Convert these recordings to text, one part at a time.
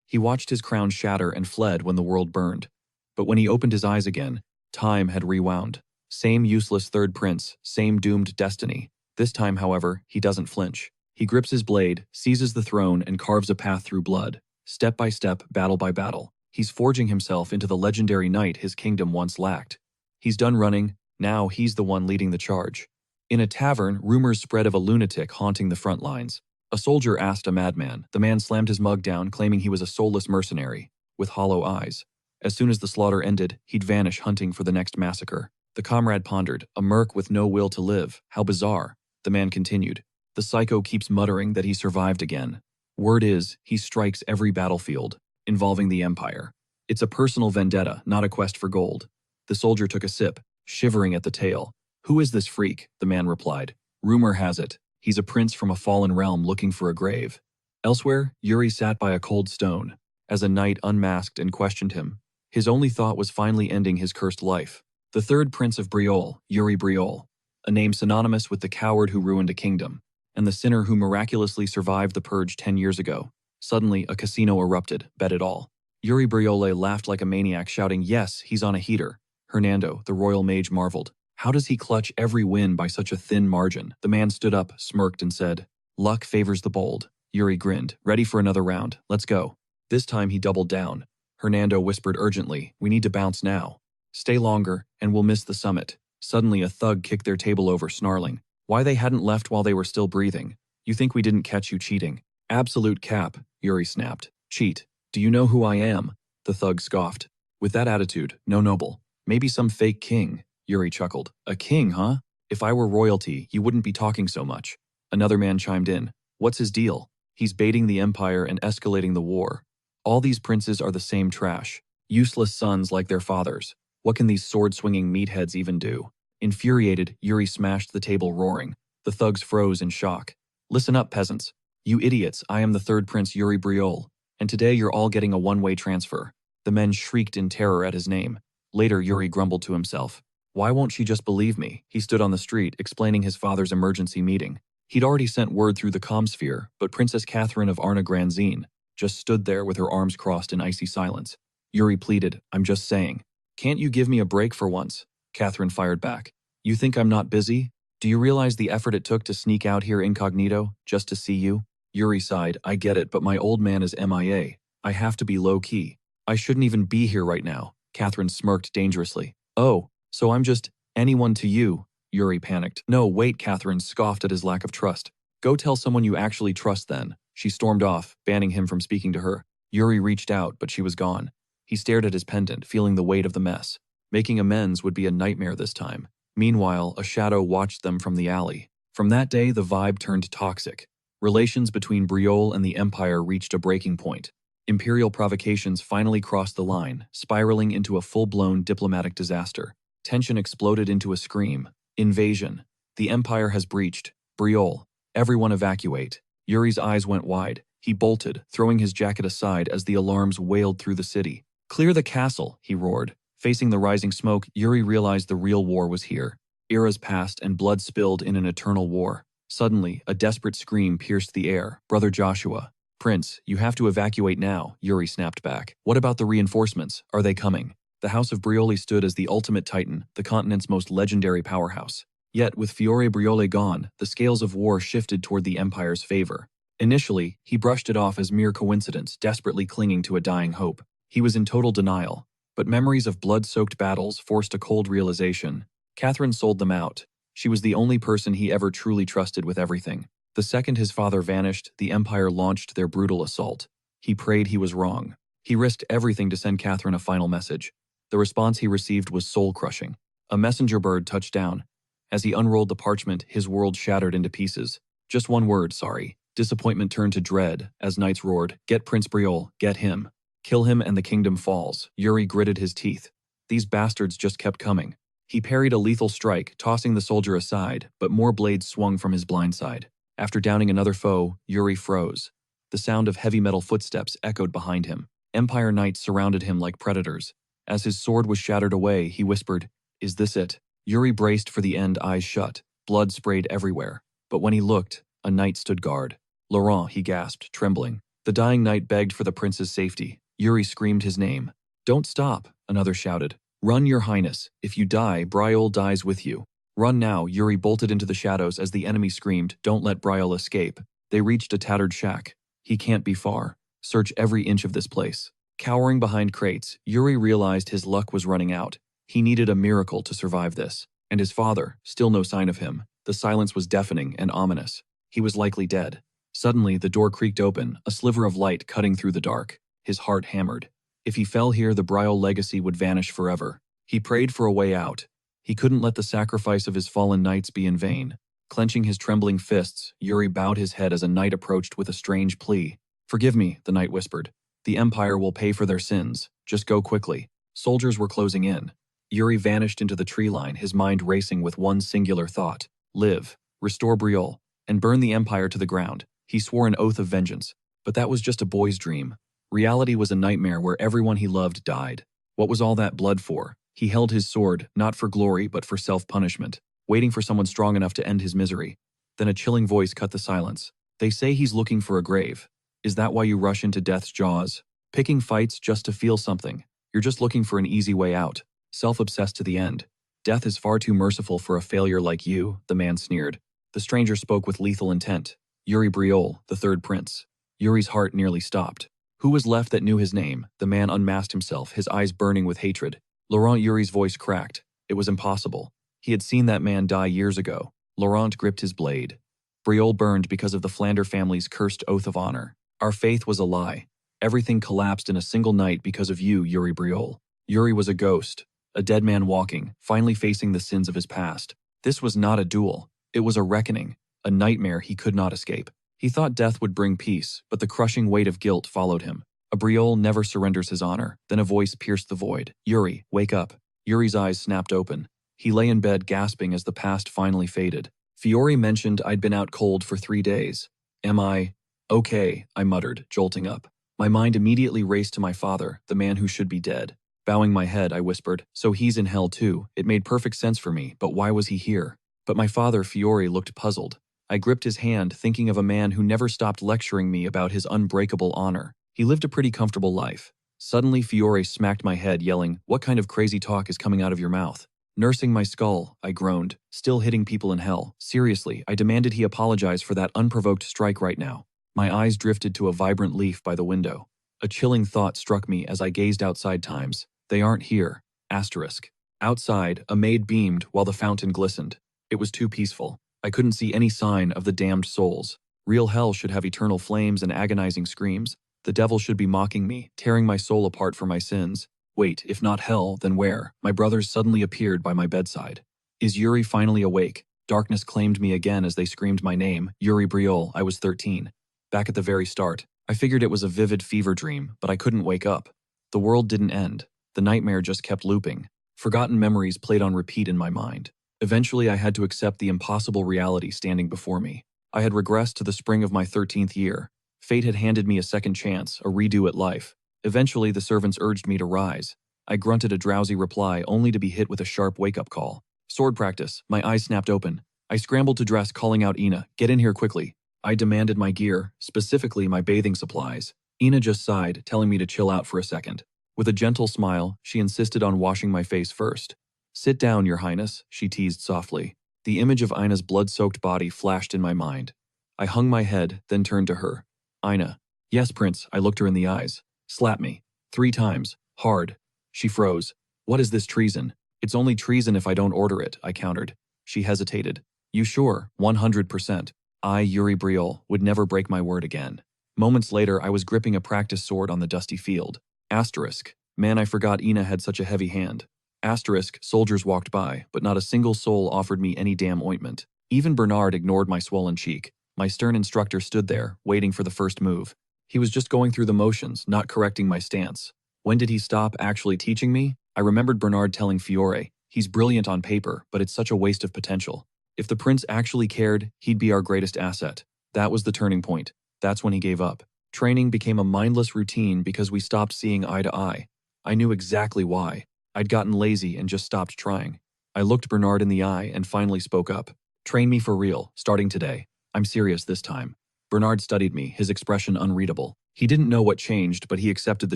He watched his crown shatter and fled when the world burned. But when he opened his eyes again, time had rewound. Same useless third prince, same doomed destiny. This time, however, he doesn't flinch. He grips his blade, seizes the throne, and carves a path through blood. Step by step, battle by battle. He's forging himself into the legendary knight his kingdom once lacked. He's done running, now he's the one leading the charge. In a tavern, rumors spread of a lunatic haunting the front lines. A soldier asked a madman. The man slammed his mug down, claiming he was a soulless mercenary, with hollow eyes. As soon as the slaughter ended, he'd vanish hunting for the next massacre. The comrade pondered, a merc with no will to live. How bizarre. The man continued. The psycho keeps muttering that he survived again. Word is, he strikes every battlefield, involving the Empire. It's a personal vendetta, not a quest for gold. The soldier took a sip, shivering at the tale. Who is this freak? The man replied. Rumor has it, he's a prince from a fallen realm looking for a grave. Elsewhere, Yuri sat by a cold stone, as a knight unmasked and questioned him. His only thought was finally ending his cursed life. The third prince of Briol, Yuri Briol, a name synonymous with the coward who ruined a kingdom, and the sinner who miraculously survived the purge 10 years ago. Suddenly, a casino erupted, bet it all. Yuri Briole laughed like a maniac, shouting, yes, he's on a heater. Hernando, the royal mage, marveled. How does he clutch every win by such a thin margin? The man stood up, smirked, and said, luck favors the bold. Yuri grinned, ready for another round. Let's go. This time he doubled down. Hernando whispered urgently, we need to bounce now. Stay longer, and we'll miss the summit. Suddenly a thug kicked their table over, snarling. Why they hadn't left while they were still breathing? You think we didn't catch you cheating? Absolute cap, Yuri snapped. Cheat. Do you know who I am? The thug scoffed. With that attitude, no noble. Maybe some fake king, Yuri chuckled. A king, huh? If I were royalty, you wouldn't be talking so much. Another man chimed in. What's his deal? He's baiting the empire and escalating the war. All these princes are the same trash. Useless sons like their fathers. What can these sword-swinging meatheads even do? Infuriated, Yuri smashed the table, roaring. The thugs froze in shock. Listen up, peasants. You idiots, I am the third prince Yuri Briol, and today you're all getting a one-way transfer. The men shrieked in terror at his name. Later, Yuri grumbled to himself. Why won't she just believe me? He stood on the street, explaining his father's emergency meeting. He'd already sent word through the comsphere, but Princess Catherine of Arna Granzine just stood there with her arms crossed in icy silence. Yuri pleaded, I'm just saying. Can't you give me a break for once? Catherine fired back. You think I'm not busy? Do you realize the effort it took to sneak out here incognito, just to see you? Yuri sighed, I get it, but my old man is MIA. I have to be low-key. I shouldn't even be here right now. Catherine smirked dangerously. Oh, so I'm just anyone to you? Yuri panicked. No, wait, Catherine scoffed at his lack of trust. Go tell someone you actually trust then. She stormed off, banning him from speaking to her. Yuri reached out, but she was gone. He stared at his pendant, feeling the weight of the mess. Making amends would be a nightmare this time. Meanwhile, a shadow watched them from the alley. From that day, the vibe turned toxic. Relations between Briol and the Empire reached a breaking point. Imperial provocations finally crossed the line, spiraling into a full-blown diplomatic disaster. Tension exploded into a scream. Invasion. The Empire has breached. Briol. Everyone evacuate. Yuri's eyes went wide. He bolted, throwing his jacket aside as the alarms wailed through the city. Clear the castle, he roared. Facing the rising smoke, Yuri realized the real war was here. Eras passed and blood spilled in an eternal war. Suddenly, a desperate scream pierced the air. Brother Joshua. Prince, you have to evacuate now, Yuri snapped back. What about the reinforcements? Are they coming? The House of Brioli stood as the ultimate titan, the continent's most legendary powerhouse. Yet, with Fiore Briole gone, the scales of war shifted toward the Empire's favor. Initially, he brushed it off as mere coincidence, desperately clinging to a dying hope. He was in total denial, but memories of blood-soaked battles forced a cold realization. Catherine sold them out. She was the only person he ever truly trusted with everything. The second his father vanished, the Empire launched their brutal assault. He prayed he was wrong. He risked everything to send Catherine a final message. The response he received was soul-crushing. A messenger bird touched down. As he unrolled the parchment, his world shattered into pieces. Just one word, sorry. Disappointment turned to dread as knights roared, get Prince Briol, get him. Kill him and the kingdom falls. Yuri gritted his teeth. These bastards just kept coming. He parried a lethal strike, tossing the soldier aside, but more blades swung from his blind side. After downing another foe, Yuri froze. The sound of heavy metal footsteps echoed behind him. Empire knights surrounded him like predators. As his sword was shattered away, he whispered, is this it? Yuri braced for the end, eyes shut. Blood sprayed everywhere. But when he looked, a knight stood guard. Laurent, he gasped, trembling. The dying knight begged for the prince's safety. Yuri screamed his name. "Don't stop," another shouted. "Run, your highness. If you die, Briol dies with you." "Run now," Yuri bolted into the shadows as the enemy screamed, "Don't let Briol escape." They reached a tattered shack. "He can't be far. Search every inch of this place." Cowering behind crates, Yuri realized his luck was running out. He needed a miracle to survive this. And his father, still no sign of him. The silence was deafening and ominous. He was likely dead. Suddenly, the door creaked open, a sliver of light cutting through the dark. His heart hammered. If he fell here, the Briol legacy would vanish forever. He prayed for a way out. He couldn't let the sacrifice of his fallen knights be in vain. Clenching his trembling fists, Yuri bowed his head as a knight approached with a strange plea. "Forgive me," the knight whispered. "The Empire will pay for their sins. Just go quickly." Soldiers were closing in. Yuri vanished into the tree line, his mind racing with one singular thought. Live, restore Briol, and burn the Empire to the ground. He swore an oath of vengeance. But that was just a boy's dream. Reality was a nightmare where everyone he loved died. What was all that blood for? He held his sword, not for glory but for self-punishment, waiting for someone strong enough to end his misery. Then a chilling voice cut the silence. "They say he's looking for a grave. Is that why you rush into death's jaws? Picking fights just to feel something? You're just looking for an easy way out. Self-obsessed to the end. Death is far too merciful for a failure like you," the man sneered. The stranger spoke with lethal intent. Yuri Briol, the third prince. Yuri's heart nearly stopped. Who was left that knew his name? The man unmasked himself, his eyes burning with hatred. Laurent Yuri's voice cracked. It was impossible. He had seen that man die years ago. Laurent gripped his blade. Briol burned because of the Flander family's cursed oath of honor. Our faith was a lie. Everything collapsed in a single night because of you, Yuri Briol. Yuri was a ghost, a dead man walking, finally facing the sins of his past. This was not a duel. It was a reckoning, a nightmare he could not escape. He thought death would bring peace, but the crushing weight of guilt followed him. A Briol never surrenders his honor. Then a voice pierced the void. "Yuri, wake up." Yuri's eyes snapped open. He lay in bed gasping as the past finally faded. "Fiore mentioned I'd been out cold for 3 days. Am I okay?" I muttered, jolting up. My mind immediately raced to my father, the man who should be dead. Bowing my head, I whispered, "So he's in hell too." It made perfect sense for me, but why was he here? But my father, Fiore, looked puzzled. I gripped his hand, thinking of a man who never stopped lecturing me about his unbreakable honor. He lived a pretty comfortable life. Suddenly, Fiore smacked my head, yelling, "What kind of crazy talk is coming out of your mouth?" Nursing my skull, I groaned, "Still hitting people in hell. Seriously," I demanded he apologize for that unprovoked strike right now. My eyes drifted to a vibrant leaf by the window. A chilling thought struck me as I gazed outside. Times. They aren't here. Asterisk. Outside, a maid beamed while the fountain glistened. It was too peaceful. I couldn't see any sign of the damned souls. Real hell should have eternal flames and agonizing screams. The devil should be mocking me, tearing my soul apart for my sins. Wait, if not hell, then where? My brothers suddenly appeared by my bedside. Is Yuri finally awake? Darkness claimed me again as they screamed my name, Yuri Briol. I was 13. Back at the very start. I figured it was a vivid fever dream, but I couldn't wake up. The world didn't end. The nightmare just kept looping. Forgotten memories played on repeat in my mind. Eventually, I had to accept the impossible reality standing before me. I had regressed to the spring of my 13th year. Fate had handed me a second chance, a redo at life. Eventually, the servants urged me to rise. I grunted a drowsy reply, only to be hit with a sharp wake-up call. Sword practice. My eyes snapped open. I scrambled to dress, calling out Ina, "Get in here quickly." I demanded my gear, specifically my bathing supplies. Ina just sighed, telling me to chill out for a second. With a gentle smile, she insisted on washing my face first. "Sit down, Your Highness," she teased softly. The image of Ina's blood-soaked body flashed in my mind. I hung my head, then turned to her. "Ina." "Yes, Prince," I looked her in the eyes. "Slap me. 3 times. Hard." She froze. "What is this treason?" "It's only treason if I don't order it," I countered. She hesitated. "You sure?" 100%. I, Yuri Briol, would never break my word again. Moments later, I was gripping a practice sword on the dusty field. Asterisk. Man, I forgot Ina had such a heavy hand. Asterisk. Soldiers walked by, but not a single soul offered me any damn ointment. Even Bernard ignored my swollen cheek. My stern instructor stood there, waiting for the first move. He was just going through the motions, not correcting my stance. When did he stop actually teaching me? I remembered Bernard telling Fiore, "He's brilliant on paper, but it's such a waste of potential. If the prince actually cared, he'd be our greatest asset." That was the turning point. That's when he gave up. Training became a mindless routine because we stopped seeing eye to eye. I knew exactly why. I'd gotten lazy and just stopped trying. I looked Bernard in the eye and finally spoke up. "Train me for real, starting today. I'm serious this time." Bernard studied me, his expression unreadable. He didn't know what changed, but he accepted the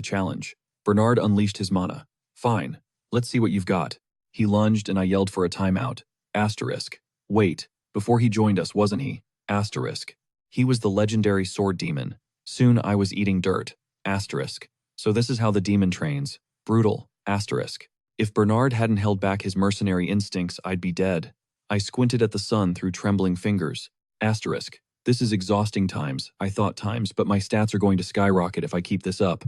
challenge. Bernard unleashed his mana. Fine. Let's see what you've got. He lunged and I yelled for a timeout. Asterisk. Wait. Before he joined us, wasn't he? Asterisk. He was the legendary sword demon. Soon I was eating dirt. Asterisk. So this is how the demon trains. Brutal. Asterisk. If Bernard hadn't held back his mercenary instincts, I'd be dead. I squinted at the sun through trembling fingers. Asterisk. This is exhausting times, I thought times, but my stats are going to skyrocket if I keep this up.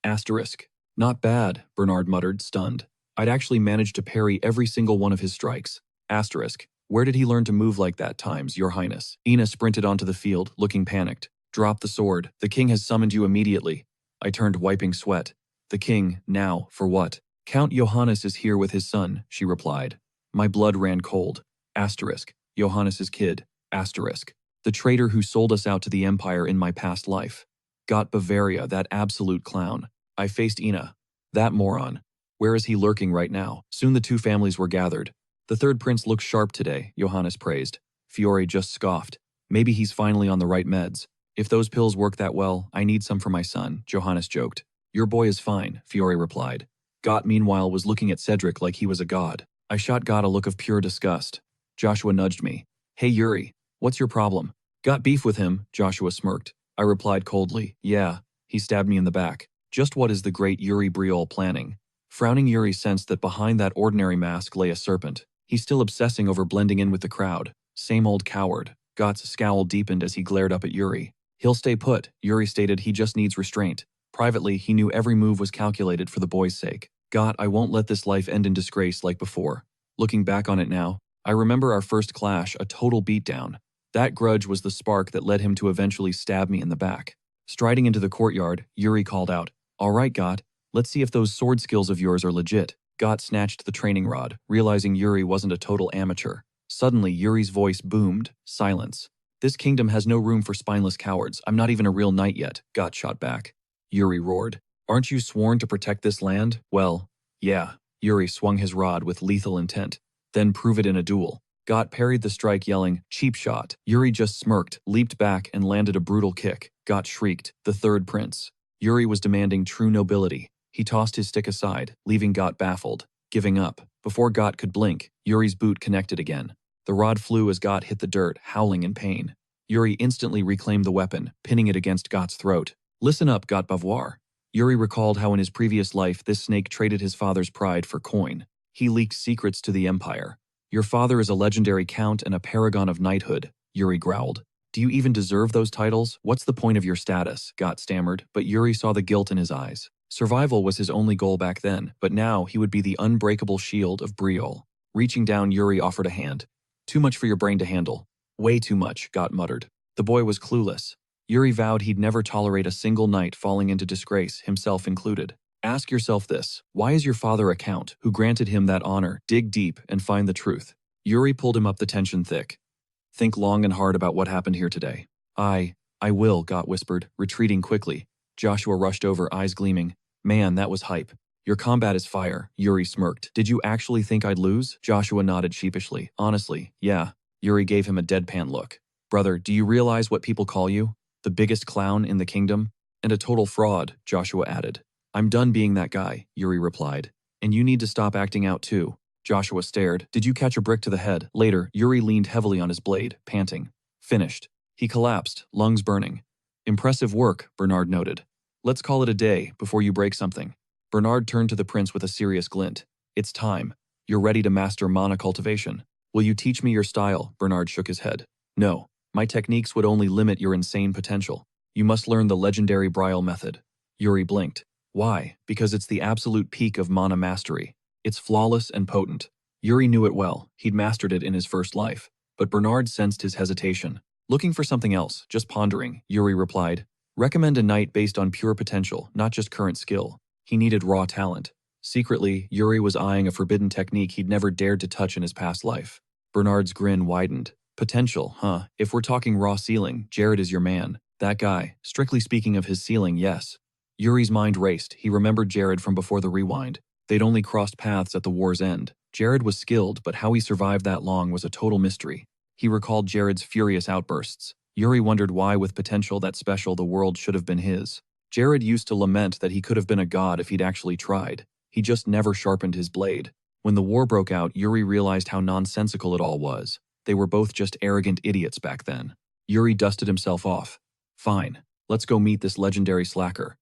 Asterisk. Not bad, Bernard muttered, stunned. I'd actually managed to parry every single one of his strikes. Asterisk. Where did he learn to move like that times, Your Highness? Ina sprinted onto the field, looking panicked. Drop the sword. The king has summoned you immediately. I turned, wiping sweat. The king, now, for what? Count Johannes is here with his son, she replied. My blood ran cold. Asterisk. Johannes's kid. Asterisk. The traitor who sold us out to the Empire in my past life. Got Bavaria, that absolute clown. I faced Ina. That moron. Where is he lurking right now? Soon the two families were gathered. The third prince looks sharp today, Johannes praised. Fiore just scoffed. Maybe he's finally on the right meds. If those pills work that well, I need some for my son, Johannes joked. Your boy is fine, Fiore replied. Gott meanwhile was looking at Cedric like he was a god. I shot Gott a look of pure disgust. Joshua nudged me. Hey Yuri, what's your problem? Got beef with him, Joshua smirked. I replied coldly, yeah. He stabbed me in the back. Just what is the great Yuri Briol planning? Frowning Yuri sensed that behind that ordinary mask lay a serpent. He's still obsessing over blending in with the crowd. Same old coward. Gott's scowl deepened as he glared up at Yuri. He'll stay put, Yuri stated. He just needs restraint. Privately, he knew every move was calculated for the boy's sake. Gott, I won't let this life end in disgrace like before. Looking back on it now, I remember our first clash, a total beatdown. That grudge was the spark that led him to eventually stab me in the back. Striding into the courtyard, Yuri called out, All right, Gott, let's see if those sword skills of yours are legit. Gott snatched the training rod, realizing Yuri wasn't a total amateur. Suddenly, Yuri's voice boomed. Silence. This kingdom has no room for spineless cowards. I'm not even a real knight yet, Gott shot back. Yuri roared. Aren't you sworn to protect this land? Well, yeah. Yuri swung his rod with lethal intent. Then prove it in a duel. Gott parried the strike, yelling, Cheap shot. Yuri just smirked, leaped back, and landed a brutal kick. Gott shrieked, the third prince. Yuri was demanding true nobility. He tossed his stick aside, leaving Gott baffled, giving up. Before Gott could blink, Yuri's boot connected again. The rod flew as Gott hit the dirt, howling in pain. Yuri instantly reclaimed the weapon, pinning it against Gott's throat. Listen up, Gott Bavoir. Yuri recalled how in his previous life this snake traded his father's pride for coin. He leaked secrets to the Empire. Your father is a legendary count and a paragon of knighthood, Yuri growled. Do you even deserve those titles? What's the point of your status? Gott stammered, but Yuri saw the guilt in his eyes. Survival was his only goal back then, but now he would be the unbreakable shield of Briol. Reaching down, Yuri offered a hand. Too much for your brain to handle. Way too much, Gott muttered. The boy was clueless. Yuri vowed he'd never tolerate a single knight falling into disgrace, himself included. Ask yourself this, why is your father a count who granted him that honor? Dig deep and find the truth. Yuri pulled him up, the tension thick. Think long and hard about what happened here today. I will, Gott whispered, retreating quickly. Joshua rushed over, eyes gleaming. Man, that was hype. Your combat is fire, Yuri smirked. Did you actually think I'd lose? Joshua nodded sheepishly. Honestly, yeah. Yuri gave him a deadpan look. Brother, do you realize what people call you? The biggest clown in the kingdom? And a total fraud, Joshua added. I'm done being that guy, Yuri replied. And you need to stop acting out too. Joshua stared. Did you catch a brick to the head? Later, Yuri leaned heavily on his blade, panting. Finished. He collapsed, lungs burning. Impressive work, Bernard noted. Let's call it a day before you break something. Bernard turned to the prince with a serious glint. It's time. You're ready to master mana cultivation. Will you teach me your style? Bernard shook his head. No. My techniques would only limit your insane potential. You must learn the legendary Briol method. Yuri blinked. Why? Because it's the absolute peak of mana mastery. It's flawless and potent. Yuri knew it well. He'd mastered it in his first life. But Bernard sensed his hesitation. Looking for something else, just pondering, Yuri replied. Recommend a knight based on pure potential, not just current skill. He needed raw talent. Secretly, Yuri was eyeing a forbidden technique he'd never dared to touch in his past life. Bernard's grin widened. Potential, huh? If we're talking raw ceiling, Jared is your man. That guy. Strictly speaking of his ceiling, yes. Yuri's mind raced. He remembered Jared from before the rewind. They'd only crossed paths at the war's end. Jared was skilled, but how he survived that long was a total mystery. He recalled Jared's furious outbursts. Yuri wondered why, with potential that special, the world should have been his. Jared used to lament that he could have been a god if he'd actually tried. He just never sharpened his blade. When the war broke out, Yuri realized how nonsensical it all was. They were both just arrogant idiots back then. Yuri dusted himself off. Fine, let's go meet this legendary slacker.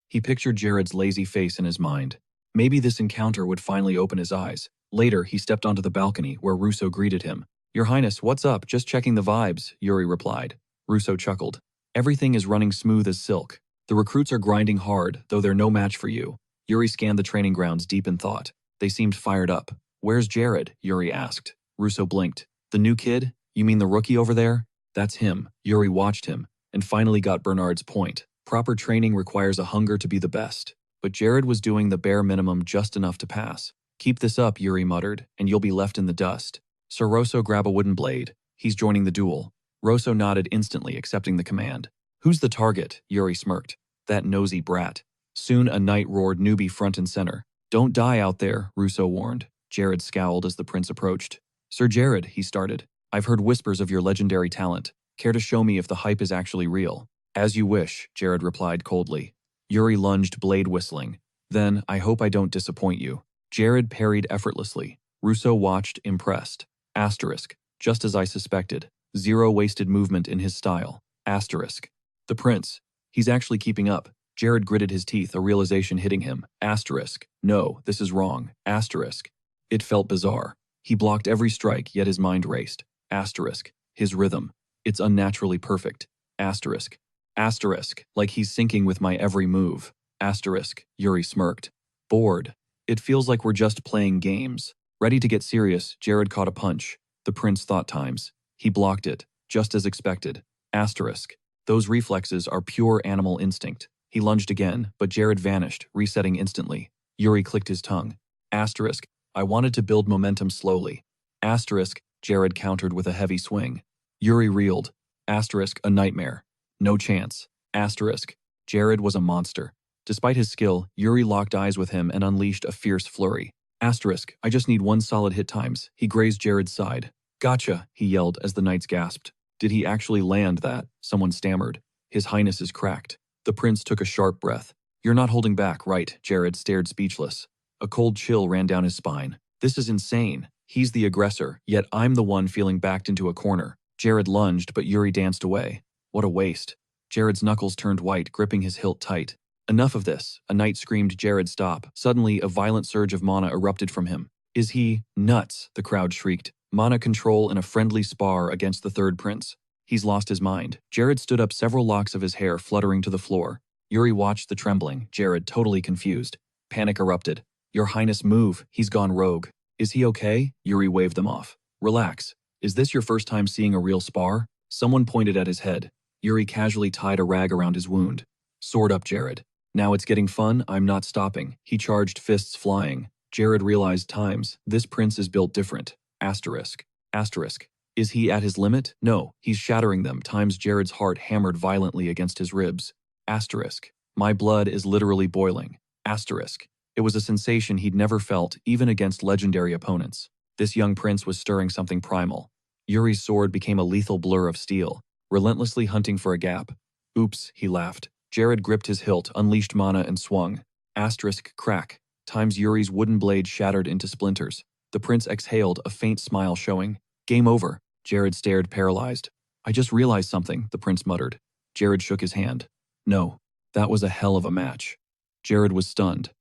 He pictured Jared's lazy face in his mind. Maybe this encounter would finally open his eyes. Later, he stepped onto the balcony where Russo greeted him. "Your Highness, what's up? Just checking the vibes," Yuri replied. Russo chuckled. "Everything is running smooth as silk. The recruits are grinding hard, though they're no match for you." Yuri scanned the training grounds deep in thought. They seemed fired up. "Where's Jared?" Yuri asked. Russo blinked. "The new kid? You mean the rookie over there?" "That's him." Yuri watched him, and finally got Bernard's point. Proper training requires a hunger to be the best. But Jared was doing the bare minimum, just enough to pass. "Keep this up," Yuri muttered, "and you'll be left in the dust. Sir Rosso, grab a wooden blade. He's joining the duel." Rosso nodded instantly, accepting the command. "Who's the target?" Yuri smirked. "That nosy brat." Soon a knight roared newbie front and center. "Don't die out there," Russo warned. Jared scowled as the prince approached. "Sir Jared," he started, "I've heard whispers of your legendary talent. Care to show me if the hype is actually real?" "As you wish," Jared replied coldly. Yuri lunged, blade whistling. "Then, I hope I don't disappoint you." Jared parried effortlessly. Russo watched, impressed. Asterisk. Just as I suspected. Zero wasted movement in his style. Asterisk. The prince. He's actually keeping up. Jared gritted his teeth, a realization hitting him. Asterisk. No, this is wrong. Asterisk. It felt bizarre. He blocked every strike, yet his mind raced. Asterisk. His rhythm. It's unnaturally perfect. Asterisk. Asterisk. Like he's syncing with my every move. Asterisk. Yuri smirked. Bored. It feels like we're just playing games. Ready to get serious, Jared caught a punch. The prince thought times. He blocked it, just as expected. Asterisk. Those reflexes are pure animal instinct. He lunged again, but Jared vanished, resetting instantly. Yuri clicked his tongue. Asterisk. I wanted to build momentum slowly. Asterisk. Jared countered with a heavy swing. Yuri reeled. Asterisk. A nightmare. No chance. Asterisk. Jared was a monster. Despite his skill, Yuri locked eyes with him and unleashed a fierce flurry. Asterisk. I just need one solid hit times. He grazed Jared's side. Gotcha, he yelled as the knights gasped. Did he actually land that? Someone stammered. His Highness is cracked. The prince took a sharp breath. You're not holding back, right? Jared stared speechless. A cold chill ran down his spine. This is insane. He's the aggressor, yet I'm the one feeling backed into a corner. Jared lunged, but Yuri danced away. What a waste. Jared's knuckles turned white, gripping his hilt tight. Enough of this. A knight screamed Jared stop. Suddenly, a violent surge of mana erupted from him. Is he nuts? The crowd shrieked. Mana control in a friendly spar against the third prince. He's lost his mind. Jared stood up, several locks of his hair fluttering to the floor. Yuri watched the trembling, Jared totally confused. Panic erupted. Your Highness, move. He's gone rogue. Is he okay? Yuri waved them off. Relax. Is this your first time seeing a real spar? Someone pointed at his head. Yuri casually tied a rag around his wound. Sword up, Jared. Now it's getting fun, I'm not stopping. He charged, fists flying. Jared realized times. This prince is built different. Asterisk. Asterisk. Is he at his limit? No, he's shattering them. Times Jared's heart hammered violently against his ribs. Asterisk. My blood is literally boiling. Asterisk. It was a sensation he'd never felt, even against legendary opponents. This young prince was stirring something primal. Yuri's sword became a lethal blur of steel, relentlessly hunting for a gap. Oops, he laughed. Jared gripped his hilt, unleashed mana, and swung. Asterisk crack. Times Yuri's wooden blade shattered into splinters. The prince exhaled, a faint smile showing. Game over. Jared stared, paralyzed. I just realized something, the prince muttered. Jared shook his hand. No, that was a hell of a match. Jared was stunned.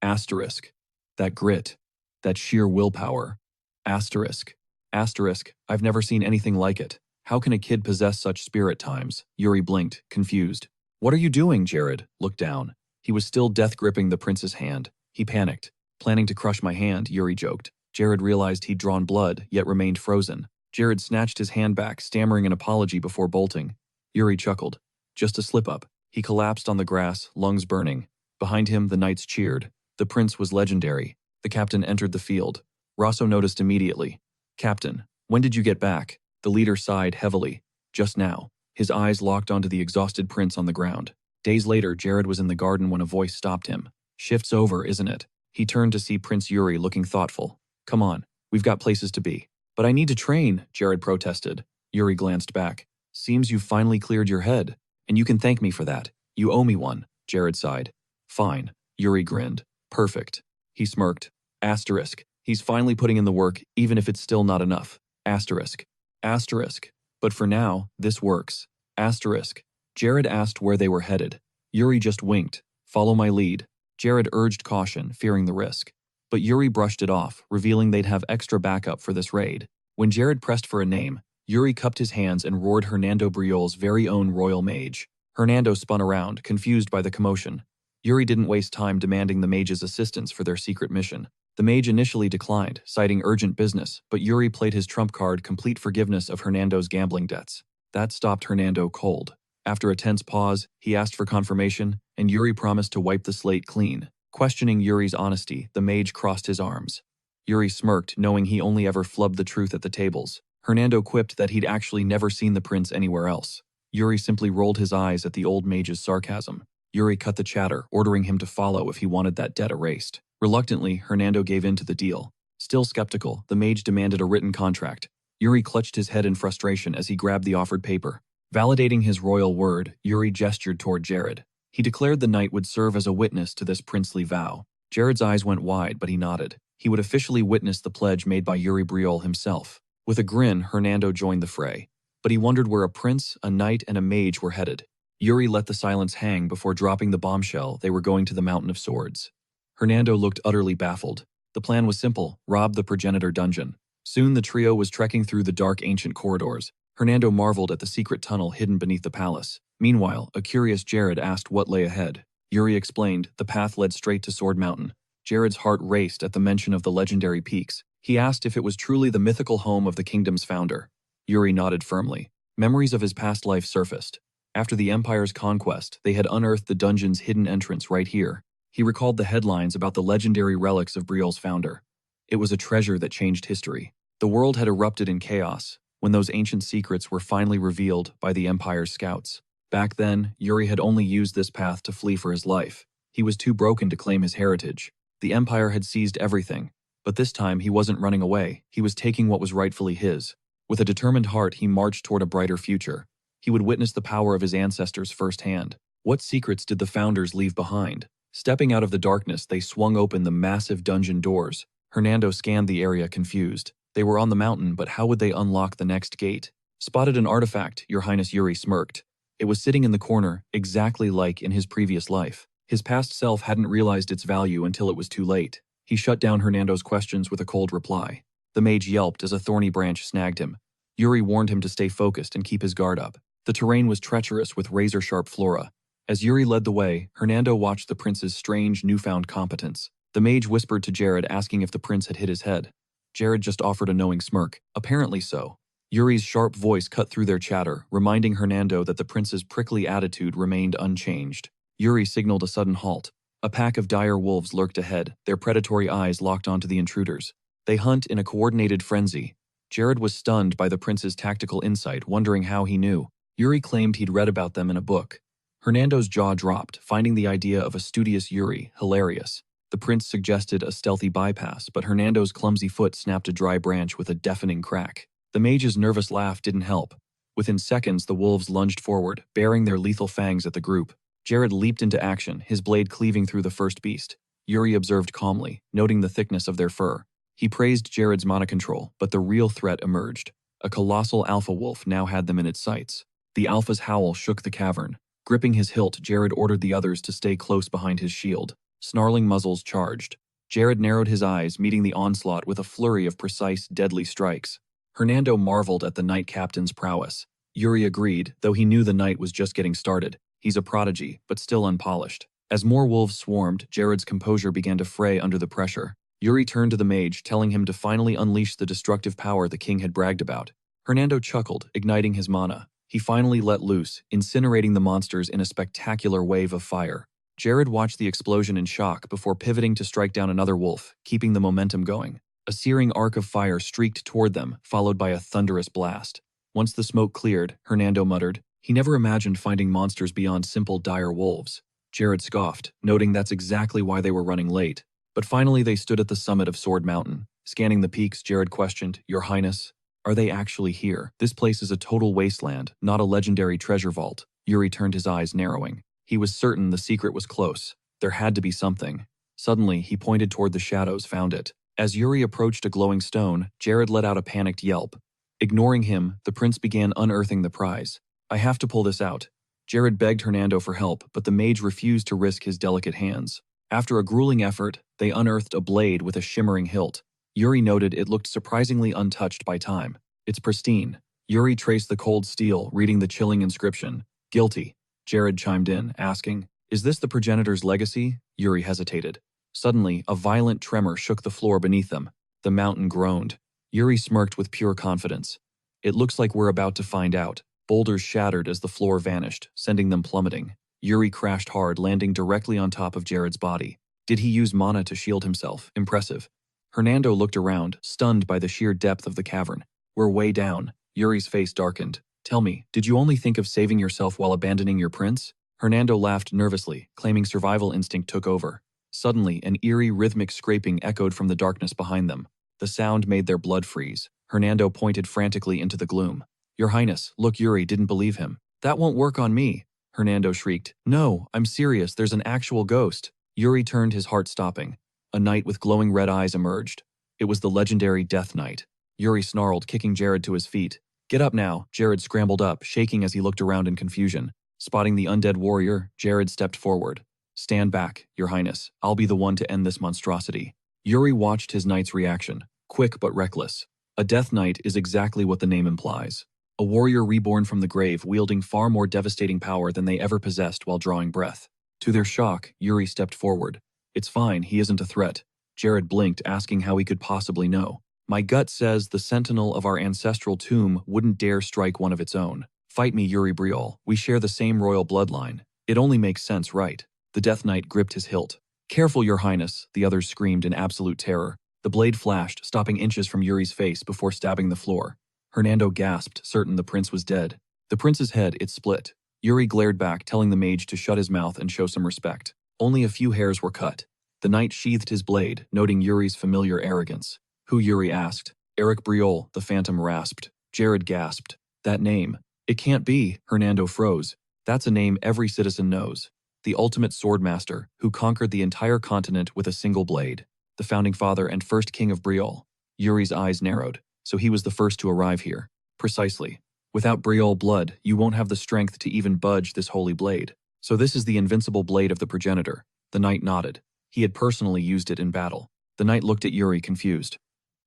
Asterisk. That grit. That sheer willpower. Asterisk. Asterisk. I've never seen anything like it. How can a kid possess such spirit times? Yuri blinked, confused. What are you doing, Jared? Looked down. He was still death-gripping the prince's hand. He panicked. Planning to crush my hand, Yuri joked. Jared realized he'd drawn blood, yet remained frozen. Jared snatched his hand back, stammering an apology before bolting. Yuri chuckled. Just a slip-up. He collapsed on the grass, lungs burning. Behind him, the knights cheered. The prince was legendary. The captain entered the field. Rosso noticed immediately. Captain, when did you get back? The leader sighed heavily. Just now. His eyes locked onto the exhausted prince on the ground. Days later, Jared was in the garden when a voice stopped him. Shift's over, isn't it? He turned to see Prince Yuri looking thoughtful. Come on, we've got places to be. But I need to train, Jared protested. Yuri glanced back. Seems you've finally cleared your head. And you can thank me for that. You owe me one. Jared sighed. Fine. Yuri grinned. Perfect. He smirked. Asterisk. He's finally putting in the work, even if it's still not enough. Asterisk. Asterisk. But for now, this works. Asterisk. Jared asked where they were headed. Yuri just winked. Follow my lead. Jared urged caution, fearing the risk. But Yuri brushed it off, revealing they'd have extra backup for this raid. When Jared pressed for a name, Yuri cupped his hands and roared Hernando Briol's very own royal mage. Hernando spun around, confused by the commotion. Yuri didn't waste time demanding the mage's assistance for their secret mission. The mage initially declined, citing urgent business, but Yuri played his trump card, complete forgiveness of Hernando's gambling debts. That stopped Hernando cold. After a tense pause, he asked for confirmation, and Yuri promised to wipe the slate clean. Questioning Yuri's honesty, the mage crossed his arms. Yuri smirked, knowing he only ever flubbed the truth at the tables. Hernando quipped that he'd actually never seen the prince anywhere else. Yuri simply rolled his eyes at the old mage's sarcasm. Yuri cut the chatter, ordering him to follow if he wanted that debt erased. Reluctantly, Hernando gave in to the deal. Still skeptical, the mage demanded a written contract. Yuri clutched his head in frustration as he grabbed the offered paper. Validating his royal word, Yuri gestured toward Jared. He declared the knight would serve as a witness to this princely vow. Jared's eyes went wide, but he nodded. He would officially witness the pledge made by Yuri Briol himself. With a grin, Hernando joined the fray. But he wondered where a prince, a knight, and a mage were headed. Yuri let the silence hang before dropping the bombshell they were going to the Mountain of Swords. Hernando looked utterly baffled. The plan was simple: rob the progenitor dungeon. Soon the trio was trekking through the dark ancient corridors. Hernando marveled at the secret tunnel hidden beneath the palace. Meanwhile, a curious Jared asked what lay ahead. Yuri explained the path led straight to Sword Mountain. Jared's heart raced at the mention of the legendary peaks. He asked if it was truly the mythical home of the kingdom's founder. Yuri nodded firmly. Memories of his past life surfaced. After the Empire's conquest, they had unearthed the dungeon's hidden entrance right here. He recalled the headlines about the legendary relics of Briol's founder. It was a treasure that changed history. The world had erupted in chaos when those ancient secrets were finally revealed by the Empire's scouts. Back then, Yuri had only used this path to flee for his life. He was too broken to claim his heritage. The Empire had seized everything, but this time he wasn't running away. He was taking what was rightfully his. With a determined heart, he marched toward a brighter future. He would witness the power of his ancestors firsthand. What secrets did the founders leave behind? Stepping out of the darkness, they swung open the massive dungeon doors. Hernando scanned the area, confused. They were on the mountain, but how would they unlock the next gate? Spotted an artifact, Your Highness. Yuri smirked. It was sitting in the corner, exactly like in his previous life. His past self hadn't realized its value until it was too late. He shut down Hernando's questions with a cold reply. The mage yelped as a thorny branch snagged him. Yuri warned him to stay focused and keep his guard up. The terrain was treacherous with razor-sharp flora. As Yuri led the way, Hernando watched the prince's strange, newfound competence. The mage whispered to Jared, asking if the prince had hit his head. Jared just offered a knowing smirk. Apparently so. Yuri's sharp voice cut through their chatter, reminding Hernando that the prince's prickly attitude remained unchanged. Yuri signaled a sudden halt. A pack of dire wolves lurked ahead, their predatory eyes locked onto the intruders. They hunt in a coordinated frenzy. Jared was stunned by the prince's tactical insight, wondering how he knew. Yuri claimed he'd read about them in a book. Hernando's jaw dropped, finding the idea of a studious Yuri hilarious. The prince suggested a stealthy bypass, but Hernando's clumsy foot snapped a dry branch with a deafening crack. The mage's nervous laugh didn't help. Within seconds, the wolves lunged forward, baring their lethal fangs at the group. Jared leaped into action, his blade cleaving through the first beast. Yuri observed calmly, noting the thickness of their fur. He praised Jared's mana control, but the real threat emerged. A colossal alpha wolf now had them in its sights. The alpha's howl shook the cavern. Gripping his hilt, Jared ordered the others to stay close behind his shield. Snarling muzzles charged. Jared narrowed his eyes, meeting the onslaught with a flurry of precise, deadly strikes. Hernando marveled at the knight captain's prowess. Yuri agreed, though he knew the knight was just getting started. He's a prodigy, but still unpolished. As more wolves swarmed, Jared's composure began to fray under the pressure. Yuri turned to the mage, telling him to finally unleash the destructive power the king had bragged about. Hernando chuckled, igniting his mana. He finally let loose, incinerating the monsters in a spectacular wave of fire. Jared watched the explosion in shock before pivoting to strike down another wolf, keeping the momentum going. A searing arc of fire streaked toward them, followed by a thunderous blast. Once the smoke cleared, Hernando muttered, he never imagined finding monsters beyond simple dire wolves. Jared scoffed, noting that's exactly why they were running late. But finally they stood at the summit of Sword Mountain. Scanning the peaks, Jared questioned, Your Highness, are they actually here? This place is a total wasteland, not a legendary treasure vault. Yuri turned his eyes, narrowing. He was certain the secret was close. There had to be something. Suddenly, he pointed toward the shadows, found it. As Yuri approached a glowing stone, Jared let out a panicked yelp. Ignoring him, the prince began unearthing the prize. I have to pull this out. Jared begged Hernando for help, but the mage refused to risk his delicate hands. After a grueling effort, they unearthed a blade with a shimmering hilt. Yuri noted it looked surprisingly untouched by time. It's pristine. Yuri traced the cold steel, reading the chilling inscription. Guilty. Jared chimed in, asking, Is this the progenitor's legacy? Yuri hesitated. Suddenly, a violent tremor shook the floor beneath them. The mountain groaned. Yuri smirked with pure confidence. It looks like we're about to find out. Boulders shattered as the floor vanished, sending them plummeting. Yuri crashed hard, landing directly on top of Jared's body. Did he use mana to shield himself? Impressive. Hernando looked around, stunned by the sheer depth of the cavern. We're way down. Yuri's face darkened. Tell me, did you only think of saving yourself while abandoning your prince? Hernando laughed nervously, claiming survival instinct took over. Suddenly, an eerie rhythmic scraping echoed from the darkness behind them. The sound made their blood freeze. Hernando pointed frantically into the gloom. Your Highness, look, Yuri didn't believe him. That won't work on me. Hernando shrieked. No, I'm serious, there's an actual ghost. Yuri turned, his heart stopping. A knight with glowing red eyes emerged. It was the legendary Death Knight. Yuri snarled, kicking Jared to his feet. Get up now. Jared scrambled up, shaking as he looked around in confusion. Spotting the undead warrior, Jared stepped forward. Stand back, Your Highness. I'll be the one to end this monstrosity. Yuri watched his knight's reaction, quick but reckless. A Death Knight is exactly what the name implies. A warrior reborn from the grave, wielding far more devastating power than they ever possessed while drawing breath. To their shock, Yuri stepped forward. It's fine, he isn't a threat. Jared blinked, asking how he could possibly know. My gut says the sentinel of our ancestral tomb wouldn't dare strike one of its own. Fight me, Yuri Briol. We share the same royal bloodline. It only makes sense, right? The Death Knight gripped his hilt. Careful, Your Highness, the others screamed in absolute terror. The blade flashed, stopping inches from Yuri's face before stabbing the floor. Hernando gasped, certain the prince was dead. The prince's head, it split. Yuri glared back, telling the mage to shut his mouth and show some respect. Only a few hairs were cut. The knight sheathed his blade, noting Yuri's familiar arrogance. Who? Yuri asked. Eric Briol, the phantom rasped. Jared gasped. That name. It can't be. Hernando froze. That's a name every citizen knows. The ultimate swordmaster, who conquered the entire continent with a single blade. The founding father and first king of Briol. Yuri's eyes narrowed. So he was the first to arrive here. Precisely. Without Briol blood, you won't have the strength to even budge this holy blade. So this is the invincible blade of the progenitor. The knight nodded. He had personally used it in battle. The knight looked at Yuri, confused.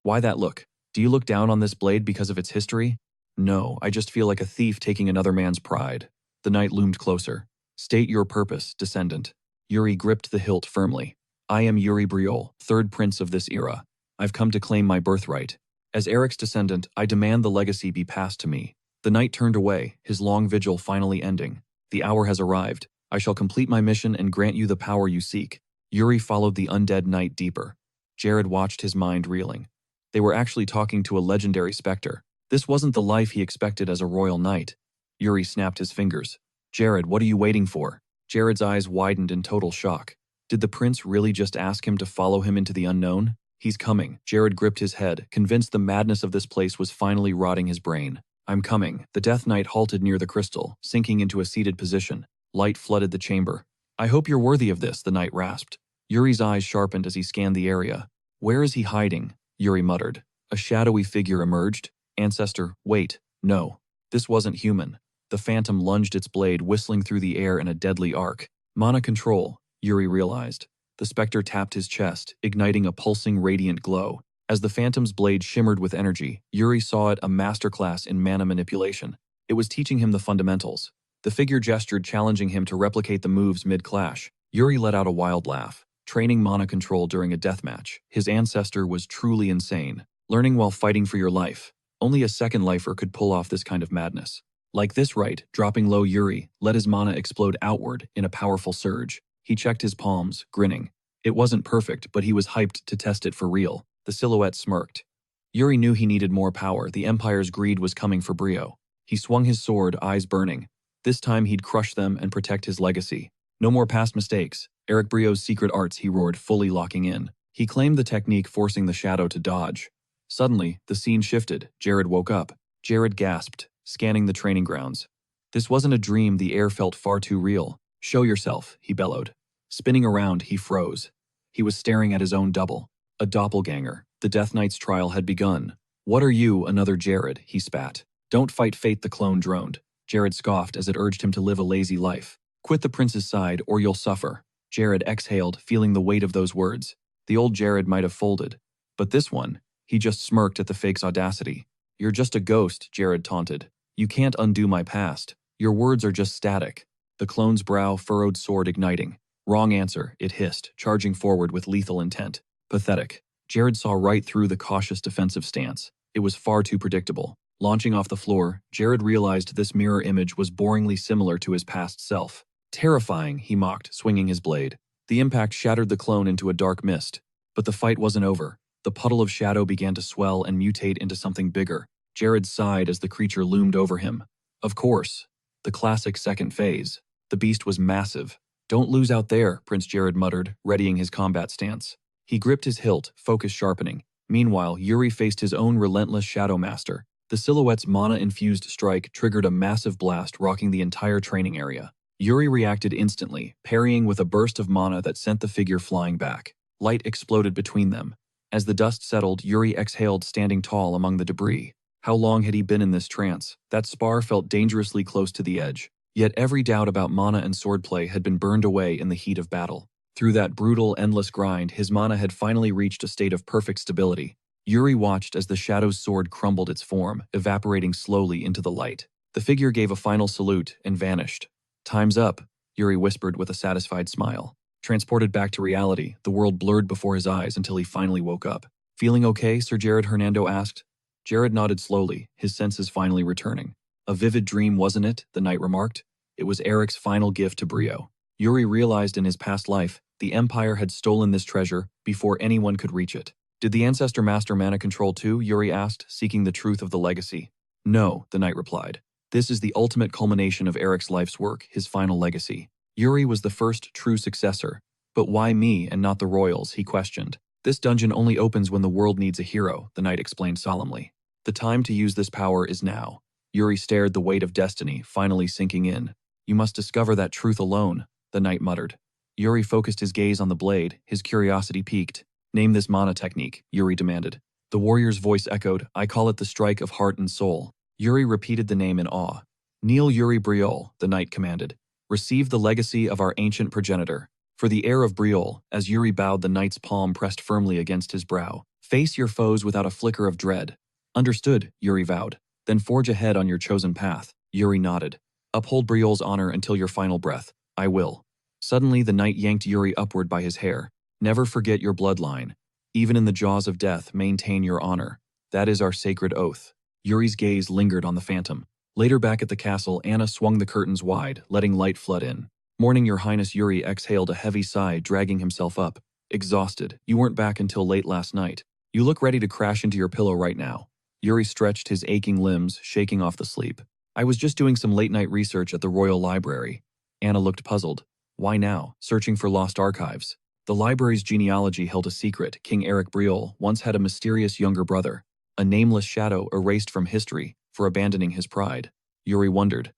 Why that look? Do you look down on this blade because of its history? No, I just feel like a thief taking another man's pride. The knight loomed closer. State your purpose, descendant. Yuri gripped the hilt firmly. I am Yuri Briol, third prince of this era. I've come to claim my birthright. As Eric's descendant, I demand the legacy be passed to me. The knight turned away, his long vigil finally ending. The hour has arrived. I shall complete my mission and grant you the power you seek. Yuri followed the undead knight deeper. Jared watched, his mind reeling. They were actually talking to a legendary specter. This wasn't the life he expected as a royal knight. Yuri snapped his fingers. Jared, what are you waiting for? Jared's eyes widened in total shock. Did the prince really just ask him to follow him into the unknown? He's coming. Jared gripped his head, convinced the madness of this place was finally rotting his brain. I'm coming. The Death Knight halted near the crystal, sinking into a seated position. Light flooded the chamber. I hope you're worthy of this, the knight rasped. Yuri's eyes sharpened as he scanned the area. Where is he hiding? Yuri muttered. A shadowy figure emerged. Ancestor, wait. No. This wasn't human. The phantom lunged its blade, whistling through the air in a deadly arc. Mana control, Yuri realized. The specter tapped his chest, igniting a pulsing radiant glow. As the phantom's blade shimmered with energy, Yuri saw it a masterclass in mana manipulation. It was teaching him the fundamentals. The figure gestured, challenging him to replicate the moves mid-clash. Yuri let out a wild laugh. Training mana control during a deathmatch. His ancestor was truly insane. Learning while fighting for your life. Only a second lifer could pull off this kind of madness. Like this right, dropping low, Yuri let his mana explode outward in a powerful surge. He checked his palms, grinning. It wasn't perfect, but he was hyped to test it for real. The silhouette smirked. Yuri knew he needed more power. The Empire's greed was coming for Brio. He swung his sword, eyes burning. This time he'd crush them and protect his legacy. No more past mistakes. Eric Brio's secret arts, he roared, fully locking in. He claimed the technique, forcing the shadow to dodge. Suddenly, the scene shifted. Jared woke up. Jared gasped, scanning the training grounds. This wasn't a dream, the air felt far too real. Show yourself, he bellowed. Spinning around, he froze. He was staring at his own double. A doppelganger. The Death Knight's trial had begun. What are you, another Jared? He spat. Don't fight fate, the clone droned. Jared scoffed as it urged him to live a lazy life. Quit the prince's side or you'll suffer. Jared exhaled, feeling the weight of those words. The old Jared might have folded. But this one, he just smirked at the fake's audacity. You're just a ghost, Jared taunted. You can't undo my past. Your words are just static. The clone's brow furrowed, sword igniting. Wrong answer, it hissed, charging forward with lethal intent. Pathetic. Jared saw right through the cautious defensive stance. It was far too predictable. Launching off the floor, Jared realized this mirror image was boringly similar to his past self. Terrifying, he mocked, swinging his blade. The impact shattered the clone into a dark mist. But the fight wasn't over. The puddle of shadow began to swell and mutate into something bigger. Jared sighed as the creature loomed over him. Of course. The classic second phase. The beast was massive. Don't lose out there, Prince Jared muttered, readying his combat stance. He gripped his hilt, focus sharpening. Meanwhile, Yuri faced his own relentless Shadow Master. The silhouette's mana-infused strike triggered a massive blast, rocking the entire training area. Yuri reacted instantly, parrying with a burst of mana that sent the figure flying back. Light exploded between them. As the dust settled, Yuri exhaled, standing tall among the debris. How long had he been in this trance? That spar felt dangerously close to the edge. Yet every doubt about mana and swordplay had been burned away in the heat of battle. Through that brutal, endless grind, his mana had finally reached a state of perfect stability. Yuri watched as the Shadow's sword crumbled its form, evaporating slowly into the light. The figure gave a final salute and vanished. Time's up, Yuri whispered with a satisfied smile. Transported back to reality, the world blurred before his eyes until he finally woke up. Feeling okay, Sir Jared? Hernando asked. Jared nodded slowly, his senses finally returning. A vivid dream, wasn't it? The knight remarked. It was Eric's final gift to Brio. Yuri realized in his past life, the Empire had stolen this treasure before anyone could reach it. Did the Ancestor master mana control too? Yuri asked, seeking the truth of the legacy. No, the knight replied. This is the ultimate culmination of Eric's life's work, his final legacy. Yuri was the first true successor. But why me and not the royals? He questioned. This dungeon only opens when the world needs a hero, the knight explained solemnly. The time to use this power is now. Yuri stared, the weight of destiny finally sinking in. You must discover that truth alone, the knight muttered. Yuri focused his gaze on the blade, his curiosity piqued. Name this mana technique, Yuri demanded. The warrior's voice echoed, I call it the strike of heart and soul. Yuri repeated the name in awe. Kneel, Yuri Briol, the knight commanded. Receive the legacy of our ancient progenitor. For the heir of Briol, as Yuri bowed, the knight's palm pressed firmly against his brow. Face your foes without a flicker of dread. Understood, Yuri vowed. Then forge ahead on your chosen path. Yuri nodded. Uphold Briol's honor until your final breath. I will. Suddenly, the knight yanked Yuri upward by his hair. Never forget your bloodline. Even in the jaws of death, maintain your honor. That is our sacred oath. Yuri's gaze lingered on the phantom. Later back at the castle, Anna swung the curtains wide, letting light flood in. Morning, Your Highness. Yuri exhaled a heavy sigh, dragging himself up. Exhausted. You weren't back until late last night. You look ready to crash into your pillow right now. Yuri stretched his aching limbs, shaking off the sleep. I was just doing some late-night research at the Royal Library. Anna looked puzzled. Why now? Searching for lost archives. The library's genealogy held a secret. King Eric Briol once had a mysterious younger brother, a nameless shadow erased from history for abandoning his pride. Yuri wondered.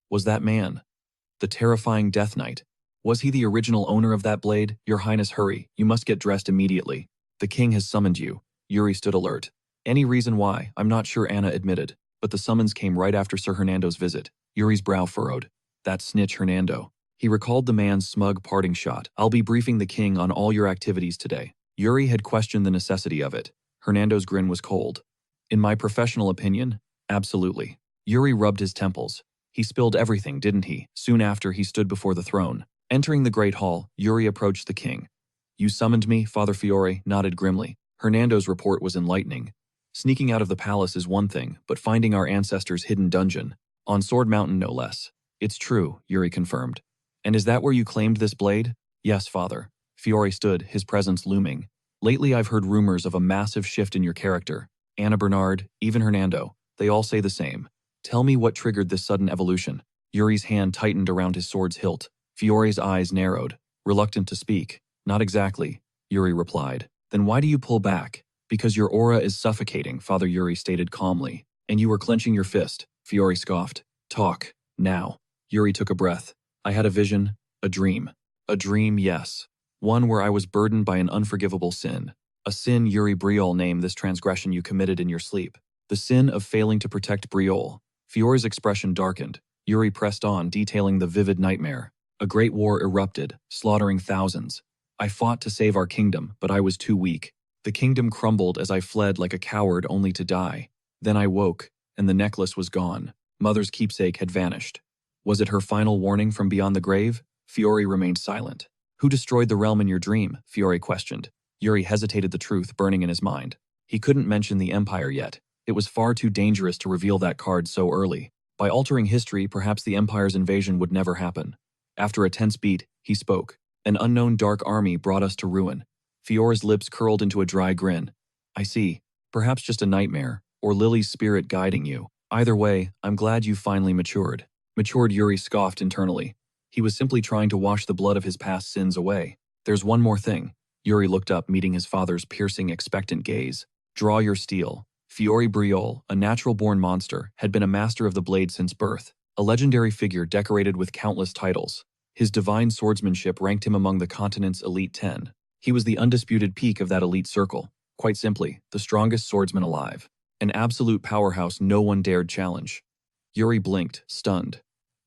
Was that man the terrifying Death Knight? Was he the original owner of that blade? Your Highness, hurry. You must get dressed immediately. The king has summoned you. Yuri stood alert. Any reason why? I'm not sure, Anna admitted, but the summons came right after Sir Hernando's visit. Yuri's brow furrowed. That snitch Hernando. He recalled the man's smug parting shot. I'll be briefing the king on all your activities today. Yuri had questioned the necessity of it. Hernando's grin was cold. In my professional opinion, absolutely. Yuri rubbed his temples. He spilled everything, didn't he? Soon after, he stood before the throne. Entering the great hall, Yuri approached the king. You summoned me? Father Fiore nodded grimly. Hernando's report was enlightening. Sneaking out of the palace is one thing, but finding our ancestors' hidden dungeon, on Sword Mountain no less. It's true, Yuri confirmed. And is that where you claimed this blade? Yes, father. Fiore stood, his presence looming. Lately I've heard rumors of a massive shift in your character. Anna Bernard, even Hernando, they all say the same. Tell me what triggered this sudden evolution. Yuri's hand tightened around his sword's hilt. Fiore's eyes narrowed, reluctant to speak. Not exactly, Yuri replied. Then why do you pull back? Because your aura is suffocating, Father Yuri stated calmly. And you were clenching your fist, Fiore scoffed. Talk, now. Yuri took a breath. I had a vision, A dream. A dream, yes. One where I was burdened by an unforgivable sin. A sin Yuri Briol named this transgression you committed in your sleep. The sin of failing to protect Briol. Fiore's expression darkened. Yuri pressed on, detailing the vivid nightmare. A great war erupted, slaughtering thousands. I fought to save our kingdom, but I was too weak. The kingdom crumbled as I fled like a coward only to die. Then I woke, and the necklace was gone. Mother's keepsake had vanished. Was it her final warning from beyond the grave? Fiore remained silent. Who destroyed the realm in your dream? Fiore questioned. Yuri hesitated, the truth burning in his mind. He couldn't mention the Empire yet. It was far too dangerous to reveal that card so early. By altering history, perhaps the Empire's invasion would never happen. After a tense beat, he spoke. An unknown dark army brought us to ruin. Fiore's lips curled into a dry grin. I see. Perhaps just a nightmare, or Lily's spirit guiding you. Either way, I'm glad you finally matured. Matured, Yuri scoffed internally. He was simply trying to wash the blood of his past sins away. There's one more thing. Yuri looked up, meeting his father's piercing, expectant gaze. Draw your steel. Fiore Briol, a natural-born monster, had been a master of the blade since birth, a legendary figure decorated with countless titles. His divine swordsmanship ranked him among the continent's elite 10. He was the undisputed peak of that elite circle. Quite simply, the strongest swordsman alive. An absolute powerhouse no one dared challenge. Yuri blinked, stunned.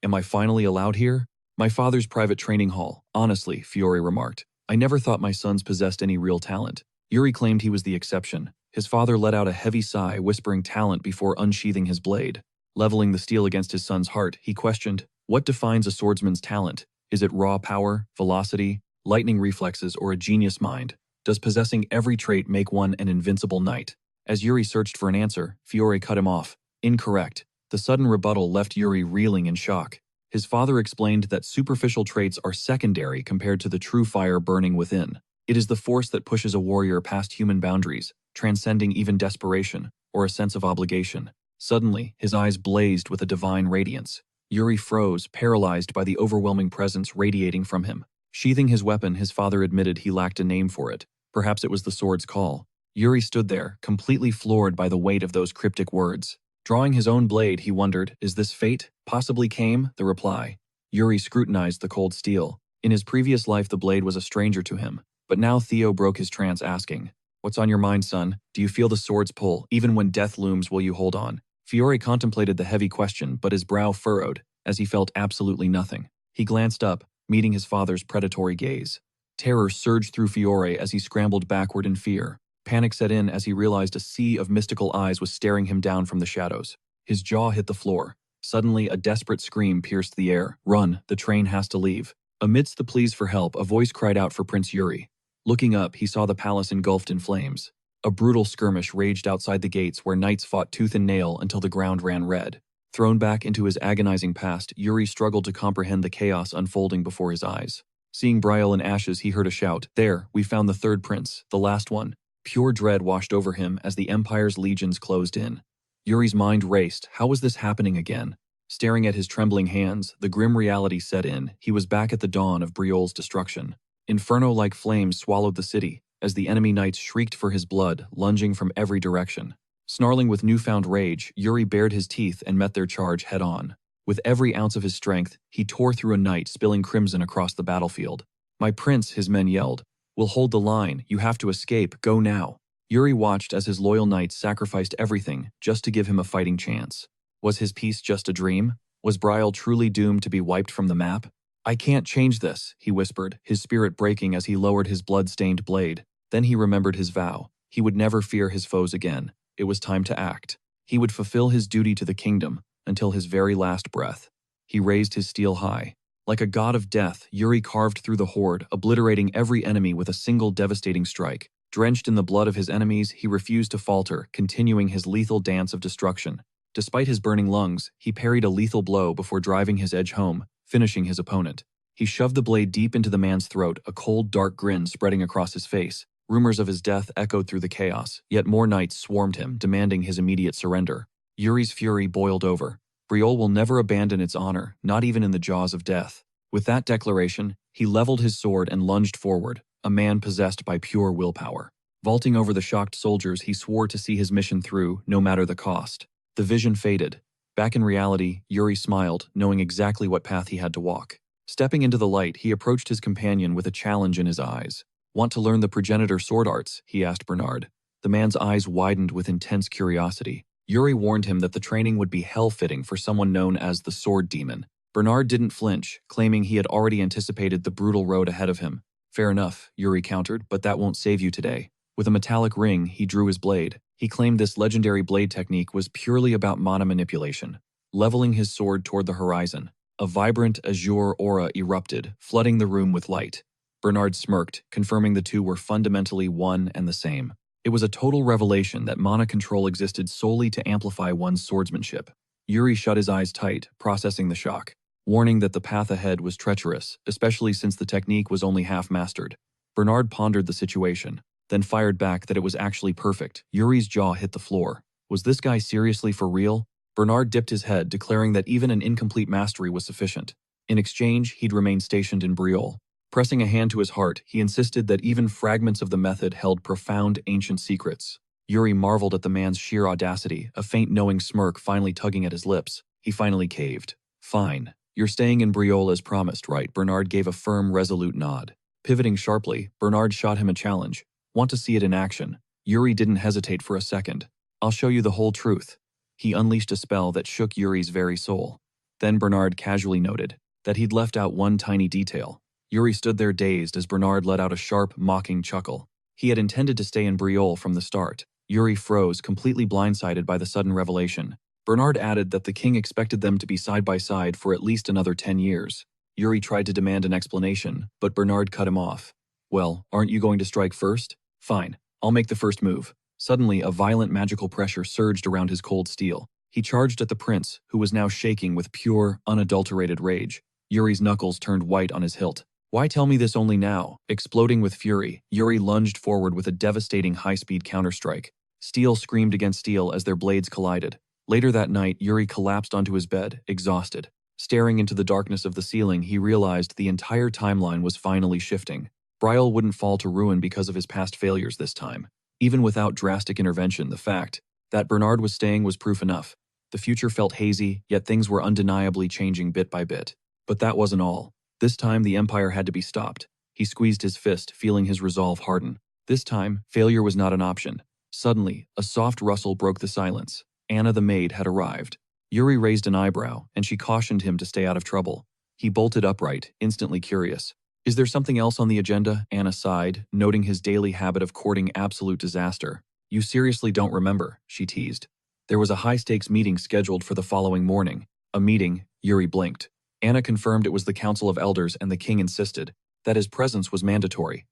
Am I finally allowed here? My father's private training hall. Honestly, Fiore remarked. I never thought my sons possessed any real talent. Yuri claimed he was the exception. His father let out a heavy sigh, whispering talent before unsheathing his blade. Leveling the steel against his son's heart, he questioned, what defines a swordsman's talent? Is it raw power, velocity, lightning reflexes, or a genius mind? Does possessing every trait make one an invincible knight? As Yuri searched for an answer, Fiore cut him off. Incorrect. The sudden rebuttal left Yuri reeling in shock. His father explained that superficial traits are secondary compared to the true fire burning within. It is the force that pushes a warrior past human boundaries, transcending even desperation, or a sense of obligation. Suddenly, his eyes blazed with a divine radiance. Yuri froze, paralyzed by the overwhelming presence radiating from him. Sheathing his weapon, his father admitted he lacked a name for it. Perhaps it was the sword's call. Yuri stood there, completely floored by the weight of those cryptic words. Drawing his own blade, he wondered, is this fate? Possibly came, the reply. Yuri scrutinized the cold steel. In his previous life, the blade was a stranger to him. But now Theo broke his trance, asking, what's on your mind, son? Do you feel the sword's pull? Even when death looms, will you hold on? Fiore contemplated the heavy question, but his brow furrowed, as he felt absolutely nothing. He glanced up, meeting his father's predatory gaze. Terror surged through Fiore as he scrambled backward in fear. Panic set in as he realized a sea of mystical eyes was staring him down from the shadows. His jaw hit the floor. Suddenly, a desperate scream pierced the air. Run, the train has to leave. Amidst the pleas for help, a voice cried out for Prince Yuri. Looking up, he saw the palace engulfed in flames. A brutal skirmish raged outside the gates where knights fought tooth and nail until the ground ran red. Thrown back into his agonizing past, Yuri struggled to comprehend the chaos unfolding before his eyes. Seeing Briol in ashes, he heard a shout. There, we found the third prince, the last one. Pure dread washed over him as the Empire's legions closed in. Yuri's mind raced. How was this happening again? Staring at his trembling hands, the grim reality set in. He was back at the dawn of Briol's destruction. Inferno-like flames swallowed the city, as the enemy knights shrieked for his blood, lunging from every direction. Snarling with newfound rage, Yuri bared his teeth and met their charge head-on. With every ounce of his strength, he tore through a knight, spilling crimson across the battlefield. My prince, his men yelled. We'll hold the line. You have to escape. Go now. Yuri watched as his loyal knights sacrificed everything just to give him a fighting chance. Was his peace just a dream? Was Briol truly doomed to be wiped from the map? I can't change this, he whispered, his spirit breaking as he lowered his blood-stained blade. Then he remembered his vow. He would never fear his foes again. It was time to act. He would fulfill his duty to the kingdom until his very last breath. He raised his steel high. Like a god of death, Yuri carved through the horde, obliterating every enemy with a single devastating strike. Drenched in the blood of his enemies, he refused to falter, continuing his lethal dance of destruction. Despite his burning lungs, he parried a lethal blow before driving his edge home, finishing his opponent. He shoved the blade deep into the man's throat, a cold, dark grin spreading across his face. Rumors of his death echoed through the chaos, yet more knights swarmed him, demanding his immediate surrender. Yuri's fury boiled over. Briol will never abandon its honor, not even in the jaws of death. With that declaration, he leveled his sword and lunged forward, a man possessed by pure willpower. Vaulting over the shocked soldiers, he swore to see his mission through, no matter the cost. The vision faded. Back in reality, Yuri smiled, knowing exactly what path he had to walk. Stepping into the light, he approached his companion with a challenge in his eyes. "Want to learn the progenitor sword arts?" he asked Bernard. The man's eyes widened with intense curiosity. Yuri warned him that the training would be hell-fitting for someone known as the Sword Demon. Bernard didn't flinch, claiming he had already anticipated the brutal road ahead of him. "Fair enough," Yuri countered, "but that won't save you today." With a metallic ring, he drew his blade. He claimed this legendary blade technique was purely about mana manipulation. Leveling his sword toward the horizon, a vibrant azure aura erupted, flooding the room with light. Bernard smirked, confirming the two were fundamentally one and the same. It was a total revelation that mana control existed solely to amplify one's swordsmanship. Yuri shut his eyes tight, processing the shock, warning that the path ahead was treacherous, especially since the technique was only half-mastered. Bernard pondered the situation, then fired back that it was actually perfect. Yuri's jaw hit the floor. Was this guy seriously for real? Bernard dipped his head, declaring that even an incomplete mastery was sufficient. In exchange, he'd remain stationed in Briolle. Pressing a hand to his heart, he insisted that even fragments of the method held profound ancient secrets. Yuri marveled at the man's sheer audacity, a faint knowing smirk finally tugging at his lips. He finally caved. "Fine. You're staying in Briolle as promised, right?" Bernard gave a firm, resolute nod. Pivoting sharply, Bernard shot him a challenge. "Want to see it in action?" Yuri didn't hesitate for a second. "I'll show you the whole truth." He unleashed a spell that shook Yuri's very soul. Then Bernard casually noted that he'd left out one tiny detail. Yuri stood there dazed as Bernard let out a sharp, mocking chuckle. He had intended to stay in Briolle from the start. Yuri froze, completely blindsided by the sudden revelation. Bernard added that the king expected them to be side by side for at least another 10 years. Yuri tried to demand an explanation, but Bernard cut him off. "Well, aren't you going to strike first? Fine, I'll make the first move." Suddenly, a violent magical pressure surged around his cold steel. He charged at the prince, who was now shaking with pure, unadulterated rage. Yuri's knuckles turned white on his hilt. "Why tell me this only now?" Exploding with fury, Yuri lunged forward with a devastating high-speed counterstrike. Steel screamed against steel as their blades collided. Later that night, Yuri collapsed onto his bed, exhausted. Staring into the darkness of the ceiling, he realized the entire timeline was finally shifting. Briolle wouldn't fall to ruin because of his past failures this time. Even without drastic intervention, the fact that Bernard was staying was proof enough. The future felt hazy, yet things were undeniably changing bit by bit. But that wasn't all. This time, the Empire had to be stopped. He squeezed his fist, feeling his resolve harden. This time, failure was not an option. Suddenly, a soft rustle broke the silence. Anna the maid had arrived. Yuri raised an eyebrow, and she cautioned him to stay out of trouble. He bolted upright, instantly curious. "Is there something else on the agenda?" Anna sighed, noting his daily habit of courting absolute disaster. "You seriously don't remember," she teased. There was a high-stakes meeting scheduled for the following morning. A meeting, Yuri blinked. Anna confirmed it was the Council of Elders, and the king insisted that his presence was mandatory.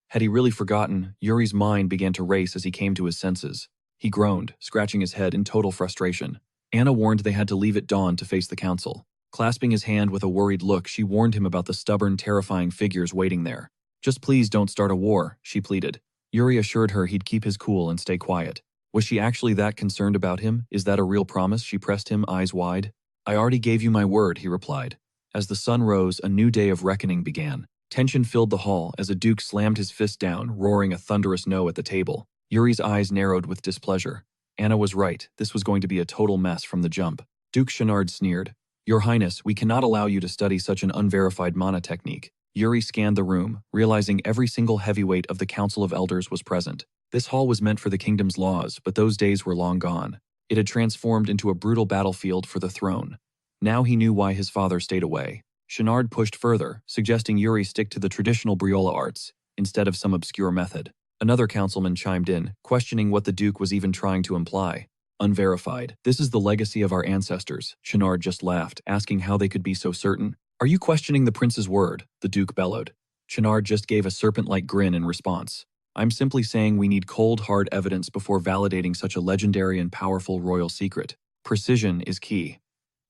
Had he really forgotten? Yuri's mind began to race as he came to his senses. He groaned, scratching his head in total frustration. Anna warned they had to leave at dawn to face the council. Clasping his hand with a worried look, she warned him about the stubborn, terrifying figures waiting there. "Just please don't start a war," she pleaded. Yuri assured her he'd keep his cool and stay quiet. Was she actually that concerned about him? Is that a real promise? She pressed him, eyes wide. "I already gave you my word," he replied. As the sun rose, a new day of reckoning began. Tension filled the hall as a duke slammed his fist down, roaring a thunderous no at the table. Yuri's eyes narrowed with displeasure. Anna was right. This was going to be a total mess from the jump. Duke Chenard sneered. "Your Highness, we cannot allow you to study such an unverified mana technique." Yuri scanned the room, realizing every single heavyweight of the Council of Elders was present. This hall was meant for the kingdom's laws, but those days were long gone. It had transformed into a brutal battlefield for the throne. Now he knew why his father stayed away. Chenard pushed further, suggesting Yuri stick to the traditional Briolla arts, instead of some obscure method. Another councilman chimed in, questioning what the Duke was even trying to imply. "Unverified. This is the legacy of our ancestors." Chenard just laughed, asking how they could be so certain. "Are you questioning the prince's word?" the Duke bellowed. Chenard just gave a serpent-like grin in response. "I'm simply saying we need cold, hard evidence before validating such a legendary and powerful royal secret. Precision is key."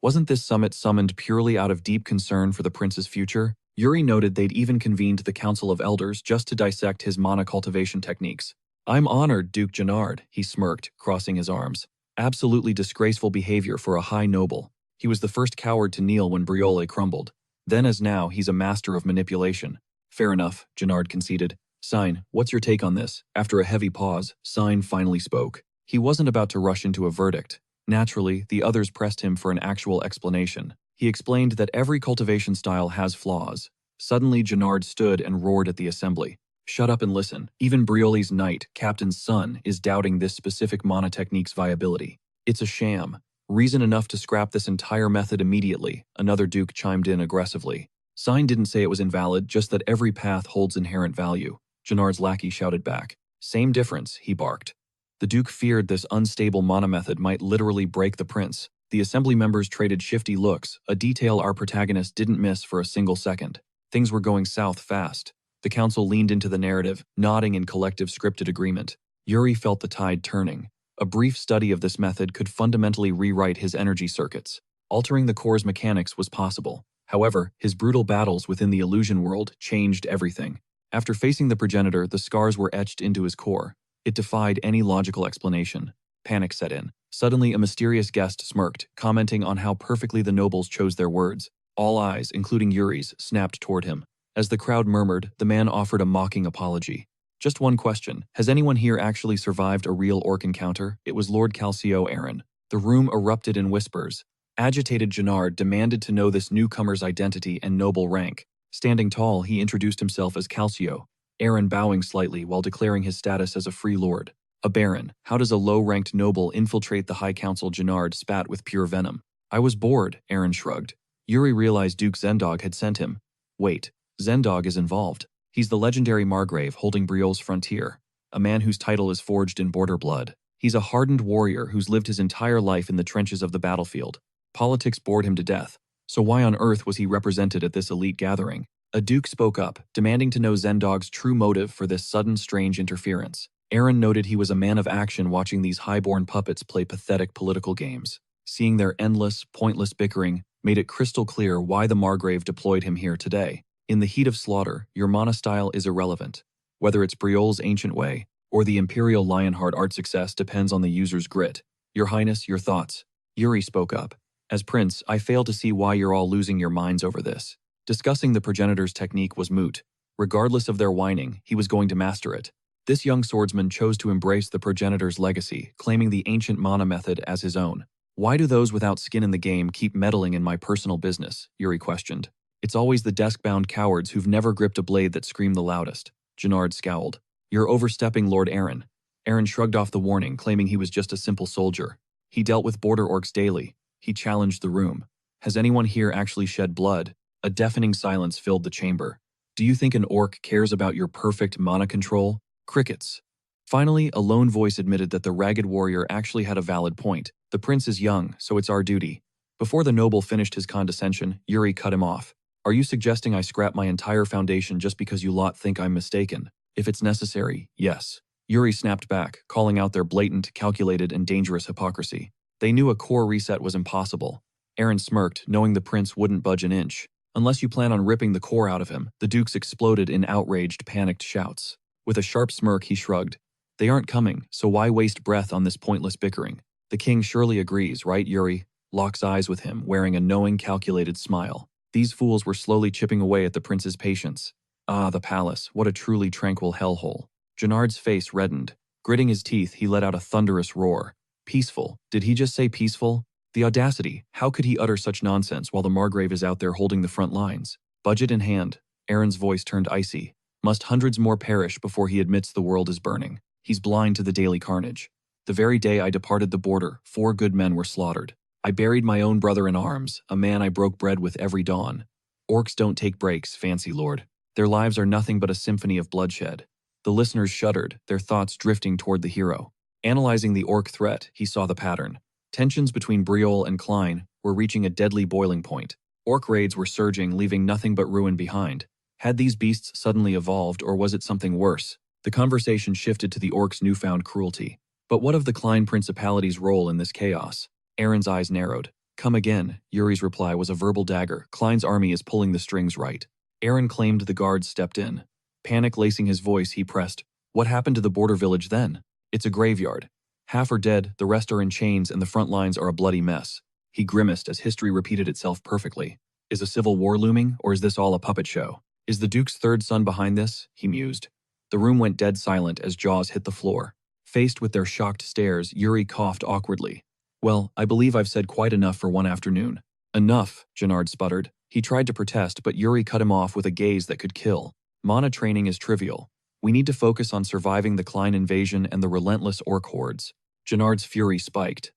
Wasn't this summit summoned purely out of deep concern for the prince's future? Yuri noted they'd even convened the Council of Elders just to dissect his mana cultivation techniques. "I'm honored, Duke Chenard," he smirked, crossing his arms. Absolutely disgraceful behavior for a high noble. He was the first coward to kneel when Briolle crumbled. Then as now, he's a master of manipulation. "Fair enough," Chenard conceded. "Sign, what's your take on this?" After a heavy pause, Sign finally spoke. He wasn't about to rush into a verdict. Naturally, the others pressed him for an actual explanation. He explained that every cultivation style has flaws. Suddenly, Gennard stood and roared at the assembly. Shut up and listen. Even Brioli's knight, Captain's son, is doubting this specific mana technique's viability. It's a sham. Reason enough to scrap this entire method immediately, another duke chimed in aggressively. Sign didn't say it was invalid, just that every path holds inherent value. Gennard's lackey shouted back. Same difference, he barked. The duke feared this unstable mana method might literally break the prince. The assembly members traded shifty looks, a detail our protagonist didn't miss for a single second. Things were going south fast. The council leaned into the narrative, nodding in collective scripted agreement. Yuri felt the tide turning. A brief study of this method could fundamentally rewrite his energy circuits. Altering the core's mechanics was possible. However, his brutal battles within the illusion world changed everything. After facing the progenitor, the scars were etched into his core. It defied any logical explanation. Panic set in. Suddenly, a mysterious guest smirked, commenting on how perfectly the nobles chose their words. All eyes, including Yuri's, snapped toward him. As the crowd murmured, the man offered a mocking apology. Just one question. Has anyone here actually survived a real orc encounter? It was Lord Calcio Aaron. The room erupted in whispers. Agitated Gennard demanded to know this newcomer's identity and noble rank. Standing tall, he introduced himself as Calcio, Aaron bowing slightly while declaring his status as a free lord. A baron. How does a low-ranked noble infiltrate the High Council? Gennard spat with pure venom. I was bored, Aaron shrugged. Yuri realized Duke Zendog had sent him. Wait, Zendog is involved. He's the legendary Margrave holding Briol's frontier, a man whose title is forged in border blood. He's a hardened warrior who's lived his entire life in the trenches of the battlefield. Politics bored him to death, so why on earth was he represented at this elite gathering? A duke spoke up, demanding to know Zendog's true motive for this sudden strange interference. Aaron noted he was a man of action watching these highborn puppets play pathetic political games. Seeing their endless, pointless bickering made it crystal clear why the Margrave deployed him here today. In the heat of slaughter, your mana style is irrelevant. Whether it's Briol's ancient way or the Imperial Lionheart art success depends on the user's grit. Your Highness, your thoughts. Yuri spoke up. As Prince, I fail to see why you're all losing your minds over this. Discussing the progenitor's technique was moot. Regardless of their whining, he was going to master it. This young swordsman chose to embrace the progenitor's legacy, claiming the ancient mana method as his own. Why do those without skin in the game keep meddling in my personal business? Yuri questioned. It's always the desk-bound cowards who've never gripped a blade that scream the loudest. Gennard scowled. You're overstepping, Lord Aaron. Aaron shrugged off the warning, claiming he was just a simple soldier. He dealt with border orcs daily. He challenged the room. Has anyone here actually shed blood? A deafening silence filled the chamber. Do you think an orc cares about your perfect mana control? Crickets. Finally, a lone voice admitted that the ragged warrior actually had a valid point. The prince is young, so it's our duty. Before the noble finished his condescension, Yuri cut him off. Are you suggesting I scrap my entire foundation just because you lot think I'm mistaken? If it's necessary, yes. Yuri snapped back, calling out their blatant, calculated, and dangerous hypocrisy. They knew a core reset was impossible. Aaron smirked, knowing the prince wouldn't budge an inch. Unless you plan on ripping the core out of him, the dukes exploded in outraged, panicked shouts. With a sharp smirk, he shrugged. They aren't coming, so why waste breath on this pointless bickering? The king surely agrees, right, Yuri? Locks eyes with him, wearing a knowing, calculated smile. These fools were slowly chipping away at the prince's patience. Ah, the palace, what a truly tranquil hellhole. Gennard's face reddened. Gritting his teeth, he let out a thunderous roar. Peaceful. Did he just say peaceful? The audacity. How could he utter such nonsense while the Margrave is out there holding the front lines? Budget in hand. Aaron's voice turned icy. Must hundreds more perish before he admits the world is burning? He's blind to the daily carnage. The very day I departed the border, 4 good men were slaughtered. I buried my own brother in arms, a man I broke bread with every dawn. Orcs don't take breaks, fancy lord. Their lives are nothing but a symphony of bloodshed. The listeners shuddered, their thoughts drifting toward the hero. Analyzing the orc threat, he saw the pattern. Tensions between Briol and Klein were reaching a deadly boiling point. Orc raids were surging, leaving nothing but ruin behind. Had these beasts suddenly evolved, or was it something worse? The conversation shifted to the orcs' newfound cruelty. But what of the Klein Principality's role in this chaos? Aaron's eyes narrowed. Come again, Yuri's reply was a verbal dagger. Klein's army is pulling the strings right. Aaron claimed the guards stepped in. Panic lacing his voice, he pressed. What happened to the border village then? It's a graveyard. Half are dead, the rest are in chains, and the front lines are a bloody mess. He grimaced as history repeated itself perfectly. Is a civil war looming, or is this all a puppet show? Is the Duke's third son behind this? He mused. The room went dead silent as jaws hit the floor. Faced with their shocked stares, Yuri coughed awkwardly. Well, I believe I've said quite enough for one afternoon. Enough, Gennard sputtered. He tried to protest, but Yuri cut him off with a gaze that could kill. Mana training is trivial. We need to focus on surviving the Klein invasion and the relentless orc hordes. Gennard's fury spiked.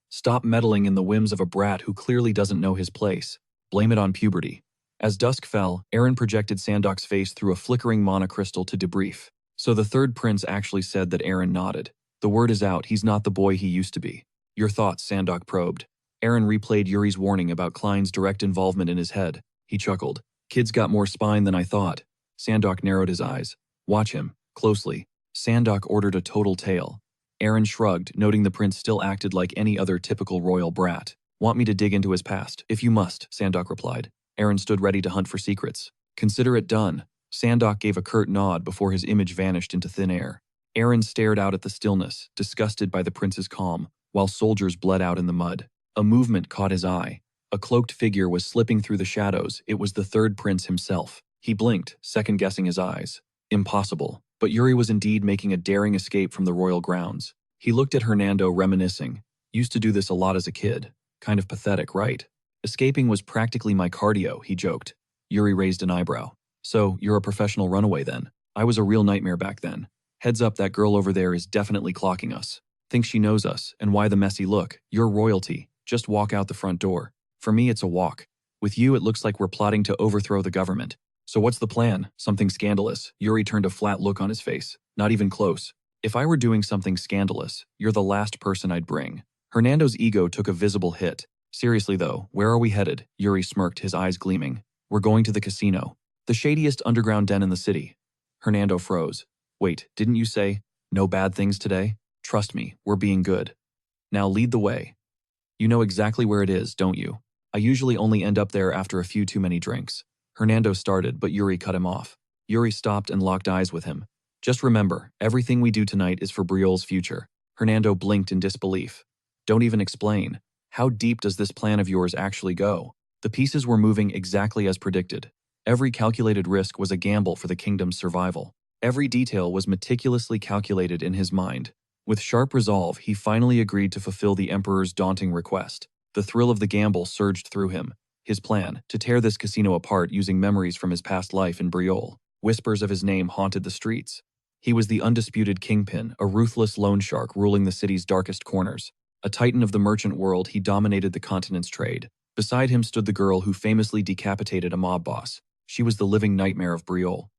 Stop meddling in the whims of a brat who clearly doesn't know his place. Blame it on puberty. As dusk fell, Aaron projected Sandok's face through a flickering mana crystal to debrief. So the third prince actually said that. Aaron nodded. The word is out, he's not the boy he used to be. Your thoughts, Sandok probed. Aaron replayed Yuri's warning about Klein's direct involvement in his head. He chuckled. Kid's got more spine than I thought. Sandok narrowed his eyes. Watch him, closely. Sandok ordered a total tale. Aaron shrugged, noting the prince still acted like any other typical royal brat. Want me to dig into his past? If you must, Sandok replied. Aaron stood ready to hunt for secrets. Consider it done. Sandok gave a curt nod before his image vanished into thin air. Aaron stared out at the stillness, disgusted by the prince's calm, while soldiers bled out in the mud. A movement caught his eye. A cloaked figure was slipping through the shadows. It was the third prince himself. He blinked, second-guessing his eyes. Impossible. But Yuri was indeed making a daring escape from the royal grounds. He looked at Hernando, reminiscing. Used to do this a lot as a kid. Kind of pathetic, right? Escaping was practically my cardio, he joked. Yuri raised an eyebrow. So, you're a professional runaway then? I was a real nightmare back then. Heads up, that girl over there is definitely clocking us. Thinks she knows us, and why the messy look? You're royalty. Just walk out the front door. For me, it's a walk. With you, it looks like we're plotting to overthrow the government. So what's the plan? Something scandalous. Yuri turned a flat look on his face. Not even close. If I were doing something scandalous, you're the last person I'd bring. Hernando's ego took a visible hit. Seriously though, where are we headed? Yuri smirked, his eyes gleaming. We're going to the casino. The shadiest underground den in the city. Hernando froze. Wait, didn't you say, no bad things today? Trust me, we're being good. Now lead the way. You know exactly where it is, don't you? I usually only end up there after a few too many drinks. Hernando started, but Yuri cut him off. Yuri stopped and locked eyes with him. Just remember, everything we do tonight is for Briol's future. Hernando blinked in disbelief. Don't even explain. How deep does this plan of yours actually go? The pieces were moving exactly as predicted. Every calculated risk was a gamble for the kingdom's survival. Every detail was meticulously calculated in his mind. With sharp resolve, he finally agreed to fulfill the Emperor's daunting request. The thrill of the gamble surged through him. His plan, to tear this casino apart using memories from his past life in Briol. Whispers of his name haunted the streets. He was the undisputed kingpin, a ruthless loan shark ruling the city's darkest corners. A titan of the merchant world, he dominated the continent's trade. Beside him stood the girl who famously decapitated a mob boss. She was the living nightmare of Briol.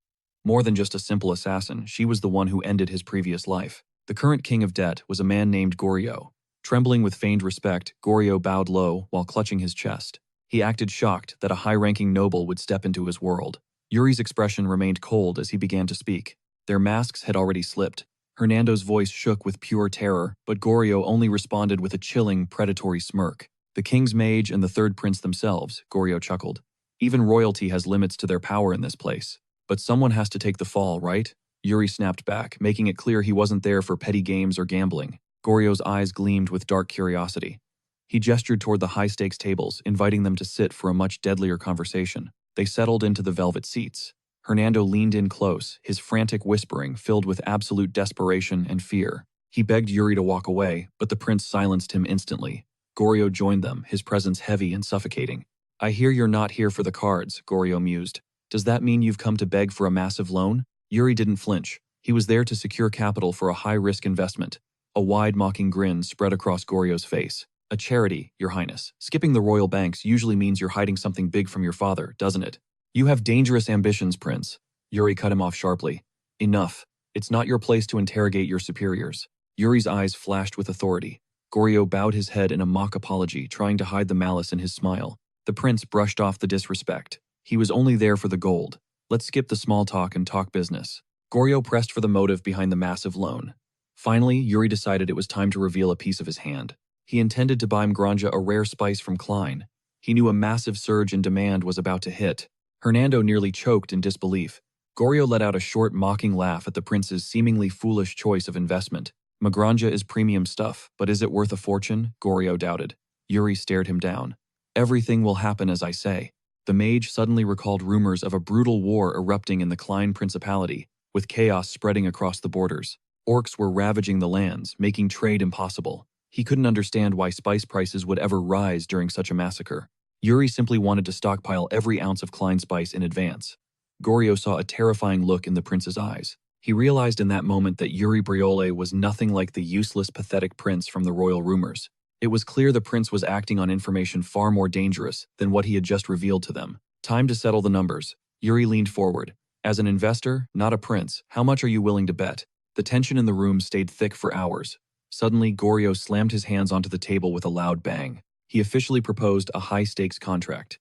More than just a simple assassin, she was the one who ended his previous life. The current king of debt was a man named Goryo. Trembling with feigned respect, Goryo bowed low while clutching his chest. He acted shocked that a high-ranking noble would step into his world. Yuri's expression remained cold as he began to speak. Their masks had already slipped. Hernando's voice shook with pure terror, but Goryo only responded with a chilling, predatory smirk. The king's mage and the third prince themselves, Goryo chuckled. Even royalty has limits to their power in this place. But someone has to take the fall, right? Yuri snapped back, making it clear he wasn't there for petty games or gambling. Goryo's eyes gleamed with dark curiosity. He gestured toward the high-stakes tables, inviting them to sit for a much deadlier conversation. They settled into the velvet seats. Hernando leaned in close, his frantic whispering filled with absolute desperation and fear. He begged Yuri to walk away, but the prince silenced him instantly. Goryo joined them, his presence heavy and suffocating. I hear you're not here for the cards, Goryo mused. Does that mean you've come to beg for a massive loan? Yuri didn't flinch. He was there to secure capital for a high-risk investment. A wide, mocking grin spread across Goryo's face. A charity, Your Highness. Skipping the royal banks usually means you're hiding something big from your father, doesn't it? You have dangerous ambitions, Prince. Yuri cut him off sharply. Enough. It's not your place to interrogate your superiors. Yuri's eyes flashed with authority. Goryo bowed his head in a mock apology, trying to hide the malice in his smile. The prince brushed off the disrespect. He was only there for the gold. Let's skip the small talk and talk business. Goryo pressed for the motive behind the massive loan. Finally, Yuri decided it was time to reveal a piece of his hand. He intended to buy Mgranja a rare spice from Klein. He knew a massive surge in demand was about to hit. Hernando nearly choked in disbelief. Goryo let out a short, mocking laugh at the prince's seemingly foolish choice of investment. Mgranja is premium stuff, but is it worth a fortune? Goryo doubted. Yuri stared him down. Everything will happen as I say. The mage suddenly recalled rumors of a brutal war erupting in the Klein Principality, with chaos spreading across the borders. Orcs were ravaging the lands, making trade impossible. He couldn't understand why spice prices would ever rise during such a massacre. Yuri simply wanted to stockpile every ounce of Klein spice in advance. Goryo saw a terrifying look in the prince's eyes. He realized in that moment that Yuri Briole was nothing like the useless, pathetic prince from the royal rumors. It was clear the prince was acting on information far more dangerous than what he had just revealed to them. Time to settle the numbers. Yuri leaned forward. As an investor, not a prince, how much are you willing to bet? The tension in the room stayed thick for hours. Suddenly, Goryo slammed his hands onto the table with a loud bang. He officially proposed a high-stakes contract.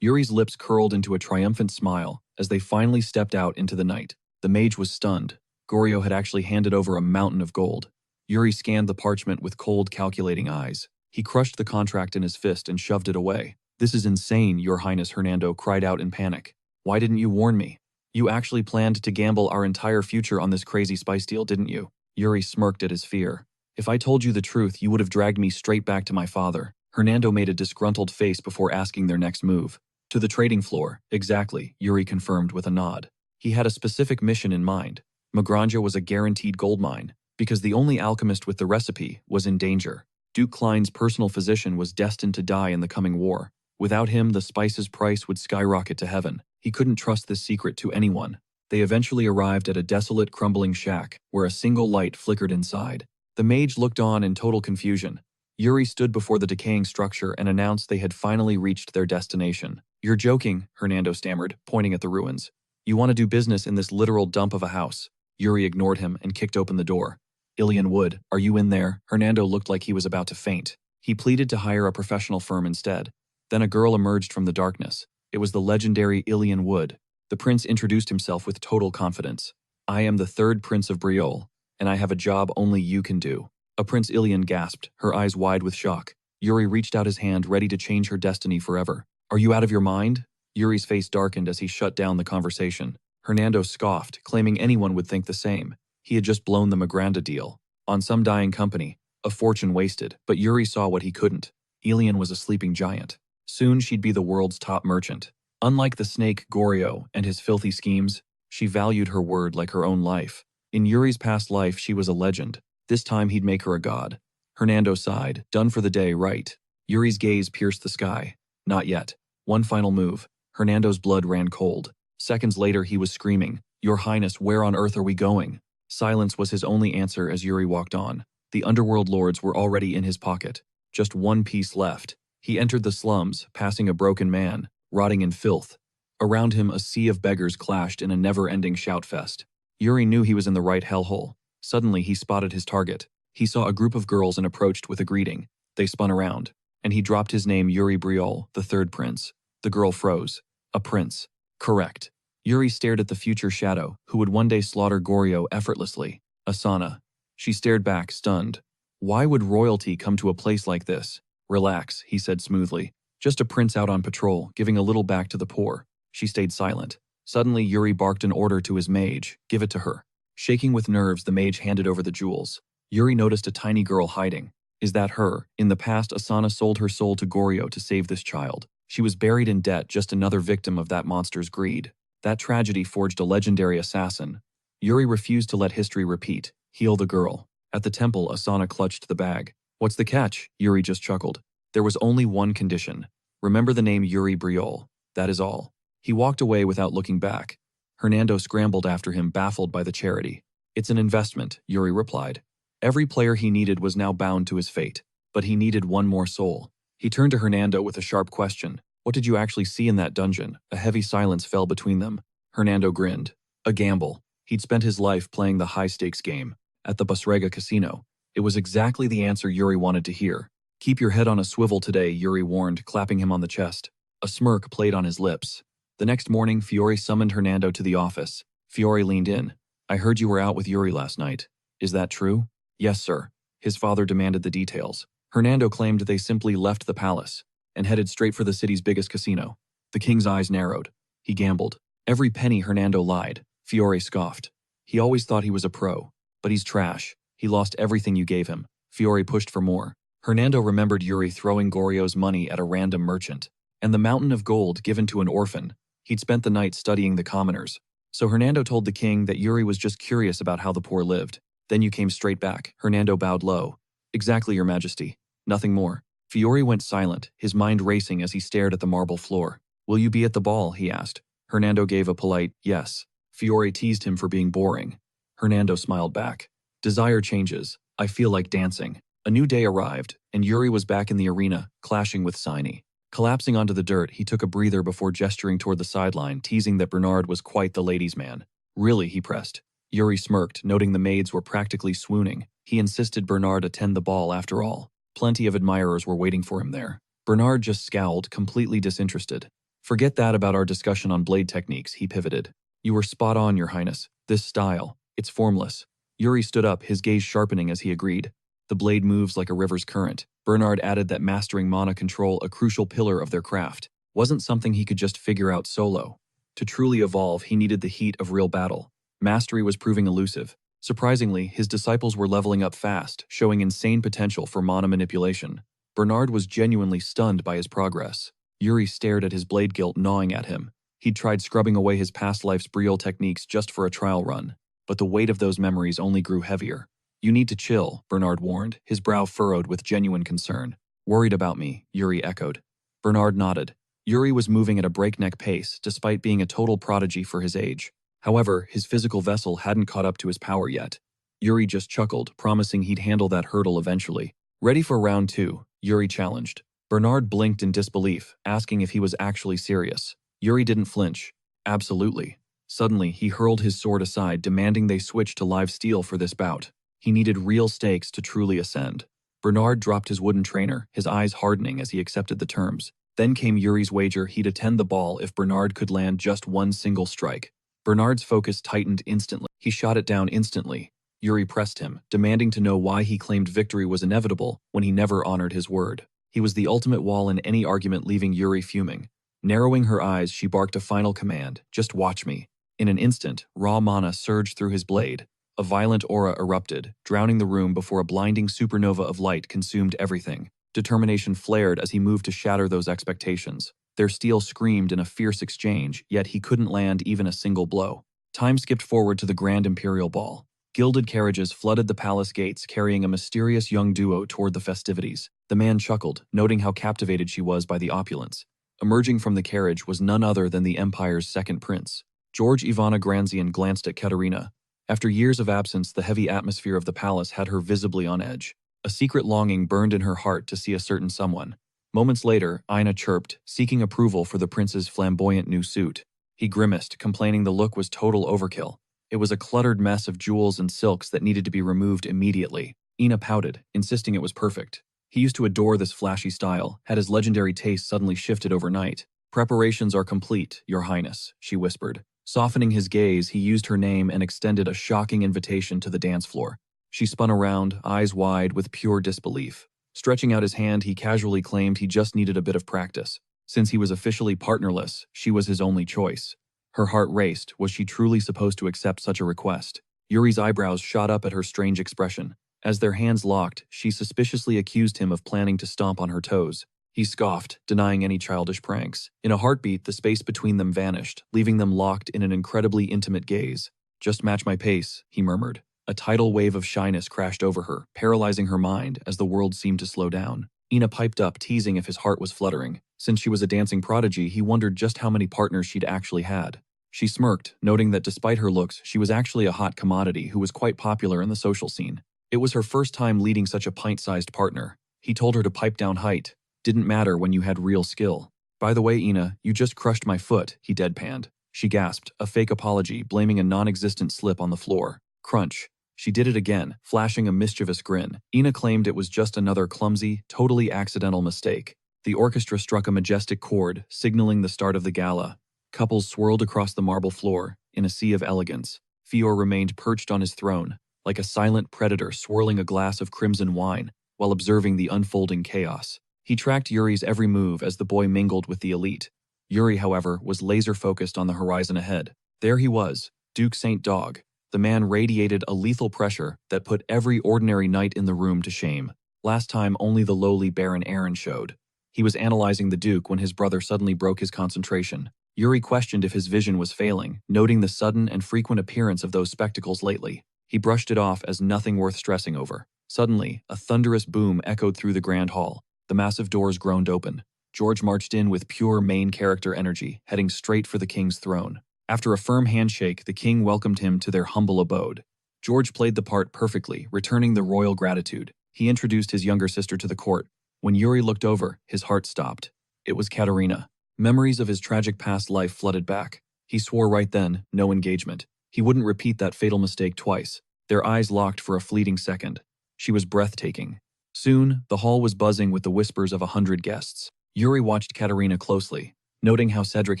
Yuri's lips curled into a triumphant smile as they finally stepped out into the night. The mage was stunned. Goryo had actually handed over a mountain of gold. Yuri scanned the parchment with cold, calculating eyes. He crushed the contract in his fist and shoved it away. "This is insane, Your Highness," Hernando cried out in panic. "Why didn't you warn me? You actually planned to gamble our entire future on this crazy spice deal, didn't you?" Yuri smirked at his fear. "If I told you the truth, you would have dragged me straight back to my father." Hernando made a disgruntled face before asking their next move. "To the trading floor." "Exactly," Yuri confirmed with a nod. He had a specific mission in mind. Magranja was a guaranteed gold mine, because the only alchemist with the recipe was in danger. Duke Klein's personal physician was destined to die in the coming war. Without him, the spice's price would skyrocket to heaven. He couldn't trust this secret to anyone. They eventually arrived at a desolate, crumbling shack where a single light flickered inside. The mage looked on in total confusion. Yuri stood before the decaying structure and announced they had finally reached their destination. "You're joking," Hernando stammered, pointing at the ruins. "You want to do business in this literal dump of a house?" Yuri ignored him and kicked open the door. "Ilian Wood, are you in there?" Hernando looked like he was about to faint. He pleaded to hire a professional firm instead. Then a girl emerged from the darkness. It was the legendary Ilian Wood. The prince introduced himself with total confidence. "I am the third prince of Briole, and I have a job only you can do." Prince Ilian gasped, her eyes wide with shock. Yuri reached out his hand, ready to change her destiny forever. "Are you out of your mind?" Yuri's face darkened as he shut down the conversation. Hernando scoffed, claiming anyone would think the same. He had just blown the Magranda deal. On some dying company, a fortune wasted, but Yuri saw what he couldn't. Ilian was a sleeping giant. Soon she'd be the world's top merchant. Unlike the snake Goryo and his filthy schemes, she valued her word like her own life. In Yuri's past life, she was a legend. This time he'd make her a god. Hernando sighed, done for the day, right? Yuri's gaze pierced the sky. Not yet. One final move. Hernando's blood ran cold. Seconds later he was screaming, "Your Highness, where on earth are we going?" Silence was his only answer as Yuri walked on. The underworld lords were already in his pocket. Just one piece left. He entered the slums, passing a broken man, rotting in filth. Around him a sea of beggars clashed in a never-ending shout-fest. Yuri knew he was in the right hellhole. Suddenly he spotted his target. He saw a group of girls and approached with a greeting. They spun around, and he dropped his name, Yuri Briole, the third prince. The girl froze. A prince. Correct. Yuri stared at the future shadow, who would one day slaughter Goryo effortlessly. Asana. She stared back, stunned. Why would royalty come to a place like this? "Relax," he said smoothly. "Just a prince out on patrol, giving a little back to the poor." She stayed silent. Suddenly, Yuri barked an order to his mage. "Give it to her." Shaking with nerves, the mage handed over the jewels. Yuri noticed a tiny girl hiding. Is that her? In the past, Asana sold her soul to Goryo to save this child. She was buried in debt, just another victim of that monster's greed. That tragedy forged a legendary assassin. Yuri refused to let history repeat. Heal the girl. At the temple, Asana clutched the bag. "What's the catch?" Yuri just chuckled. "There was only one condition. Remember the name Yuri Briole. That is all." He walked away without looking back. Hernando scrambled after him, baffled by the charity. "It's an investment," Yuri replied. Every player he needed was now bound to his fate, but he needed one more soul. He turned to Hernando with a sharp question. "What did you actually see in that dungeon?" A heavy silence fell between them. Hernando grinned. A gamble. He'd spent his life playing the high-stakes game. At the Basrega casino. It was exactly the answer Yuri wanted to hear. "Keep your head on a swivel today," Yuri warned, clapping him on the chest. A smirk played on his lips. The next morning, Fiore summoned Hernando to the office. Fiore leaned in. "I heard you were out with Yuri last night. Is that true?" "Yes, sir." His father demanded the details. Hernando claimed they simply left the palace and headed straight for the city's biggest casino. The king's eyes narrowed. He gambled. Every penny, Hernando lied. Fiore scoffed. "He always thought he was a pro. But he's trash. He lost everything you gave him." Fiore pushed for more. Hernando remembered Yuri throwing Goryo's money at a random merchant. And the mountain of gold given to an orphan. He'd spent the night studying the commoners. So Hernando told the king that Yuri was just curious about how the poor lived. "Then you came straight back." Hernando bowed low. "Exactly, Your Majesty. Nothing more." Fiore went silent, his mind racing as he stared at the marble floor. "Will you be at the ball?" he asked. Hernando gave a polite yes. Fiore teased him for being boring. Hernando smiled back. "Desire changes. I feel like dancing." A new day arrived, and Yuri was back in the arena, clashing with Siny. Collapsing onto the dirt, he took a breather before gesturing toward the sideline, teasing that Bernard was quite the ladies' man. "Really?" he pressed. Yuri smirked, noting the maids were practically swooning. He insisted Bernard attend the ball after all. Plenty of admirers were waiting for him there. Bernard just scowled, completely disinterested. "Forget that about our discussion on blade techniques," he pivoted. "You were spot on, Your Highness. This style, it's formless." Yuri stood up, his gaze sharpening as he agreed. "The blade moves like a river's current." Bernard added that mastering mana control, a crucial pillar of their craft, wasn't something he could just figure out solo. To truly evolve, he needed the heat of real battle. Mastery was proving elusive. Surprisingly, his disciples were leveling up fast, showing insane potential for mana manipulation. Bernard was genuinely stunned by his progress. Yuri stared at his blade guilt gnawing at him. He'd tried scrubbing away his past life's Briol techniques just for a trial run, but the weight of those memories only grew heavier. "You need to chill," Bernard warned, his brow furrowed with genuine concern. "Worried about me," Yuri echoed. Bernard nodded. Yuri was moving at a breakneck pace, despite being a total prodigy for his age. However, his physical vessel hadn't caught up to his power yet. Yuri just chuckled, promising he'd handle that hurdle eventually. "Ready for round 2, Yuri challenged. Bernard blinked in disbelief, asking if he was actually serious. Yuri didn't flinch. "Absolutely." Suddenly, he hurled his sword aside, demanding they switch to live steel for this bout. He needed real stakes to truly ascend. Bernard dropped his wooden trainer, his eyes hardening as he accepted the terms. Then came Yuri's wager he'd attend the ball if Bernard could land just one single strike. Bernard's focus tightened instantly. He shot it down instantly. Yuri pressed him, demanding to know why he claimed victory was inevitable when he never honored his word. He was the ultimate wall in any argument, leaving Yuri fuming. Narrowing her eyes, she barked a final command, "Just watch me." In an instant, raw mana surged through his blade. A violent aura erupted, drowning the room before a blinding supernova of light consumed everything. Determination flared as he moved to shatter those expectations. Their steel screamed in a fierce exchange, yet he couldn't land even a single blow. Time skipped forward to the Grand Imperial Ball. Gilded carriages flooded the palace gates, carrying a mysterious young duo toward the festivities. The man chuckled, noting how captivated she was by the opulence. Emerging from the carriage was none other than the Empire's second prince. George Ivana Granzian glanced at Katerina. After years of absence, the heavy atmosphere of the palace had her visibly on edge. A secret longing burned in her heart to see a certain someone. Moments later, Ina chirped, seeking approval for the prince's flamboyant new suit. He grimaced, complaining the look was total overkill. It was a cluttered mess of jewels and silks that needed to be removed immediately. Ina pouted, insisting it was perfect. He used to adore this flashy style, had his legendary taste suddenly shifted overnight. "Preparations are complete, Your Highness," she whispered. Softening his gaze, he used her name and extended a shocking invitation to the dance floor. She spun around, eyes wide with pure disbelief. Stretching out his hand, he casually claimed he just needed a bit of practice. Since he was officially partnerless, she was his only choice. Her heart raced. Was she truly supposed to accept such a request? Yuri's eyebrows shot up at her strange expression. As their hands locked, she suspiciously accused him of planning to stomp on her toes. He scoffed, denying any childish pranks. In a heartbeat, the space between them vanished, leaving them locked in an incredibly intimate gaze. "Just match my pace," he murmured. A tidal wave of shyness crashed over her, paralyzing her mind as the world seemed to slow down. Ina piped up, teasing if his heart was fluttering. Since she was a dancing prodigy, he wondered just how many partners she'd actually had. She smirked, noting that despite her looks, she was actually a hot commodity who was quite popular in the social scene. It was her first time leading such a pint-sized partner. He told her to pipe down height. "Didn't matter when you had real skill." "By the way, Ina, you just crushed my foot," he deadpanned. She gasped, a fake apology, blaming a non-existent slip on the floor. Crunch. She did it again, flashing a mischievous grin. Ina claimed it was just another clumsy, totally accidental mistake. The orchestra struck a majestic chord, signaling the start of the gala. Couples swirled across the marble floor, in a sea of elegance. Fior remained perched on his throne, like a silent predator swirling a glass of crimson wine, while observing the unfolding chaos. He tracked Yuri's every move as the boy mingled with the elite. Yuri, however, was laser-focused on the horizon ahead. There he was, Duke St. Dog. The man radiated a lethal pressure that put every ordinary knight in the room to shame. Last time, only the lowly Baron Aaron showed. He was analyzing the Duke when his brother suddenly broke his concentration. Yuri questioned if his vision was failing, noting the sudden and frequent appearance of those spectacles lately. He brushed it off as nothing worth stressing over. Suddenly, a thunderous boom echoed through the grand hall. The massive doors groaned open. George marched in with pure main character energy, heading straight for the king's throne. After a firm handshake, the king welcomed him to their humble abode. George played the part perfectly, returning the royal gratitude. He introduced his younger sister to the court. When Yuri looked over, his heart stopped. It was Katerina. Memories of his tragic past life flooded back. He swore right then, no engagement. He wouldn't repeat that fatal mistake twice. Their eyes locked for a fleeting second. She was breathtaking. Soon, the hall was buzzing with the whispers of 100 guests. Yuri watched Katerina closely, noting how Cedric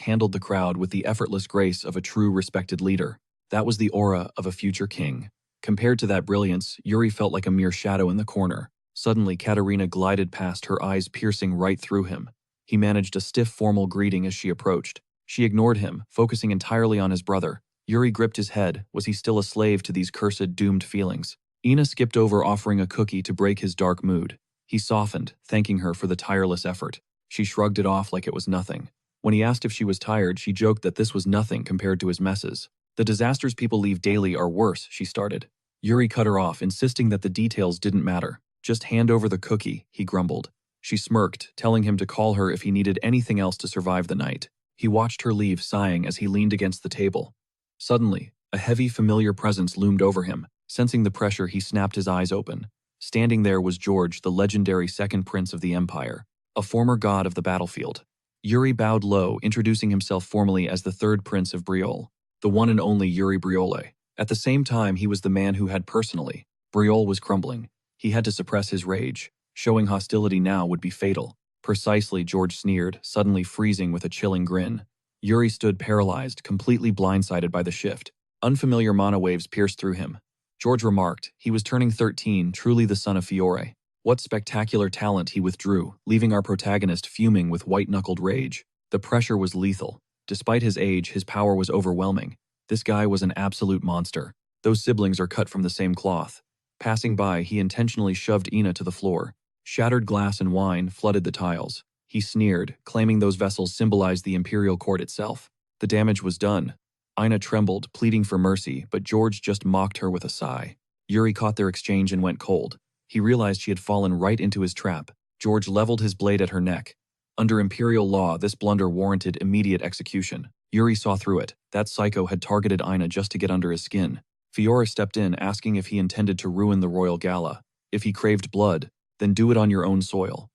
handled the crowd with the effortless grace of a true respected leader. That was the aura of a future king. Compared to that brilliance, Yuri felt like a mere shadow in the corner. Suddenly, Katerina glided past, her eyes piercing right through him. He managed a stiff formal greeting as she approached. She ignored him, focusing entirely on his brother. Yuri gripped his head. Was he still a slave to these cursed, doomed feelings? Ina skipped over, offering a cookie to break his dark mood. He softened, thanking her for the tireless effort. She shrugged it off like it was nothing. When he asked if she was tired, she joked that this was nothing compared to his messes. The disasters people leave daily are worse, she started. Yuri cut her off, insisting that the details didn't matter. Just hand over the cookie, he grumbled. She smirked, telling him to call her if he needed anything else to survive the night. He watched her leave, sighing as he leaned against the table. Suddenly, a heavy, familiar presence loomed over him. Sensing the pressure, he snapped his eyes open. Standing there was George, the legendary second prince of the empire, a former god of the battlefield. Yuri bowed low, introducing himself formally as the third prince of Briole, the one and only Yuri Briole. At the same time, he was the man who had personally. Briole was crumbling. He had to suppress his rage. Showing hostility now would be fatal. Precisely, George sneered, suddenly freezing with a chilling grin. Yuri stood paralyzed, completely blindsided by the shift. Unfamiliar mana waves pierced through him. George remarked, he was turning 13, truly the son of Fiore. What spectacular talent, he withdrew, leaving our protagonist fuming with white-knuckled rage. The pressure was lethal. Despite his age, his power was overwhelming. This guy was an absolute monster. Those siblings are cut from the same cloth. Passing by, he intentionally shoved Ina to the floor. Shattered glass and wine flooded the tiles. He sneered, claiming those vessels symbolized the imperial court itself. The damage was done. Ina trembled, pleading for mercy, but George just mocked her with a sigh. Yuri caught their exchange and went cold. He realized she had fallen right into his trap. George leveled his blade at her neck. Under imperial law, this blunder warranted immediate execution. Yuri saw through it. That psycho had targeted Ina just to get under his skin. Fiora stepped in, asking if he intended to ruin the royal gala. If he craved blood, then do it on your own soil.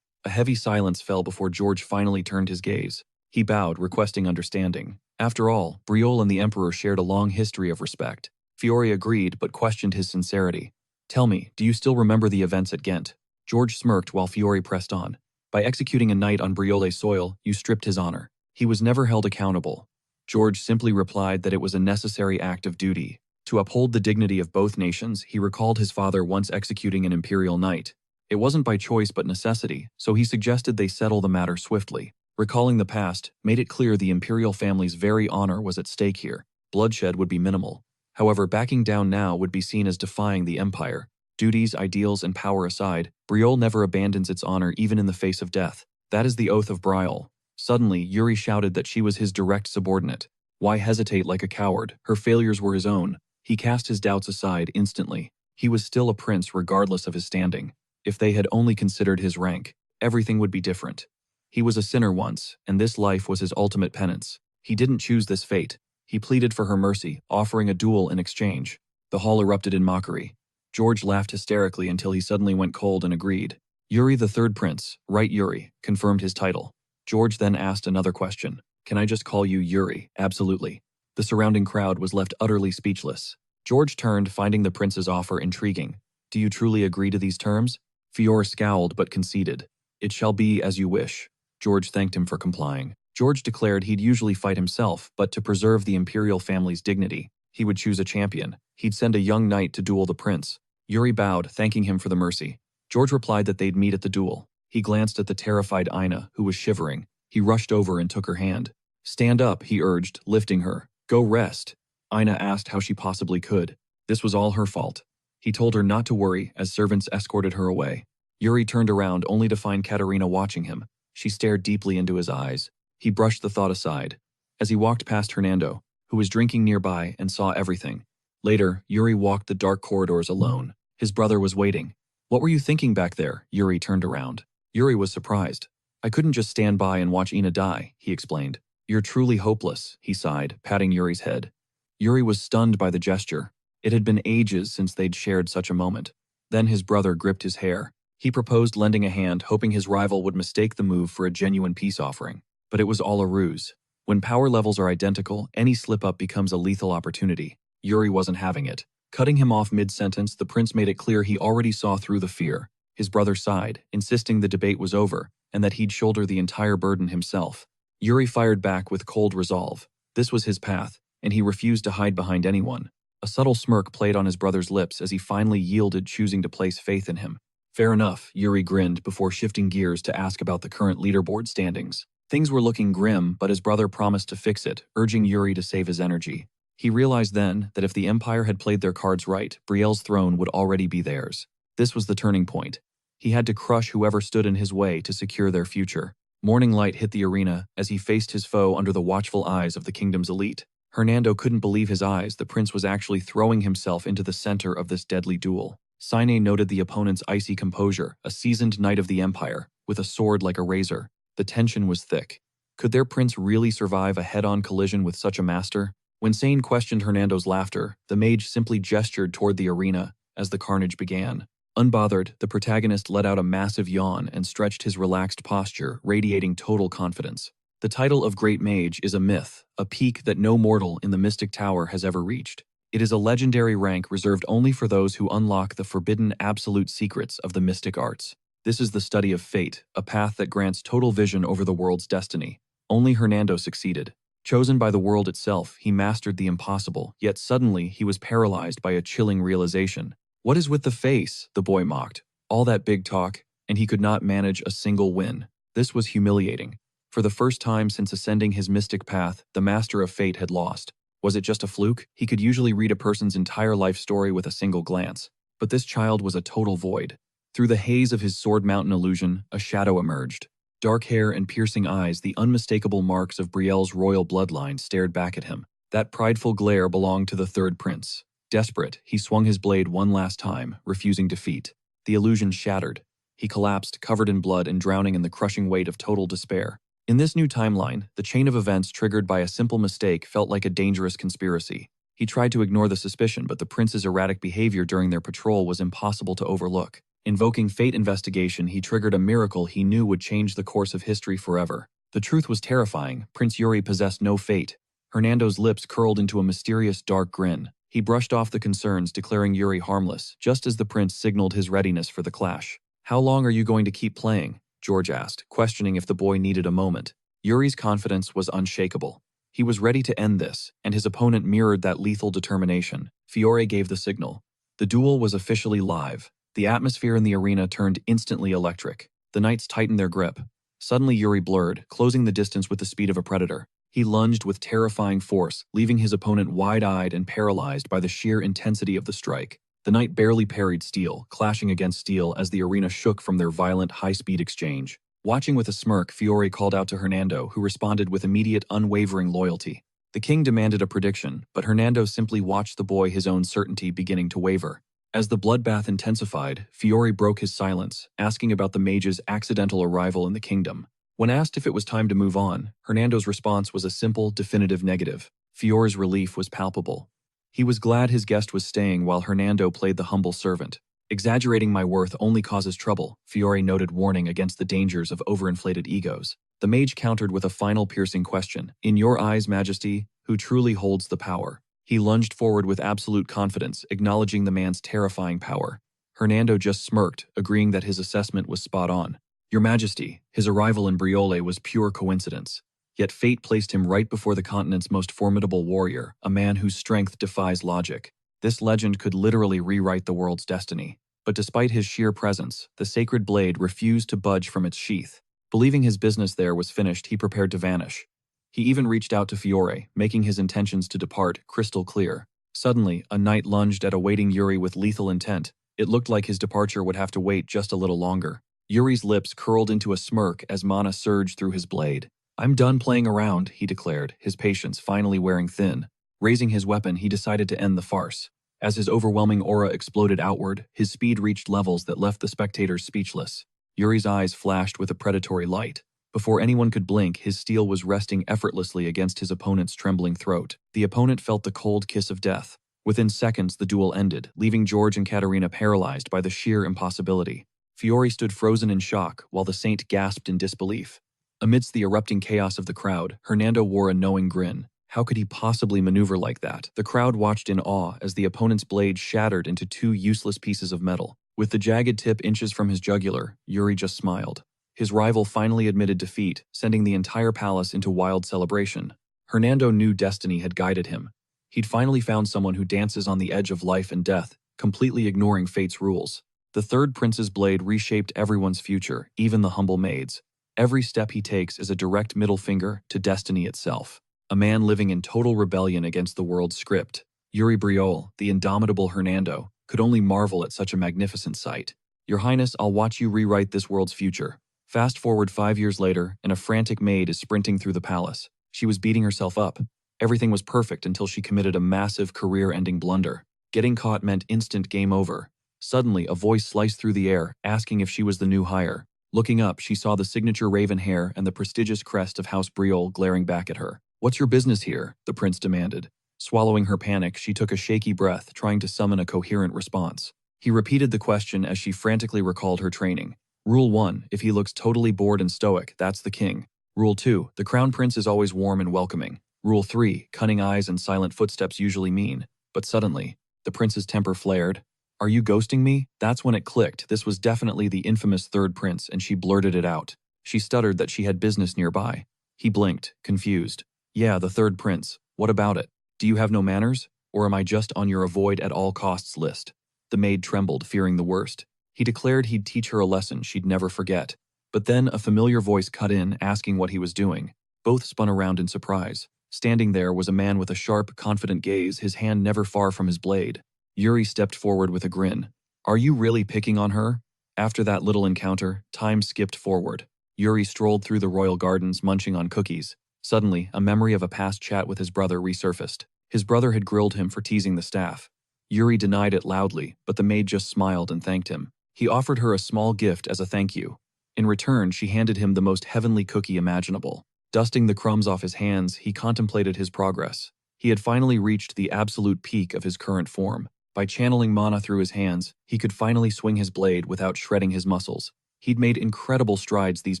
A heavy silence fell before George finally turned his gaze. He bowed, requesting understanding. After all, Briole and the Emperor shared a long history of respect. Fiore agreed, but questioned his sincerity. Tell me, do you still remember the events at Ghent? George smirked while Fiore pressed on. By executing a knight on Briole's soil, you stripped his honor. He was never held accountable. George simply replied that it was a necessary act of duty. To uphold the dignity of both nations, he recalled his father once executing an imperial knight. It wasn't by choice but necessity, so he suggested they settle the matter swiftly. Recalling the past made it clear the imperial family's very honor was at stake here. Bloodshed would be minimal. However, backing down now would be seen as defying the empire. Duties, ideals, and power aside, Briole never abandons its honor even in the face of death. That is the oath of Briole. Suddenly, Yuri shouted that she was his direct subordinate. Why hesitate like a coward? Her failures were his own. He cast his doubts aside instantly. He was still a prince regardless of his standing. If they had only considered his rank, everything would be different. He was a sinner once, and this life was his ultimate penance. He didn't choose this fate. He pleaded for her mercy, offering a duel in exchange. The hall erupted in mockery. George laughed hysterically until he suddenly went cold and agreed. Yuri the third prince, right Yuri, confirmed his title. George then asked another question. Can I just call you Yuri? Absolutely. The surrounding crowd was left utterly speechless. George turned, finding the prince's offer intriguing. Do you truly agree to these terms? Fiore scowled but conceded. It shall be as you wish. George thanked him for complying. George declared he'd usually fight himself, but to preserve the imperial family's dignity, he would choose a champion. He'd send a young knight to duel the prince. Yuri bowed, thanking him for the mercy. George replied that they'd meet at the duel. He glanced at the terrified Ina, who was shivering. He rushed over and took her hand. Stand up, he urged, lifting her. Go rest. Ina asked how she possibly could. This was all her fault. He told her not to worry as servants escorted her away. Yuri turned around only to find Katerina watching him. She stared deeply into his eyes. He brushed the thought aside. As he walked past Hernando, who was drinking nearby and saw everything. Later, Yuri walked the dark corridors alone. His brother was waiting. What were you thinking back there? Yuri turned around. Yuri was surprised. I couldn't just stand by and watch Ina die, he explained. You're truly hopeless, he sighed, patting Yuri's head. Yuri was stunned by the gesture. It had been ages since they'd shared such a moment. Then his brother gripped his hair. He proposed lending a hand, hoping his rival would mistake the move for a genuine peace offering. But it was all a ruse. When power levels are identical, any slip-up becomes a lethal opportunity. Yuri wasn't having it. Cutting him off mid-sentence, the prince made it clear he already saw through the fear. His brother sighed, insisting the debate was over, and that he'd shoulder the entire burden himself. Yuri fired back with cold resolve. This was his path, and he refused to hide behind anyone. A subtle smirk played on his brother's lips as he finally yielded, choosing to place faith in him. Fair enough, Yuri grinned before shifting gears to ask about the current leaderboard standings. Things were looking grim, but his brother promised to fix it, urging Yuri to save his energy. He realized then that if the Empire had played their cards right, Brielle's throne would already be theirs. This was the turning point. He had to crush whoever stood in his way to secure their future. Morning light hit the arena as he faced his foe under the watchful eyes of the kingdom's elite. Hernando couldn't believe his eyes. The prince was actually throwing himself into the center of this deadly duel. Sine noted the opponent's icy composure, a seasoned knight of the Empire, with a sword like a razor. The tension was thick. Could their prince really survive a head-on collision with such a master? When Sane questioned Hernando's laughter, the mage simply gestured toward the arena as the carnage began. Unbothered, the protagonist let out a massive yawn and stretched his relaxed posture, radiating total confidence. The title of Great Mage is a myth, a peak that no mortal in the Mystic Tower has ever reached. It is a legendary rank reserved only for those who unlock the forbidden absolute secrets of the mystic arts. This is the study of fate, a path that grants total vision over the world's destiny. Only Hernando succeeded. Chosen by the world itself, he mastered the impossible, yet suddenly he was paralyzed by a chilling realization. What is with the face? The boy mocked. All that big talk, and he could not manage a single win. This was humiliating. For the first time since ascending his mystic path, the master of fate had lost. Was it just a fluke? He could usually read a person's entire life story with a single glance. But this child was a total void. Through the haze of his Sword Mountain illusion, a shadow emerged. Dark hair and piercing eyes, the unmistakable marks of Brielle's royal bloodline, stared back at him. That prideful glare belonged to the third prince. Desperate, he swung his blade one last time, refusing defeat. The illusion shattered. He collapsed, covered in blood and drowning in the crushing weight of total despair. In this new timeline, the chain of events triggered by a simple mistake felt like a dangerous conspiracy. He tried to ignore the suspicion, but the prince's erratic behavior during their patrol was impossible to overlook. Invoking fate investigation, he triggered a miracle he knew would change the course of history forever. The truth was terrifying. Prince Yuri possessed no fate. Hernando's lips curled into a mysterious dark grin. He brushed off the concerns, declaring Yuri harmless, just as the prince signaled his readiness for the clash. How long are you going to keep playing? George asked, questioning if the boy needed a moment. Yuri's confidence was unshakable. He was ready to end this, and his opponent mirrored that lethal determination. Fiore gave the signal. The duel was officially live. The atmosphere in the arena turned instantly electric. The knights tightened their grip. Suddenly Yuri blurred, closing the distance with the speed of a predator. He lunged with terrifying force, leaving his opponent wide-eyed and paralyzed by the sheer intensity of the strike. The knight barely parried steel, clashing against steel as the arena shook from their violent, high-speed exchange. Watching with a smirk, Fiore called out to Hernando, who responded with immediate, unwavering loyalty. The king demanded a prediction, but Hernando simply watched the boy, his own certainty beginning to waver. As the bloodbath intensified, Fiore broke his silence, asking about the mage's accidental arrival in the kingdom. When asked if it was time to move on, Hernando's response was a simple, definitive negative. Fiore's relief was palpable. He was glad his guest was staying while Hernando played the humble servant. Exaggerating my worth only causes trouble, Fiore noted, warning against the dangers of overinflated egos. The mage countered with a final piercing question. In your eyes, Majesty, who truly holds the power? He lunged forward with absolute confidence, acknowledging the man's terrifying power. Hernando just smirked, agreeing that his assessment was spot on. Your Majesty, his arrival in Briole was pure coincidence. Yet fate placed him right before the continent's most formidable warrior, a man whose strength defies logic. This legend could literally rewrite the world's destiny. But despite his sheer presence, the sacred blade refused to budge from its sheath. Believing his business there was finished, he prepared to vanish. He even reached out to Fiore, making his intentions to depart crystal clear. Suddenly, a knight lunged at awaiting Yuri with lethal intent. It looked like his departure would have to wait just a little longer. Yuri's lips curled into a smirk as mana surged through his blade. I'm done playing around, he declared, his patience finally wearing thin. Raising his weapon, he decided to end the farce. As his overwhelming aura exploded outward, his speed reached levels that left the spectators speechless. Yuri's eyes flashed with a predatory light. Before anyone could blink, his steel was resting effortlessly against his opponent's trembling throat. The opponent felt the cold kiss of death. Within seconds, the duel ended, leaving George and Katerina paralyzed by the sheer impossibility. Fiore stood frozen in shock, while the saint gasped in disbelief. Amidst the erupting chaos of the crowd, Hernando wore a knowing grin. How could he possibly maneuver like that? The crowd watched in awe as the opponent's blade shattered into two useless pieces of metal. With the jagged tip inches from his jugular, Yuri just smiled. His rival finally admitted defeat, sending the entire palace into wild celebration. Hernando knew destiny had guided him. He'd finally found someone who dances on the edge of life and death, completely ignoring fate's rules. The third prince's blade reshaped everyone's future, even the humble maid's. Every step he takes is a direct middle finger to destiny itself. A man living in total rebellion against the world's script. Yuri Briol, the indomitable Hernando, could only marvel at such a magnificent sight. Your Highness, I'll watch you rewrite this world's future. Fast forward 5 years later, and a frantic maid is sprinting through the palace. She was beating herself up. Everything was perfect until she committed a massive career-ending blunder. Getting caught meant instant game over. Suddenly, a voice sliced through the air, asking if she was the new hire. Looking up, she saw the signature raven hair and the prestigious crest of House Briol glaring back at her. "What's your business here?" the prince demanded. Swallowing her panic, she took a shaky breath, trying to summon a coherent response. He repeated the question as she frantically recalled her training. Rule 1, if he looks totally bored and stoic, that's the king. Rule 2, the crown prince is always warm and welcoming. Rule 3, cunning eyes and silent footsteps usually mean. But suddenly, the prince's temper flared. "Are you ghosting me?" That's when it clicked. This was definitely the infamous third prince, and she blurted it out. She stuttered that she had business nearby. He blinked, confused. "Yeah, the third prince. What about it? Do you have no manners? Or am I just on your avoid at all costs list?" The maid trembled, fearing the worst. He declared he'd teach her a lesson she'd never forget. But then a familiar voice cut in, asking what he was doing. Both spun around in surprise. Standing there was a man with a sharp, confident gaze, his hand never far from his blade. Yuri stepped forward with a grin. "Are you really picking on her?" After that little encounter, time skipped forward. Yuri strolled through the royal gardens, munching on cookies. Suddenly, a memory of a past chat with his brother resurfaced. His brother had grilled him for teasing the staff. Yuri denied it loudly, but the maid just smiled and thanked him. He offered her a small gift as a thank you. In return, she handed him the most heavenly cookie imaginable. Dusting the crumbs off his hands, he contemplated his progress. He had finally reached the absolute peak of his current form. By channeling mana through his hands, he could finally swing his blade without shredding his muscles. He'd made incredible strides these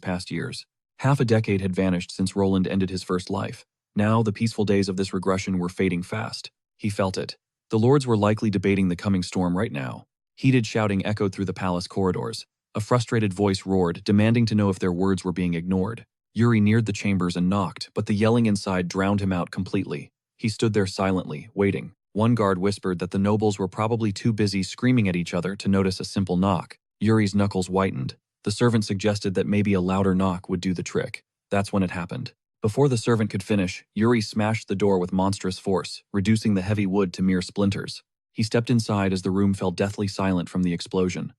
past years. Half a decade had vanished since Roland ended his first life. Now, the peaceful days of this regression were fading fast. He felt it. The lords were likely debating the coming storm right now. Heated shouting echoed through the palace corridors. A frustrated voice roared, demanding to know if their words were being ignored. Yuri neared the chambers and knocked, but the yelling inside drowned him out completely. He stood there silently, waiting. One guard whispered that the nobles were probably too busy screaming at each other to notice a simple knock. Yuri's knuckles whitened. The servant suggested that maybe a louder knock would do the trick. That's when it happened. Before the servant could finish, Yuri smashed the door with monstrous force, reducing the heavy wood to mere splinters. He stepped inside as the room fell deathly silent from the explosion.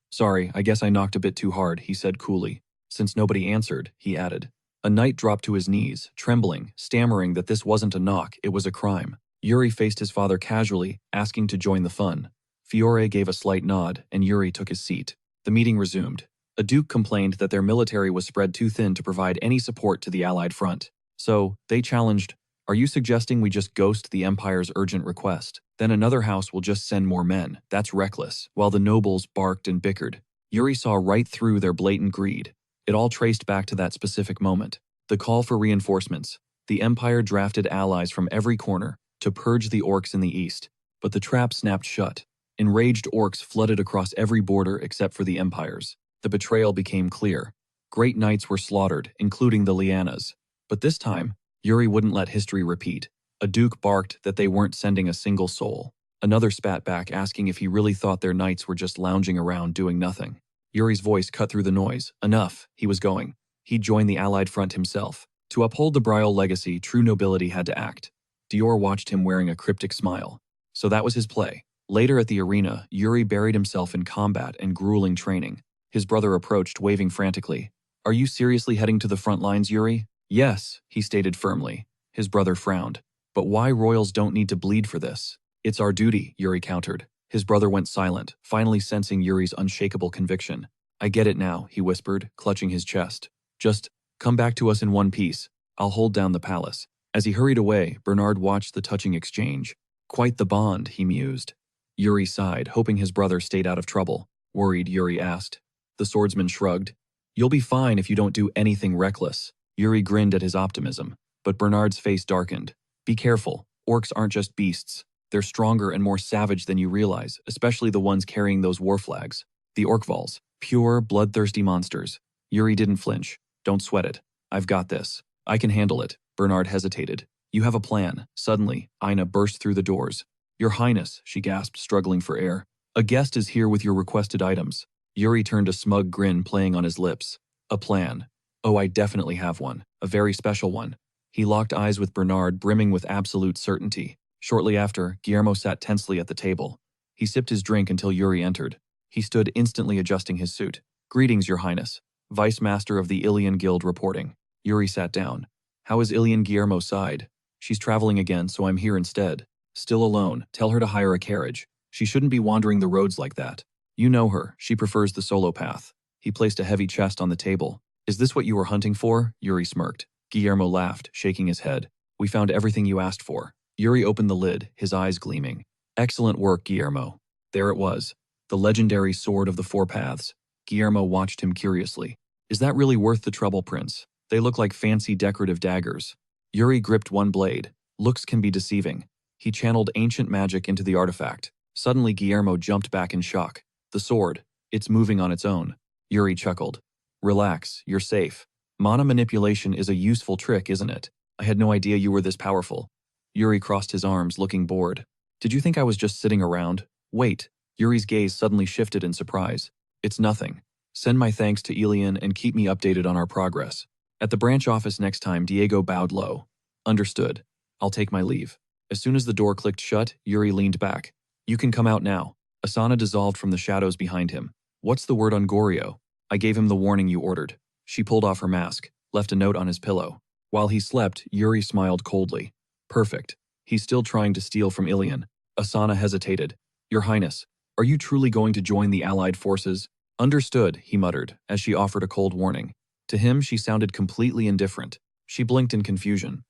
"Sorry, I guess I knocked a bit too hard," he said coolly. Since nobody answered, he added. A knight dropped to his knees, trembling, stammering that this wasn't a knock, it was a crime. Yuri faced his father casually, asking to join the fun. Fiore gave a slight nod, and Yuri took his seat. The meeting resumed. A duke complained that their military was spread too thin to provide any support to the Allied front. So, they challenged, "Are you suggesting we just ghost the Empire's urgent request? Then another house will just send more men. That's reckless." While the nobles barked and bickered, Yuri saw right through their blatant greed. It all traced back to that specific moment. The call for reinforcements. The Empire drafted allies from every corner to purge the orcs in the east. But the trap snapped shut. Enraged orcs flooded across every border except for the Empire's. The betrayal became clear. Great knights were slaughtered, including the Lianas. But this time, Yuri wouldn't let history repeat. A duke barked that they weren't sending a single soul. Another spat back, asking if he really thought their knights were just lounging around doing nothing. Yuri's voice cut through the noise. Enough, he was going. He'd join the Allied front himself. To uphold the Briol legacy, true nobility had to act. Dior watched him wearing a cryptic smile. So that was his play. Later at the arena, Yuri buried himself in combat and grueling training. His brother approached, waving frantically. "Are you seriously heading to the front lines, Yuri?" "Yes," he stated firmly. His brother frowned. "But why royals don't need to bleed for this?" "It's our duty," Yuri countered. His brother went silent, finally sensing Yuri's unshakable conviction. I get it now, he whispered, clutching his chest. Just come back to us in one piece. I'll hold down the palace. As he hurried away, Bernard watched the touching exchange. Quite the bond, he mused. Yuri sighed, hoping his brother stayed out of trouble. Worried, Yuri asked. The swordsman shrugged. You'll be fine if you don't do anything reckless. Yuri grinned at his optimism, but Bernard's face darkened. Be careful. Orcs aren't just beasts. They're stronger and more savage than you realize, especially the ones carrying those war flags. The Orkvals. Pure, bloodthirsty monsters. Yuri didn't flinch. Don't sweat it. I've got this. I can handle it. Bernard hesitated. You have a plan. Suddenly, Ina burst through the doors. Your Highness, she gasped, struggling for air. A guest is here with your requested items. Yuri turned a smug grin playing on his lips. A plan. Oh, I definitely have one. A very special one. He locked eyes with Bernard, brimming with absolute certainty. Shortly after, Guillermo sat tensely at the table. He sipped his drink until Yuri entered. He stood instantly adjusting his suit. Greetings, Your Highness. Vice Master of the Ilian Guild reporting. Yuri sat down. How is Ilian? Guillermo sighed. She's traveling again, so I'm here instead. Still alone. Tell her to hire a carriage. She shouldn't be wandering the roads like that. You know her. She prefers the solo path. He placed a heavy chest on the table. Is this what you were hunting for? Yuri smirked. Guillermo laughed, shaking his head. We found everything you asked for. Yuri opened the lid, his eyes gleaming. Excellent work, Guillermo. There it was. The legendary sword of the four paths. Guillermo watched him curiously. Is that really worth the trouble, Prince? They look like fancy decorative daggers. Yuri gripped one blade. Looks can be deceiving. He channeled ancient magic into the artifact. Suddenly, Guillermo jumped back in shock. The sword. It's moving on its own. Yuri chuckled. Relax, you're safe. Mana manipulation is a useful trick, isn't it? I had no idea you were this powerful. Yuri crossed his arms, looking bored. Did you think I was just sitting around? Wait. Yuri's gaze suddenly shifted in surprise. It's nothing. Send my thanks to Ilian and keep me updated on our progress. At the branch office next time, Diego bowed low. Understood. I'll take my leave. As soon as the door clicked shut, Yuri leaned back. You can come out now. Asana dissolved from the shadows behind him. What's the word on Gorio? I gave him the warning you ordered. She pulled off her mask, left a note on his pillow. While he slept, Yuri smiled coldly. Perfect. He's still trying to steal from Ilian. Asana hesitated. Your Highness, are you truly going to join the Allied forces? Understood, he muttered, as she offered a cold warning. To him, she sounded completely indifferent. She blinked in confusion.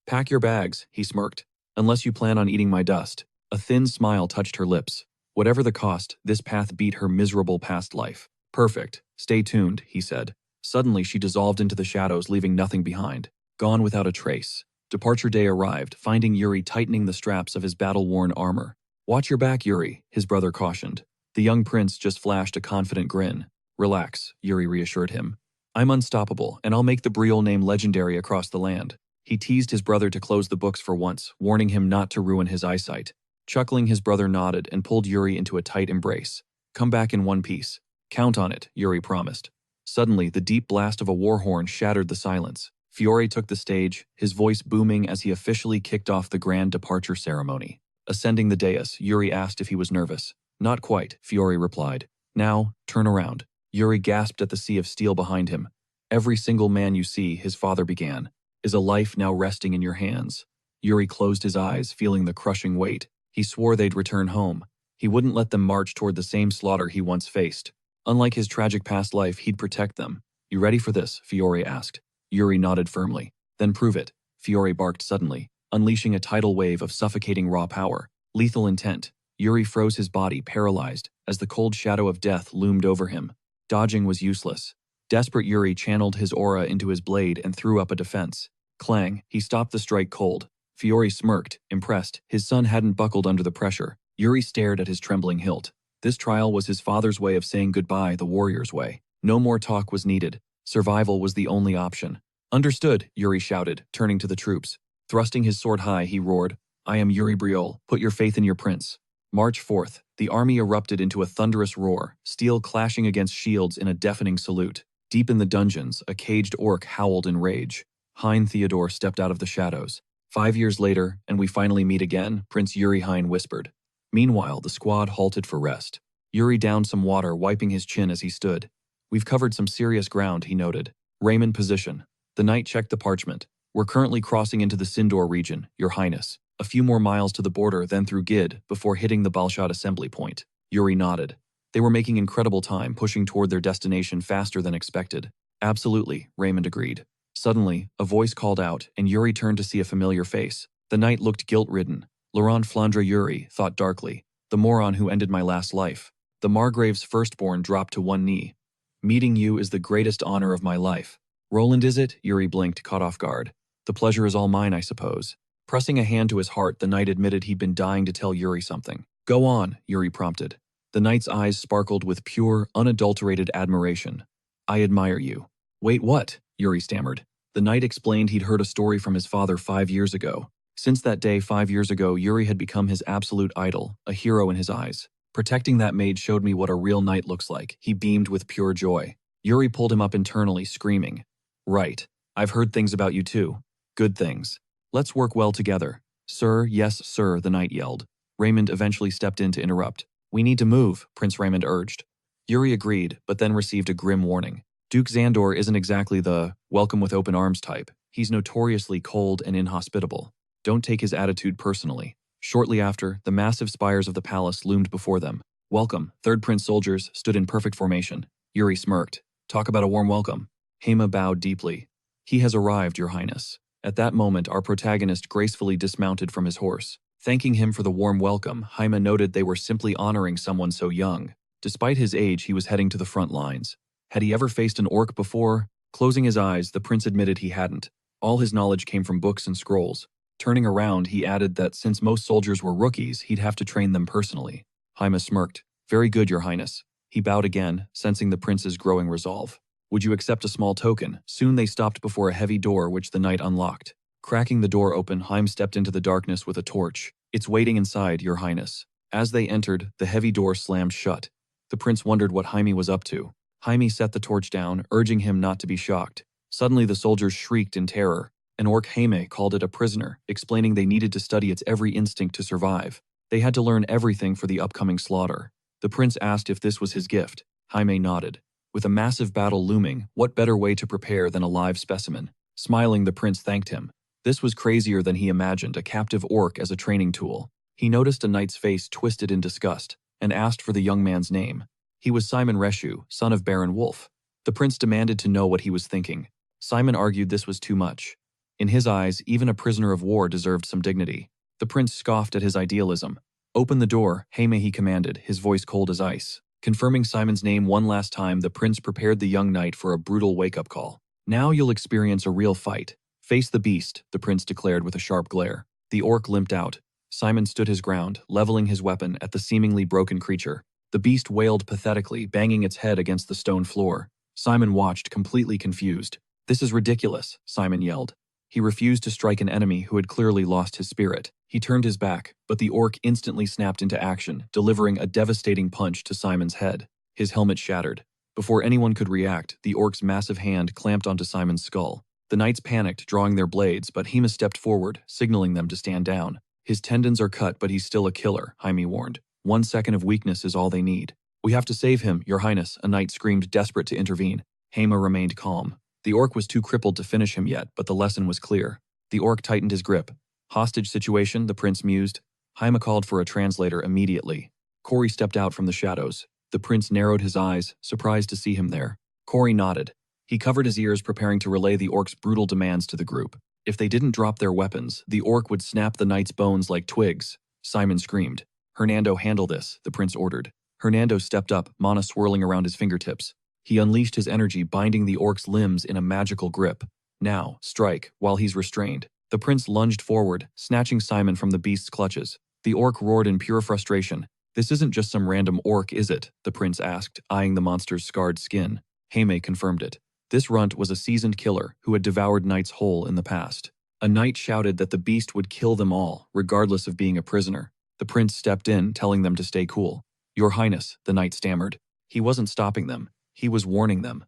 Pack your bags, he smirked. Unless you plan on eating my dust. A thin smile touched her lips. Whatever the cost, this path beat her miserable past life. Perfect. Stay tuned, he said. Suddenly, she dissolved into the shadows, leaving nothing behind. Gone without a trace. Departure day arrived, finding Yuri tightening the straps of his battle-worn armor. Watch your back, Yuri, his brother cautioned. The young prince just flashed a confident grin. Relax, Yuri reassured him. I'm unstoppable, and I'll make the Briol name legendary across the land. He teased his brother to close the books for once, warning him not to ruin his eyesight. Chuckling, his brother nodded and pulled Yuri into a tight embrace. Come back in one piece. Count on it, Yuri promised. Suddenly, the deep blast of a war horn shattered the silence. Fiore took the stage, his voice booming as he officially kicked off the grand departure ceremony. Ascending the dais, Yuri asked if he was nervous. Not quite, Fiore replied. Now, turn around. Yuri gasped at the sea of steel behind him. Every single man you see, his father began, is a life now resting in your hands. Yuri closed his eyes, feeling the crushing weight. He swore they'd return home. He wouldn't let them march toward the same slaughter he once faced. Unlike his tragic past life, he'd protect them. You ready for this? Fiore asked. Yuri nodded firmly. Then prove it. Fiore barked suddenly, unleashing a tidal wave of suffocating raw power. Lethal intent. Yuri froze his body, paralyzed, as the cold shadow of death loomed over him. Dodging was useless. Desperate, Yuri channeled his aura into his blade and threw up a defense. Clang, he stopped the strike cold. Fiore smirked, impressed. His son hadn't buckled under the pressure. Yuri stared at his trembling hilt. This trial was his father's way of saying goodbye the warrior's way. No more talk was needed. Survival was the only option. Understood, Yuri shouted, turning to the troops. Thrusting his sword high, he roared, I am Yuri Briol. Put your faith in your prince. March 4th, the army erupted into a thunderous roar, steel clashing against shields in a deafening salute. Deep in the dungeons, a caged orc howled in rage. Hein Theodore stepped out of the shadows. 5 years later, and we finally meet again, Prince Yuri Hein whispered. Meanwhile, the squad halted for rest. Yuri downed some water, wiping his chin as he stood. We've covered some serious ground, he noted. Raymond position. The knight checked the parchment. We're currently crossing into the Sindor region, Your Highness. A few more miles to the border, then through Gid, before hitting the Balshad assembly point. Yuri nodded. They were making incredible time, pushing toward their destination faster than expected. Absolutely, Raymond agreed. Suddenly, a voice called out, and Yuri turned to see a familiar face. The knight looked guilt-ridden. Laurent Flandre Yuri thought darkly. The moron who ended my last life. The Margrave's firstborn dropped to one knee. Meeting you is the greatest honor of my life. Roland, is it? Yuri blinked, caught off guard. The pleasure is all mine, I suppose. Pressing a hand to his heart, the knight admitted he'd been dying to tell Yuri something. Go on, Yuri prompted. The knight's eyes sparkled with pure, unadulterated admiration. I admire you. Wait, what? Yuri stammered. The knight explained he'd heard a story from his father 5 years ago. Since that day 5 years ago, Yuri had become his absolute idol, a hero in his eyes. Protecting that maid showed me what a real knight looks like. He beamed with pure joy. Yuri pulled him up internally, screaming. Right. I've heard things about you too. Good things. Let's work well together. Sir, yes, sir, the knight yelled. Raymond eventually stepped in to interrupt. We need to move, Prince Raymond urged. Yuri agreed, but then received a grim warning. Duke Xandor isn't exactly the welcome with open arms type. He's notoriously cold and inhospitable. Don't take his attitude personally. Shortly after, the massive spires of the palace loomed before them. Welcome, Third Prince soldiers stood in perfect formation. Yuri smirked. Talk about a warm welcome. Hema bowed deeply. He has arrived, Your Highness. At that moment, our protagonist gracefully dismounted from his horse. Thanking him for the warm welcome, Hema noted they were simply honoring someone so young. Despite his age, he was heading to the front lines. Had he ever faced an orc before? Closing his eyes, the prince admitted he hadn't. All his knowledge came from books and scrolls. Turning around, he added that since most soldiers were rookies, he'd have to train them personally. Hema smirked. Very good, Your Highness. He bowed again, sensing the prince's growing resolve. Would you accept a small token? Soon they stopped before a heavy door which the knight unlocked. Cracking the door open, Haim stepped into the darkness with a torch. It's waiting inside, Your Highness. As they entered, the heavy door slammed shut. The prince wondered what Jaime was up to. Jaime set the torch down, urging him not to be shocked. Suddenly the soldiers shrieked in terror. An orc Jaime called it a prisoner, explaining they needed to study its every instinct to survive. They had to learn everything for the upcoming slaughter. The prince asked if this was his gift. Jaime nodded. With a massive battle looming, what better way to prepare than a live specimen? Smiling, the prince thanked him. This was crazier than he imagined, a captive orc as a training tool. He noticed a knight's face twisted in disgust, and asked for the young man's name. He was Simon Reshu, son of Baron Wolf. The prince demanded to know what he was thinking. Simon argued this was too much. In his eyes, even a prisoner of war deserved some dignity. The prince scoffed at his idealism. Open the door, Jaime, he commanded, his voice cold as ice. Confirming Simon's name one last time, the prince prepared the young knight for a brutal wake-up call. Now you'll experience a real fight. Face the beast, the prince declared with a sharp glare. The orc limped out. Simon stood his ground, leveling his weapon at the seemingly broken creature. The beast wailed pathetically, banging its head against the stone floor. Simon watched, completely confused. This is ridiculous, Simon yelled. He refused to strike an enemy who had clearly lost his spirit. He turned his back, but the orc instantly snapped into action, delivering a devastating punch to Simon's head. His helmet shattered. Before anyone could react, the orc's massive hand clamped onto Simon's skull. The knights panicked, drawing their blades, but Hema stepped forward, signaling them to stand down. His tendons are cut, but he's still a killer, Jaime warned. 1 second of weakness is all they need. We have to save him, Your Highness, a knight screamed, desperate to intervene. Hema remained calm. The orc was too crippled to finish him yet, but the lesson was clear. The orc tightened his grip. Hostage situation, the prince mused. Hema called for a translator immediately. Corey stepped out from the shadows. The prince narrowed his eyes, surprised to see him there. Corey nodded. He covered his ears, preparing to relay the orc's brutal demands to the group. If they didn't drop their weapons, the orc would snap the knight's bones like twigs. Simon screamed. Hernando, handle this, the prince ordered. Hernando stepped up, mana swirling around his fingertips. He unleashed his energy, binding the orc's limbs in a magical grip. Now, strike, while he's restrained. The prince lunged forward, snatching Simon from the beast's clutches. The orc roared in pure frustration. This isn't just some random orc, is it? The prince asked, eyeing the monster's scarred skin. Jaime confirmed it. This runt was a seasoned killer who had devoured knights whole in the past. A knight shouted that the beast would kill them all, regardless of being a prisoner. The prince stepped in, telling them to stay cool. Your Highness, the knight stammered. He wasn't stopping them. He was warning them.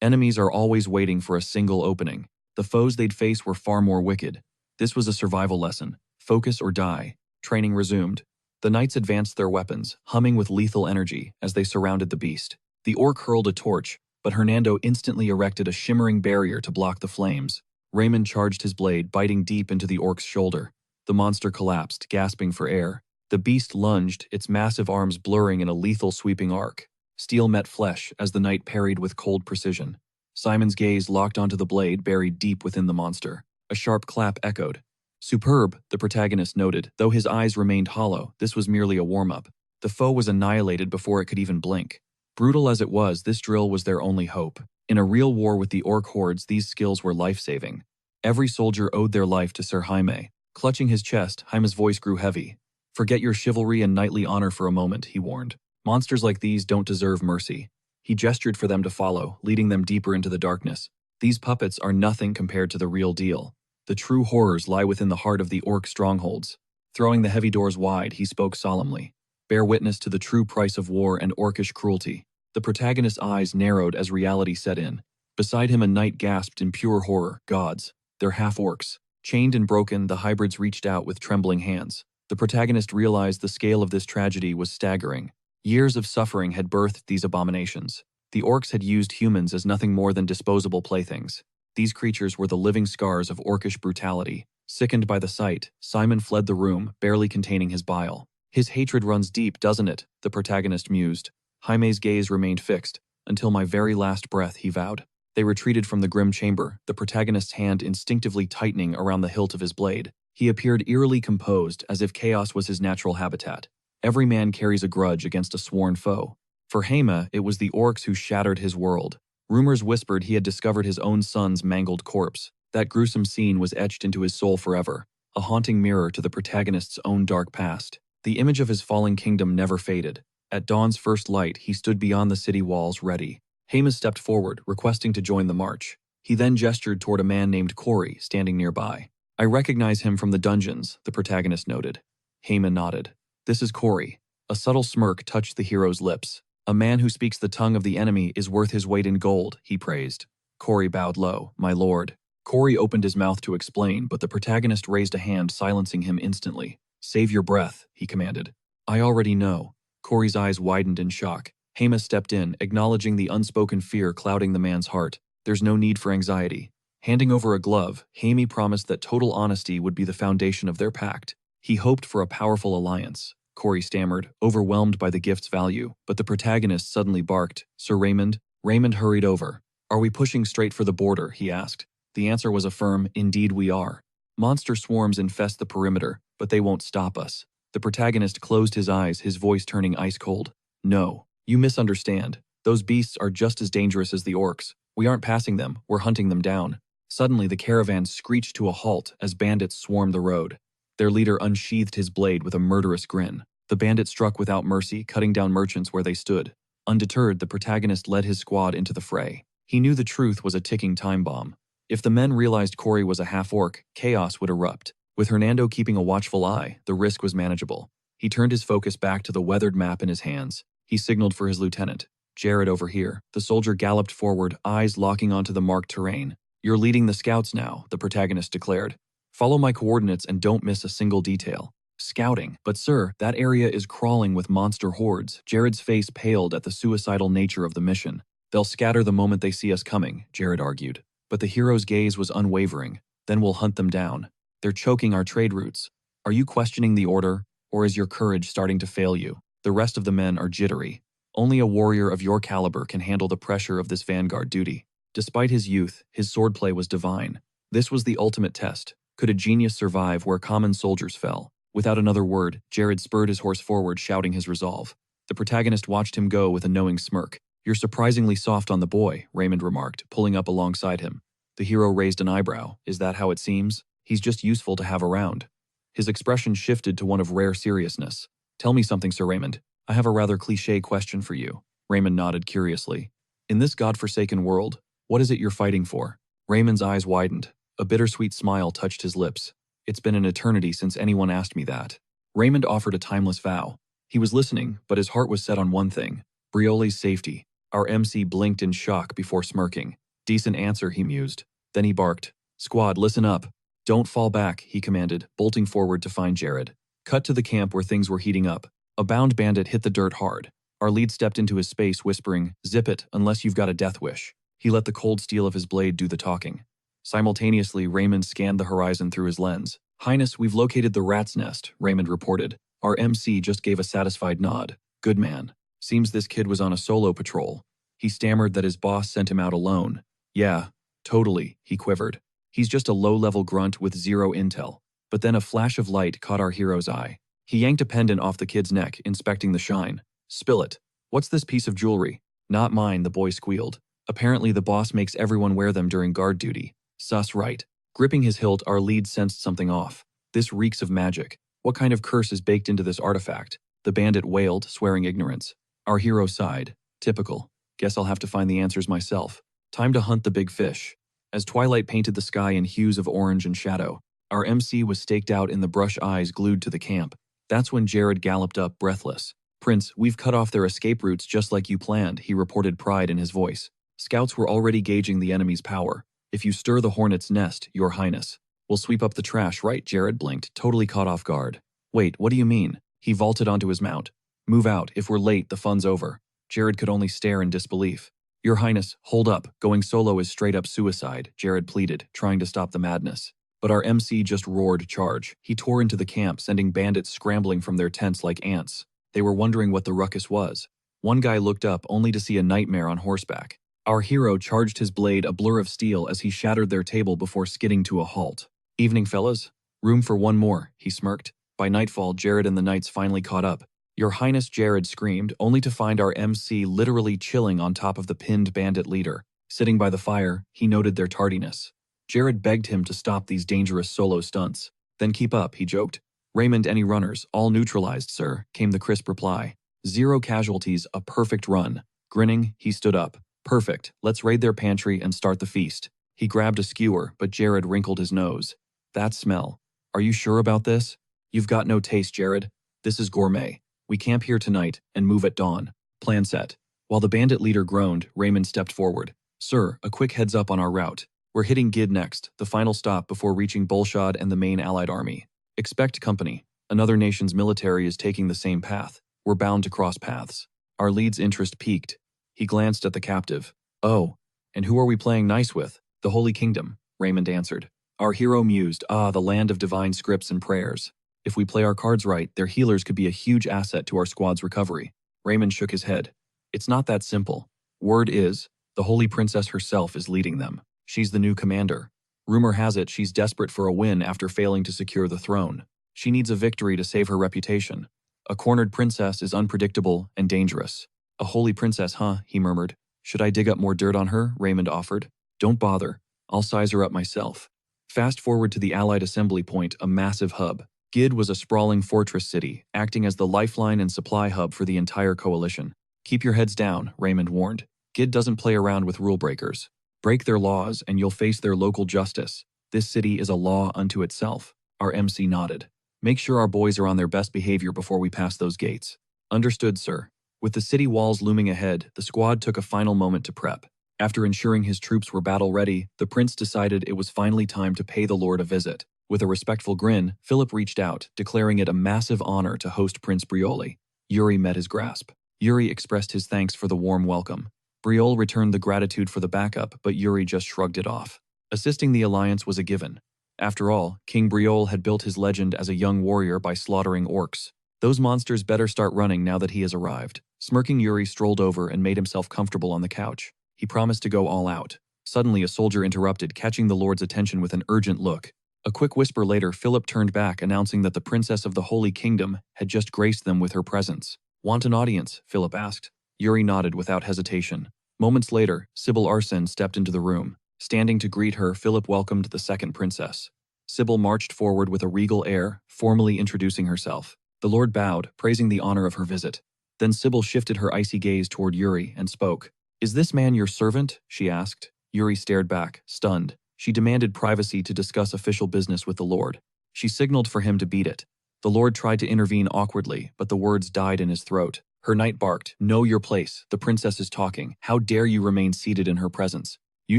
Enemies are always waiting for a single opening. The foes they'd face were far more wicked. This was a survival lesson. Focus or die. Training resumed. The knights advanced their weapons, humming with lethal energy as they surrounded the beast. The orc hurled a torch, but Hernando instantly erected a shimmering barrier to block the flames. Raymond charged his blade, biting deep into the orc's shoulder. The monster collapsed, gasping for air. The beast lunged, its massive arms blurring in a lethal sweeping arc. Steel met flesh as the knight parried with cold precision. Simon's gaze locked onto the blade buried deep within the monster. A sharp clap echoed. Superb, the protagonist noted, though his eyes remained hollow. This was merely a warm-up. The foe was annihilated before it could even blink. Brutal as it was, this drill was their only hope. In a real war with the orc hordes, these skills were life-saving. Every soldier owed their life to Sir Jaime. Clutching his chest, Jaime's voice grew heavy. "Forget your chivalry and knightly honor for a moment," he warned. "Monsters like these don't deserve mercy." He gestured for them to follow, leading them deeper into the darkness. "These puppets are nothing compared to the real deal. The true horrors lie within the heart of the orc strongholds." Throwing the heavy doors wide, he spoke solemnly. "Bear witness to the true price of war and orcish cruelty." The protagonist's eyes narrowed as reality set in. Beside him, a knight gasped in pure horror. Gods. They're half-orcs. Chained and broken, the hybrids reached out with trembling hands. The protagonist realized the scale of this tragedy was staggering. Years of suffering had birthed these abominations. The orcs had used humans as nothing more than disposable playthings. These creatures were the living scars of orcish brutality. Sickened by the sight, Simon fled the room, barely containing his bile. "His hatred runs deep, doesn't it?" the protagonist mused. Jaime's gaze remained fixed. "Until my very last breath," he vowed. They retreated from the grim chamber, the protagonist's hand instinctively tightening around the hilt of his blade. He appeared eerily composed, as if chaos was his natural habitat. Every man carries a grudge against a sworn foe. For Jaime, it was the orcs who shattered his world. Rumors whispered he had discovered his own son's mangled corpse. That gruesome scene was etched into his soul forever, a haunting mirror to the protagonist's own dark past. The image of his falling kingdom never faded. At dawn's first light, he stood beyond the city walls, ready. Jaime stepped forward, requesting to join the march. He then gestured toward a man named Corey, standing nearby. "I recognize him from the dungeons," the protagonist noted. Jaime nodded. "This is Corey." A subtle smirk touched the hero's lips. "A man who speaks the tongue of the enemy is worth his weight in gold," he praised. Corey bowed low. "My lord." Corey opened his mouth to explain, but the protagonist raised a hand, silencing him instantly. "Save your breath," he commanded. "I already know." Corey's eyes widened in shock. Jaime stepped in, acknowledging the unspoken fear clouding the man's heart. "There's no need for anxiety." Handing over a glove, Jaime promised that total honesty would be the foundation of their pact. He hoped for a powerful alliance. Corey stammered, overwhelmed by the gift's value, but the protagonist suddenly barked. "Sir Raymond?" Raymond hurried over. "Are we pushing straight for the border?" he asked. The answer was a firm, "Indeed we are." Monster swarms infest the perimeter, but they won't stop us. The protagonist closed his eyes, his voice turning ice cold. "No, you misunderstand. Those beasts are just as dangerous as the orcs. We aren't passing them, we're hunting them down." Suddenly, the caravan screeched to a halt as bandits swarmed the road. Their leader unsheathed his blade with a murderous grin. The bandit struck without mercy, cutting down merchants where they stood. Undeterred, the protagonist led his squad into the fray. He knew the truth was a ticking time bomb. If the men realized Corey was a half-orc, chaos would erupt. With Hernando keeping a watchful eye, the risk was manageable. He turned his focus back to the weathered map in his hands. He signaled for his lieutenant. "Jared, over here." The soldier galloped forward, eyes locking onto the marked terrain. "You're leading the scouts now," the protagonist declared. "Follow my coordinates and don't miss a single detail." "Scouting? But sir, that area is crawling with monster hordes." Jared's face paled at the suicidal nature of the mission. "They'll scatter the moment they see us coming," Jared argued. But the hero's gaze was unwavering. "Then we'll hunt them down. They're choking our trade routes. Are you questioning the order, or is your courage starting to fail you?" The rest of the men are jittery. Only a warrior of your caliber can handle the pressure of this vanguard duty. Despite his youth, his swordplay was divine. This was the ultimate test. Could a genius survive where common soldiers fell? Without another word, Jared spurred his horse forward, shouting his resolve. The protagonist watched him go with a knowing smirk. "You're surprisingly soft on the boy," Raymond remarked, pulling up alongside him. The hero raised an eyebrow. "Is that how it seems? He's just useful to have around." His expression shifted to one of rare seriousness. "Tell me something, Sir Raymond. I have a rather cliché question for you." Raymond nodded curiously. "In this godforsaken world, what is it you're fighting for?" Raymond's eyes widened. A bittersweet smile touched his lips. "It's been an eternity since anyone asked me that." Raymond offered a timeless vow. He was listening, but his heart was set on one thing: Brioli's safety. Our MC blinked in shock before smirking. "Decent answer," he mused. Then he barked. "Squad, listen up. Don't fall back," he commanded, bolting forward to find Jared. Cut to the camp where things were heating up. A bound bandit hit the dirt hard. Our lead stepped into his space, whispering, "Zip it, unless you've got a death wish." He let the cold steel of his blade do the talking. Simultaneously, Raymond scanned the horizon through his lens. "Highness, we've located the rat's nest," Raymond reported. Our MC just gave a satisfied nod. Good man. Seems this kid was on a solo patrol. He stammered that his boss sent him out alone. Yeah, totally, he quivered. He's just a low-level grunt with zero intel. But then a flash of light caught our hero's eye. He yanked a pendant off the kid's neck, inspecting the shine. Spill it. What's this piece of jewelry? Not mine, the boy squealed. Apparently the boss makes everyone wear them during guard duty. Sus right. Gripping his hilt, our lead sensed something off. This reeks of magic. What kind of curse is baked into this artifact? The bandit wailed, swearing ignorance. Our hero sighed. Typical. Guess I'll have to find the answers myself. Time to hunt the big fish. As twilight painted the sky in hues of orange and shadow, our MC was staked out in the brush, eyes glued to the camp. That's when Jared galloped up, breathless. Prince, we've cut off their escape routes just like you planned, he reported, pride in his voice. Scouts were already gauging the enemy's power. If you stir the hornet's nest, your highness. We'll sweep up the trash, right? Jared blinked, totally caught off guard. Wait, what do you mean? He vaulted onto his mount. Move out, if we're late, the fun's over. Jared could only stare in disbelief. Your highness, hold up, going solo is straight up suicide, Jared pleaded, trying to stop the madness. But our MC just roared charge. He tore into the camp, sending bandits scrambling from their tents like ants. They were wondering what the ruckus was. One guy looked up only to see a nightmare on horseback. Our hero charged his blade, a blur of steel, as he shattered their table before skidding to a halt. Evening, fellas? Room for one more, he smirked. By nightfall, Jared and the knights finally caught up. Your highness, Jared screamed, only to find our MC literally chilling on top of the pinned bandit leader. Sitting by the fire, he noted their tardiness. Jared begged him to stop these dangerous solo stunts. Then keep up, he joked. Raymond, any runners? All neutralized, sir, came the crisp reply. 0 casualties, a perfect run. Grinning, he stood up. Perfect, let's raid their pantry and start the feast. He grabbed a skewer, but Jared wrinkled his nose. That smell. Are you sure about this? You've got no taste, Jared. This is gourmet. We camp here tonight and move at dawn. Plan set. While the bandit leader groaned, Raymond stepped forward. Sir, a quick heads up on our route. We're hitting Gid next, the final stop before reaching Bolshad and the main allied army. Expect company. Another nation's military is taking the same path. We're bound to cross paths. Our lead's interest piqued. He glanced at the captive. Oh, and who are we playing nice with? The Holy Kingdom, Raymond answered. Our hero mused, the land of divine scripts and prayers. If we play our cards right, their healers could be a huge asset to our squad's recovery. Raymond shook his head. It's not that simple. Word is, the Holy Princess herself is leading them. She's the new commander. Rumor has it she's desperate for a win after failing to secure the throne. She needs a victory to save her reputation. A cornered princess is unpredictable and dangerous. A holy princess, huh? He murmured. Should I dig up more dirt on her? Raymond offered. Don't bother. I'll size her up myself. Fast forward to the Allied assembly point, a massive hub. Gid was a sprawling fortress city, acting as the lifeline and supply hub for the entire coalition. Keep your heads down, Raymond warned. Gid doesn't play around with rule breakers. Break their laws and you'll face their local justice. This city is a law unto itself. Our MC nodded. Make sure our boys are on their best behavior before we pass those gates. Understood, sir. With the city walls looming ahead, the squad took a final moment to prep. After ensuring his troops were battle-ready, the prince decided it was finally time to pay the Lord a visit. With a respectful grin, Philip reached out, declaring it a massive honor to host Prince Brioli. Yuri met his grasp. Yuri expressed his thanks for the warm welcome. Briol returned the gratitude for the backup, but Yuri just shrugged it off. Assisting the alliance was a given. After all, King Briol had built his legend as a young warrior by slaughtering orcs. Those monsters better start running now that he has arrived. Smirking, Yuri strolled over and made himself comfortable on the couch. He promised to go all out. Suddenly, a soldier interrupted, catching the Lord's attention with an urgent look. A quick whisper later, Philip turned back, announcing that the Princess of the Holy Kingdom had just graced them with her presence. Want an audience? Philip asked. Yuri nodded without hesitation. Moments later, Sybil Arsene stepped into the room. Standing to greet her, Philip welcomed the second princess. Sybil marched forward with a regal air, formally introducing herself. The Lord bowed, praising the honor of her visit. Then Sybil shifted her icy gaze toward Yuri and spoke. Is this man your servant? She asked. Yuri stared back, stunned. She demanded privacy to discuss official business with the Lord. She signaled for him to beat it. The Lord tried to intervene awkwardly, but the words died in his throat. Her knight barked, Know your place, the princess is talking. How dare you remain seated in her presence? You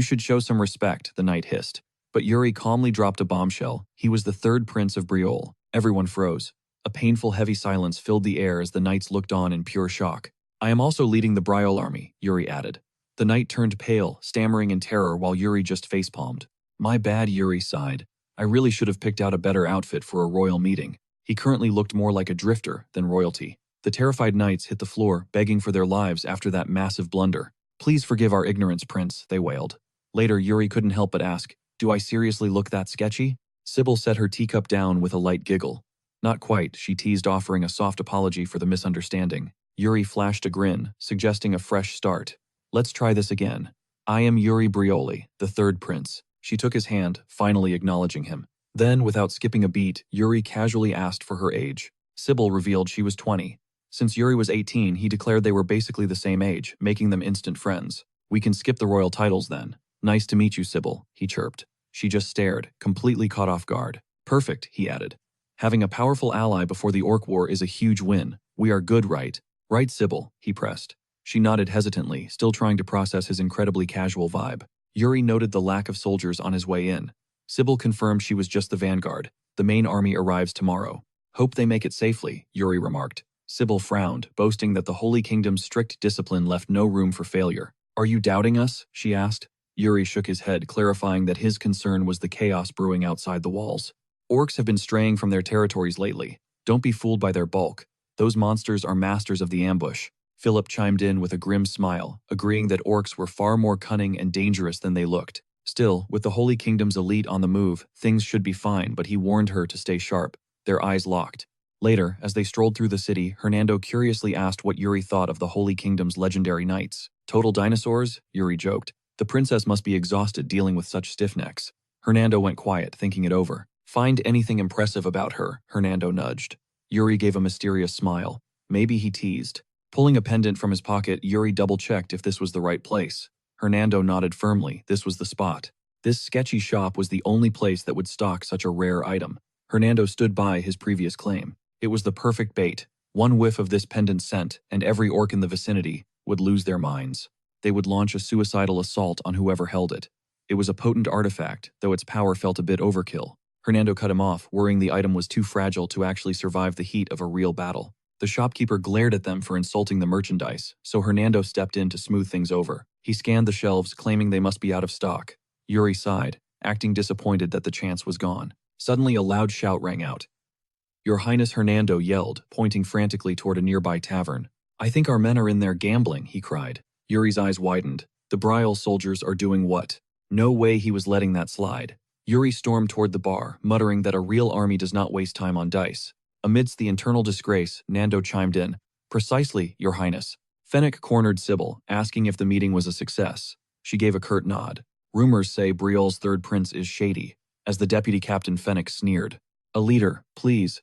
should show some respect, the knight hissed. But Yuri calmly dropped a bombshell. He was the third prince of Briol. Everyone froze. A painful, heavy silence filled the air as the knights looked on in pure shock. I am also leading the Briol army, Yuri added. The knight turned pale, stammering in terror while Yuri just facepalmed. My bad, Yuri sighed. I really should have picked out a better outfit for a royal meeting. He currently looked more like a drifter than royalty. The terrified knights hit the floor, begging for their lives after that massive blunder. "Please forgive our ignorance, Prince," they wailed. Later, Yuri couldn't help but ask, "Do I seriously look that sketchy?" Sybil set her teacup down with a light giggle. "Not quite," she teased, offering a soft apology for the misunderstanding. Yuri flashed a grin, suggesting a fresh start. "Let's try this again. I am Yuri Brioli, the third prince." She took his hand, finally acknowledging him. Then, without skipping a beat, Yuri casually asked for her age. Sybil revealed she was 20. Since Yuri was 18, he declared they were basically the same age, making them instant friends. "We can skip the royal titles then." "Nice to meet you, Sybil," he chirped. She just stared, completely caught off guard. "Perfect," he added. "Having a powerful ally before the Orc War is a huge win. We are good, right?" "Right, Sybil," he pressed. She nodded hesitantly, still trying to process his incredibly casual vibe. Yuri noted the lack of soldiers on his way in. Sybil confirmed she was just the vanguard. "The main army arrives tomorrow." "Hope they make it safely," Yuri remarked. Sybil frowned, boasting that the Holy Kingdom's strict discipline left no room for failure. "Are you doubting us?" she asked. Yuri shook his head, clarifying that his concern was the chaos brewing outside the walls. "Orcs have been straying from their territories lately. Don't be fooled by their bulk. Those monsters are masters of the ambush." Philip chimed in with a grim smile, agreeing that orcs were far more cunning and dangerous than they looked. Still, with the Holy Kingdom's elite on the move, things should be fine, but he warned her to stay sharp. Their eyes locked. Later, as they strolled through the city, Hernando curiously asked what Yuri thought of the Holy Kingdom's legendary knights. "Total dinosaurs?" Yuri joked. "The princess must be exhausted dealing with such stiff-necks." Hernando went quiet, thinking it over. "Find anything impressive about her," Hernando nudged. Yuri gave a mysterious smile. Maybe he teased. Pulling a pendant from his pocket, Yuri double-checked if this was the right place. Hernando nodded firmly. This was the spot. This sketchy shop was the only place that would stock such a rare item. Hernando stood by his previous claim. It was the perfect bait. One whiff of this pendant scent, and every orc in the vicinity would lose their minds. They would launch a suicidal assault on whoever held it. It was a potent artifact, though its power felt a bit overkill. Hernando cut him off, worrying the item was too fragile to actually survive the heat of a real battle. The shopkeeper glared at them for insulting the merchandise, so Hernando stepped in to smooth things over. He scanned the shelves, claiming they must be out of stock. Yuri sighed, acting disappointed that the chance was gone. Suddenly a loud shout rang out. "Your Highness," Hernando yelled, pointing frantically toward a nearby tavern. "I think our men are in there gambling," he cried. Yuri's eyes widened. "The Briol soldiers are doing what?" No way he was letting that slide. Yuri stormed toward the bar, muttering that a real army does not waste time on dice. Amidst the internal disgrace, Nando chimed in. "Precisely, Your Highness." Fennec cornered Sybil, asking if the meeting was a success. She gave a curt nod. "Rumors say Briol's third prince is shady." As the deputy captain, Fennec sneered. "A leader, please."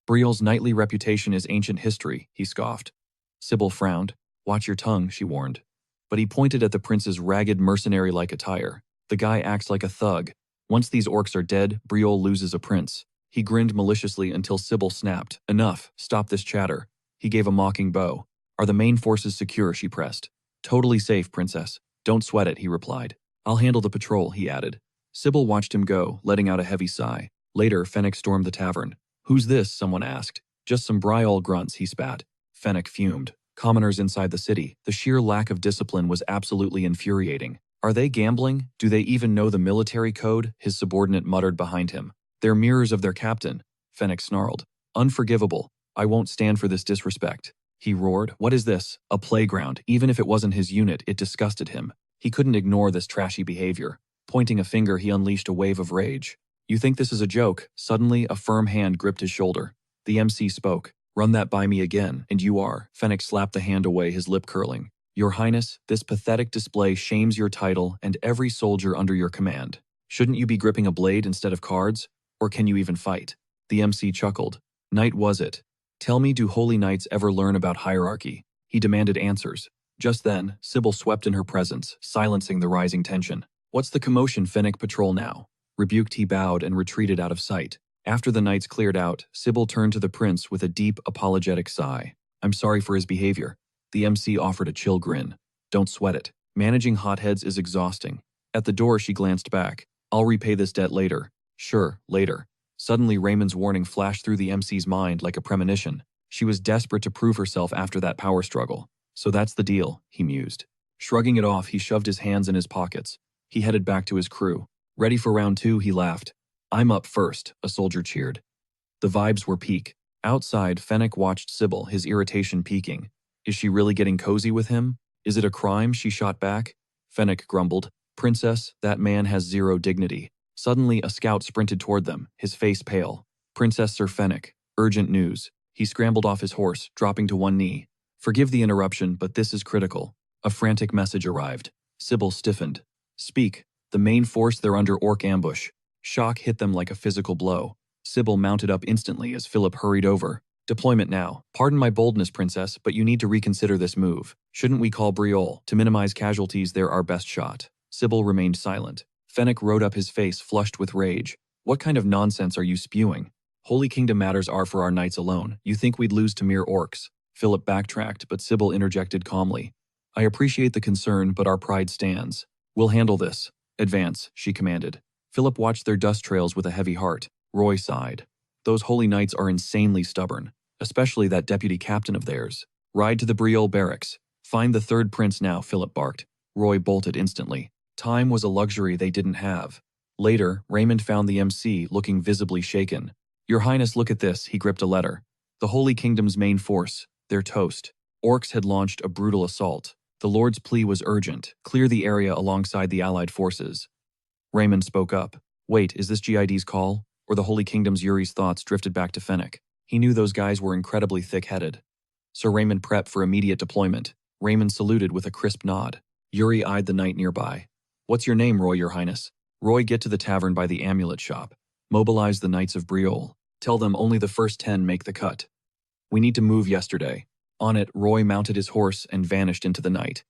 "Briol's knightly reputation is ancient history," he scoffed. Sybil frowned. "Watch your tongue," she warned. But he pointed at the prince's ragged mercenary-like attire. "The guy acts like a thug. Once these orcs are dead, Briol loses a prince." He grinned maliciously until Sybil snapped. "Enough, stop this chatter." He gave a mocking bow. "Are the main forces secure?" she pressed. "Totally safe, princess. Don't sweat it," he replied. "I'll handle the patrol," he added. Sybil watched him go, letting out a heavy sigh. Later, Fennec stormed the tavern. "Who's this?" someone asked. "Just some Briol grunts," he spat. Fennec fumed. Commoners inside the city. The sheer lack of discipline was absolutely infuriating. "Are they gambling? Do they even know the military code?" his subordinate muttered behind him. "They're mirrors of their captain," Fennec snarled. "Unforgivable. I won't stand for this disrespect." He roared. "What is this? A playground." Even if it wasn't his unit, it disgusted him. He couldn't ignore this trashy behavior. Pointing a finger, he unleashed a wave of rage. "You think this is a joke?" Suddenly, a firm hand gripped his shoulder. The MC spoke. "Run that by me again, and you are." Fennec slapped the hand away, his lip curling. "Your Highness, this pathetic display shames your title and every soldier under your command. Shouldn't you be gripping a blade instead of cards? Or can you even fight?" The MC chuckled. "Knight was it? Tell me, do holy knights ever learn about hierarchy?" He demanded answers. Just then, Sybil swept in her presence, silencing the rising tension. "What's the commotion, Fennec Patrol now?" Rebuked, he bowed and retreated out of sight. After the knights cleared out, Sybil turned to the prince with a deep, apologetic sigh. "I'm sorry for his behavior." The MC offered a chill grin. "Don't sweat it. Managing hotheads is exhausting." At the door, she glanced back. "I'll repay this debt later." "Sure, later." Suddenly, Raymond's warning flashed through the MC's mind like a premonition. She was desperate to prove herself after that power struggle. "So that's the deal," he mused. Shrugging it off, he shoved his hands in his pockets. He headed back to his crew. "Ready for round two?" he laughed. "I'm up first," a soldier cheered. The vibes were peak. Outside, Fennec watched Sybil, his irritation peaking. Is she really getting cozy with him? Is it a crime? She shot back. Fennec grumbled. Princess, that man has zero dignity. Suddenly, a scout sprinted toward them, his face pale. Princess Sir Fennec, urgent news. He scrambled off his horse, dropping to one knee. Forgive the interruption, but this is critical. A frantic message arrived. Sybil stiffened. Speak. The main force, they're under orc ambush. Shock hit them like a physical blow. Sybil mounted up instantly as Philip hurried over. Deployment now. Pardon my boldness, Princess, but you need to reconsider this move. Shouldn't we call Briol? To minimize casualties, they're our best shot. Sybil remained silent. Fennec rode up his face, flushed with rage. What kind of nonsense are you spewing? Holy Kingdom matters are for our knights alone. You think we'd lose to mere orcs? Philip backtracked, but Sybil interjected calmly. I appreciate the concern, but our pride stands. We'll handle this. Advance, she commanded. Philip watched their dust trails with a heavy heart. Roy sighed. Those holy knights are insanely stubborn, especially that deputy captain of theirs. Ride to the Briol barracks. Find the third prince now, Philip barked. Roy bolted instantly. Time was a luxury they didn't have. Later, Raymond found the MC looking visibly shaken. Your Highness, look at this, he gripped a letter. The Holy Kingdom's main force, their toast. Orcs had launched a brutal assault. The Lord's plea was urgent, clear the area alongside the Allied forces. Raymond spoke up. Wait, is this GID's call? Or the Holy Kingdom's? Yuri's thoughts drifted back to Fennec. He knew those guys were incredibly thick-headed. Sir Raymond prepped for immediate deployment. Raymond saluted with a crisp nod. Yuri eyed the knight nearby. What's your name, Roy, your Highness? Roy, get to the tavern by the amulet shop. Mobilize the Knights of Briol. Tell them only the first 10 make the cut. We need to move yesterday. On it, Roy mounted his horse and vanished into the night.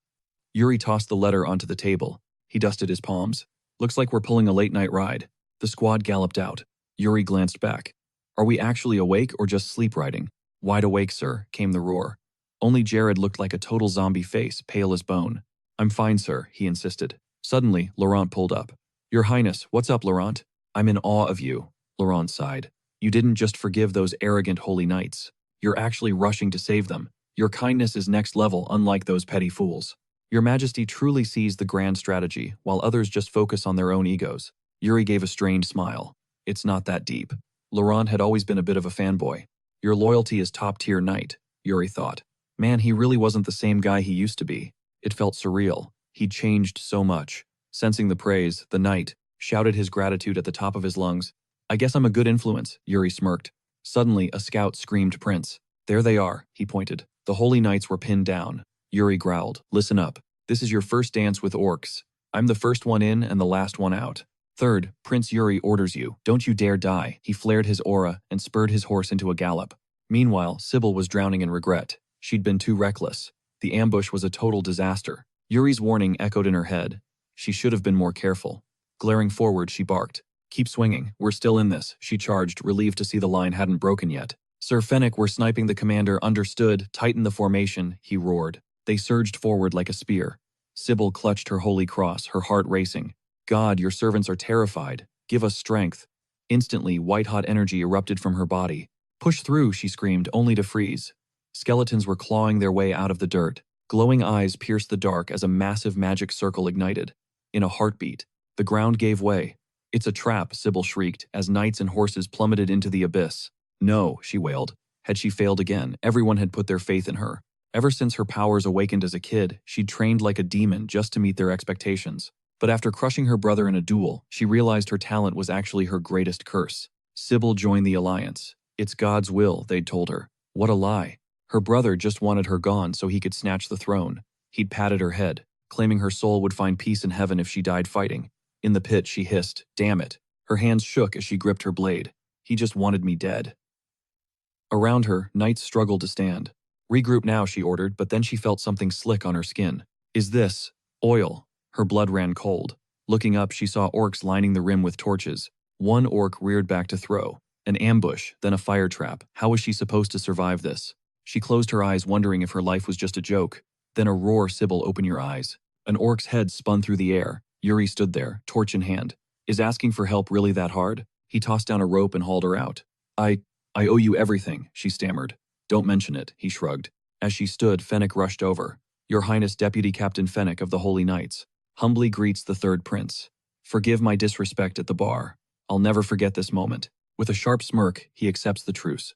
Yuri tossed the letter onto the table. He dusted his palms. Looks like we're pulling a late-night ride. The squad galloped out. Yuri glanced back. Are we actually awake or just sleep riding? Wide awake, sir, came the roar. Only Jared looked like a total zombie face, pale as bone. I'm fine, sir, he insisted. Suddenly, Laurent pulled up. Your Highness, what's up, Laurent? I'm in awe of you, Laurent sighed. You didn't just forgive those arrogant holy knights. You're actually rushing to save them. Your kindness is next level, unlike those petty fools. Your Majesty truly sees the grand strategy, while others just focus on their own egos. Yuri gave a strained smile. It's not that deep. Laurent had always been a bit of a fanboy. Your loyalty is top-tier knight, Yuri thought. Man, he really wasn't the same guy he used to be. It felt surreal. He'd changed so much. Sensing the praise, the knight shouted his gratitude at the top of his lungs. I guess I'm a good influence, Yuri smirked. Suddenly, a scout screamed Prince. There they are, he pointed. The holy knights were pinned down. Yuri growled. Listen up. This is your first dance with orcs. I'm the first one in and the last one out. Third, Prince Yuri orders you. Don't you dare die. He flared his aura and spurred his horse into a gallop. Meanwhile, Sybil was drowning in regret. She'd been too reckless. The ambush was a total disaster. Yuri's warning echoed in her head. She should have been more careful. Glaring forward, she barked. Keep swinging. We're still in this, she charged, relieved to see the line hadn't broken yet. Sir Fennec, we're sniping the commander. Understood. Tighten the formation, he roared. They surged forward like a spear. Sybil clutched her holy cross, her heart racing. God, your servants are terrified. Give us strength. Instantly, white-hot energy erupted from her body. Push through, she screamed, only to freeze. Skeletons were clawing their way out of the dirt. Glowing eyes pierced the dark as a massive magic circle ignited. In a heartbeat, the ground gave way. It's a trap, Sybil shrieked, as knights and horses plummeted into the abyss. No, she wailed. Had she failed again, everyone had put their faith in her. Ever since her powers awakened as a kid, she'd trained like a demon just to meet their expectations. But after crushing her brother in a duel, she realized her talent was actually her greatest curse. Sybil joined the alliance. It's God's will, they'd told her. What a lie. Her brother just wanted her gone so he could snatch the throne. He'd patted her head, claiming her soul would find peace in heaven if she died fighting. In the pit, she hissed, damn it. Her hands shook as she gripped her blade. He just wanted me dead. Around her, knights struggled to stand. Regroup now, she ordered, but then she felt something slick on her skin. Is this oil? Her blood ran cold. Looking up, she saw orcs lining the rim with torches. One orc reared back to throw. An ambush, then a fire trap. How was she supposed to survive this? She closed her eyes, wondering if her life was just a joke. Then a roar, Sybil, open your eyes. An orc's head spun through the air. Yuri stood there, torch in hand. Is asking for help really that hard? He tossed down a rope and hauled her out. I owe you everything, she stammered. Don't mention it, he shrugged. As she stood, Fennec rushed over. Your Highness Deputy Captain Fennec of the Holy Knights. Humbly greets the third prince. Forgive my disrespect at the bar. I'll never forget this moment. With a sharp smirk, he accepts the truce.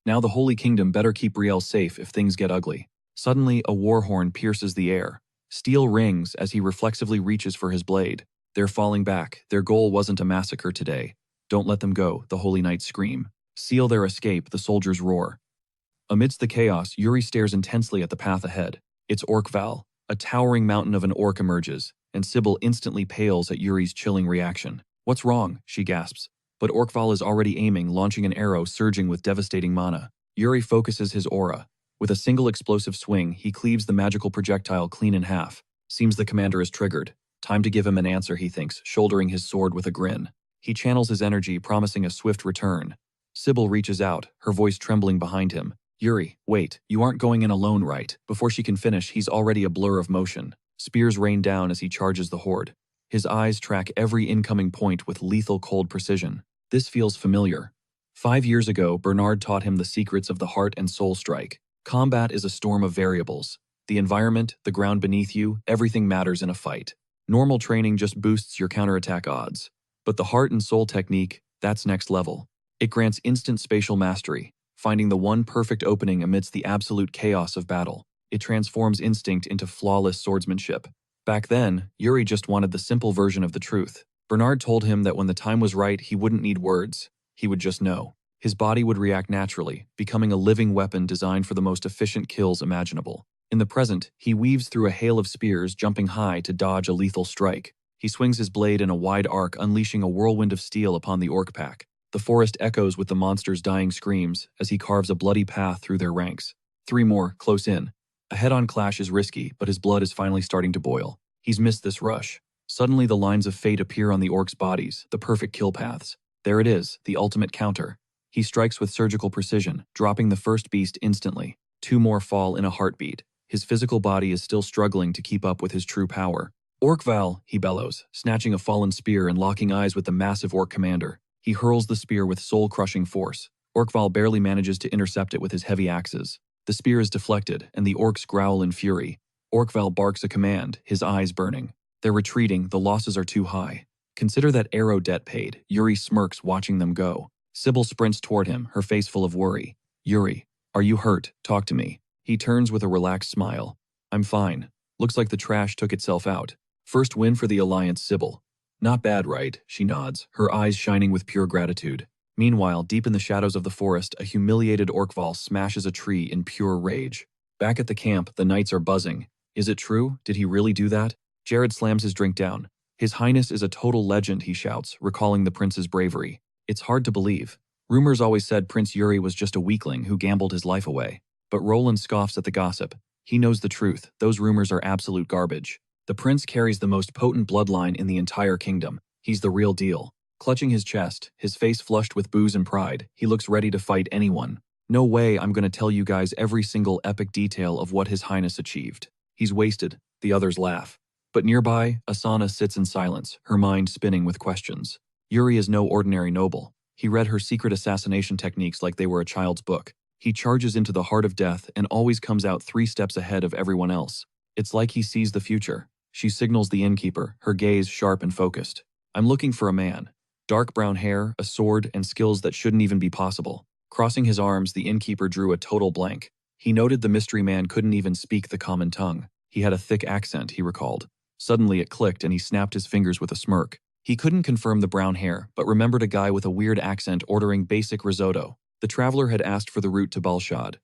Now the Holy Kingdom better keep Riel safe if things get ugly. Suddenly, a war horn pierces the air. Steel rings as he reflexively reaches for his blade. They're falling back. Their goal wasn't a massacre today. Don't let them go, the Holy Knights scream. Seal their escape, the soldiers roar. Amidst the chaos, Yuri stares intensely at the path ahead. It's Orkval. A towering mountain of an orc emerges, and Sybil instantly pales at Yuri's chilling reaction. What's wrong? She gasps. But Orkval is already aiming, launching an arrow surging with devastating mana. Yuri focuses his aura. With a single explosive swing, he cleaves the magical projectile clean in half. Seems the commander is triggered. Time to give him an answer, he thinks, shouldering his sword with a grin. He channels his energy, promising a swift return. Sybil reaches out, her voice trembling behind him. Yuri, wait, you aren't going in alone, right? Before she can finish, he's already a blur of motion. Spears rain down as he charges the horde. His eyes track every incoming point with lethal cold precision. This feels familiar. 5 years ago, Bernard taught him the secrets of the heart and soul strike. Combat is a storm of variables. The environment, the ground beneath you, everything matters in a fight. Normal training just boosts your counterattack odds. But the heart and soul technique, that's next level. It grants instant spatial mastery, finding the one perfect opening amidst the absolute chaos of battle. It transforms instinct into flawless swordsmanship. Back then, Yuri just wanted the simple version of the truth. Bernard told him that when the time was right, he wouldn't need words. He would just know. His body would react naturally, becoming a living weapon designed for the most efficient kills imaginable. In the present, he weaves through a hail of spears, jumping high to dodge a lethal strike. He swings his blade in a wide arc, unleashing a whirlwind of steel upon the orc pack. The forest echoes with the monster's dying screams as he carves a bloody path through their ranks. 3 more, close in. A head-on clash is risky, but his blood is finally starting to boil. He's missed this rush. Suddenly, the lines of fate appear on the orcs' bodies, the perfect kill paths. There it is, the ultimate counter. He strikes with surgical precision, dropping the first beast instantly. 2 more fall in a heartbeat. His physical body is still struggling to keep up with his true power. Orkval, he bellows, snatching a fallen spear and locking eyes with the massive orc commander. He hurls the spear with soul-crushing force. Orkval barely manages to intercept it with his heavy axes. The spear is deflected, and the orcs growl in fury. Orkval barks a command, his eyes burning. They're retreating, the losses are too high. Consider that arrow debt paid. Yuri smirks, watching them go. Sybil sprints toward him, her face full of worry. Yuri, are you hurt? Talk to me. He turns with a relaxed smile. I'm fine. Looks like the trash took itself out. First win for the Alliance, Sybil. Not bad, right? She nods, her eyes shining with pure gratitude. Meanwhile, deep in the shadows of the forest, a humiliated Orkval smashes a tree in pure rage. Back at the camp, the knights are buzzing. Is it true? Did he really do that? Jared slams his drink down. His Highness is a total legend, he shouts, recalling the prince's bravery. It's hard to believe. Rumors always said Prince Yuri was just a weakling who gambled his life away. But Roland scoffs at the gossip. He knows the truth. Those rumors are absolute garbage. The prince carries the most potent bloodline in the entire kingdom. He's the real deal. Clutching his chest, his face flushed with booze and pride, he looks ready to fight anyone. No way I'm gonna tell you guys every single epic detail of what His Highness achieved. He's wasted. The others laugh. But nearby, Asana sits in silence, her mind spinning with questions. Yuri is no ordinary noble. He read her secret assassination techniques like they were a child's book. He charges into the heart of death and always comes out 3 steps ahead of everyone else. It's like he sees the future. She signals the innkeeper, her gaze sharp and focused. I'm looking for a man. Dark brown hair, a sword, and skills that shouldn't even be possible. Crossing his arms, the innkeeper drew a total blank. He noted the mystery man couldn't even speak the common tongue. He had a thick accent, he recalled. Suddenly it clicked and he snapped his fingers with a smirk. He couldn't confirm the brown hair, but remembered a guy with a weird accent ordering basic risotto. The traveler had asked for the route to Balshad.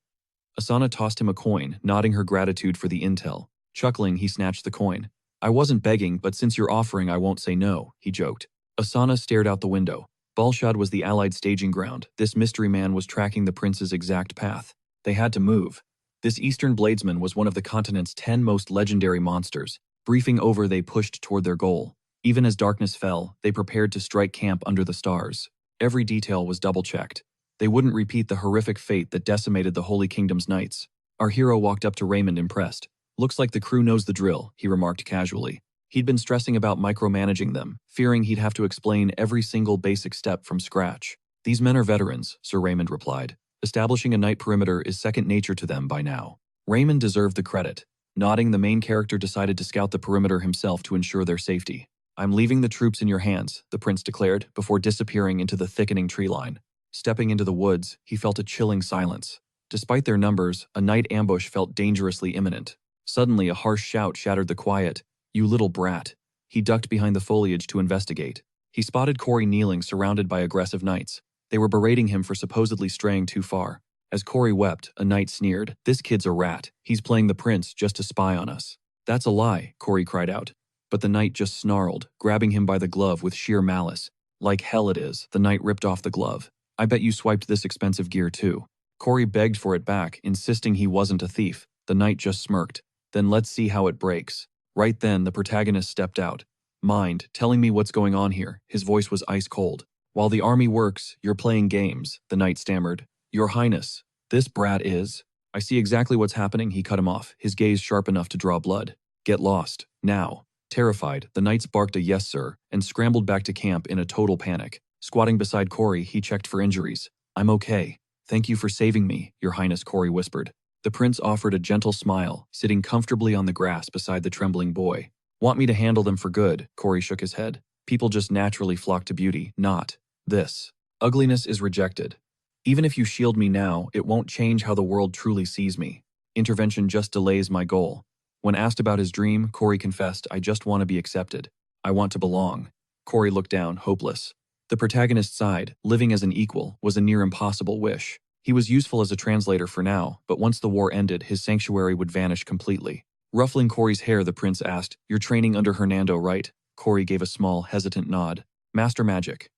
Asana tossed him a coin, nodding her gratitude for the intel. Chuckling, he snatched the coin. I wasn't begging, but since you're offering, I won't say no, he joked. Asana stared out the window. Balshad was the Allied staging ground. This mystery man was tracking the prince's exact path. They had to move. This Eastern Bladesman was one of the continent's 10 most legendary monsters. Briefing over, they pushed toward their goal. Even as darkness fell, they prepared to strike camp under the stars. Every detail was double-checked. They wouldn't repeat the horrific fate that decimated the Holy Kingdom's knights. Our hero walked up to Raymond impressed. Looks like the crew knows the drill, he remarked casually. He'd been stressing about micromanaging them, fearing he'd have to explain every single basic step from scratch. These men are veterans, Sir Raymond replied. Establishing a night perimeter is second nature to them by now. Raymond deserved the credit. Nodding, the main character decided to scout the perimeter himself to ensure their safety. I'm leaving the troops in your hands, the prince declared, before disappearing into the thickening tree line. Stepping into the woods, he felt a chilling silence. Despite their numbers, a night ambush felt dangerously imminent. Suddenly, a harsh shout shattered the quiet. "You little brat." He ducked behind the foliage to investigate. He spotted Corey kneeling surrounded by aggressive knights. They were berating him for supposedly straying too far. As Corey wept, a knight sneered, "This kid's a rat. He's playing the prince just to spy on us." "That's a lie," Corey cried out. But the knight just snarled, grabbing him by the glove with sheer malice. "Like hell it is." The knight ripped off the glove. "I bet you swiped this expensive gear too." Corey begged for it back, insisting he wasn't a thief. The knight just smirked. "Then let's see how it breaks." Right then, the protagonist stepped out. "Mind telling me what's going on here?" His voice was ice cold. "While the army works, you're playing games," the knight stammered. "Your Highness, this brat is—" "I see exactly what's happening," he cut him off, his gaze sharp enough to draw blood. "Get lost, now." Terrified, the knights barked a "yes sir" and scrambled back to camp in a total panic. Squatting beside Corey, he checked for injuries. "I'm okay. Thank you for saving me, Your Highness," Corey whispered. The prince offered a gentle smile, sitting comfortably on the grass beside the trembling boy. "Want me to handle them for good?" Corey shook his head. "People just naturally flock to beauty, not this. Ugliness is rejected. Even if you shield me now, it won't change how the world truly sees me. Intervention just delays my goal." When asked about his dream, Corey confessed, "I just want to be accepted. I want to belong." Corey looked down, hopeless. The protagonist sighed. Living as an equal was a near impossible wish. He was useful as a translator for now, but once the war ended, his sanctuary would vanish completely. Ruffling Corey's hair, the prince asked, "You're training under Hernando, right?" Corey gave a small, hesitant nod. "Master magic.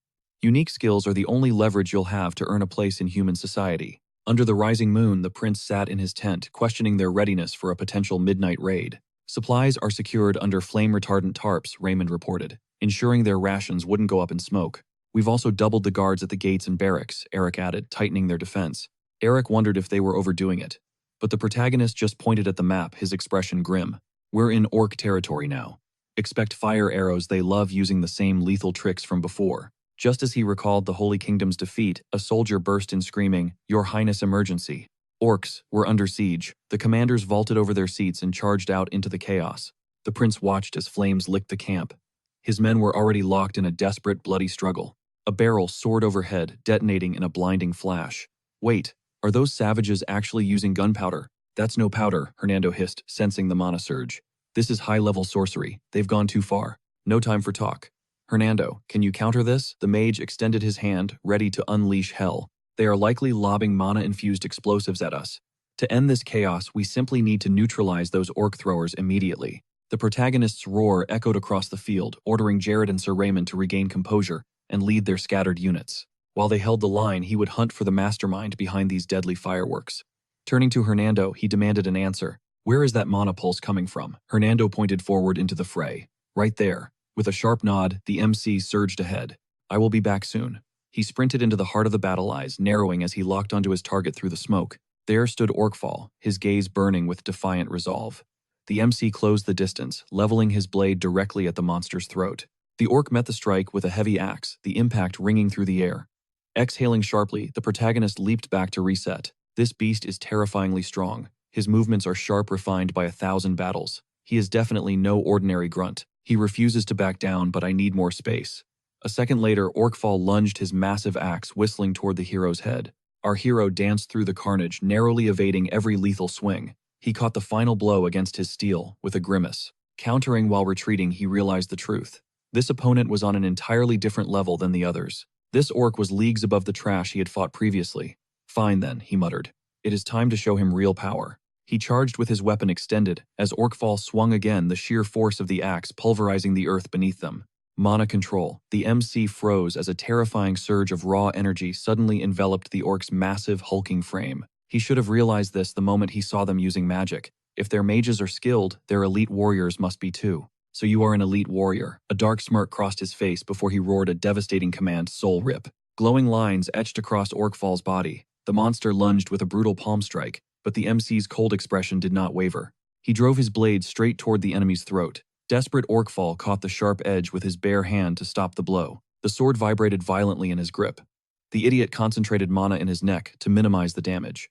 Unique skills are the only leverage you'll have to earn a place in human society." Under the rising moon, the prince sat in his tent, questioning their readiness for a potential midnight raid. "Supplies are secured under flame-retardant tarps," Raymond reported, ensuring their rations wouldn't go up in smoke. "We've also doubled the guards at the gates and barracks," Eric added, tightening their defense. Eric wondered if they were overdoing it. But the protagonist just pointed at the map, his expression grim. "We're in orc territory now. Expect fire arrows. They love using the same lethal tricks from before." Just as he recalled the Holy Kingdom's defeat, a soldier burst in screaming, "Your Highness, emergency. Orcs, we're under siege." The commanders vaulted over their seats and charged out into the chaos. The prince watched as flames licked the camp. His men were already locked in a desperate, bloody struggle. A barrel soared overhead, detonating in a blinding flash. "Wait, are those savages actually using gunpowder?" "That's no powder," Hernando hissed, sensing the mana surge. "This is high-level sorcery. They've gone too far. No time for talk." "Hernando, can you counter this?" The mage extended his hand, ready to unleash hell. "They are likely lobbing mana-infused explosives at us. To end this chaos, we simply need to neutralize those orc throwers immediately." The protagonist's roar echoed across the field, ordering Jared and Sir Raymond to regain composure and lead their scattered units. While they held the line, he would hunt for the mastermind behind these deadly fireworks. Turning to Hernando, he demanded an answer. "Where is that mana pulse coming from?" Hernando pointed forward into the fray. "Right there." With a sharp nod, the MC surged ahead. "I will be back soon." He sprinted into the heart of the battle, eyes narrowing as he locked onto his target through the smoke. There stood Orcfall, his gaze burning with defiant resolve. The MC closed the distance, leveling his blade directly at the monster's throat. The orc met the strike with a heavy axe, the impact ringing through the air. Exhaling sharply, the protagonist leaped back to reset. This beast is terrifyingly strong. His movements are sharp, refined by 1,000 battles. He is definitely no ordinary grunt. He refuses to back down, but I need more space. A second later, Orcfall lunged his massive axe, whistling toward the hero's head. Our hero danced through the carnage, narrowly evading every lethal swing. He caught the final blow against his steel, with a grimace. Countering while retreating, he realized the truth. This opponent was on an entirely different level than the others. This orc was leagues above the trash he had fought previously. "Fine then," he muttered. "It is time to show him real power." He charged with his weapon extended. As Orcfall swung again, the sheer force of the axe pulverizing the earth beneath them. Mana control. The MC froze as a terrifying surge of raw energy suddenly enveloped the orc's massive, hulking frame. He should have realized this the moment he saw them using magic. If their mages are skilled, their elite warriors must be too. "So you are an elite warrior." A dark smirk crossed his face before he roared a devastating command, "Soul Rip." Glowing lines etched across Orcfall's body. The monster lunged with a brutal palm strike, but the MC's cold expression did not waver. He drove his blade straight toward the enemy's throat. Desperate Orcfall caught the sharp edge with his bare hand to stop the blow. The sword vibrated violently in his grip. The idiot concentrated mana in his neck to minimize the damage.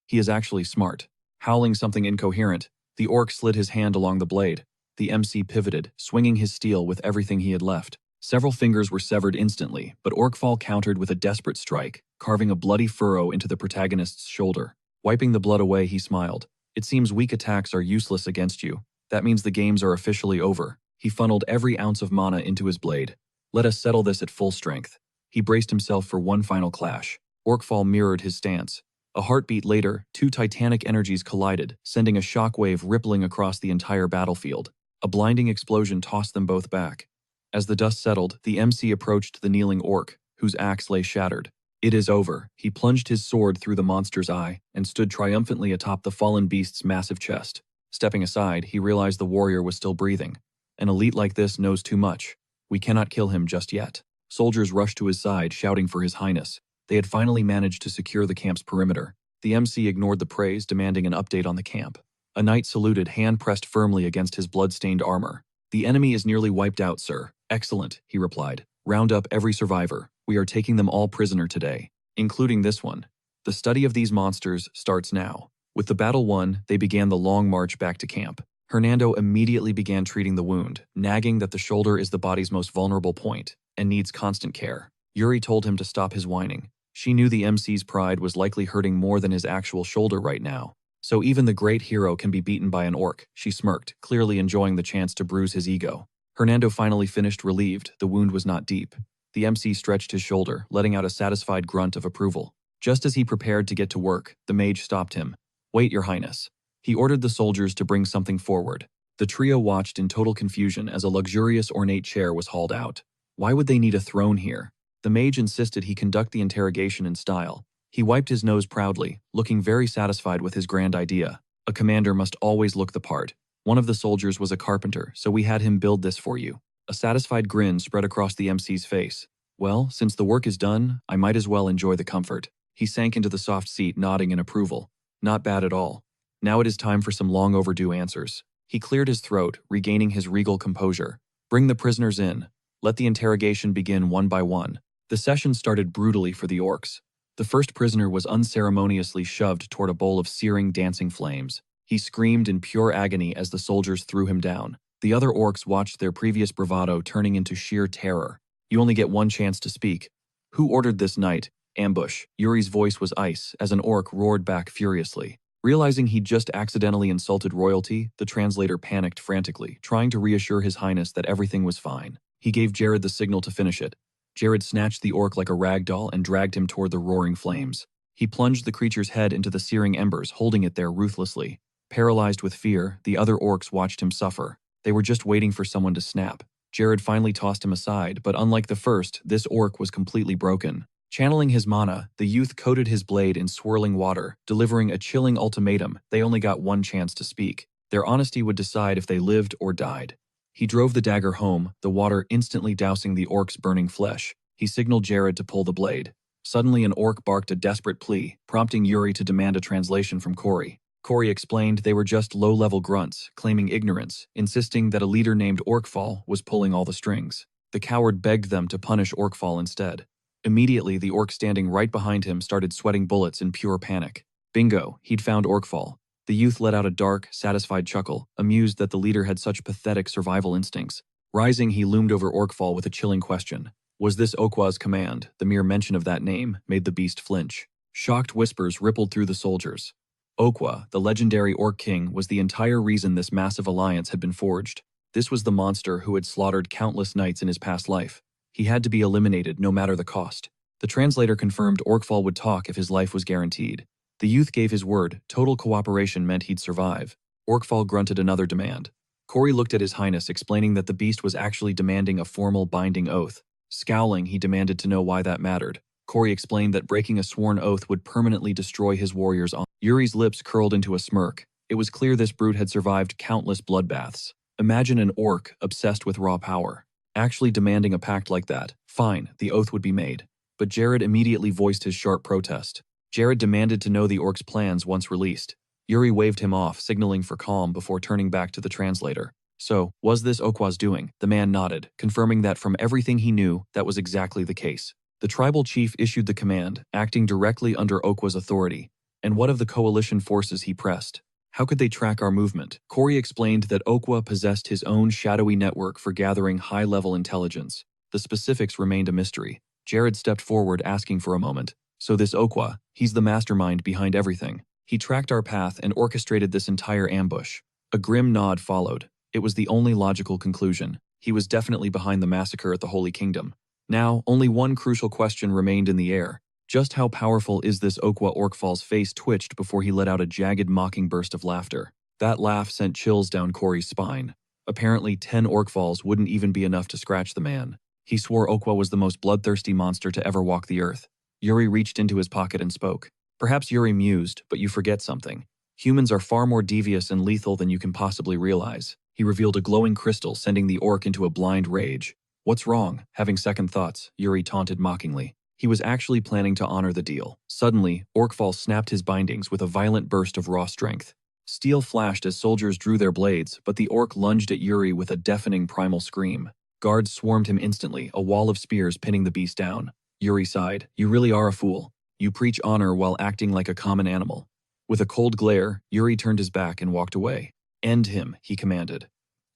He is actually smart. Howling something incoherent, the orc slid his hand along the blade. The MC pivoted, swinging his steel with everything he had left. Several fingers were severed instantly, but Orkfall countered with a desperate strike, carving a bloody furrow into the protagonist's shoulder. Wiping the blood away, he smiled. It seems weak attacks are useless against you. That means the games are officially over. He funneled every ounce of mana into his blade. Let us settle this at full strength. He braced himself for one final clash. Orkfall mirrored his stance. A heartbeat later, two titanic energies collided, sending a shockwave rippling across the entire battlefield. A blinding explosion tossed them both back. As the dust settled, the MC approached the kneeling orc, whose axe lay shattered. It is over. He plunged his sword through the monster's eye and stood triumphantly atop the fallen beast's massive chest. Stepping aside, he realized the warrior was still breathing. An elite like this knows too much. We cannot kill him just yet. Soldiers rushed to his side, shouting for his highness. They had finally managed to secure the camp's perimeter. The MC ignored the praise, demanding an update on the camp. A knight saluted, hand pressed firmly against his blood-stained armor. The enemy is nearly wiped out, sir. Excellent, he replied. Round up every survivor. We are taking them all prisoner today, including this one. The study of these monsters starts now. With the battle won, they began the long march back to camp. Hernando immediately began treating the wound, nagging that the shoulder is the body's most vulnerable point and needs constant care. Yuri told him to stop his whining. She knew the MC's pride was likely hurting more than his actual shoulder right now. So even the great hero can be beaten by an orc, she smirked, clearly enjoying the chance to bruise his ego. Hernando finally finished relieved. The wound was not deep. The MC stretched his shoulder, letting out a satisfied grunt of approval. Just as he prepared to get to work, the mage stopped him. Wait, your highness. He ordered the soldiers to bring something forward. The trio watched in total confusion as a luxurious ornate chair was hauled out. Why would they need a throne here? The mage insisted he conduct the interrogation in style. He wiped his nose proudly, looking very satisfied with his grand idea. A commander must always look the part. One of the soldiers was a carpenter, so we had him build this for you. A satisfied grin spread across the MC's face. Well, since the work is done, I might as well enjoy the comfort. He sank into the soft seat, nodding in approval. Not bad at all. Now it is time for some long overdue answers. He cleared his throat, regaining his regal composure. Bring the prisoners in. Let the interrogation begin one by one. The session started brutally for the orcs. The first prisoner was unceremoniously shoved toward a bowl of searing, dancing flames. He screamed in pure agony as the soldiers threw him down. The other orcs watched their previous bravado turning into sheer terror. You only get one chance to speak. Who ordered this night? Ambush. Yuri's voice was ice as an orc roared back furiously. Realizing he'd just accidentally insulted royalty, the translator panicked frantically, trying to reassure his highness that everything was fine. He gave Jared the signal to finish it. Jared snatched the orc like a rag doll and dragged him toward the roaring flames. He plunged the creature's head into the searing embers, holding it there ruthlessly. Paralyzed with fear, the other orcs watched him suffer. They were just waiting for someone to snap. Jared finally tossed him aside, but unlike the first, this orc was completely broken. Channeling his mana, the youth coated his blade in swirling water, delivering a chilling ultimatum. They only got one chance to speak. Their honesty would decide if they lived or died. He drove the dagger home, the water instantly dousing the orc's burning flesh. He signaled Jared to pull the blade. Suddenly an orc barked a desperate plea, prompting Yuri to demand a translation from Corey. Corey explained they were just low-level grunts, claiming ignorance, insisting that a leader named Orkfall was pulling all the strings. The coward begged them to punish Orkfall instead. Immediately, the orc standing right behind him started sweating bullets in pure panic. Bingo, he'd found Orkfall. The youth let out a dark, satisfied chuckle, amused that the leader had such pathetic survival instincts. Rising, he loomed over Orkfall with a chilling question. Was this Okwa's command? The mere mention of that name made the beast flinch. Shocked whispers rippled through the soldiers. Okwa, the legendary orc king, was the entire reason this massive alliance had been forged. This was the monster who had slaughtered countless knights in his past life. He had to be eliminated no matter the cost. The translator confirmed Orkfall would talk if his life was guaranteed. The youth gave his word. Total cooperation meant he'd survive. Orkfall grunted another demand. Corey looked at his highness, explaining that the beast was actually demanding a formal binding oath. Scowling, he demanded to know why that mattered. Corey explained that breaking a sworn oath would permanently destroy his warrior's honor. Yuri's lips curled into a smirk. It was clear this brute had survived countless bloodbaths. Imagine an orc obsessed with raw power, actually demanding a pact like that. Fine, the oath would be made. But Jared immediately voiced his sharp protest. Jared demanded to know the orc's plans once released. Yuri waved him off, signaling for calm before turning back to the translator. So, was this Okwa's doing? The man nodded, confirming that from everything he knew, that was exactly the case. The tribal chief issued the command, acting directly under Okwa's authority. And what of the coalition forces he pressed? How could they track our movement? Corey explained that Okwa possessed his own shadowy network for gathering high-level intelligence. The specifics remained a mystery. Jared stepped forward asking for a moment. So this Okwa, he's the mastermind behind everything. He tracked our path and orchestrated this entire ambush. A grim nod followed. It was the only logical conclusion. He was definitely behind the massacre at the Holy Kingdom. Now, only one crucial question remained in the air. Just how powerful is this Okwa? Orkfall's face twitched before he let out a jagged mocking burst of laughter. That laugh sent chills down Corey's spine. Apparently 10 Orkfalls wouldn't even be enough to scratch the man. He swore Okwa was the most bloodthirsty monster to ever walk the earth. Yuri reached into his pocket and spoke. Perhaps Yuri mused, but you forget something. Humans are far more devious and lethal than you can possibly realize. He revealed a glowing crystal, sending the orc into a blind rage. What's wrong? Having second thoughts, Yuri taunted mockingly. He was actually planning to honor the deal. Suddenly, Orkfall snapped his bindings with a violent burst of raw strength. Steel flashed as soldiers drew their blades, but the orc lunged at Yuri with a deafening primal scream. Guards swarmed him instantly, a wall of spears pinning the beast down. Yuri sighed. You really are a fool. You preach honor while acting like a common animal. With a cold glare, Yuri turned his back and walked away. End him, he commanded.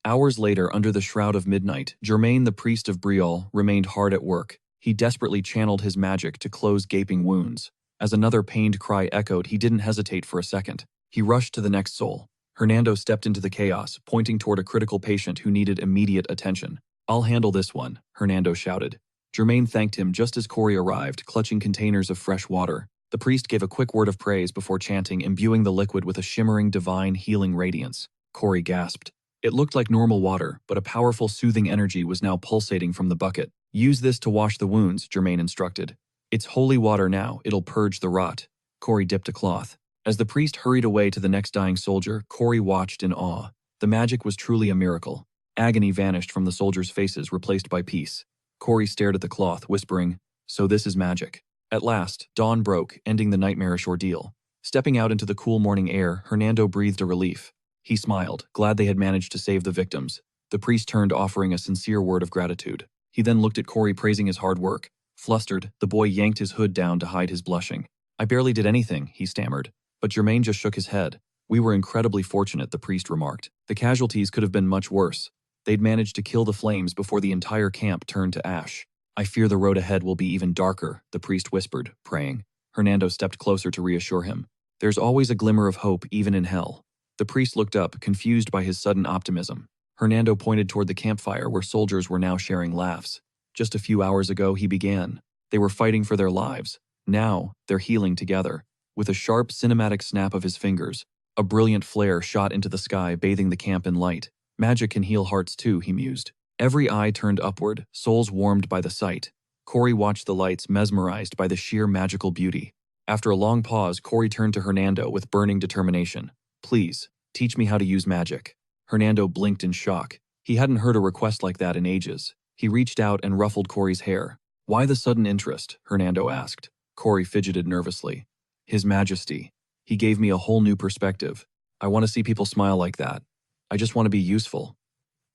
Hours later, under the shroud of midnight, Germain the priest of Briol remained hard at work. He desperately channeled his magic to close gaping wounds. As another pained cry echoed, he didn't hesitate for a second. He rushed to the next soul. Hernando stepped into the chaos, pointing toward a critical patient who needed immediate attention. I'll handle this one, Hernando shouted. Germain thanked him just as Corey arrived, clutching containers of fresh water. The priest gave a quick word of praise before chanting, imbuing the liquid with a shimmering, divine, healing radiance. Corey gasped. It looked like normal water, but a powerful, soothing energy was now pulsating from the bucket. Use this to wash the wounds, Germain instructed. It's holy water now, it'll purge the rot. Corey dipped a cloth. As the priest hurried away to the next dying soldier, Corey watched in awe. The magic was truly a miracle. Agony vanished from the soldiers' faces, replaced by peace. Corey stared at the cloth, whispering, so this is magic. At last, dawn broke, ending the nightmarish ordeal. Stepping out into the cool morning air, Hernando breathed a relief. He smiled, glad they had managed to save the victims. The priest turned, offering a sincere word of gratitude. He then looked at Corey, praising his hard work. Flustered, the boy yanked his hood down to hide his blushing. I barely did anything, he stammered. But Germain just shook his head. We were incredibly fortunate, the priest remarked. The casualties could have been much worse. They'd managed to kill the flames before the entire camp turned to ash. I fear the road ahead will be even darker, the priest whispered, praying. Hernando stepped closer to reassure him. There's always a glimmer of hope, even in hell. The priest looked up, confused by his sudden optimism. Hernando pointed toward the campfire where soldiers were now sharing laughs. Just a few hours ago, he began. They were fighting for their lives. Now, they're healing together. With a sharp, cinematic snap of his fingers, a brilliant flare shot into the sky, bathing the camp in light. Magic can heal hearts too, he mused. Every eye turned upward, souls warmed by the sight. Corey watched the lights, mesmerized by the sheer magical beauty. After a long pause, Corey turned to Hernando with burning determination. Please, teach me how to use magic. Hernando blinked in shock. He hadn't heard a request like that in ages. He reached out and ruffled Corey's hair. Why the sudden interest? Hernando asked. Corey fidgeted nervously. His Majesty. He gave me a whole new perspective. I want to see people smile like that. I just want to be useful.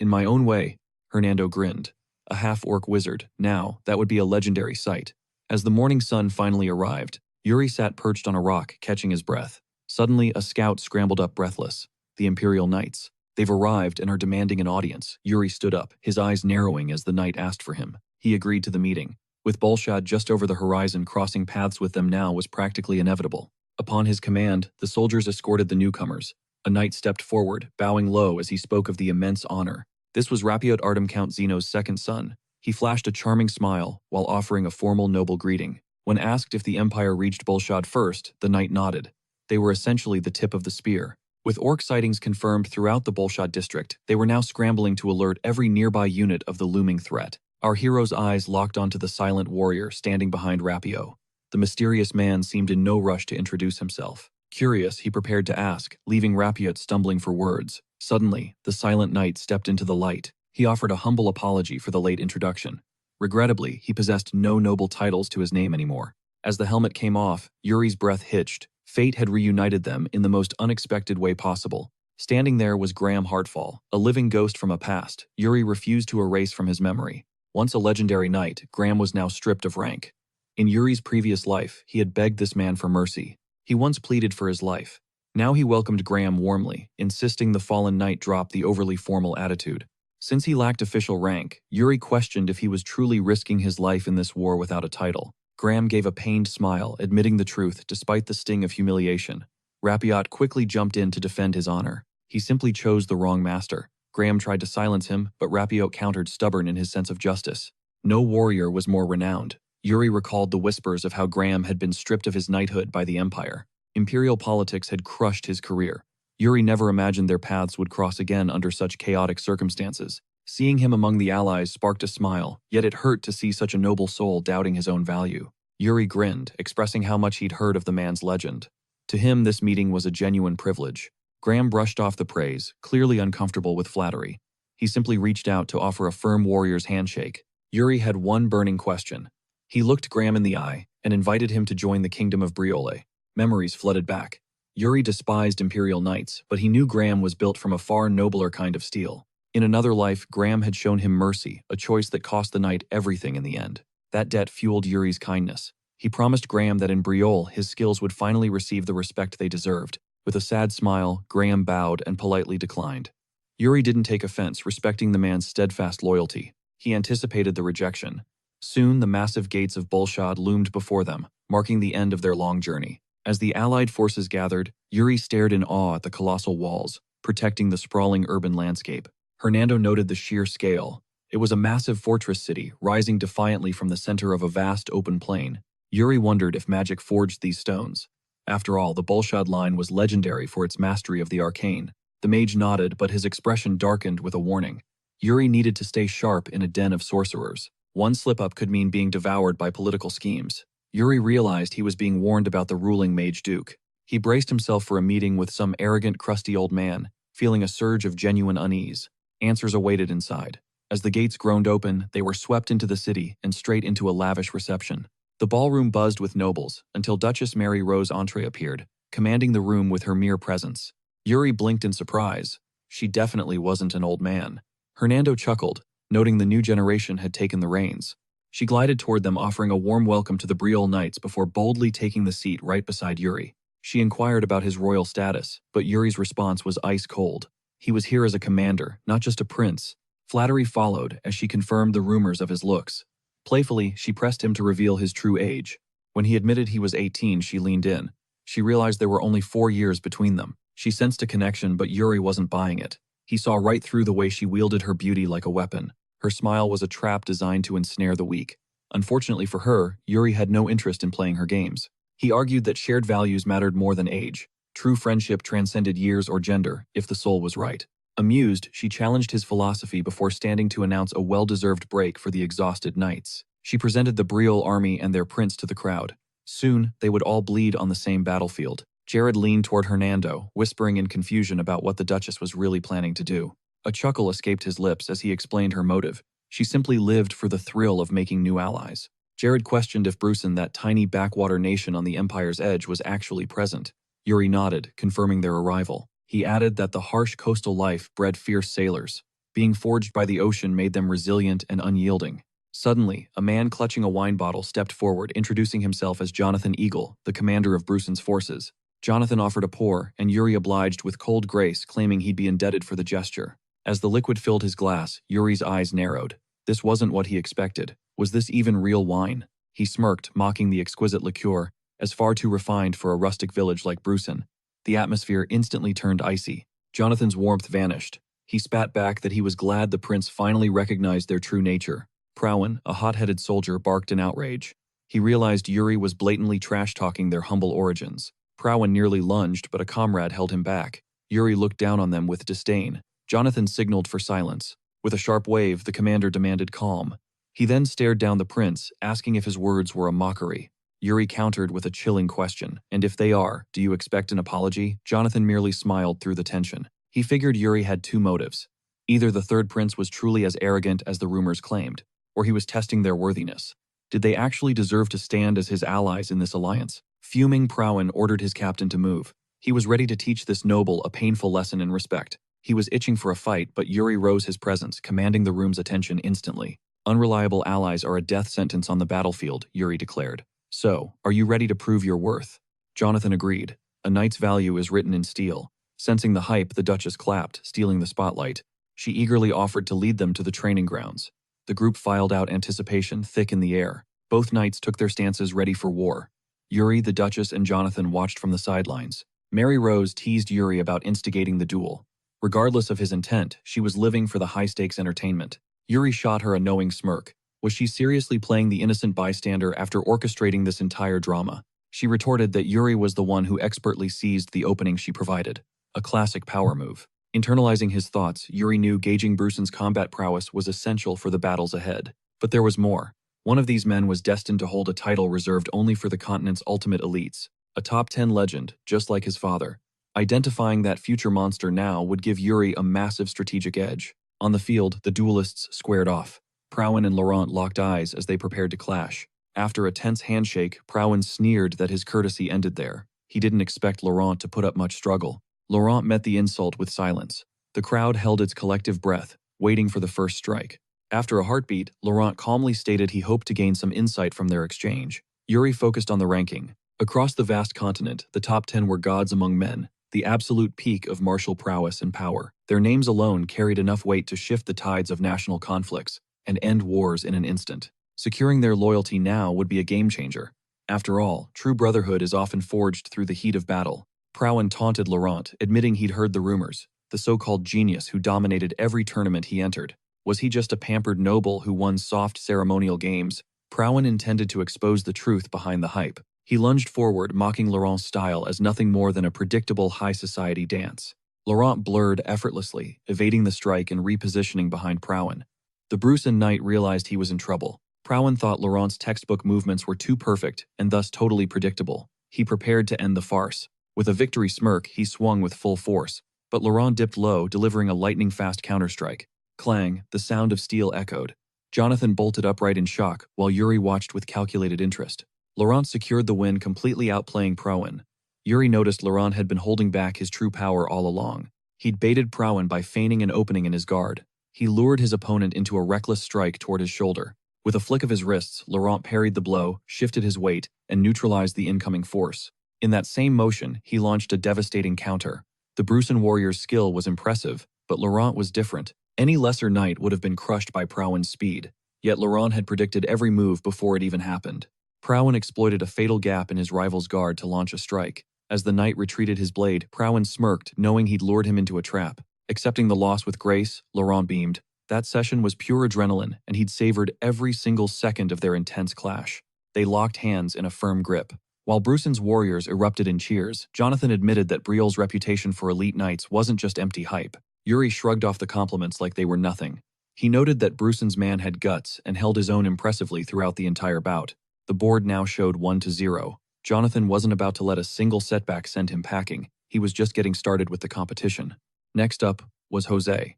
In my own way, Hernando grinned. A half-orc wizard. Now, that would be a legendary sight. As the morning sun finally arrived, Yuri sat perched on a rock, catching his breath. Suddenly, a scout scrambled up breathless. The Imperial Knights. They've arrived and are demanding an audience. Yuri stood up, his eyes narrowing as the knight asked for him. He agreed to the meeting. With Bolshad just over the horizon, crossing paths with them now was practically inevitable. Upon his command, the soldiers escorted the newcomers. A knight stepped forward, bowing low as he spoke of the immense honor. This was Rapiot Artem Count Zeno's second son. He flashed a charming smile while offering a formal noble greeting. When asked if the Empire reached Bolshad first, the knight nodded. They were essentially the tip of the spear. With orc sightings confirmed throughout the Bolshad district, they were now scrambling to alert every nearby unit of the looming threat. Our hero's eyes locked onto the silent warrior standing behind Rapio. The mysterious man seemed in no rush to introduce himself. Curious, he prepared to ask, leaving Rapiot stumbling for words. Suddenly, the silent knight stepped into the light. He offered a humble apology for the late introduction. Regrettably, he possessed no noble titles to his name anymore. As the helmet came off, Yuri's breath hitched. Fate had reunited them in the most unexpected way possible. Standing there was Graham Hartfall, a living ghost from a past Yuri refused to erase from his memory. Once a legendary knight, Graham was now stripped of rank. In Yuri's previous life, he had begged this man for mercy. He once pleaded for his life. Now he welcomed Graham warmly, insisting the fallen knight drop the overly formal attitude. Since he lacked official rank, Yuri questioned if he was truly risking his life in this war without a title. Graham gave a pained smile, admitting the truth despite the sting of humiliation. Rapiot quickly jumped in to defend his honor. He simply chose the wrong master. Graham tried to silence him, but Rapiot countered, stubborn in his sense of justice. No warrior was more renowned. Yuri recalled the whispers of how Graham had been stripped of his knighthood by the Empire. Imperial politics had crushed his career. Yuri never imagined their paths would cross again under such chaotic circumstances. Seeing him among the allies sparked a smile, yet it hurt to see such a noble soul doubting his own value. Yuri grinned, expressing how much he'd heard of the man's legend. To him, this meeting was a genuine privilege. Graham brushed off the praise, clearly uncomfortable with flattery. He simply reached out to offer a firm warrior's handshake. Yuri had one burning question. He looked Graham in the eye and invited him to join the kingdom of Briole. Memories flooded back. Yuri despised Imperial Knights, but he knew Graham was built from a far nobler kind of steel. In another life, Graham had shown him mercy, a choice that cost the knight everything in the end. That debt fueled Yuri's kindness. He promised Graham that in Briole, his skills would finally receive the respect they deserved. With a sad smile, Graham bowed and politely declined. Yuri didn't take offense, respecting the man's steadfast loyalty. He anticipated the rejection. Soon, the massive gates of Bolshad loomed before them, marking the end of their long journey. As the Allied forces gathered, Yuri stared in awe at the colossal walls, protecting the sprawling urban landscape. Hernando noted the sheer scale. It was a massive fortress city, rising defiantly from the center of a vast open plain. Yuri wondered if magic forged these stones. After all, the Bolshad line was legendary for its mastery of the arcane. The mage nodded, but his expression darkened with a warning. Yuri needed to stay sharp in a den of sorcerers. One slip-up could mean being devoured by political schemes. Yuri realized he was being warned about the ruling Mage Duke. He braced himself for a meeting with some arrogant, crusty old man, feeling a surge of genuine unease. Answers awaited inside. As the gates groaned open, they were swept into the city and straight into a lavish reception. The ballroom buzzed with nobles, until Duchess Mary Rose Entree appeared, commanding the room with her mere presence. Yuri blinked in surprise. She definitely wasn't an old man. Hernando chuckled, noting the new generation had taken the reins. She glided toward them, offering a warm welcome to the Briole Knights before boldly taking the seat right beside Yuri. She inquired about his royal status, but Yuri's response was ice cold. He was here as a commander, not just a prince. Flattery followed as she confirmed the rumors of his looks. Playfully, she pressed him to reveal his true age. When he admitted he was 18, she leaned in. She realized there were only 4 years between them. She sensed a connection, but Yuri wasn't buying it. He saw right through the way she wielded her beauty like a weapon. Her smile was a trap designed to ensnare the weak. Unfortunately for her, Yuri had no interest in playing her games. He argued that shared values mattered more than age. True friendship transcended years or gender, if the soul was right. Amused, she challenged his philosophy before standing to announce a well-deserved break for the exhausted knights. She presented the Briole army and their prince to the crowd. Soon, they would all bleed on the same battlefield. Jared leaned toward Hernando, whispering in confusion about what the Duchess was really planning to do. A chuckle escaped his lips as he explained her motive. She simply lived for the thrill of making new allies. Jared questioned if Brucin, that tiny backwater nation on the Empire's edge, was actually present. Yuri nodded, confirming their arrival. He added that the harsh coastal life bred fierce sailors. Being forged by the ocean made them resilient and unyielding. Suddenly, a man clutching a wine bottle stepped forward, introducing himself as Jonathan Eagle, the commander of Brucin's forces. Jonathan offered a pour, and Yuri obliged with cold grace, claiming he'd be indebted for the gesture. As the liquid filled his glass, Yuri's eyes narrowed. This wasn't what he expected. Was this even real wine? He smirked, mocking the exquisite liqueur, as far too refined for a rustic village like Brucin. The atmosphere instantly turned icy. Jonathan's warmth vanished. He spat back that he was glad the prince finally recognized their true nature. Prowan, a hot-headed soldier, barked in outrage. He realized Yuri was blatantly trash-talking their humble origins. Prowan nearly lunged, but a comrade held him back. Yuri looked down on them with disdain. Jonathan signaled for silence. With a sharp wave, the commander demanded calm. He then stared down the prince, asking if his words were a mockery. Yuri countered with a chilling question. And if they are, do you expect an apology? Jonathan merely smiled through the tension. He figured Yuri had two motives. Either the third prince was truly as arrogant as the rumors claimed, or he was testing their worthiness. Did they actually deserve to stand as his allies in this alliance? Fuming, Prowan ordered his captain to move. He was ready to teach this noble a painful lesson in respect. He was itching for a fight, but Yuri rose his presence, commanding the room's attention instantly. Unreliable allies are a death sentence on the battlefield, Yuri declared. So, are you ready to prove your worth? Jonathan agreed. A knight's value is written in steel. Sensing the hype, the Duchess clapped, stealing the spotlight. She eagerly offered to lead them to the training grounds. The group filed out, anticipation thick in the air. Both knights took their stances ready for war. Yuri, the Duchess, and Jonathan watched from the sidelines. Mary Rose teased Yuri about instigating the duel. Regardless of his intent, she was living for the high-stakes entertainment. Yuri shot her a knowing smirk. Was she seriously playing the innocent bystander after orchestrating this entire drama? She retorted that Yuri was the one who expertly seized the opening she provided. A classic power move. Internalizing his thoughts, Yuri knew gauging Bruson's combat prowess was essential for the battles ahead. But there was more. One of these men was destined to hold a title reserved only for the continent's ultimate elites. A top 10 legend, just like his father. Identifying that future monster now would give Yuri a massive strategic edge. On the field, the duelists squared off. Prowen and Laurent locked eyes as they prepared to clash. After a tense handshake, Prowen sneered that his courtesy ended there. He didn't expect Laurent to put up much struggle. Laurent met the insult with silence. The crowd held its collective breath, waiting for the first strike. After a heartbeat, Laurent calmly stated he hoped to gain some insight from their exchange. Yuri focused on the ranking. Across the vast continent, the top 10 were gods among men, the absolute peak of martial prowess and power. Their names alone carried enough weight to shift the tides of national conflicts and end wars in an instant. Securing their loyalty now would be a game-changer. After all, true brotherhood is often forged through the heat of battle. Prowen taunted Laurent, admitting he'd heard the rumors. The so-called genius who dominated every tournament he entered. Was he just a pampered noble who won soft ceremonial games? Prowen intended to expose the truth behind the hype. He lunged forward, mocking Laurent's style as nothing more than a predictable high-society dance. Laurent blurred effortlessly, evading the strike and repositioning behind Prowen. The Bruson knight realized he was in trouble. Prowen thought Laurent's textbook movements were too perfect and thus totally predictable. He prepared to end the farce. With a victory smirk, he swung with full force. But Laurent dipped low, delivering a lightning-fast counterstrike. Clang, the sound of steel echoed. Jonathan bolted upright in shock, while Yuri watched with calculated interest. Laurent secured the win, completely outplaying Prowen. Yuri noticed Laurent had been holding back his true power all along. He'd baited Prowen by feigning an opening in his guard. He lured his opponent into a reckless strike toward his shoulder. With a flick of his wrists, Laurent parried the blow, shifted his weight, and neutralized the incoming force. In that same motion, he launched a devastating counter. The Bruson warrior's skill was impressive, but Laurent was different. Any lesser knight would have been crushed by Prowen's speed. Yet Laurent had predicted every move before it even happened. Prowen exploited a fatal gap in his rival's guard to launch a strike. As the knight retreated his blade, Prowen smirked, knowing he'd lured him into a trap. Accepting the loss with grace, Laurent beamed. That session was pure adrenaline, and he'd savored every single second of their intense clash. They locked hands in a firm grip. While Bruson's warriors erupted in cheers, Jonathan admitted that Briel's reputation for elite knights wasn't just empty hype. Yuri shrugged off the compliments like they were nothing. He noted that Bruson's man had guts and held his own impressively throughout the entire bout. The board now showed 1-0. Jonathan wasn't about to let a single setback send him packing. He was just getting started with the competition. Next up was Jose.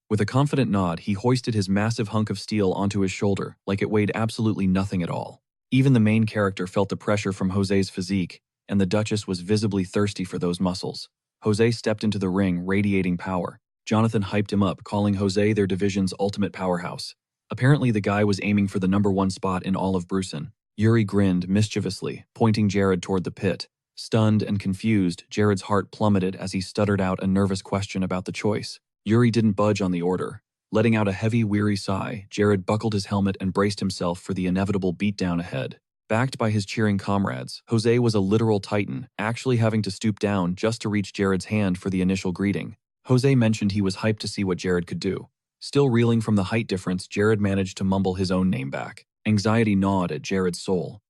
With a confident nod, he hoisted his massive hunk of steel onto his shoulder like it weighed absolutely nothing at all. Even the main character felt the pressure from Jose's physique, and the Duchess was visibly thirsty for those muscles. Jose stepped into the ring, radiating power. Jonathan hyped him up, calling Jose their division's ultimate powerhouse. Apparently the guy was aiming for the #1 spot in all of Bruson. Yuri grinned mischievously, pointing Jared toward the pit. Stunned and confused, Jared's heart plummeted as he stuttered out a nervous question about the choice. Yuri didn't budge on the order. Letting out a heavy, weary sigh, Jared buckled his helmet and braced himself for the inevitable beatdown ahead. Backed by his cheering comrades, Jose was a literal titan, actually having to stoop down just to reach Jared's hand for the initial greeting. Jose mentioned he was hyped to see what Jared could do. Still reeling from the height difference, Jared managed to mumble his own name back. Anxiety gnawed at Jared's soul.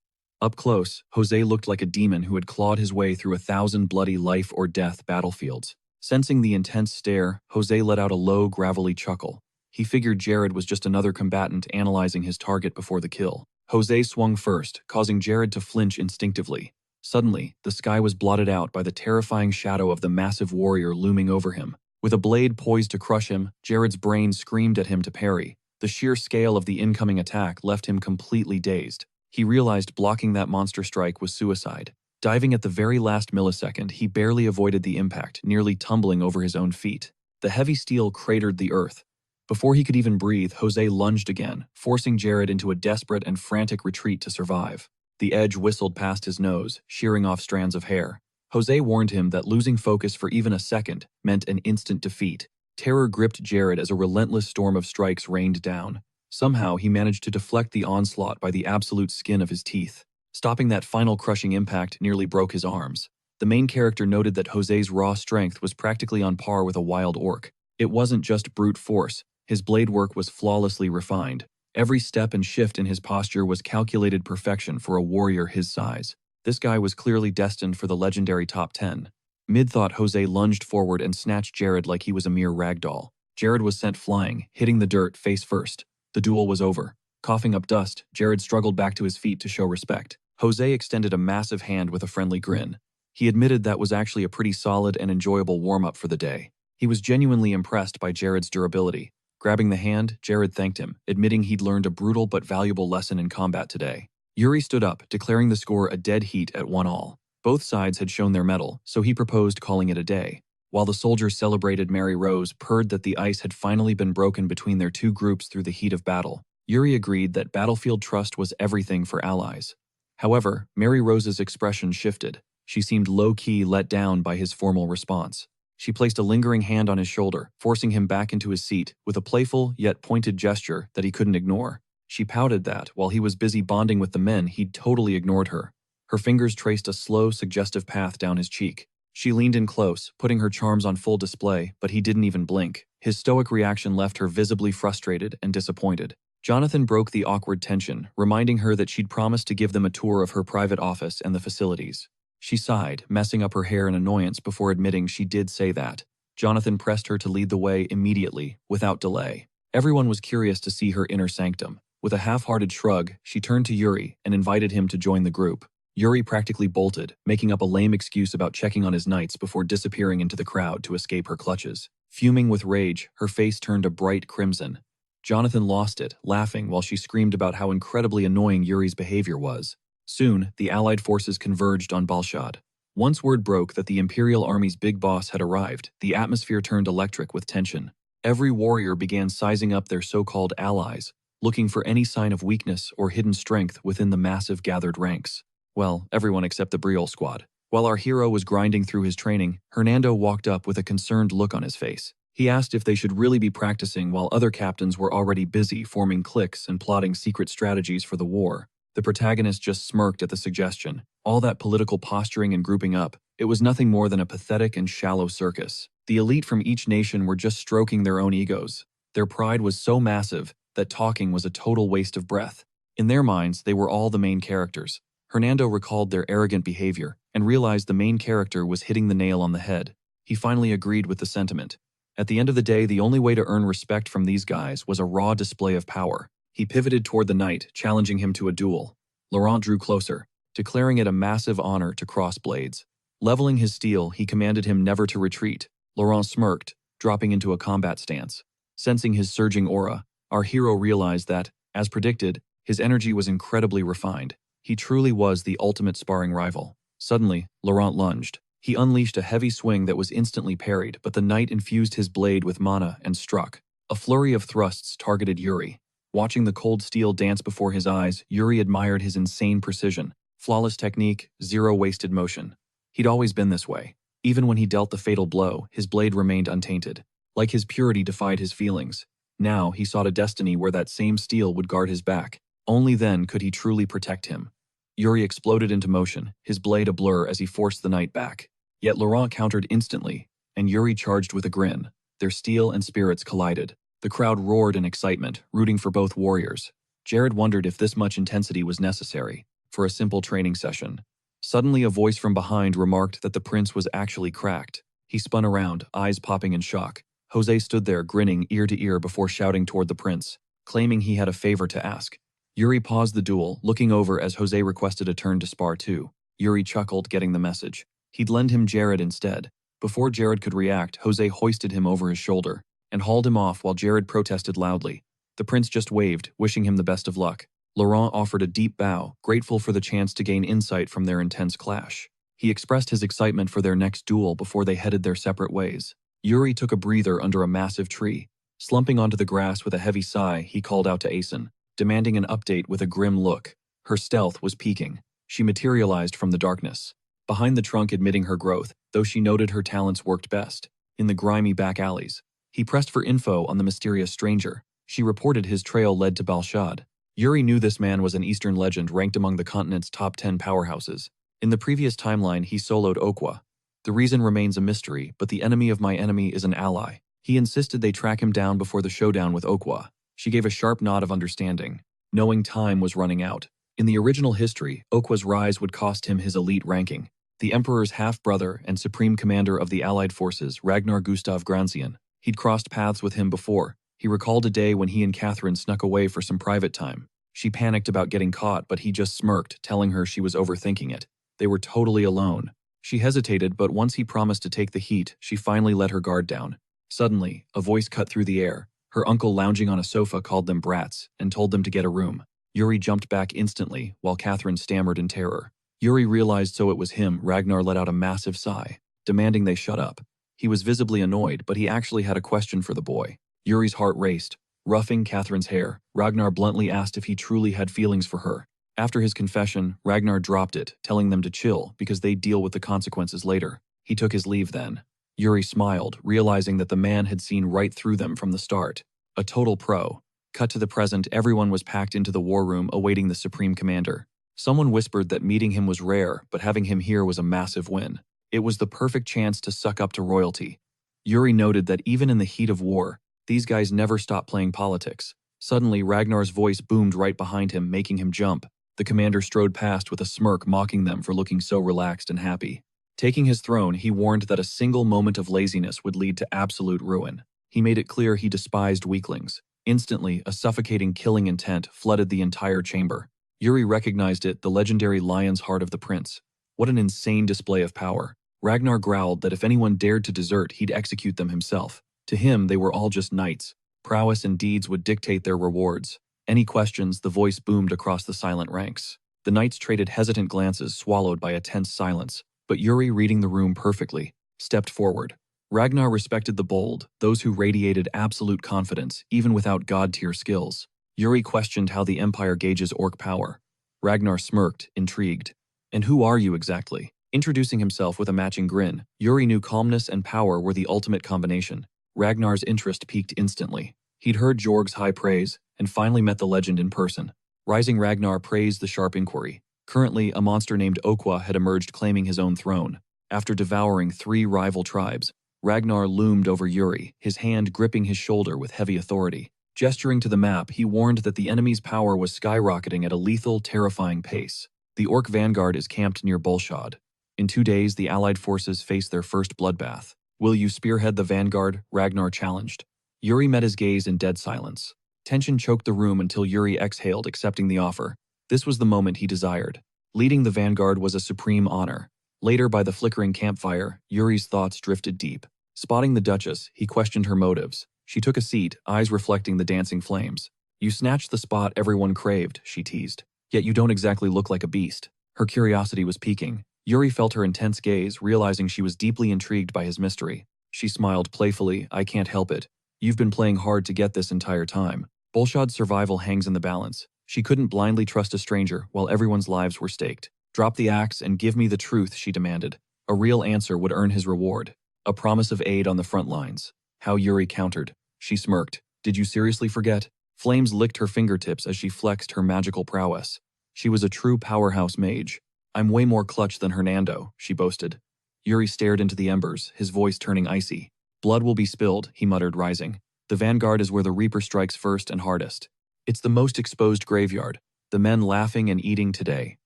Up close, Jose looked like a demon who had clawed his way through 1,000 bloody life-or-death battlefields. Sensing the intense stare, Jose let out a low, gravelly chuckle. He figured Jared was just another combatant analyzing his target before the kill. Jose swung first, causing Jared to flinch instinctively. Suddenly, the sky was blotted out by the terrifying shadow of the massive warrior looming over him. With a blade poised to crush him, Jared's brain screamed at him to parry. The sheer scale of the incoming attack left him completely dazed. He realized blocking that monster strike was suicide. Diving at the very last millisecond, he barely avoided the impact, nearly tumbling over his own feet. The heavy steel cratered the earth. Before he could even breathe, Jose lunged again, forcing Jared into a desperate and frantic retreat to survive. The edge whistled past his nose, shearing off strands of hair. Jose warned him that losing focus for even a second meant an instant defeat. Terror gripped Jared as a relentless storm of strikes rained down. Somehow, he managed to deflect the onslaught by the absolute skin of his teeth. Stopping that final crushing impact nearly broke his arms. The main character noted that Jose's raw strength was practically on par with a wild orc. It wasn't just brute force, his blade work was flawlessly refined. Every step and shift in his posture was calculated perfection for a warrior his size. This guy was clearly destined for the legendary top 10. Mid-thought, Jose lunged forward and snatched Jared like he was a mere ragdoll. Jared was sent flying, hitting the dirt face first. The duel was over. Coughing up dust, Jared struggled back to his feet to show respect. Jose extended a massive hand with a friendly grin. He admitted that was actually a pretty solid and enjoyable warm-up for the day. He was genuinely impressed by Jared's durability. Grabbing the hand, Jared thanked him, admitting he'd learned a brutal but valuable lesson in combat today. Yuri stood up, declaring the score a dead heat at 1-1. Both sides had shown their mettle, so he proposed calling it a day. While the soldiers celebrated, Mary Rose purred that the ice had finally been broken between their two groups through the heat of battle. Yuri agreed that battlefield trust was everything for allies. However, Mary Rose's expression shifted. She seemed low-key let down by his formal response. She placed a lingering hand on his shoulder, forcing him back into his seat with a playful yet pointed gesture that he couldn't ignore. She pouted that, while he was busy bonding with the men, he'd totally ignored her. Her fingers traced a slow, suggestive path down his cheek. She leaned in close, putting her charms on full display, but he didn't even blink. His stoic reaction left her visibly frustrated and disappointed. Jonathan broke the awkward tension, reminding her that she'd promised to give them a tour of her private office and the facilities. She sighed, messing up her hair in annoyance before admitting she did say that. Jonathan pressed her to lead the way immediately, without delay. Everyone was curious to see her inner sanctum. With a half-hearted shrug, she turned to Yuri and invited him to join the group. Yuri practically bolted, making up a lame excuse about checking on his knights before disappearing into the crowd to escape her clutches. Fuming with rage, her face turned a bright crimson. Jonathan lost it, laughing while she screamed about how incredibly annoying Yuri's behavior was. Soon, the Allied forces converged on Balshad. Once word broke that the Imperial Army's big boss had arrived, the atmosphere turned electric with tension. Every warrior began sizing up their so-called allies, looking for any sign of weakness or hidden strength within the massive gathered ranks. Well, everyone except the Briol squad. While our hero was grinding through his training, Hernando walked up with a concerned look on his face. He asked if they should really be practicing while other captains were already busy forming cliques and plotting secret strategies for the war. The protagonist just smirked at the suggestion. All that political posturing and grouping up, it was nothing more than a pathetic and shallow circus. The elite from each nation were just stroking their own egos. Their pride was so massive that talking was a total waste of breath. In their minds, they were all the main characters. Hernando recalled their arrogant behavior and realized the main character was hitting the nail on the head. He finally agreed with the sentiment. At the end of the day, the only way to earn respect from these guys was a raw display of power. He pivoted toward the knight, challenging him to a duel. Laurent drew closer, declaring it a massive honor to cross blades. Leveling his steel, he commanded him never to retreat. Laurent smirked, dropping into a combat stance. Sensing his surging aura, our hero realized that, as predicted, his energy was incredibly refined. He truly was the ultimate sparring rival. Suddenly, Laurent lunged. He unleashed a heavy swing that was instantly parried, but the knight infused his blade with mana and struck. A flurry of thrusts targeted Yuri. Watching the cold steel dance before his eyes, Yuri admired his insane precision. Flawless technique, zero wasted motion. He'd always been this way. Even when he dealt the fatal blow, his blade remained untainted. Like his purity defied his feelings. Now he sought a destiny where that same steel would guard his back. Only then could he truly protect him. Yuri exploded into motion, his blade a blur as he forced the knight back. Yet Laurent countered instantly, and Yuri charged with a grin. Their steel and spirits collided. The crowd roared in excitement, rooting for both warriors. Jared wondered if this much intensity was necessary for a simple training session. Suddenly, a voice from behind remarked that the prince was actually cracked. He spun around, eyes popping in shock. Jose stood there, grinning ear to ear before shouting toward the prince, claiming he had a favor to ask. Yuri paused the duel, looking over as Jose requested a turn to spar too. Yuri chuckled, getting the message. He'd lend him Jared instead. Before Jared could react, Jose hoisted him over his shoulder and hauled him off while Jared protested loudly. The prince just waved, wishing him the best of luck. Laurent offered a deep bow, grateful for the chance to gain insight from their intense clash. He expressed his excitement for their next duel before they headed their separate ways. Yuri took a breather under a massive tree. Slumping onto the grass with a heavy sigh, he called out to Asen, demanding an update with a grim look. Her stealth was peaking. She materialized from the darkness, behind the trunk admitting her growth, though she noted her talents worked best in the grimy back alleys. He pressed for info on the mysterious stranger. She reported his trail led to Balshad. Yuri knew this man was an Eastern legend ranked among the continent's top 10 powerhouses. In the previous timeline, he soloed Okwa. The reason remains a mystery, but the enemy of my enemy is an ally. He insisted they track him down before the showdown with Okwa. She gave a sharp nod of understanding, knowing time was running out. In the original history, Okwa's rise would cost him his elite ranking. The Emperor's half-brother and supreme commander of the Allied forces, Ragnar Gustav Granzian. He'd crossed paths with him before. He recalled a day when he and Catherine snuck away for some private time. She panicked about getting caught, but he just smirked, telling her she was overthinking it. They were totally alone. She hesitated, but once he promised to take the heat, she finally let her guard down. Suddenly, a voice cut through the air. Her uncle lounging on a sofa called them brats and told them to get a room. Yuri jumped back instantly, while Catherine stammered in terror. Yuri realized so it was him. Ragnar let out a massive sigh, demanding they shut up. He was visibly annoyed, but he actually had a question for the boy. Yuri's heart raced. Roughing Catherine's hair, Ragnar bluntly asked if he truly had feelings for her. After his confession, Ragnar dropped it, telling them to chill because they'd deal with the consequences later. He took his leave then. Yuri smiled, realizing that the man had seen right through them from the start. A total pro. Cut to the present, everyone was packed into the war room awaiting the Supreme Commander. Someone whispered that meeting him was rare, but having him here was a massive win. It was the perfect chance to suck up to royalty. Yuri noted that even in the heat of war, these guys never stopped playing politics. Suddenly, Ragnar's voice boomed right behind him, making him jump. The commander strode past with a smirk, mocking them for looking so relaxed and happy. Taking his throne, he warned that a single moment of laziness would lead to absolute ruin. He made it clear he despised weaklings. Instantly, a suffocating killing intent flooded the entire chamber. Yuri recognized it, the legendary lion's heart of the prince. What an insane display of power. Ragnar growled that if anyone dared to desert, he'd execute them himself. To him, they were all just knights. Prowess and deeds would dictate their rewards. Any questions, the voice boomed across the silent ranks. The knights traded hesitant glances, swallowed by a tense silence. But Yuri, reading the room perfectly, stepped forward. Ragnar respected the bold, those who radiated absolute confidence, even without god-tier skills. Yuri questioned how the Empire gauges orc power. Ragnar smirked, intrigued. And who are you exactly? Introducing himself with a matching grin, Yuri knew calmness and power were the ultimate combination. Ragnar's interest piqued instantly. He'd heard Jorg's high praise, and finally met the legend in person. Rising Ragnar praised the sharp inquiry. Currently, a monster named Okwa had emerged claiming his own throne. After devouring 3 rival tribes, Ragnar loomed over Yuri, his hand gripping his shoulder with heavy authority. Gesturing to the map, he warned that the enemy's power was skyrocketing at a lethal, terrifying pace. The orc vanguard is camped near Bolshad. In 2 days, the allied forces face their first bloodbath. Will you spearhead the vanguard? Ragnar challenged. Yuri met his gaze in dead silence. Tension choked the room until Yuri exhaled, accepting the offer. This was the moment he desired. Leading the vanguard was a supreme honor. Later, by the flickering campfire, Yuri's thoughts drifted deep. Spotting the Duchess, he questioned her motives. She took a seat, eyes reflecting the dancing flames. You snatched the spot everyone craved, she teased. Yet you don't exactly look like a beast. Her curiosity was piquing. Yuri felt her intense gaze, realizing she was deeply intrigued by his mystery. She smiled playfully. I can't help it. You've been playing hard to get this entire time. Bolshad's survival hangs in the balance. She couldn't blindly trust a stranger while everyone's lives were staked. Drop the axe and give me the truth, she demanded. A real answer would earn his reward. A promise of aid on the front lines. How Yuri countered. She smirked. Did you seriously forget? Flames licked her fingertips as she flexed her magical prowess. She was a true powerhouse mage. I'm way more clutch than Hernando, she boasted. Yuri stared into the embers, his voice turning icy. Blood will be spilled, he muttered, rising. The vanguard is where the Reaper strikes first and hardest. It's the most exposed graveyard. The men laughing and eating today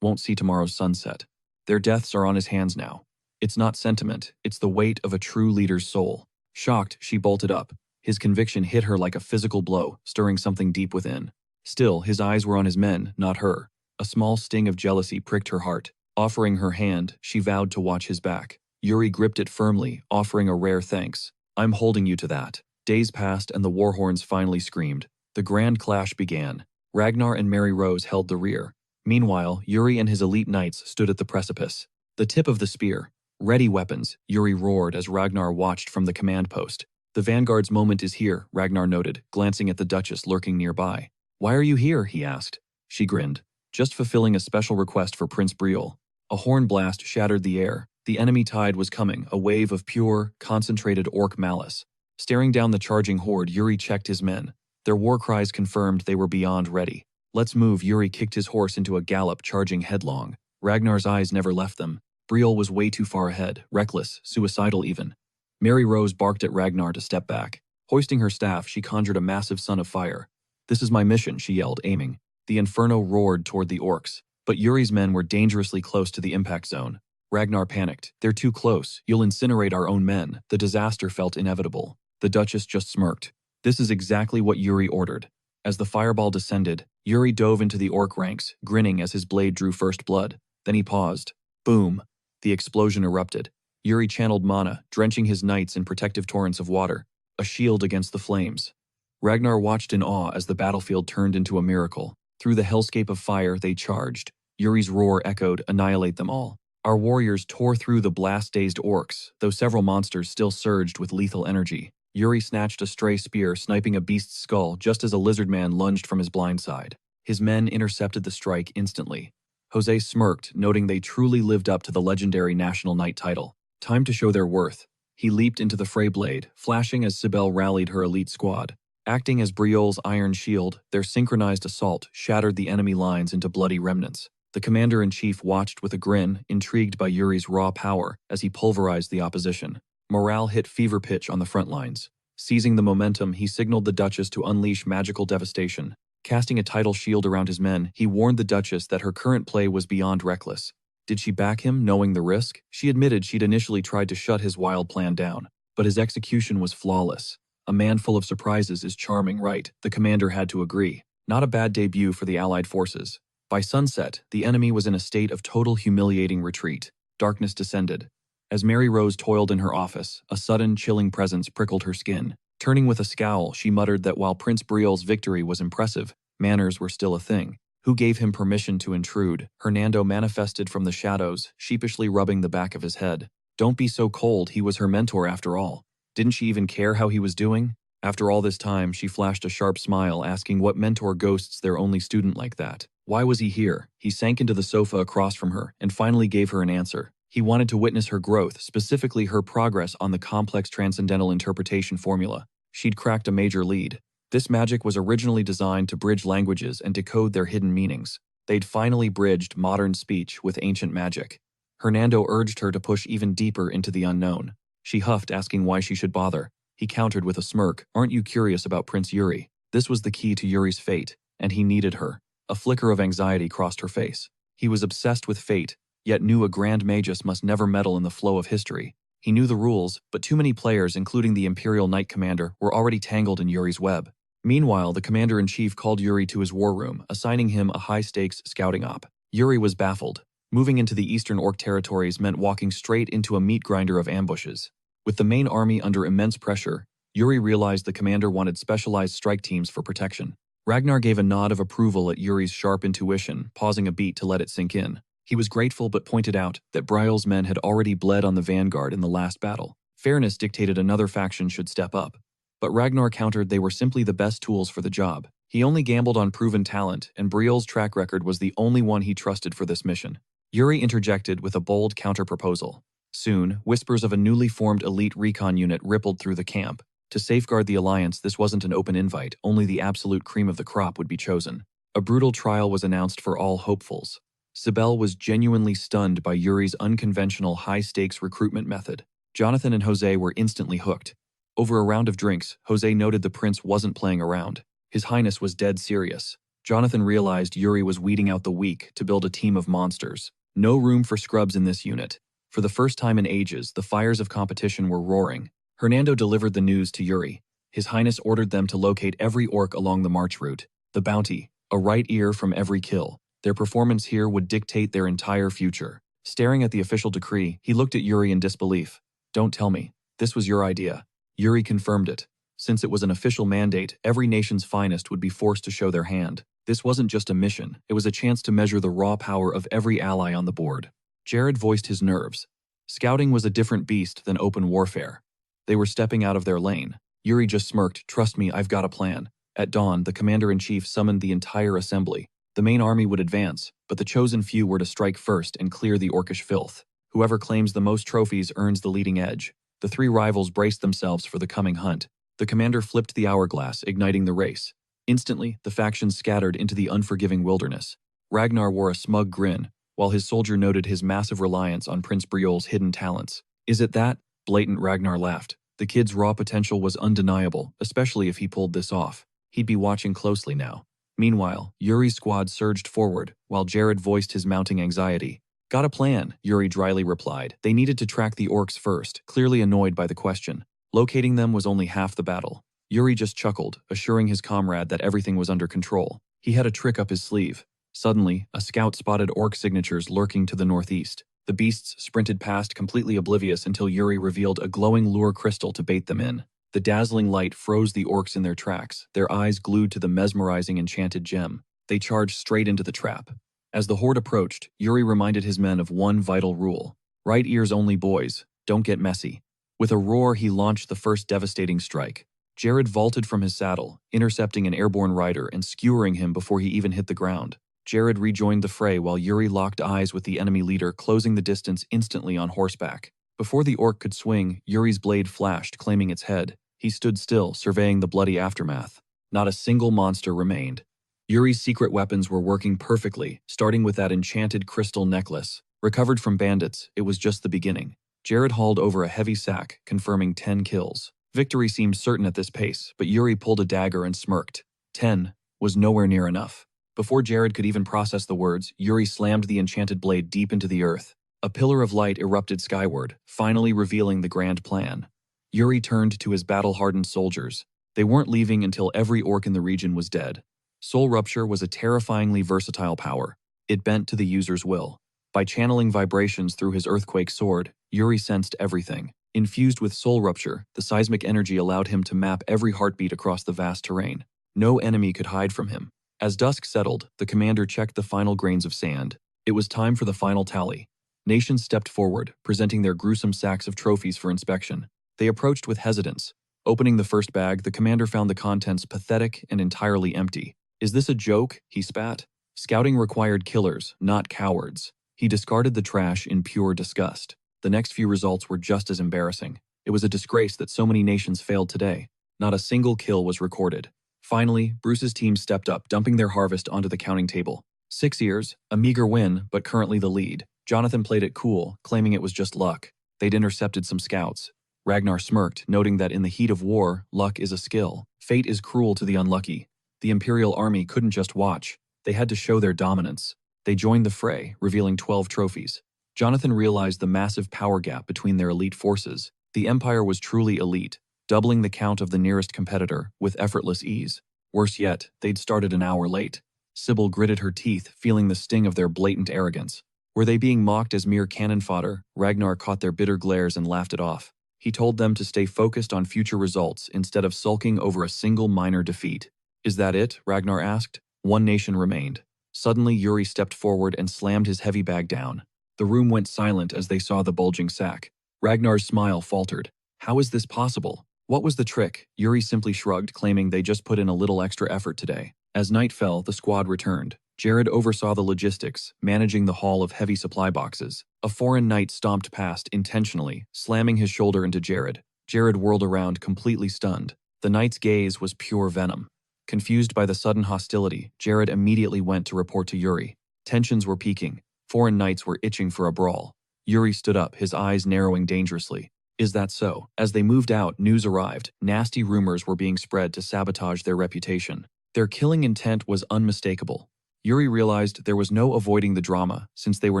won't see tomorrow's sunset. Their deaths are on his hands now. It's not sentiment, it's the weight of a true leader's soul. Shocked, she bolted up. His conviction hit her like a physical blow, stirring something deep within. Still, his eyes were on his men, not her. A small sting of jealousy pricked her heart. Offering her hand, she vowed to watch his back. Yuri gripped it firmly, offering a rare thanks. I'm holding you to that. Days passed and the war horns finally screamed. The grand clash began. Ragnar and Mary Rose held the rear. Meanwhile, Yuri and his elite knights stood at the precipice. The tip of the spear. Ready weapons, Yuri roared as Ragnar watched from the command post. The vanguard's moment is here, Ragnar noted, glancing at the Duchess lurking nearby. Why are you here? He asked. She grinned. Just fulfilling a special request for Prince Briel. A horn blast shattered the air. The enemy tide was coming, a wave of pure, concentrated orc malice. Staring down the charging horde, Yuri checked his men. Their war cries confirmed they were beyond ready. "Let's move." Yuri kicked his horse into a gallop, charging headlong. Ragnar's eyes never left them. Brielle was way too far ahead, reckless, suicidal even. Mary Rose barked at Ragnar to step back. Hoisting her staff, she conjured a massive sun of fire. "This is my mission," she yelled, aiming. The inferno roared toward the orcs, but Yuri's men were dangerously close to the impact zone. Ragnar panicked. "They're too close. You'll incinerate our own men." The disaster felt inevitable. The Duchess just smirked. "This is exactly what Yuri ordered." As the fireball descended, Yuri dove into the orc ranks, grinning as his blade drew first blood. Then he paused. Boom! The explosion erupted. Yuri channeled mana, drenching his knights in protective torrents of water, a shield against the flames. Ragnar watched in awe as the battlefield turned into a miracle. Through the hellscape of fire, they charged. Yuri's roar echoed, "Annihilate them all." Our warriors tore through the blast-dazed orcs, though several monsters still surged with lethal energy. Yuri snatched a stray spear, sniping a beast's skull just as a lizard man lunged from his blind side. His men intercepted the strike instantly. Jose smirked, noting they truly lived up to the legendary National Knight title. Time to show their worth. He leaped into the fray blade, flashing as Sibel rallied her elite squad. Acting as Briolle's iron shield, their synchronized assault shattered the enemy lines into bloody remnants. The commander-in-chief watched with a grin, intrigued by Yuri's raw power as he pulverized the opposition. Morale hit fever pitch on the front lines. Seizing the momentum, he signaled the Duchess to unleash magical devastation. Casting a tidal shield around his men, he warned the Duchess that her current play was beyond reckless. Did she back him, knowing the risk? She admitted she'd initially tried to shut his wild plan down, but his execution was flawless. A man full of surprises is charming, right? The commander had to agree. Not a bad debut for the Allied forces. By sunset, the enemy was in a state of total humiliating retreat. Darkness descended. As Mary Rose toiled in her office, a sudden, chilling presence prickled her skin. Turning with a scowl, she muttered that while Prince Briolle's victory was impressive, manners were still a thing. Who gave him permission to intrude? Hernando manifested from the shadows, sheepishly rubbing the back of his head. Don't be so cold, he was her mentor after all. Didn't she even care how he was doing? After all this time, she flashed a sharp smile, asking what mentor ghosts their only student like that. Why was he here? He sank into the sofa across from her and finally gave her an answer. He wanted to witness her growth, specifically her progress on the complex transcendental interpretation formula. She'd cracked a major lead. This magic was originally designed to bridge languages and decode their hidden meanings. They'd finally bridged modern speech with ancient magic. Hernando urged her to push even deeper into the unknown. She huffed, asking why she should bother. He countered with a smirk, "Aren't you curious about Prince Yuri?" This was the key to Yuri's fate, and he needed her. A flicker of anxiety crossed her face. He was obsessed with fate, yet knew a grand magus must never meddle in the flow of history. He knew the rules, but too many players, including the Imperial Knight Commander, were already tangled in Yuri's web. Meanwhile, the Commander-in-Chief called Yuri to his war room, assigning him a high-stakes scouting op. Yuri was baffled. Moving into the Eastern Orc territories meant walking straight into a meat grinder of ambushes. With the main army under immense pressure, Yuri realized the commander wanted specialized strike teams for protection. Ragnar gave a nod of approval at Yuri's sharp intuition, pausing a beat to let it sink in. He was grateful but pointed out that Briolle's men had already bled on the vanguard in the last battle. Fairness dictated another faction should step up. But Ragnar countered they were simply the best tools for the job. He only gambled on proven talent, and Briolle's track record was the only one he trusted for this mission. Yuri interjected with a bold counter-proposal. Soon, whispers of a newly formed elite recon unit rippled through the camp. To safeguard the alliance, this wasn't an open invite, only the absolute cream of the crop would be chosen. A brutal trial was announced for all hopefuls. Sibel was genuinely stunned by Yuri's unconventional high-stakes recruitment method. Jonathan and Jose were instantly hooked. Over a round of drinks, Jose noted the prince wasn't playing around. His Highness was dead serious. Jonathan realized Yuri was weeding out the weak to build a team of monsters. No room for scrubs in this unit. For the first time in ages, the fires of competition were roaring. Hernando delivered the news to Yuri. His Highness ordered them to locate every orc along the march route. The bounty, a right ear from every kill. Their performance here would dictate their entire future. Staring at the official decree, he looked at Yuri in disbelief. Don't tell me. This was your idea. Yuri confirmed it. Since it was an official mandate, every nation's finest would be forced to show their hand. This wasn't just a mission, it was a chance to measure the raw power of every ally on the board. Jared voiced his nerves. Scouting was a different beast than open warfare. They were stepping out of their lane. Yuri just smirked, "Trust me, I've got a plan." At dawn, the commander-in-chief summoned the entire assembly. The main army would advance, but the chosen few were to strike first and clear the orcish filth. Whoever claims the most trophies earns the leading edge. The three rivals braced themselves for the coming hunt. The commander flipped the hourglass, igniting the race. Instantly, the factions scattered into the unforgiving wilderness. Ragnar wore a smug grin, while his soldier noted his massive reliance on Prince Briol's hidden talents. "Is it that?" Blatant Ragnar laughed. The kid's raw potential was undeniable, especially if he pulled this off. He'd be watching closely now. Meanwhile, Yuri's squad surged forward, while Jared voiced his mounting anxiety. "Got a plan," Yuri dryly replied. They needed to track the orcs first, clearly annoyed by the question. Locating them was only half the battle. Yuri just chuckled, assuring his comrade that everything was under control. He had a trick up his sleeve. Suddenly, a scout spotted orc signatures lurking to the northeast. The beasts sprinted past, completely oblivious, until Yuri revealed a glowing lure crystal to bait them in. The dazzling light froze the orcs in their tracks, their eyes glued to the mesmerizing enchanted gem. They charged straight into the trap. As the horde approached, Yuri reminded his men of one vital rule. Right ears only, boys. Don't get messy. With a roar, he launched the first devastating strike. Jared vaulted from his saddle, intercepting an airborne rider and skewering him before he even hit the ground. Jared rejoined the fray while Yuri locked eyes with the enemy leader, closing the distance instantly on horseback. Before the orc could swing, Yuri's blade flashed, claiming its head. He stood still, surveying the bloody aftermath. Not a single monster remained. Yuri's secret weapons were working perfectly, starting with that enchanted crystal necklace. Recovered from bandits, it was just the beginning. Jared hauled over a heavy sack, confirming 10 kills. Victory seemed certain at this pace, but Yuri pulled a dagger and smirked. 10 was nowhere near enough. Before Jared could even process the words, Yuri slammed the enchanted blade deep into the earth. A pillar of light erupted skyward, finally revealing the grand plan. Yuri turned to his battle-hardened soldiers. They weren't leaving until every orc in the region was dead. Soul Rupture was a terrifyingly versatile power. It bent to the user's will. By channeling vibrations through his earthquake sword, Yuri sensed everything. Infused with Soul Rupture, the seismic energy allowed him to map every heartbeat across the vast terrain. No enemy could hide from him. As dusk settled, the commander checked the final grains of sand. It was time for the final tally. Nations stepped forward, presenting their gruesome sacks of trophies for inspection. They approached with hesitance. Opening the first bag, the commander found the contents pathetic and entirely empty. "Is this a joke?" he spat. Scouting required killers, not cowards. He discarded the trash in pure disgust. The next few results were just as embarrassing. It was a disgrace that so many nations failed today. Not a single kill was recorded. Finally, Bruce's team stepped up, dumping their harvest onto the counting table. 6 years, a meager win, but currently the lead. Jonathan played it cool, claiming it was just luck. They'd intercepted some scouts. Ragnar smirked, noting that in the heat of war, luck is a skill. Fate is cruel to the unlucky. The Imperial Army couldn't just watch. They had to show their dominance. They joined the fray, revealing 12 trophies. Jonathan realized the massive power gap between their elite forces. The Empire was truly elite, doubling the count of the nearest competitor with effortless ease. Worse yet, they'd started an hour late. Sybil gritted her teeth, feeling the sting of their blatant arrogance. Were they being mocked as mere cannon fodder? Ragnar caught their bitter glares and laughed it off. He told them to stay focused on future results instead of sulking over a single minor defeat. "Is that it?" Ragnar asked. One nation remained. Suddenly, Yuri stepped forward and slammed his heavy bag down. The room went silent as they saw the bulging sack. Ragnar's smile faltered. "How is this possible? What was the trick?" Yuri simply shrugged, claiming they just put in a little extra effort today. As night fell, the squad returned. Jared oversaw the logistics, managing the haul of heavy supply boxes. A foreign knight stomped past intentionally, slamming his shoulder into Jared. Jared whirled around, completely stunned. The knight's gaze was pure venom. Confused by the sudden hostility, Jared immediately went to report to Yuri. Tensions were peaking. Foreign knights were itching for a brawl. Yuri stood up, his eyes narrowing dangerously. "Is that so?" As they moved out, news arrived. Nasty rumors were being spread to sabotage their reputation. Their killing intent was unmistakable. Yuri realized there was no avoiding the drama, since they were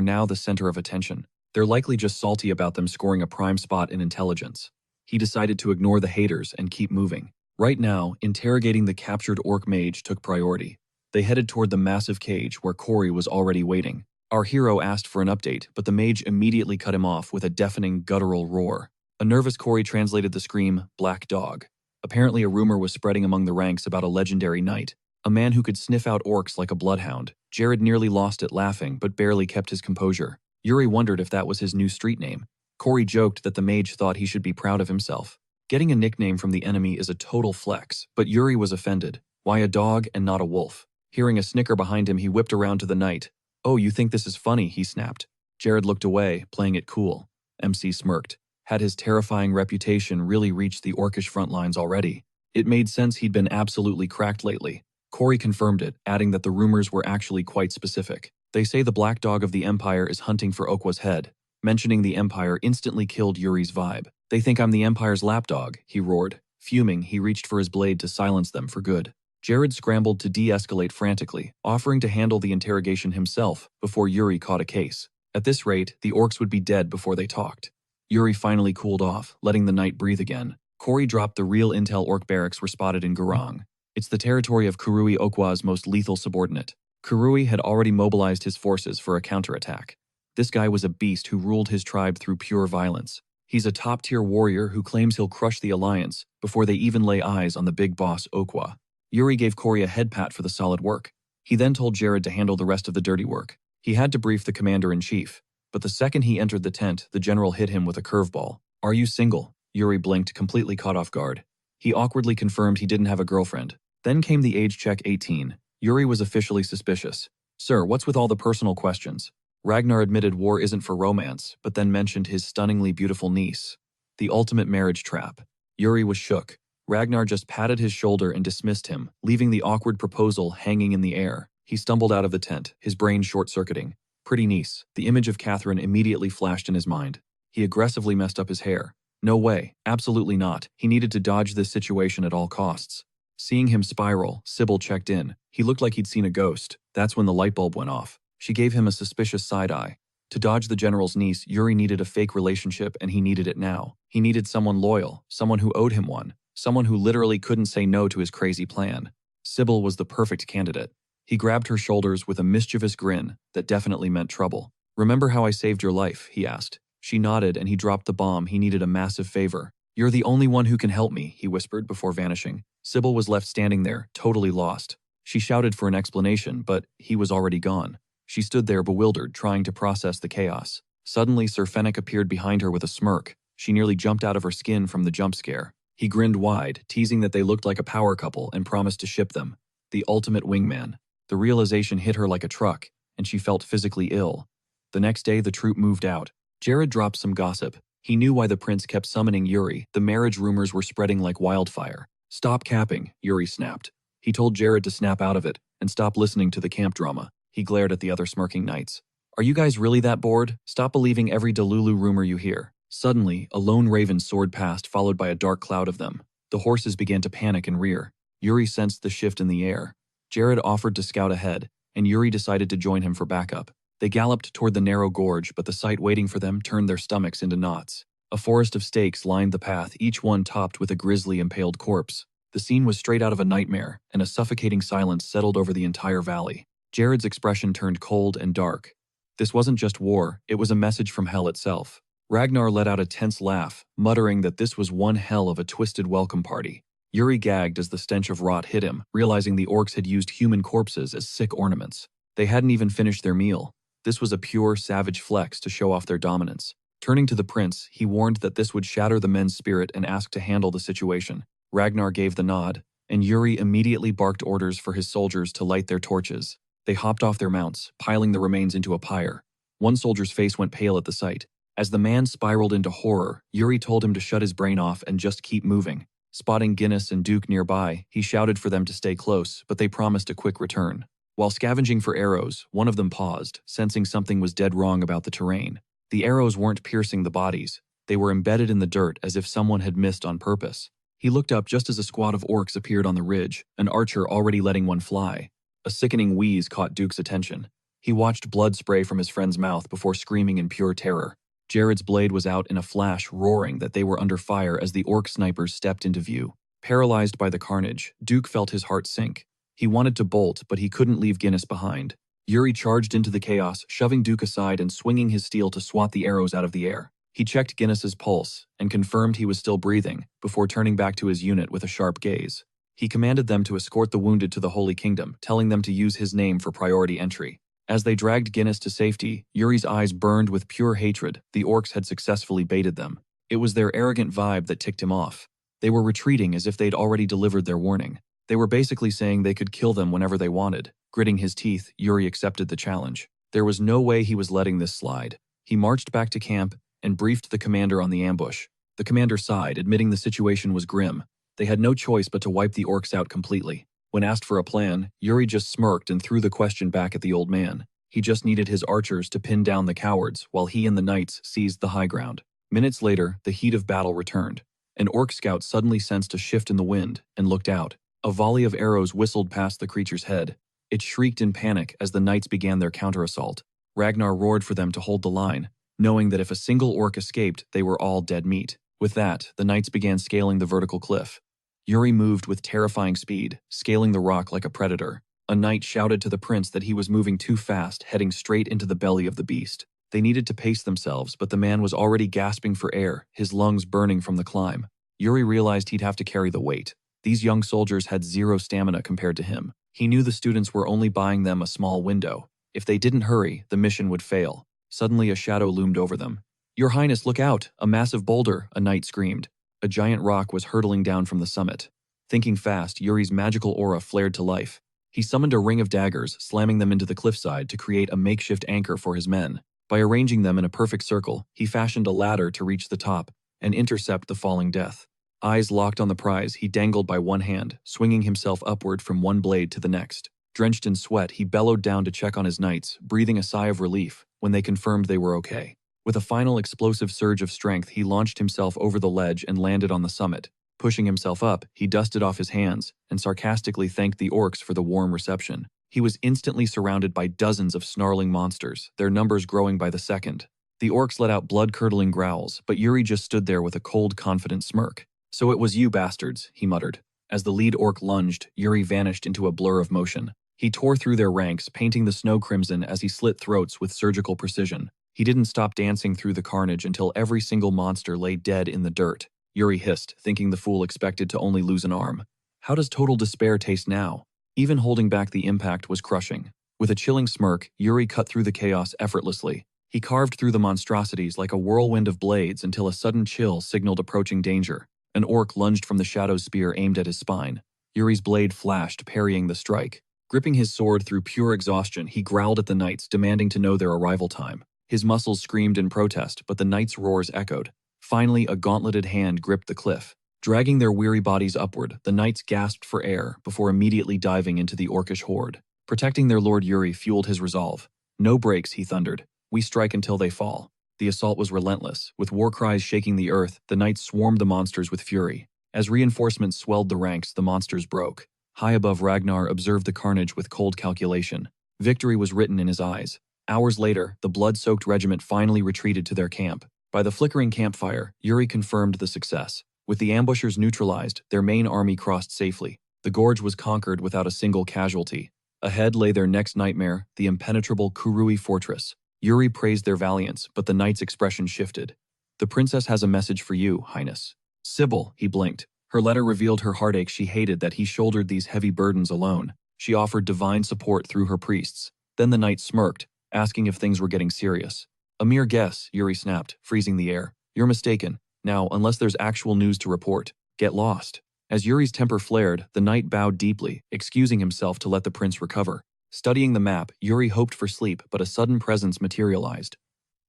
now the center of attention. They're likely just salty about them scoring a prime spot in intelligence. He decided to ignore the haters and keep moving. Right now, interrogating the captured orc mage took priority. They headed toward the massive cage where Corey was already waiting. Our hero asked for an update, but the mage immediately cut him off with a deafening guttural roar. A nervous Corey translated the scream, "Black Dog." Apparently a rumor was spreading among the ranks about a legendary knight, a man who could sniff out orcs like a bloodhound. Jared nearly lost it laughing, but barely kept his composure. Yuri wondered if that was his new street name. Corey joked that the mage thought he should be proud of himself. Getting a nickname from the enemy is a total flex, but Yuri was offended. Why a dog and not a wolf? Hearing a snicker behind him, he whipped around to the knight. "Oh, you think this is funny?" he snapped. Jared looked away, playing it cool. MC smirked. Had his terrifying reputation really reached the orcish front lines already? It made sense he'd been absolutely cracked lately. Corey confirmed it, adding that the rumors were actually quite specific. They say the Black Dog of the Empire is hunting for Okwa's head. Mentioning the Empire instantly killed Yuri's vibe. They think I'm the Empire's lapdog, he roared. Fuming, he reached for his blade to silence them for good. Jared scrambled to de-escalate frantically, offering to handle the interrogation himself before Yuri caught a case. At this rate, the orcs would be dead before they talked. Yuri finally cooled off, letting the knight breathe again. Corey dropped the real intel orc barracks were spotted in Gurung. It's the territory of Kurui Okwa's most lethal subordinate. Kurui had already mobilized his forces for a counterattack. This guy was a beast who ruled his tribe through pure violence. He's a top-tier warrior who claims he'll crush the Alliance before they even lay eyes on the big boss Okwa. Yuri gave Corey a head pat for the solid work. He then told Jared to handle the rest of the dirty work. He had to brief the commander-in-chief, but the second he entered the tent, the general hit him with a curveball. "Are you single?" Yuri blinked, completely caught off guard. He awkwardly confirmed he didn't have a girlfriend. Then came the age check 18. Yuri was officially suspicious. "Sir, what's with all the personal questions?" Ragnar admitted war isn't for romance, but then mentioned his stunningly beautiful niece. The ultimate marriage trap. Yuri was shook. Ragnar just patted his shoulder and dismissed him, leaving the awkward proposal hanging in the air. He stumbled out of the tent, his brain short-circuiting. Pretty niece. The image of Catherine immediately flashed in his mind. He aggressively messed up his hair. No way, absolutely not. He needed to dodge this situation at all costs. Seeing him spiral, Sybil checked in. He looked like he'd seen a ghost. That's when the light bulb went off. She gave him a suspicious side-eye. To dodge the general's niece, Yuri needed a fake relationship, and he needed it now. He needed someone loyal, someone who owed him one, someone who literally couldn't say no to his crazy plan. Sybil was the perfect candidate. He grabbed her shoulders with a mischievous grin that definitely meant trouble. "Remember how I saved your life?" he asked. She nodded, and he dropped the bomb. He needed a massive favor. "You're the only one who can help me," he whispered before vanishing. Sybil was left standing there, totally lost. She shouted for an explanation, but he was already gone. She stood there bewildered, trying to process the chaos. Suddenly, Sir Fennec appeared behind her with a smirk. She nearly jumped out of her skin from the jump scare. He grinned wide, teasing that they looked like a power couple, and promised to ship them. The ultimate wingman. The realization hit her like a truck, and she felt physically ill. The next day, the troop moved out. Jared dropped some gossip. He knew why the prince kept summoning Yuri. The marriage rumors were spreading like wildfire. "Stop capping," Yuri snapped. He told Jared to snap out of it and stop listening to the camp drama. He glared at the other smirking knights. "Are you guys really that bored? Stop believing every Delulu rumor you hear." Suddenly, a lone raven soared past, followed by a dark cloud of them. The horses began to panic and rear. Yuri sensed the shift in the air. Jared offered to scout ahead, and Yuri decided to join him for backup. They galloped toward the narrow gorge, but the sight waiting for them turned their stomachs into knots. A forest of stakes lined the path, each one topped with a grisly impaled corpse. The scene was straight out of a nightmare, and a suffocating silence settled over the entire valley. Jared's expression turned cold and dark. This wasn't just war, it was a message from hell itself. Ragnar let out a tense laugh, muttering that this was one hell of a twisted welcome party. Yuri gagged as the stench of rot hit him, realizing the orcs had used human corpses as sick ornaments. They hadn't even finished their meal. This was a pure, savage flex to show off their dominance. Turning to the prince, he warned that this would shatter the men's spirit and asked to handle the situation. Ragnar gave the nod, and Yuri immediately barked orders for his soldiers to light their torches. They hopped off their mounts, piling the remains into a pyre. One soldier's face went pale at the sight. As the man spiraled into horror, Yuri told him to shut his brain off and just keep moving. Spotting Guinness and Duke nearby, he shouted for them to stay close, but they promised a quick return. While scavenging for arrows, one of them paused, sensing something was dead wrong about the terrain. The arrows weren't piercing the bodies. They were embedded in the dirt as if someone had missed on purpose. He looked up just as a squad of orcs appeared on the ridge, an archer already letting one fly. A sickening wheeze caught Duke's attention. He watched blood spray from his friend's mouth before screaming in pure terror. Jared's blade was out in a flash, roaring that they were under fire as the orc snipers stepped into view. Paralyzed by the carnage, Duke felt his heart sink. He wanted to bolt, but he couldn't leave Guinness behind. Yuri charged into the chaos, shoving Duke aside and swinging his steel to swat the arrows out of the air. He checked Guinness's pulse and confirmed he was still breathing before turning back to his unit with a sharp gaze. He commanded them to escort the wounded to the Holy Kingdom, telling them to use his name for priority entry. As they dragged Guinness to safety, Yuri's eyes burned with pure hatred. The orcs had successfully baited them. It was their arrogant vibe that ticked him off. They were retreating as if they'd already delivered their warning. They were basically saying they could kill them whenever they wanted. Gritting his teeth, Yuri accepted the challenge. There was no way he was letting this slide. He marched back to camp and briefed the commander on the ambush. The commander sighed, admitting the situation was grim. They had no choice but to wipe the orcs out completely. When asked for a plan, Yuri just smirked and threw the question back at the old man. He just needed his archers to pin down the cowards while he and the knights seized the high ground. Minutes later, the heat of battle returned. An orc scout suddenly sensed a shift in the wind and looked out. A volley of arrows whistled past the creature's head. It shrieked in panic as the knights began their counter-assault. Ragnar roared for them to hold the line, knowing that if a single orc escaped, they were all dead meat. With that, the knights began scaling the vertical cliff. Yuri moved with terrifying speed, scaling the rock like a predator. A knight shouted to the prince that he was moving too fast, heading straight into the belly of the beast. They needed to pace themselves, but the man was already gasping for air, his lungs burning from the climb. Yuri realized he'd have to carry the weight. These young soldiers had zero stamina compared to him. He knew the students were only buying them a small window. If they didn't hurry, the mission would fail. Suddenly, a shadow loomed over them. "Your Highness, look out! A massive boulder!" a knight screamed. A giant rock was hurtling down from the summit. Thinking fast, Yuri's magical aura flared to life. He summoned a ring of daggers, slamming them into the cliffside to create a makeshift anchor for his men. By arranging them in a perfect circle, he fashioned a ladder to reach the top and intercept the falling death. Eyes locked on the prize, he dangled by one hand, swinging himself upward from one blade to the next. Drenched in sweat, he bellowed down to check on his knights, breathing a sigh of relief when they confirmed they were okay. With a final explosive surge of strength, he launched himself over the ledge and landed on the summit. Pushing himself up, he dusted off his hands and sarcastically thanked the orcs for the warm reception. He was instantly surrounded by dozens of snarling monsters, their numbers growing by the second. The orcs let out blood-curdling growls, but Yuri just stood there with a cold, confident smirk. "So it was you bastards," he muttered. As the lead orc lunged, Yuri vanished into a blur of motion. He tore through their ranks, painting the snow crimson as he slit throats with surgical precision. He didn't stop dancing through the carnage until every single monster lay dead in the dirt. Yuri hissed, thinking the fool expected to only lose an arm. How does total despair taste now? Even holding back the impact was crushing. With a chilling smirk, Yuri cut through the chaos effortlessly. He carved through the monstrosities like a whirlwind of blades until a sudden chill signaled approaching danger. An orc lunged from the shadow's spear aimed at his spine. Yuri's blade flashed, parrying the strike. Gripping his sword through pure exhaustion, he growled at the knights, demanding to know their arrival time. His muscles screamed in protest, but the knights' roars echoed. Finally, a gauntleted hand gripped the cliff. Dragging their weary bodies upward, the knights gasped for air before immediately diving into the orcish horde. Protecting their lord Yuri fueled his resolve. "No breaks," he thundered. "We strike until they fall." The assault was relentless. With war cries shaking the earth, the knights swarmed the monsters with fury. As reinforcements swelled the ranks, the monsters broke. High above, Ragnar observed the carnage with cold calculation. Victory was written in his eyes. Hours later, the blood-soaked regiment finally retreated to their camp. By the flickering campfire, Yuri confirmed the success. With the ambushers neutralized, their main army crossed safely. The gorge was conquered without a single casualty. Ahead lay their next nightmare, the impenetrable Kurui fortress. Yuri praised their valiance, but the knight's expression shifted. "The princess has a message for you, Highness." "Sybil," he blinked. Her letter revealed her heartache. She hated that he shouldered these heavy burdens alone. She offered divine support through her priests. Then the knight smirked, asking if things were getting serious. "A mere guess," Yuri snapped, freezing the air. "You're mistaken. Now, unless there's actual news to report, get lost." As Yuri's temper flared, the knight bowed deeply, excusing himself to let the prince recover. Studying the map, Yuri hoped for sleep, but a sudden presence materialized.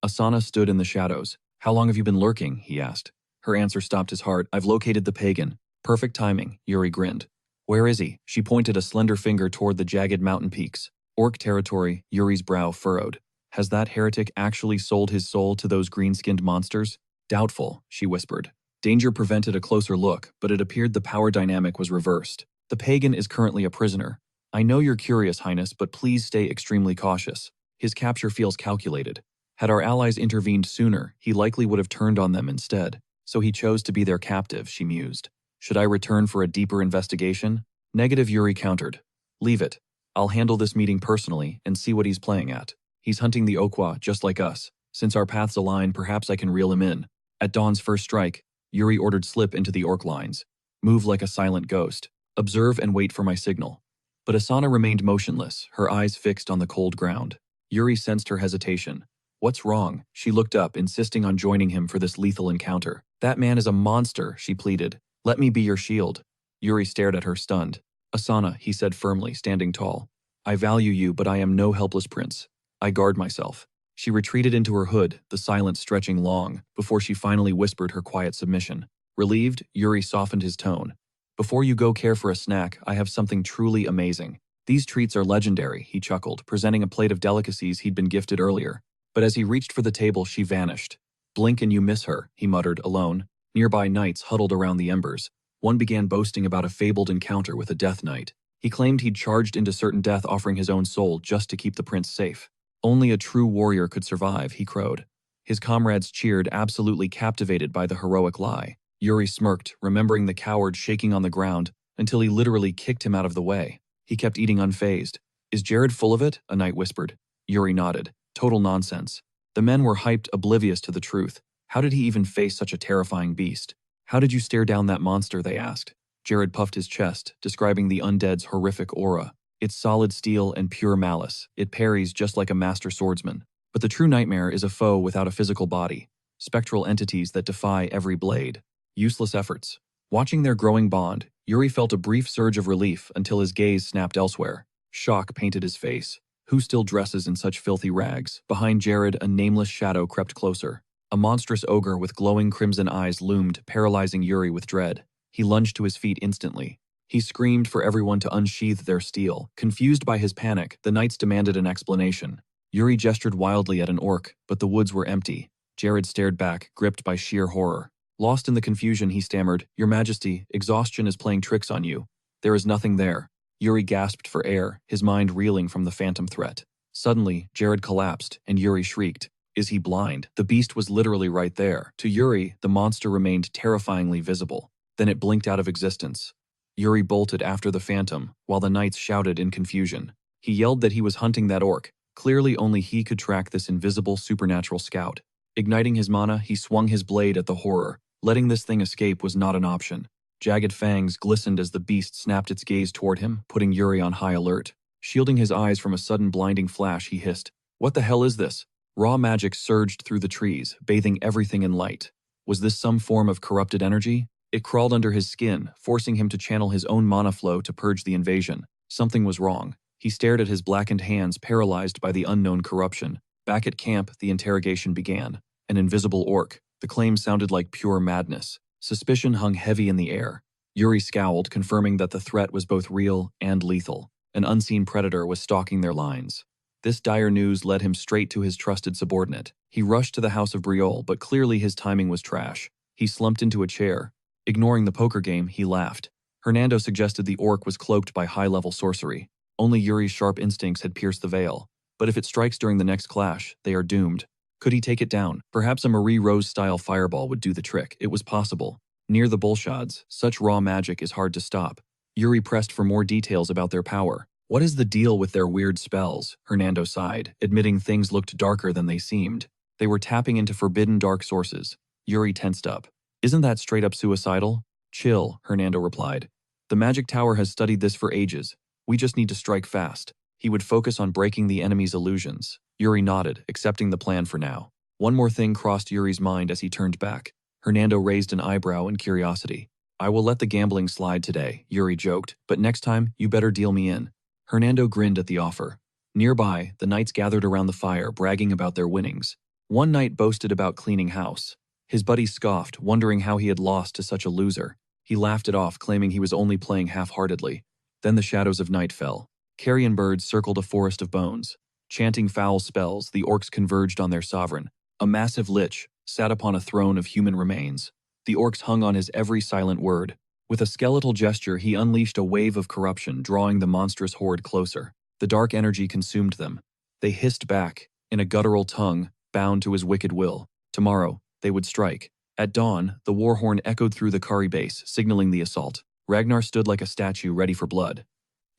Asana stood in the shadows. "How long have you been lurking?" he asked. Her answer stopped his heart. "I've located the pagan." "Perfect timing," Yuri grinned. "Where is he?" She pointed a slender finger toward the jagged mountain peaks. "Orc territory," Yuri's brow furrowed. "Has that heretic actually sold his soul to those green-skinned monsters?" "Doubtful," she whispered. Danger prevented a closer look, but it appeared the power dynamic was reversed. "The pagan is currently a prisoner. I know you're curious, Highness, but please stay extremely cautious. His capture feels calculated. Had our allies intervened sooner, he likely would have turned on them instead. So he chose to be their captive," she mused. "Should I return for a deeper investigation?" "Negative," Yuri countered. "Leave it. I'll handle this meeting personally and see what he's playing at. He's hunting the Okwa just like us. Since our paths align, perhaps I can reel him in." At dawn's first strike, Yuri ordered slip into the orc lines. "Move like a silent ghost. Observe and wait for my signal." But Asana remained motionless, her eyes fixed on the cold ground. Yuri sensed her hesitation. "What's wrong?" She looked up, insisting on joining him for this lethal encounter. "That man is a monster," she pleaded. "Let me be your shield." Yuri stared at her, stunned. "Asana," he said firmly, standing tall. "I value you, but I am no helpless prince. I guard myself." She retreated into her hood, the silence stretching long, before she finally whispered her quiet submission. Relieved, Yuri softened his tone. Before you go care for a snack, I have something truly amazing. These treats are legendary, he chuckled, presenting a plate of delicacies he'd been gifted earlier. But as he reached for the table, she vanished. Blink and you miss her, he muttered, alone. Nearby knights huddled around the embers. One began boasting about a fabled encounter with a death knight. He claimed he'd charged into certain death, offering his own soul just to keep the prince safe. Only a true warrior could survive, he crowed. His comrades cheered, absolutely captivated by the heroic lie. Yuri smirked, remembering the coward shaking on the ground, until he literally kicked him out of the way. He kept eating unfazed. Is Jared full of it? A knight whispered. Yuri nodded. Total nonsense. The men were hyped, oblivious to the truth. How did he even face such a terrifying beast? How did you stare down that monster, they asked. Jared puffed his chest, describing the undead's horrific aura. It's solid steel and pure malice. It parries just like a master swordsman. But the true nightmare is a foe without a physical body. Spectral entities that defy every blade. Useless efforts. Watching their growing bond, Yuri felt a brief surge of relief until his gaze snapped elsewhere. Shock painted his face. Who still dresses in such filthy rags? Behind Jared, a nameless shadow crept closer. A monstrous ogre with glowing crimson eyes loomed, paralyzing Yuri with dread. He lunged to his feet instantly. He screamed for everyone to unsheath their steel. Confused by his panic, the knights demanded an explanation. Yuri gestured wildly at an orc, but the woods were empty. Jared stared back, gripped by sheer horror. Lost in the confusion, he stammered, Your Majesty, exhaustion is playing tricks on you. There is nothing there. Yuri gasped for air, his mind reeling from the phantom threat. Suddenly, Jared collapsed, and Yuri shrieked. Is he blind? The beast was literally right there. To Yuri, the monster remained terrifyingly visible. Then it blinked out of existence. Yuri bolted after the phantom, while the knights shouted in confusion. He yelled that he was hunting that orc. Clearly only he could track this invisible supernatural scout. Igniting his mana, he swung his blade at the horror. Letting this thing escape was not an option. Jagged fangs glistened as the beast snapped its gaze toward him, putting Yuri on high alert. Shielding his eyes from a sudden blinding flash, he hissed, What the hell is this? Raw magic surged through the trees, bathing everything in light. Was this some form of corrupted energy? It crawled under his skin, forcing him to channel his own mana flow to purge the invasion. Something was wrong. He stared at his blackened hands, paralyzed by the unknown corruption. Back at camp, the interrogation began. An invisible orc. The claim sounded like pure madness. Suspicion hung heavy in the air. Yuri scowled, confirming that the threat was both real and lethal. An unseen predator was stalking their lines. This dire news led him straight to his trusted subordinate. He rushed to the house of Briol, but clearly his timing was trash. He slumped into a chair. Ignoring the poker game, he laughed. Hernando suggested the orc was cloaked by high-level sorcery. Only Yuri's sharp instincts had pierced the veil. But if it strikes during the next clash, they are doomed. Could he take it down? Perhaps a Marie Rose-style fireball would do the trick. It was possible. Near the bullshots, such raw magic is hard to stop. Yuri pressed for more details about their power. What is the deal with their weird spells? Hernando sighed, admitting things looked darker than they seemed. They were tapping into forbidden dark sources. Yuri tensed up. Isn't that straight up suicidal? Chill, Hernando replied. The magic tower has studied this for ages. We just need to strike fast. He would focus on breaking the enemy's illusions. Yuri nodded, accepting the plan for now. One more thing crossed Yuri's mind as he turned back. Hernando raised an eyebrow in curiosity. I will let the gambling slide today, Yuri joked, but next time, you better deal me in. Hernando grinned at the offer. Nearby, the knights gathered around the fire, bragging about their winnings. One knight boasted about cleaning house. His buddies scoffed, wondering how he had lost to such a loser. He laughed it off, claiming he was only playing half-heartedly. Then the shadows of night fell. Carrion birds circled a forest of bones. Chanting foul spells, the orcs converged on their sovereign. A massive lich sat upon a throne of human remains. The orcs hung on his every silent word. With a skeletal gesture, he unleashed a wave of corruption, drawing the monstrous horde closer. The dark energy consumed them. They hissed back, in a guttural tongue, bound to his wicked will. Tomorrow, they would strike. At dawn, the war horn echoed through the Kari base, signaling the assault. Ragnar stood like a statue ready for blood.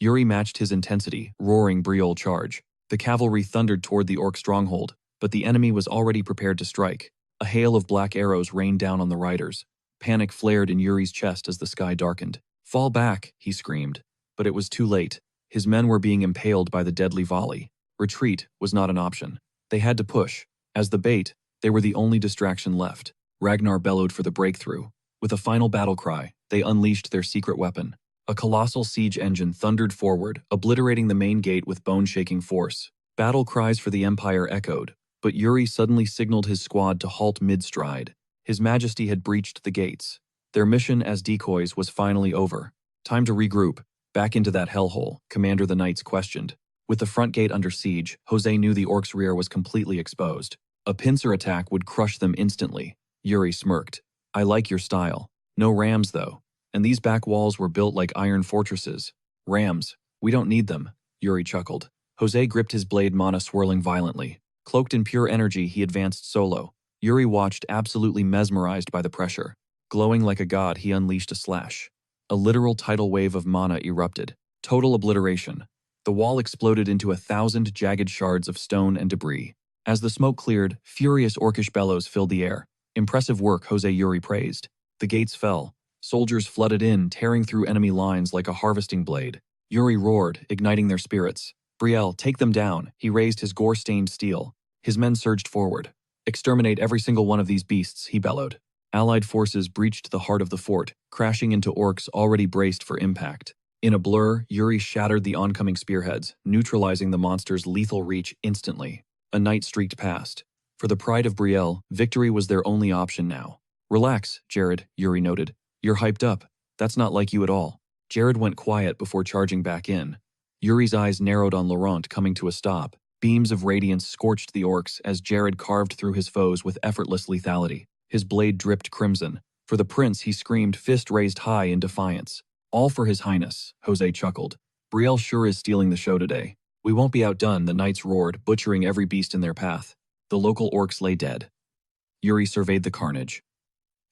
Yuri matched his intensity, roaring Briol charge. The cavalry thundered toward the orc stronghold, but the enemy was already prepared to strike. A hail of black arrows rained down on the riders. Panic flared in Yuri's chest as the sky darkened. Fall back, he screamed. But it was too late. His men were being impaled by the deadly volley. Retreat was not an option. They had to push. As the bait, they were the only distraction left. Ragnar bellowed for the breakthrough. With a final battle cry, they unleashed their secret weapon. A colossal siege engine thundered forward, obliterating the main gate with bone-shaking force. Battle cries for the Empire echoed. But Yuri suddenly signaled his squad to halt mid-stride. His Majesty had breached the gates. Their mission as decoys was finally over. Time to regroup. Back into that hellhole, Commander the Knights questioned. With the front gate under siege, Jose knew the orcs' rear was completely exposed. A pincer attack would crush them instantly. Yuri smirked. I like your style. No rams, though. And these back walls were built like iron fortresses. Rams. We don't need them, Yuri chuckled. Jose gripped his blade, mana swirling violently. Cloaked in pure energy, he advanced solo. Yuri watched, absolutely mesmerized by the pressure. Glowing like a god, he unleashed a slash. A literal tidal wave of mana erupted. Total obliteration. The wall exploded into 1,000 jagged shards of stone and debris. As the smoke cleared, furious orcish bellows filled the air. Impressive work, Jose Yuri praised. The gates fell. Soldiers flooded in, tearing through enemy lines like a harvesting blade. Yuri roared, igniting their spirits. Brielle, take them down. He raised his gore-stained steel. His men surged forward. Exterminate every single one of these beasts, he bellowed. Allied forces breached the heart of the fort, crashing into orcs already braced for impact. In a blur, Yuri shattered the oncoming spearheads, neutralizing the monster's lethal reach instantly. A knight streaked past. For the pride of Brielle, victory was their only option now. Relax, Jared, Yuri noted. You're hyped up. That's not like you at all. Jared went quiet before charging back in. Yuri's eyes narrowed on Laurent, coming to a stop. Beams of radiance scorched the orcs as Jared carved through his foes with effortless lethality. His blade dripped crimson. For the prince, he screamed, fist raised high in defiance. All for his highness, Jose chuckled. Brielle sure is stealing the show today. We won't be outdone, the knights roared, butchering every beast in their path. The local orcs lay dead. Yuri surveyed the carnage.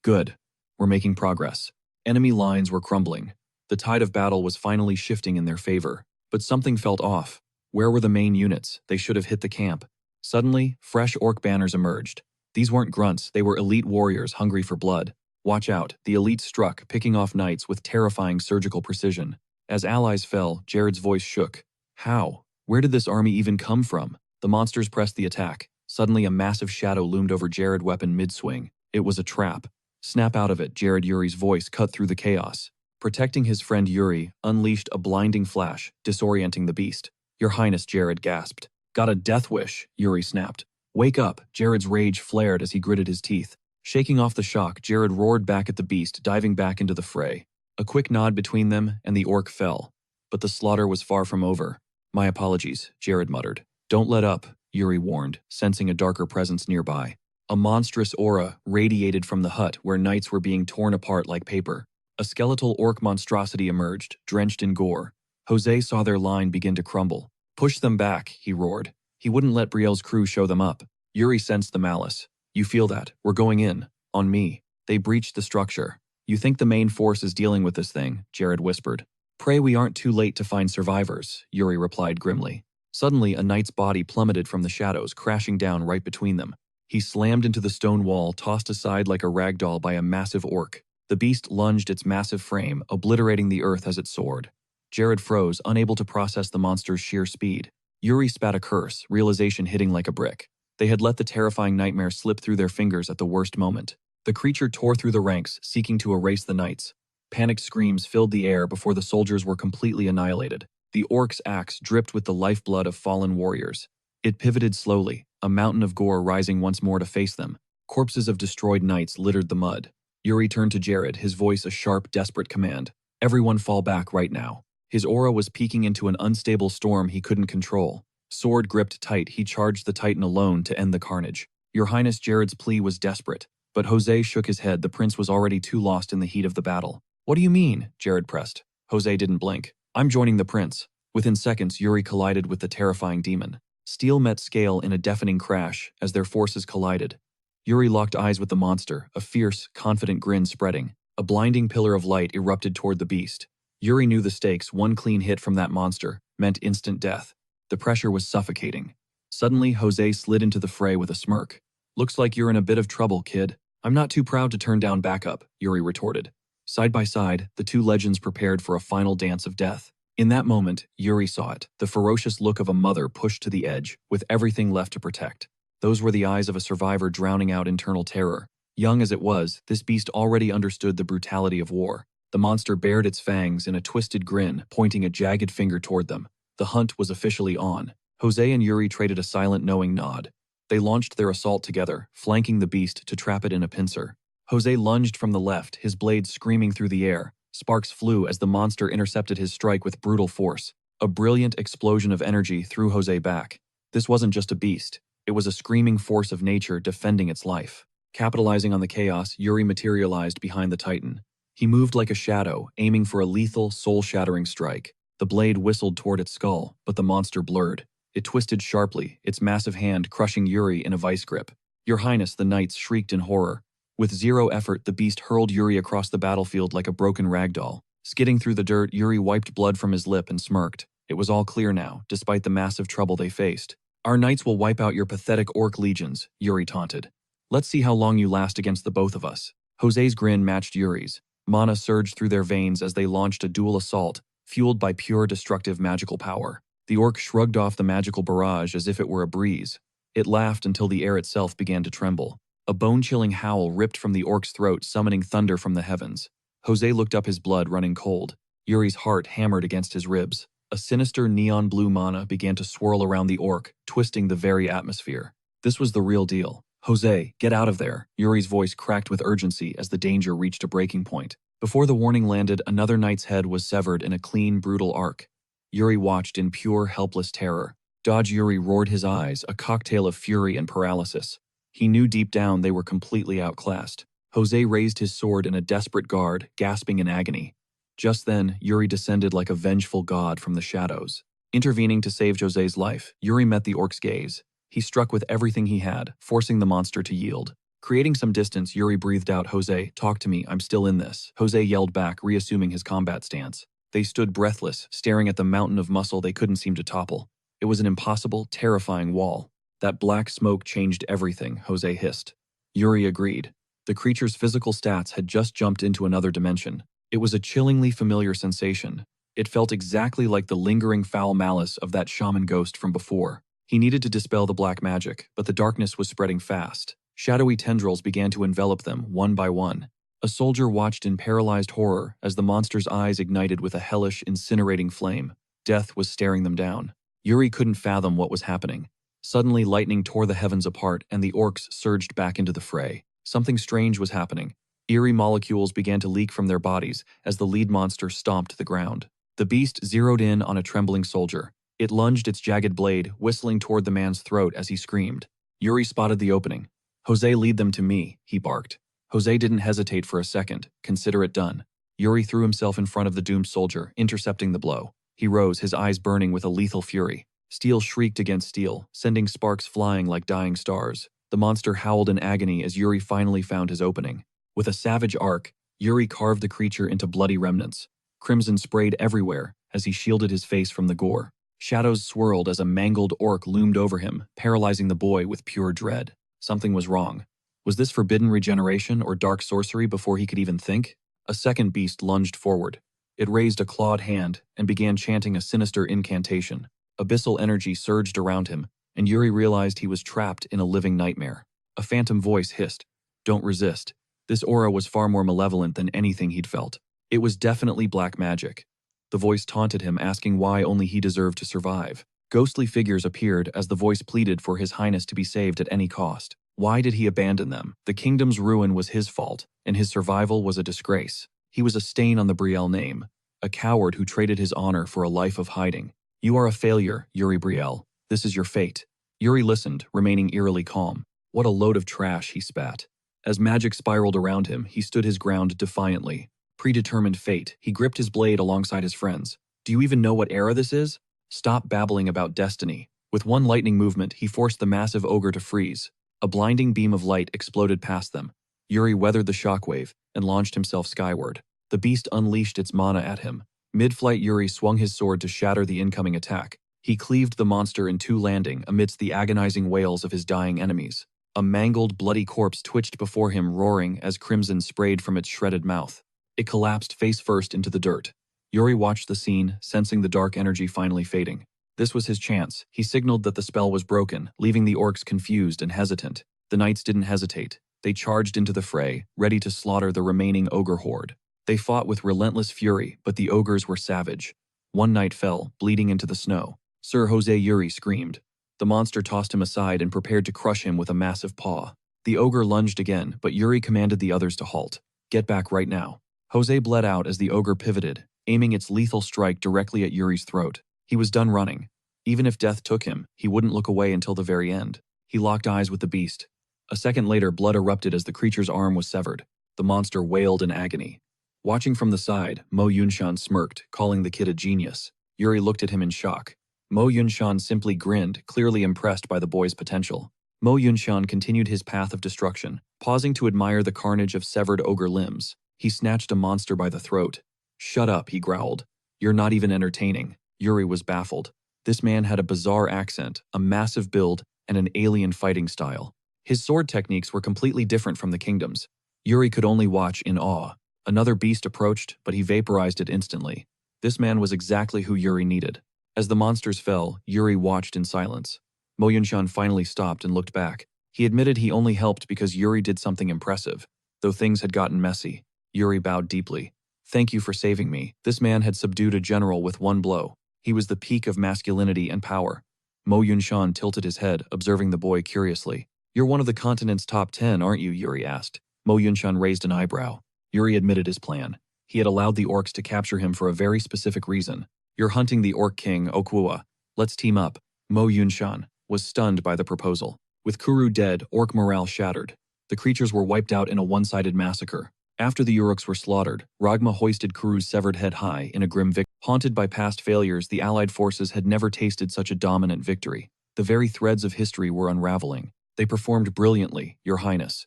Good. We're making progress. Enemy lines were crumbling. The tide of battle was finally shifting in their favor. But something felt off. Where were the main units? They should have hit the camp. Suddenly, fresh orc banners emerged. These weren't grunts, they were elite warriors hungry for blood. Watch out, the elite struck, picking off knights with terrifying surgical precision. As allies fell, Jared's voice shook. How? Where did this army even come from? The monsters pressed the attack. Suddenly a massive shadow loomed over Jared, weapon mid-swing. It was a trap. Snap out of it, Jared. Yuri's voice cut through the chaos. Protecting his friend Yuri, unleashed a blinding flash, disorienting the beast. Your Highness, Jared gasped. Got a death wish, Yuri snapped. Wake up, Jared's rage flared as he gritted his teeth. Shaking off the shock, Jared roared back at the beast, diving back into the fray. A quick nod between them, and the orc fell. But the slaughter was far from over. My apologies, Jared muttered. Don't let up, Yuri warned, sensing a darker presence nearby. A monstrous aura radiated from the hut where knights were being torn apart like paper. A skeletal orc monstrosity emerged, drenched in gore. Jose saw their line begin to crumble. Push them back, he roared. He wouldn't let Brielle's crew show them up. Yuri sensed the malice. You feel that? We're going in. On me. They breached the structure. You think the main force is dealing with this thing, Jared whispered. Pray we aren't too late to find survivors, Yuri replied grimly. Suddenly, a knight's body plummeted from the shadows, crashing down right between them. He slammed into the stone wall, tossed aside like a rag doll by a massive orc. The beast lunged its massive frame, obliterating the earth as it soared. Jared froze, unable to process the monster's sheer speed. Yuri spat a curse, realization hitting like a brick. They had let the terrifying nightmare slip through their fingers at the worst moment. The creature tore through the ranks, seeking to erase the knights. Panicked screams filled the air before the soldiers were completely annihilated. The orc's axe dripped with the lifeblood of fallen warriors. It pivoted slowly, a mountain of gore rising once more to face them. Corpses of destroyed knights littered the mud. Yuri turned to Jared, his voice a sharp, desperate command. Everyone fall back right now. His aura was peaking into an unstable storm he couldn't control. Sword gripped tight, he charged the Titan alone to end the carnage. Your Highness, Jared's plea was desperate. But Jose shook his head. The prince was already too lost in the heat of the battle. What do you mean? Jared pressed. Jose didn't blink. I'm joining the prince. Within seconds, Yuri collided with the terrifying demon. Steel met scale in a deafening crash as their forces collided. Yuri locked eyes with the monster, a fierce, confident grin spreading. A blinding pillar of light erupted toward the beast. Yuri knew the stakes. One clean hit from that monster meant instant death. The pressure was suffocating. Suddenly, Jose slid into the fray with a smirk. Looks like you're in a bit of trouble, kid. I'm not too proud to turn down backup, Yuri retorted. Side by side, the two legends prepared for a final dance of death. In that moment, Yuri saw it, the ferocious look of a mother pushed to the edge, with everything left to protect. Those were the eyes of a survivor drowning out internal terror. Young as it was, this beast already understood the brutality of war. The monster bared its fangs in a twisted grin, pointing a jagged finger toward them. The hunt was officially on. Jose and Yuri traded a silent, knowing nod. They launched their assault together, flanking the beast to trap it in a pincer. Jose lunged from the left, his blade screaming through the air. Sparks flew as the monster intercepted his strike with brutal force. A brilliant explosion of energy threw Jose back. This wasn't just a beast. It was a screaming force of nature defending its life. Capitalizing on the chaos, Yuri materialized behind the Titan. He moved like a shadow, aiming for a lethal, soul-shattering strike. The blade whistled toward its skull, but the monster blurred. It twisted sharply, its massive hand crushing Yuri in a vice grip. "Your Highness," the knights shrieked in horror. With zero effort, the beast hurled Yuri across the battlefield like a broken ragdoll. Skidding through the dirt, Yuri wiped blood from his lip and smirked. It was all clear now, despite the massive trouble they faced. "Our knights will wipe out your pathetic orc legions," Yuri taunted. "Let's see how long you last against the both of us." Jose's grin matched Yuri's. Mana surged through their veins as they launched a dual assault, fueled by pure destructive magical power. The orc shrugged off the magical barrage as if it were a breeze. It laughed until the air itself began to tremble. A bone-chilling howl ripped from the orc's throat, summoning thunder from the heavens. Jose looked up, his blood running cold. Yuri's heart hammered against his ribs. A sinister neon blue mana began to swirl around the orc, twisting the very atmosphere. This was the real deal. "Jose, get out of there." Yuri's voice cracked with urgency as the danger reached a breaking point. Before the warning landed, another knight's head was severed in a clean, brutal arc. Yuri watched in pure, helpless terror. Dodge Yuri roared his eyes, a cocktail of fury and paralysis. He knew deep down they were completely outclassed. Jose raised his sword in a desperate guard, gasping in agony. Just then, Yuri descended like a vengeful god from the shadows. Intervening to save Jose's life, Yuri met the orc's gaze. He struck with everything he had, forcing the monster to yield. Creating some distance, Yuri breathed out, "Jose, talk to me, I'm still in this." Jose yelled back, reassuming his combat stance. They stood breathless, staring at the mountain of muscle they couldn't seem to topple. It was an impossible, terrifying wall. "That black smoke changed everything," Jose hissed. Yuri agreed. The creature's physical stats had just jumped into another dimension. It was a chillingly familiar sensation. It felt exactly like the lingering foul malice of that shaman ghost from before. He needed to dispel the black magic, but the darkness was spreading fast. Shadowy tendrils began to envelop them, one by one. A soldier watched in paralyzed horror as the monster's eyes ignited with a hellish, incinerating flame. Death was staring them down. Yuri couldn't fathom what was happening. Suddenly, lightning tore the heavens apart, and the orcs surged back into the fray. Something strange was happening. Eerie molecules began to leak from their bodies as the lead monster stomped the ground. The beast zeroed in on a trembling soldier. It lunged its jagged blade, whistling toward the man's throat as he screamed. Yuri spotted the opening. "Jose, lead them to me," he barked. Jose didn't hesitate for a second. "Consider it done." Yuri threw himself in front of the doomed soldier, intercepting the blow. He rose, his eyes burning with a lethal fury. Steel shrieked against steel, sending sparks flying like dying stars. The monster howled in agony as Yuri finally found his opening. With a savage arc, Yuri carved the creature into bloody remnants. Crimson sprayed everywhere as he shielded his face from the gore. Shadows swirled as a mangled orc loomed over him, paralyzing the boy with pure dread. Something was wrong. Was this forbidden regeneration or dark sorcery before he could even think? A second beast lunged forward. It raised a clawed hand and began chanting a sinister incantation. Abyssal energy surged around him, and Yuri realized he was trapped in a living nightmare. A phantom voice hissed, "Don't resist." This aura was far more malevolent than anything he'd felt. It was definitely black magic. The voice taunted him, asking why only he deserved to survive. Ghostly figures appeared as the voice pleaded for His Highness to be saved at any cost. Why did he abandon them? The kingdom's ruin was his fault, and his survival was a disgrace. He was a stain on the Brielle name, a coward who traded his honor for a life of hiding. "You are a failure, Yuri Brielle. This is your fate." Yuri listened, remaining eerily calm. What a load of trash, he spat. As magic spiraled around him, he stood his ground defiantly. Predetermined fate, he gripped his blade alongside his friends. "Do you even know what era this is? Stop babbling about destiny." With one lightning movement, he forced the massive ogre to freeze. A blinding beam of light exploded past them. Yuri weathered the shockwave and launched himself skyward. The beast unleashed its mana at him. Mid-flight, Yuri swung his sword to shatter the incoming attack. He cleaved the monster in two, landing amidst the agonizing wails of his dying enemies. A mangled, bloody corpse twitched before him, roaring as crimson sprayed from its shredded mouth. It collapsed face first into the dirt. Yuri watched the scene, sensing the dark energy finally fading. This was his chance. He signaled that the spell was broken, leaving the orcs confused and hesitant. The knights didn't hesitate. They charged into the fray, ready to slaughter the remaining ogre horde. They fought with relentless fury, but the ogres were savage. One knight fell, bleeding into the snow. "Sir Jose," Yuri screamed. The monster tossed him aside and prepared to crush him with a massive paw. The ogre lunged again, but Yuri commanded the others to halt. Get back right now. Jose bled out as the ogre pivoted, aiming its lethal strike directly at Yuri's throat. He was done running. Even if death took him, he wouldn't look away until the very end. He locked eyes with the beast. A second later, blood erupted as the creature's arm was severed. The monster wailed in agony. Watching from the side, Mo Yunshan smirked, calling the kid a genius. Yuri looked at him in shock. Mo Yunshan simply grinned, clearly impressed by the boy's potential. Mo Yunshan continued his path of destruction, pausing to admire the carnage of severed ogre limbs. He snatched a monster by the throat. "Shut up," he growled. "You're not even entertaining." Yuri was baffled. This man had a bizarre accent, a massive build, and an alien fighting style. His sword techniques were completely different from the kingdom's. Yuri could only watch in awe. Another beast approached, but he vaporized it instantly. This man was exactly who Yuri needed. As the monsters fell, Yuri watched in silence. Mo Yunshan finally stopped and looked back. He admitted he only helped because Yuri did something impressive. Though things had gotten messy, Yuri bowed deeply. "Thank you for saving me." This man had subdued a general with one blow. He was the peak of masculinity and power. Mo Yunshan tilted his head, observing the boy curiously. "You're one of the continent's top 10, aren't you?" Yuri asked. Mo Yunshan raised an eyebrow. Yuri admitted his plan. He had allowed the orcs to capture him for a very specific reason. "You're hunting the orc king, Okwua. Let's team up." Mo Yunshan was stunned by the proposal. With Kuru dead, orc morale shattered. The creatures were wiped out in a one-sided massacre. After the Uruks were slaughtered, Ragma hoisted Kuru's severed head high in a grim victory. Haunted by past failures, the Allied forces had never tasted such a dominant victory. The very threads of history were unraveling. "They performed brilliantly, Your Highness."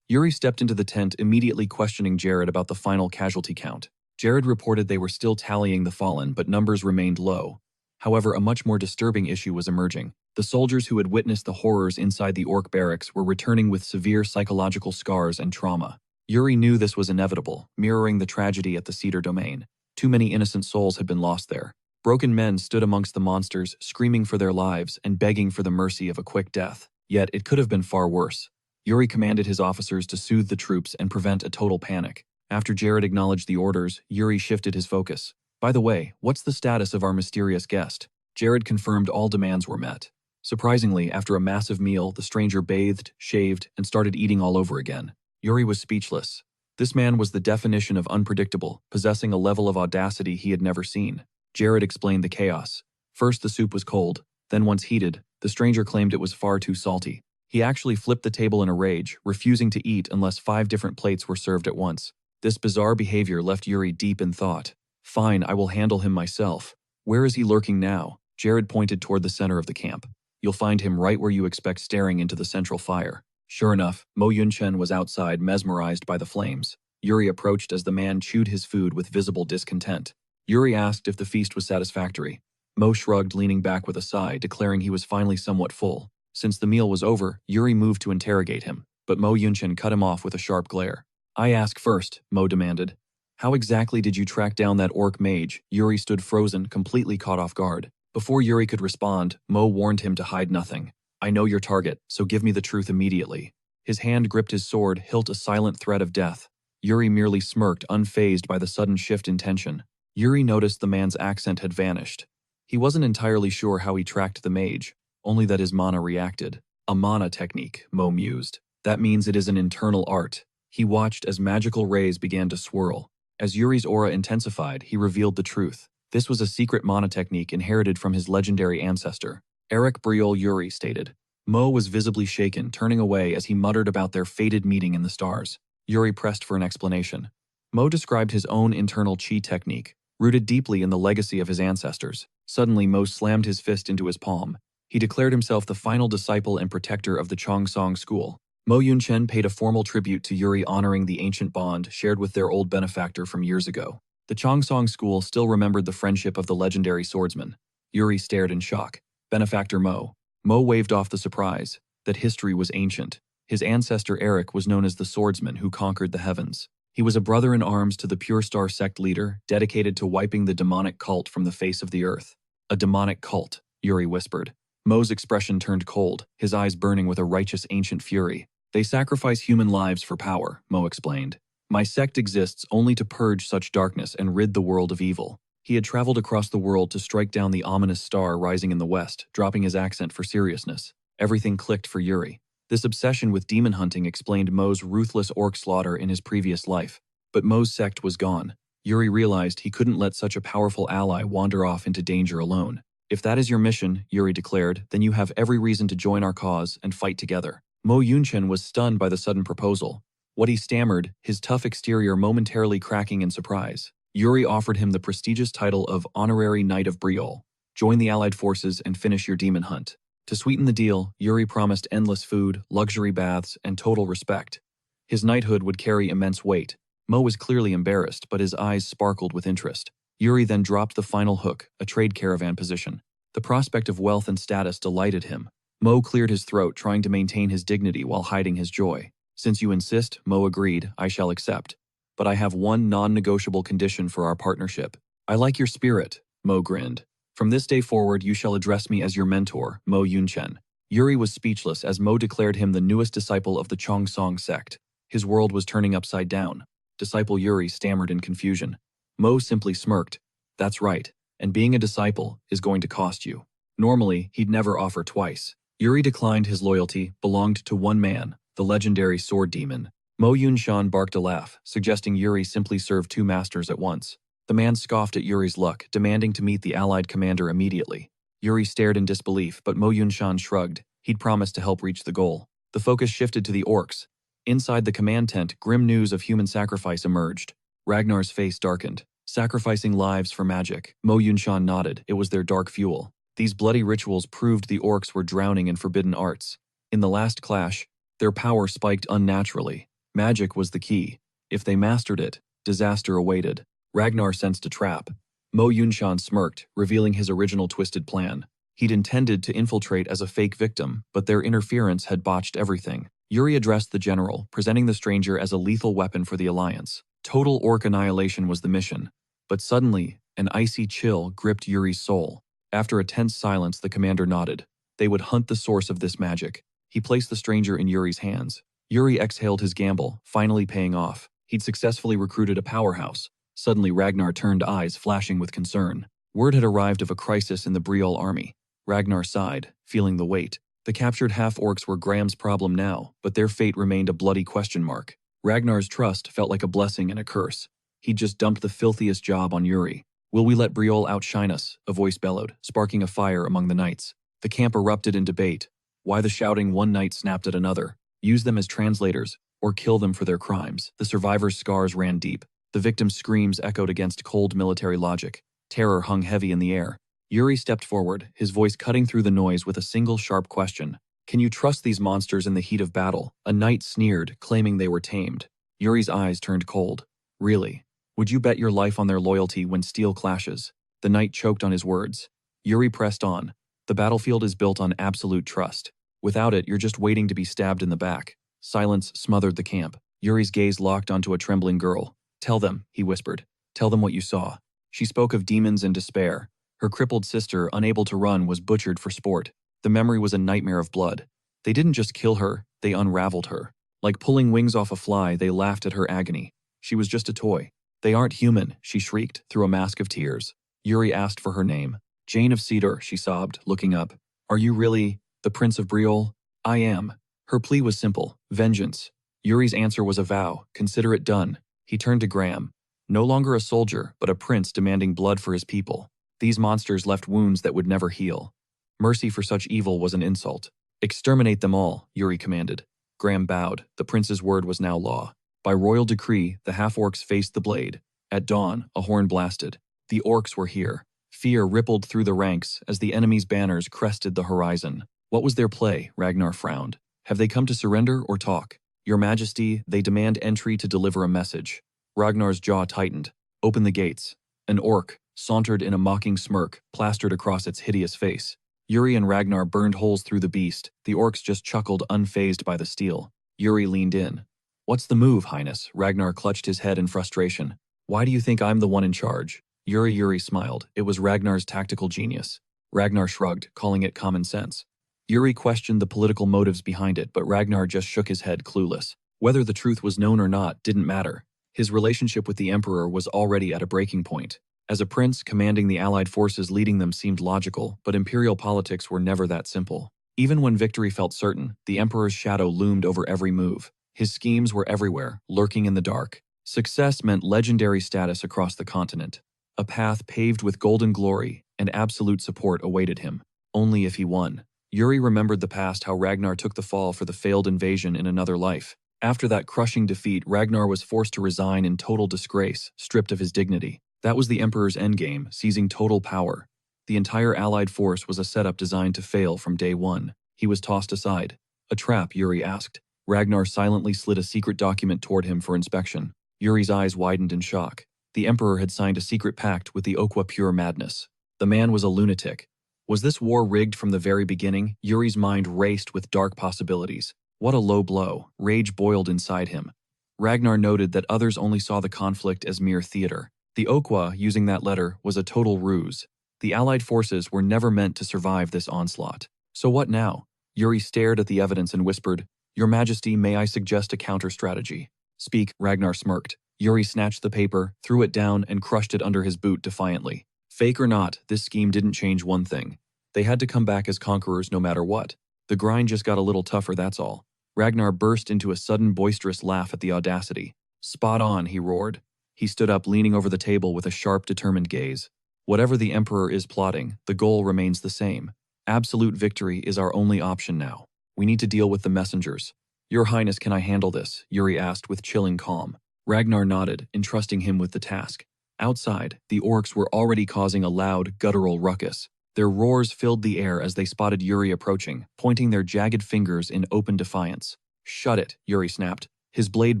Yuri stepped into the tent, immediately questioning Jared about the final casualty count. Jared reported they were still tallying the fallen, but numbers remained low. However, a much more disturbing issue was emerging. The soldiers who had witnessed the horrors inside the orc barracks were returning with severe psychological scars and trauma. Yuri knew this was inevitable, mirroring the tragedy at the Cedar Domain. Too many innocent souls had been lost there. Broken men stood amongst the monsters, screaming for their lives and begging for the mercy of a quick death. Yet it could have been far worse. Yuri commanded his officers to soothe the troops and prevent a total panic. After Jared acknowledged the orders, Yuri shifted his focus. "By the way, what's the status of our mysterious guest?" Jared confirmed all demands were met. Surprisingly, after a massive meal, the stranger bathed, shaved, and started eating all over again. Yuri was speechless. This man was the definition of unpredictable, possessing a level of audacity he had never seen. Jared explained the chaos. First, the soup was cold. Then, once heated, the stranger claimed it was far too salty. He actually flipped the table in a rage, refusing to eat unless 5 different plates were served at once. This bizarre behavior left Yuri deep in thought. "Fine, I will handle him myself." "Where is he lurking now?" Jared pointed toward the center of the camp. "You'll find him right where you expect, staring into the central fire." Sure enough, Mo Yunchen was outside, mesmerized by the flames. Yuri approached as the man chewed his food with visible discontent. Yuri asked if the feast was satisfactory. Mo shrugged, leaning back with a sigh, declaring he was finally somewhat full. Since the meal was over, Yuri moved to interrogate him, but Mo Yunchen cut him off with a sharp glare. "I ask first," Mo demanded. "How exactly did you track down that orc mage?" Yuri stood frozen, completely caught off guard. Before Yuri could respond, Mo warned him to hide nothing. "I know your target, so give me the truth immediately." His hand gripped his sword, hilt a silent threat of death. Yuri merely smirked, unfazed by the sudden shift in tension. Yuri noticed the man's accent had vanished. He wasn't entirely sure how he tracked the mage, only that his mana reacted. "A mana technique," Mo mused. "That means it is an internal art." He watched as magical rays began to swirl. As Yuri's aura intensified, he revealed the truth. This was a secret mana technique inherited from his legendary ancestor. Eric Briol Yuri stated. Mo was visibly shaken, turning away as he muttered about their fated meeting in the stars. Yuri pressed for an explanation. Mo described his own internal chi technique, rooted deeply in the legacy of his ancestors. Suddenly, Mo slammed his fist into his palm. He declared himself the final disciple and protector of the Chongsong school. Mo Yunchen paid a formal tribute to Yuri, honoring the ancient bond shared with their old benefactor from years ago. The Chongsong school still remembered the friendship of the legendary swordsman. Yuri stared in shock. Benefactor Mo. Mo waved off the surprise. That history was ancient. His ancestor Eric was known as the swordsman who conquered the heavens. He was a brother in arms to the Pure Star sect leader, dedicated to wiping the demonic cult from the face of the earth. A demonic cult, Yuri whispered. Mo's expression turned cold, his eyes burning with a righteous ancient fury. They sacrifice human lives for power, Mo explained. My sect exists only to purge such darkness and rid the world of evil. He had traveled across the world to strike down the ominous star rising in the west, dropping his accent for seriousness. Everything clicked for Yuri. This obsession with demon hunting explained Mo's ruthless orc slaughter in his previous life. But Mo's sect was gone. Yuri realized he couldn't let such a powerful ally wander off into danger alone. If that is your mission, Yuri declared, then you have every reason to join our cause and fight together. Mo Yunchen was stunned by the sudden proposal. What he stammered, his tough exterior momentarily cracking in surprise. Yuri offered him the prestigious title of Honorary Knight of Briol. Join the Allied forces and finish your demon hunt. To sweeten the deal, Yuri promised endless food, luxury baths, and total respect. His knighthood would carry immense weight. Mo was clearly embarrassed, but his eyes sparkled with interest. Yuri then dropped the final hook, a trade caravan position. The prospect of wealth and status delighted him. Mo cleared his throat, trying to maintain his dignity while hiding his joy. Since you insist, Mo agreed, I shall accept. But I have one non-negotiable condition for our partnership. I like your spirit, Mo grinned. From this day forward, you shall address me as your mentor, Mo Yunchen. Yuri was speechless as Mo declared him the newest disciple of the Chongsong sect. His world was turning upside down. Disciple Yuri stammered in confusion. Mo simply smirked. That's right, and being a disciple is going to cost you. Normally, he'd never offer twice. Yuri declined his loyalty, belonged to one man, the legendary sword demon. Mo Yunshan barked a laugh, suggesting Yuri simply serve two masters at once. The man scoffed at Yuri's luck, demanding to meet the allied commander immediately. Yuri stared in disbelief, but Mo Yunshan shrugged. He'd promised to help reach the goal. The focus shifted to the orcs. Inside the command tent, grim news of human sacrifice emerged. Ragnar's face darkened. Sacrificing lives for magic. Mo Yunshan nodded. It was their dark fuel. These bloody rituals proved the orcs were drowning in forbidden arts. In the last clash, their power spiked unnaturally. Magic was the key. If they mastered it, disaster awaited. Ragnar sensed a trap. Mo Yunshan smirked, revealing his original twisted plan. He'd intended to infiltrate as a fake victim, but their interference had botched everything. Yuri addressed the general, presenting the stranger as a lethal weapon for the alliance. Total orc annihilation was the mission. But suddenly, an icy chill gripped Yuri's soul. After a tense silence, the commander nodded. They would hunt the source of this magic. He placed the stranger in Yuri's hands. Yuri exhaled his gamble, finally paying off. He'd successfully recruited a powerhouse. Suddenly, Ragnar turned, eyes flashing with concern. Word had arrived of a crisis in the Briol army. Ragnar sighed, feeling the weight. The captured half-orcs were Graham's problem now, but their fate remained a bloody question mark. Ragnar's trust felt like a blessing and a curse. He'd just dumped the filthiest job on Yuri. Will we let Briol outshine us? A voice bellowed, sparking a fire among the knights. The camp erupted in debate. Why the shouting? One knight snapped at another. Use them as translators, or kill them for their crimes. The survivors' scars ran deep. The victims' screams echoed against cold military logic. Terror hung heavy in the air. Yuri stepped forward, his voice cutting through the noise with a single sharp question. Can you trust these monsters in the heat of battle? A knight sneered, claiming they were tamed. Yuri's eyes turned cold. Really? Would you bet your life on their loyalty when steel clashes? The knight choked on his words. Yuri pressed on. The battlefield is built on absolute trust. Without it, you're just waiting to be stabbed in the back. Silence smothered the camp. Yuri's gaze locked onto a trembling girl. Tell them, he whispered. Tell them what you saw. She spoke of demons and despair. Her crippled sister, unable to run, was butchered for sport. The memory was a nightmare of blood. They didn't just kill her, they unraveled her. Like pulling wings off a fly, they laughed at her agony. She was just a toy. They aren't human, she shrieked through a mask of tears. Yuri asked for her name. Jane of Cedar, she sobbed, looking up. Are you really the Prince of Briol? I am. Her plea was simple, vengeance. Yuri's answer was a vow, consider it done. He turned to Graham. No longer a soldier, but a prince demanding blood for his people. These monsters left wounds that would never heal. Mercy for such evil was an insult. Exterminate them all, Yuri commanded. Graham bowed. The prince's word was now law. By royal decree, the half-orcs faced the blade. At dawn, a horn blasted. The orcs were here. Fear rippled through the ranks as the enemy's banners crested the horizon. What was their play? Ragnar frowned. Have they come to surrender or talk? Your Majesty, they demand entry to deliver a message. Ragnar's jaw tightened. Open the gates. An orc sauntered in a mocking smirk, plastered across its hideous face. Yuri and Ragnar burned holes through the beast. The orcs just chuckled, unfazed by the steel. Yuri leaned in. What's the move, Highness? Ragnar clutched his head in frustration. Why do you think I'm the one in charge? Yuri smiled. It was Ragnar's tactical genius. Ragnar shrugged, calling it common sense. Yuri questioned the political motives behind it, but Ragnar just shook his head, clueless. Whether the truth was known or not didn't matter. His relationship with the Emperor was already at a breaking point. As a prince, commanding the allied forces leading them seemed logical, but imperial politics were never that simple. Even when victory felt certain, the emperor's shadow loomed over every move. His schemes were everywhere, lurking in the dark. Success meant legendary status across the continent. A path paved with golden glory and absolute support awaited him. Only if he won. Yuri remembered the past, how Ragnar took the fall for the failed invasion in another life. After that crushing defeat, Ragnar was forced to resign in total disgrace, stripped of his dignity. That was the Emperor's endgame, seizing total power. The entire allied force was a setup designed to fail from day one. He was tossed aside. A trap, Yuri asked. Ragnar silently slid a secret document toward him for inspection. Yuri's eyes widened in shock. The Emperor had signed a secret pact with the Okwa Pure Madness. The man was a lunatic. Was this war rigged from the very beginning? Yuri's mind raced with dark possibilities. What a low blow. Rage boiled inside him. Ragnar noted that others only saw the conflict as mere theater. The Okwa, using that letter, was a total ruse. The Allied forces were never meant to survive this onslaught. So what now? Yuri stared at the evidence and whispered, "Your Majesty, may I suggest a counter-strategy?" "Speak," Ragnar smirked. Yuri snatched the paper, threw it down, and crushed it under his boot defiantly. Fake or not, this scheme didn't change one thing. They had to come back as conquerors no matter what. The grind just got a little tougher, that's all. Ragnar burst into a sudden boisterous laugh at the audacity. "Spot on," he roared. He stood up, leaning over the table with a sharp, determined gaze. "Whatever the Emperor is plotting, the goal remains the same. Absolute victory is our only option now. We need to deal with the messengers." "Your Highness, can I handle this?" Yuri asked with chilling calm. Ragnar nodded, entrusting him with the task. Outside, the orcs were already causing a loud, guttural ruckus. Their roars filled the air as they spotted Yuri approaching, pointing their jagged fingers in open defiance. "Shut it," Yuri snapped. His blade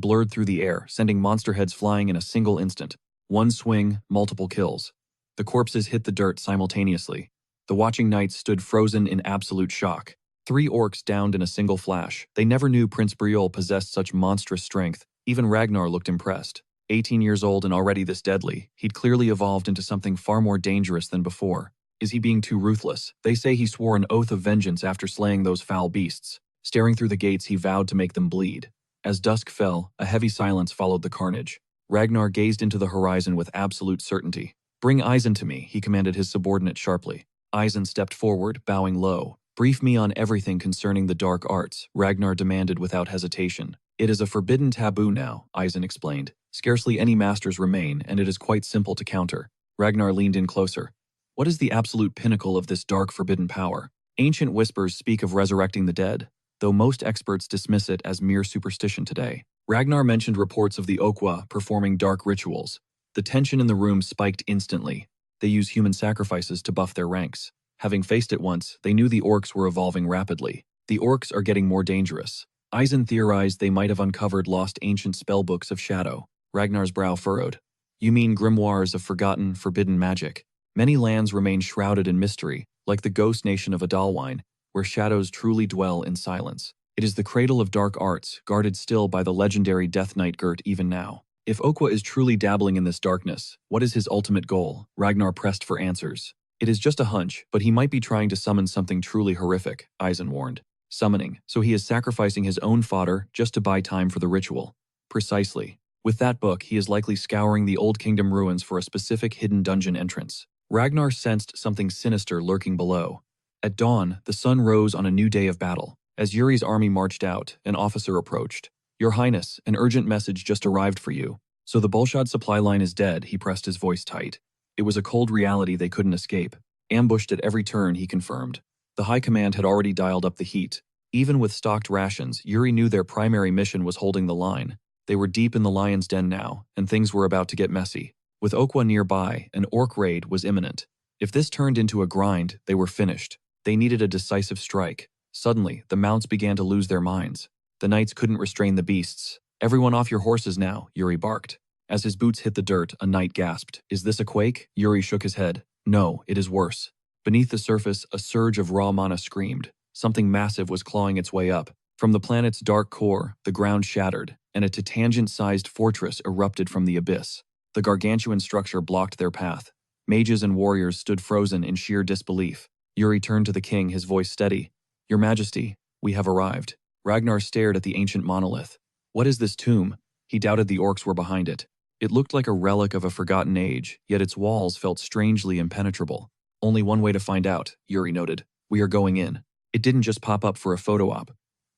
blurred through the air, sending monster heads flying in a single instant. One swing, multiple kills. The corpses hit the dirt simultaneously. The watching knights stood frozen in absolute shock. 3 orcs downed in a single flash. They never knew Prince Briol possessed such monstrous strength. Even Ragnar looked impressed. 18 years old and already this deadly, he'd clearly evolved into something far more dangerous than before. Is he being too ruthless? They say he swore an oath of vengeance after slaying those foul beasts. Staring through the gates, he vowed to make them bleed. As dusk fell, a heavy silence followed the carnage. Ragnar gazed into the horizon with absolute certainty. "Bring Eisen to me," he commanded his subordinate sharply. Eisen stepped forward, bowing low. "Brief me on everything concerning the dark arts," Ragnar demanded without hesitation. "It is a forbidden taboo now," Eisen explained. "Scarcely any masters remain, and it is quite simple to counter." Ragnar leaned in closer. "What is the absolute pinnacle of this dark forbidden power?" "Ancient whispers speak of resurrecting the dead, though most experts dismiss it as mere superstition today." Ragnar mentioned reports of the Okwa performing dark rituals. The tension in the room spiked instantly. They use human sacrifices to buff their ranks. Having faced it once, they knew the orcs were evolving rapidly. The orcs are getting more dangerous. Eisen theorized they might have uncovered lost ancient spellbooks of shadow. Ragnar's brow furrowed. "You mean grimoires of forgotten, forbidden magic?" Many lands remain shrouded in mystery, like the ghost nation of Adalwine, where shadows truly dwell in silence. It is the cradle of dark arts, guarded still by the legendary Death Knight Gert even now. If Okwa is truly dabbling in this darkness, what is his ultimate goal? Ragnar pressed for answers. "It is just a hunch, but he might be trying to summon something truly horrific," Eisen warned. "Summoning, so he is sacrificing his own fodder just to buy time for the ritual." "Precisely. With that book, he is likely scouring the Old Kingdom ruins for a specific hidden dungeon entrance." Ragnar sensed something sinister lurking below. At dawn, the sun rose on a new day of battle. As Yuri's army marched out, an officer approached. "Your Highness, an urgent message just arrived for you." "So the Bolshad supply line is dead," he pressed his voice tight. It was a cold reality they couldn't escape. Ambushed at every turn, he confirmed. The High Command had already dialed up the heat. Even with stocked rations, Yuri knew their primary mission was holding the line. They were deep in the lion's den now, and things were about to get messy. With Okwa nearby, an orc raid was imminent. If this turned into a grind, they were finished. They needed a decisive strike. Suddenly, the mounts began to lose their minds. The knights couldn't restrain the beasts. "Everyone off your horses now," Yuri barked. As his boots hit the dirt, a knight gasped. "Is this a quake?" Yuri shook his head. "No, it is worse." Beneath the surface, a surge of raw mana screamed. Something massive was clawing its way up. From the planet's dark core, the ground shattered, and a tangent-sized fortress erupted from the abyss. The gargantuan structure blocked their path. Mages and warriors stood frozen in sheer disbelief. Yuri turned to the king, his voice steady. "Your Majesty, we have arrived." Ragnar stared at the ancient monolith. "What is this tomb?" He doubted the orcs were behind it. It looked like a relic of a forgotten age, yet its walls felt strangely impenetrable. Only one way to find out, Yuri noted. We are going in. It didn't just pop up for a photo op.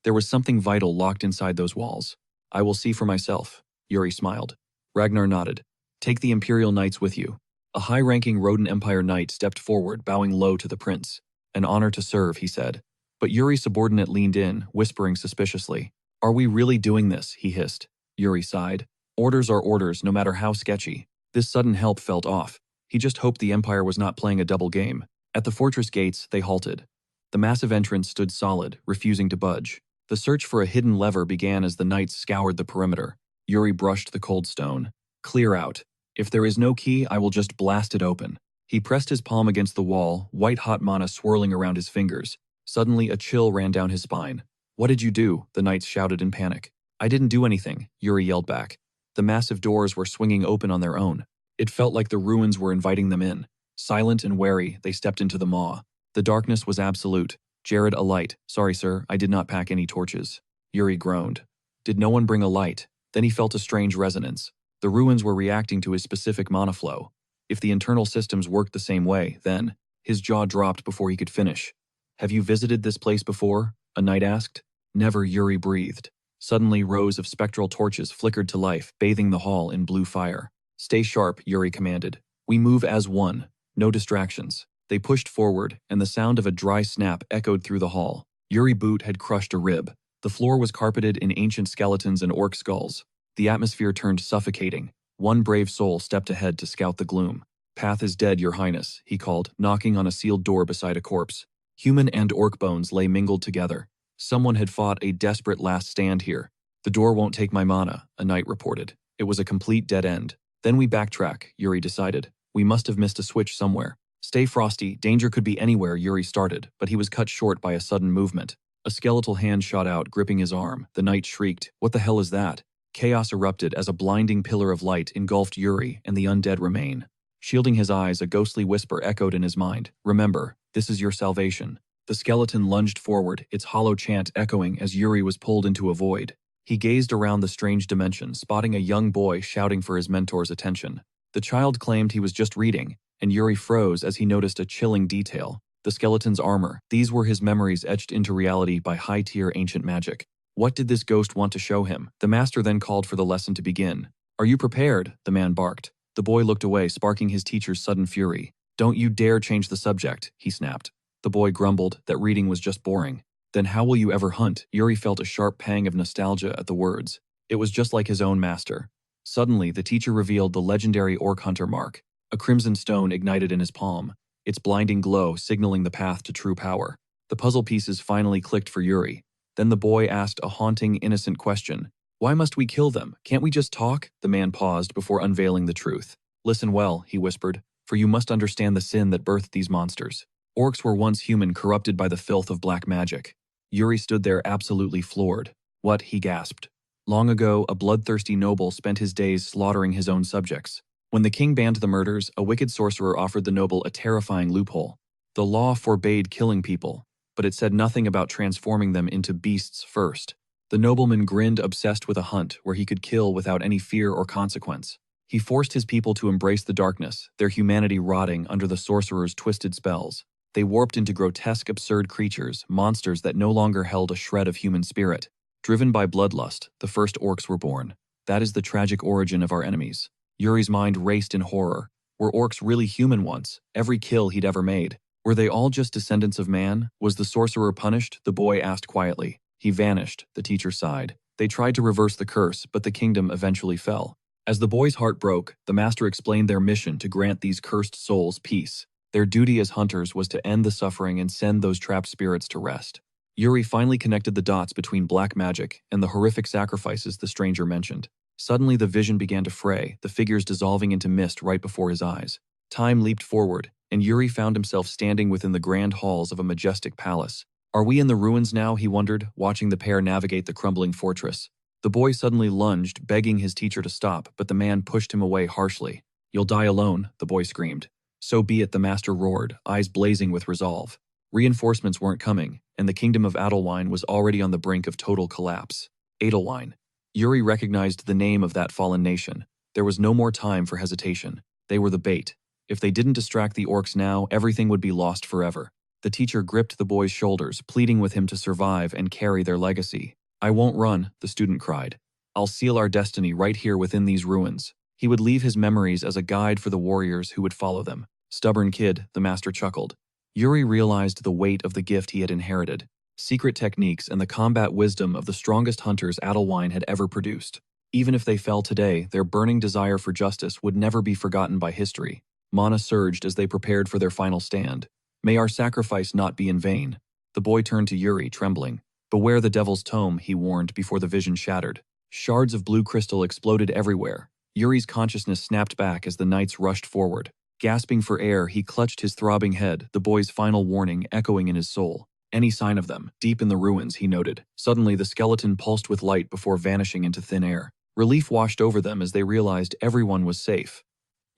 There was something vital locked inside those walls. I will see for myself, Yuri smiled. Ragnar nodded. Take the Imperial Knights with you. A high-ranking Rodent Empire knight stepped forward, bowing low to the prince. An honor to serve, he said. But Yuri's subordinate leaned in, whispering suspiciously. Are we really doing this? He hissed. Yuri sighed. Orders are orders, no matter how sketchy. This sudden help felt off. He just hoped the Empire was not playing a double game. At the fortress gates, they halted. The massive entrance stood solid, refusing to budge. The search for a hidden lever began as the knights scoured the perimeter. Yuri brushed the cold stone. Clear out. If there is no key, I will just blast it open. He pressed his palm against the wall, white-hot mana swirling around his fingers. Suddenly, a chill ran down his spine. What did you do? The knights shouted in panic. I didn't do anything, Yuri yelled back. The massive doors were swinging open on their own. It felt like the ruins were inviting them in. Silent and wary, they stepped into the maw. The darkness was absolute. Jared, a light. Sorry, sir, I did not pack any torches. Yuri groaned. Did no one bring a light? Then he felt a strange resonance. The ruins were reacting to his specific mana flow. If the internal systems worked the same way, then, his jaw dropped before he could finish. Have you visited this place before? A knight asked. Never, Yuri breathed. Suddenly, rows of spectral torches flickered to life, bathing the hall in blue fire. Stay sharp, Yuri commanded. We move as one. No distractions. They pushed forward, and the sound of a dry snap echoed through the hall. Yuri's boot had crushed a rib. The floor was carpeted in ancient skeletons and orc skulls. The atmosphere turned suffocating. One brave soul stepped ahead to scout the gloom. Path is dead, Your Highness, he called, knocking on a sealed door beside a corpse. Human and orc bones lay mingled together. Someone had fought a desperate last stand here. The door won't take my mana, a knight reported. It was a complete dead end. Then we backtrack, Yuri decided. We must have missed a switch somewhere. Stay frosty, danger could be anywhere, Yuri started, but he was cut short by a sudden movement. A skeletal hand shot out, gripping his arm. The knight shrieked, What the hell is that? Chaos erupted as a blinding pillar of light engulfed Yuri and the undead remain. Shielding his eyes, a ghostly whisper echoed in his mind. Remember, this is your salvation. The skeleton lunged forward, its hollow chant echoing as Yuri was pulled into a void. He gazed around the strange dimension, spotting a young boy shouting for his mentor's attention. The child claimed he was just reading, and Yuri froze as he noticed a chilling detail. The skeleton's armor. These were his memories etched into reality by high-tier ancient magic. What did this ghost want to show him? The master then called for the lesson to begin. Are you prepared? The man barked. The boy looked away, sparking his teacher's sudden fury. Don't you dare change the subject, he snapped. The boy grumbled that reading was just boring. Then how will you ever hunt? Yuri felt a sharp pang of nostalgia at the words. It was just like his own master. Suddenly, the teacher revealed the legendary orc hunter mark. A crimson stone ignited in his palm, its blinding glow signaling the path to true power. The puzzle pieces finally clicked for Yuri. Then the boy asked a haunting, innocent question. Why must we kill them? Can't we just talk? The man paused before unveiling the truth. Listen well, he whispered, for you must understand the sin that birthed these monsters. Orcs were once human, corrupted by the filth of black magic. Yuri stood there absolutely floored. What? He gasped. Long ago, a bloodthirsty noble spent his days slaughtering his own subjects. When the king banned the murders, a wicked sorcerer offered the noble a terrifying loophole. The law forbade killing people, but it said nothing about transforming them into beasts first. The nobleman grinned, obsessed with a hunt where he could kill without any fear or consequence. He forced his people to embrace the darkness, their humanity rotting under the sorcerer's twisted spells. They warped into grotesque, absurd creatures, monsters that no longer held a shred of human spirit. Driven by bloodlust, the first orcs were born. That is the tragic origin of our enemies. Yuri's mind raced in horror. Were orcs really human once? Every kill he'd ever made. Were they all just descendants of man? Was the sorcerer punished? The boy asked quietly. He vanished, the teacher sighed. They tried to reverse the curse, but the kingdom eventually fell. As the boy's heart broke, the master explained their mission to grant these cursed souls peace. Their duty as hunters was to end the suffering and send those trapped spirits to rest. Yuri finally connected the dots between black magic and the horrific sacrifices the stranger mentioned. Suddenly the vision began to fray, the figures dissolving into mist right before his eyes. Time leaped forward, and Yuri found himself standing within the grand halls of a majestic palace. Are we in the ruins now? He wondered, watching the pair navigate the crumbling fortress. The boy suddenly lunged, begging his teacher to stop, but the man pushed him away harshly. You'll die alone, the boy screamed. So be it, the master roared, eyes blazing with resolve. Reinforcements weren't coming, and the kingdom of Adelwine was already on the brink of total collapse. Adelwine. Yuri recognized the name of that fallen nation. There was no more time for hesitation. They were the bait. If they didn't distract the orcs now, everything would be lost forever. The teacher gripped the boy's shoulders, pleading with him to survive and carry their legacy. "I won't run," the student cried. "I'll seal our destiny right here within these ruins." He would leave his memories as a guide for the warriors who would follow them. "Stubborn kid," the master chuckled. Yuri realized the weight of the gift he had inherited. Secret techniques and the combat wisdom of the strongest hunters Adelwine had ever produced. Even if they fell today, their burning desire for justice would never be forgotten by history. Mana surged as they prepared for their final stand. "May our sacrifice not be in vain." The boy turned to Yuri, trembling. "Beware the devil's tome," he warned before the vision shattered. Shards of blue crystal exploded everywhere. Yuri's consciousness snapped back as the knights rushed forward. Gasping for air, he clutched his throbbing head, the boy's final warning echoing in his soul. Any sign of them, deep in the ruins, he noted. Suddenly, the skeleton pulsed with light before vanishing into thin air. Relief washed over them as they realized everyone was safe.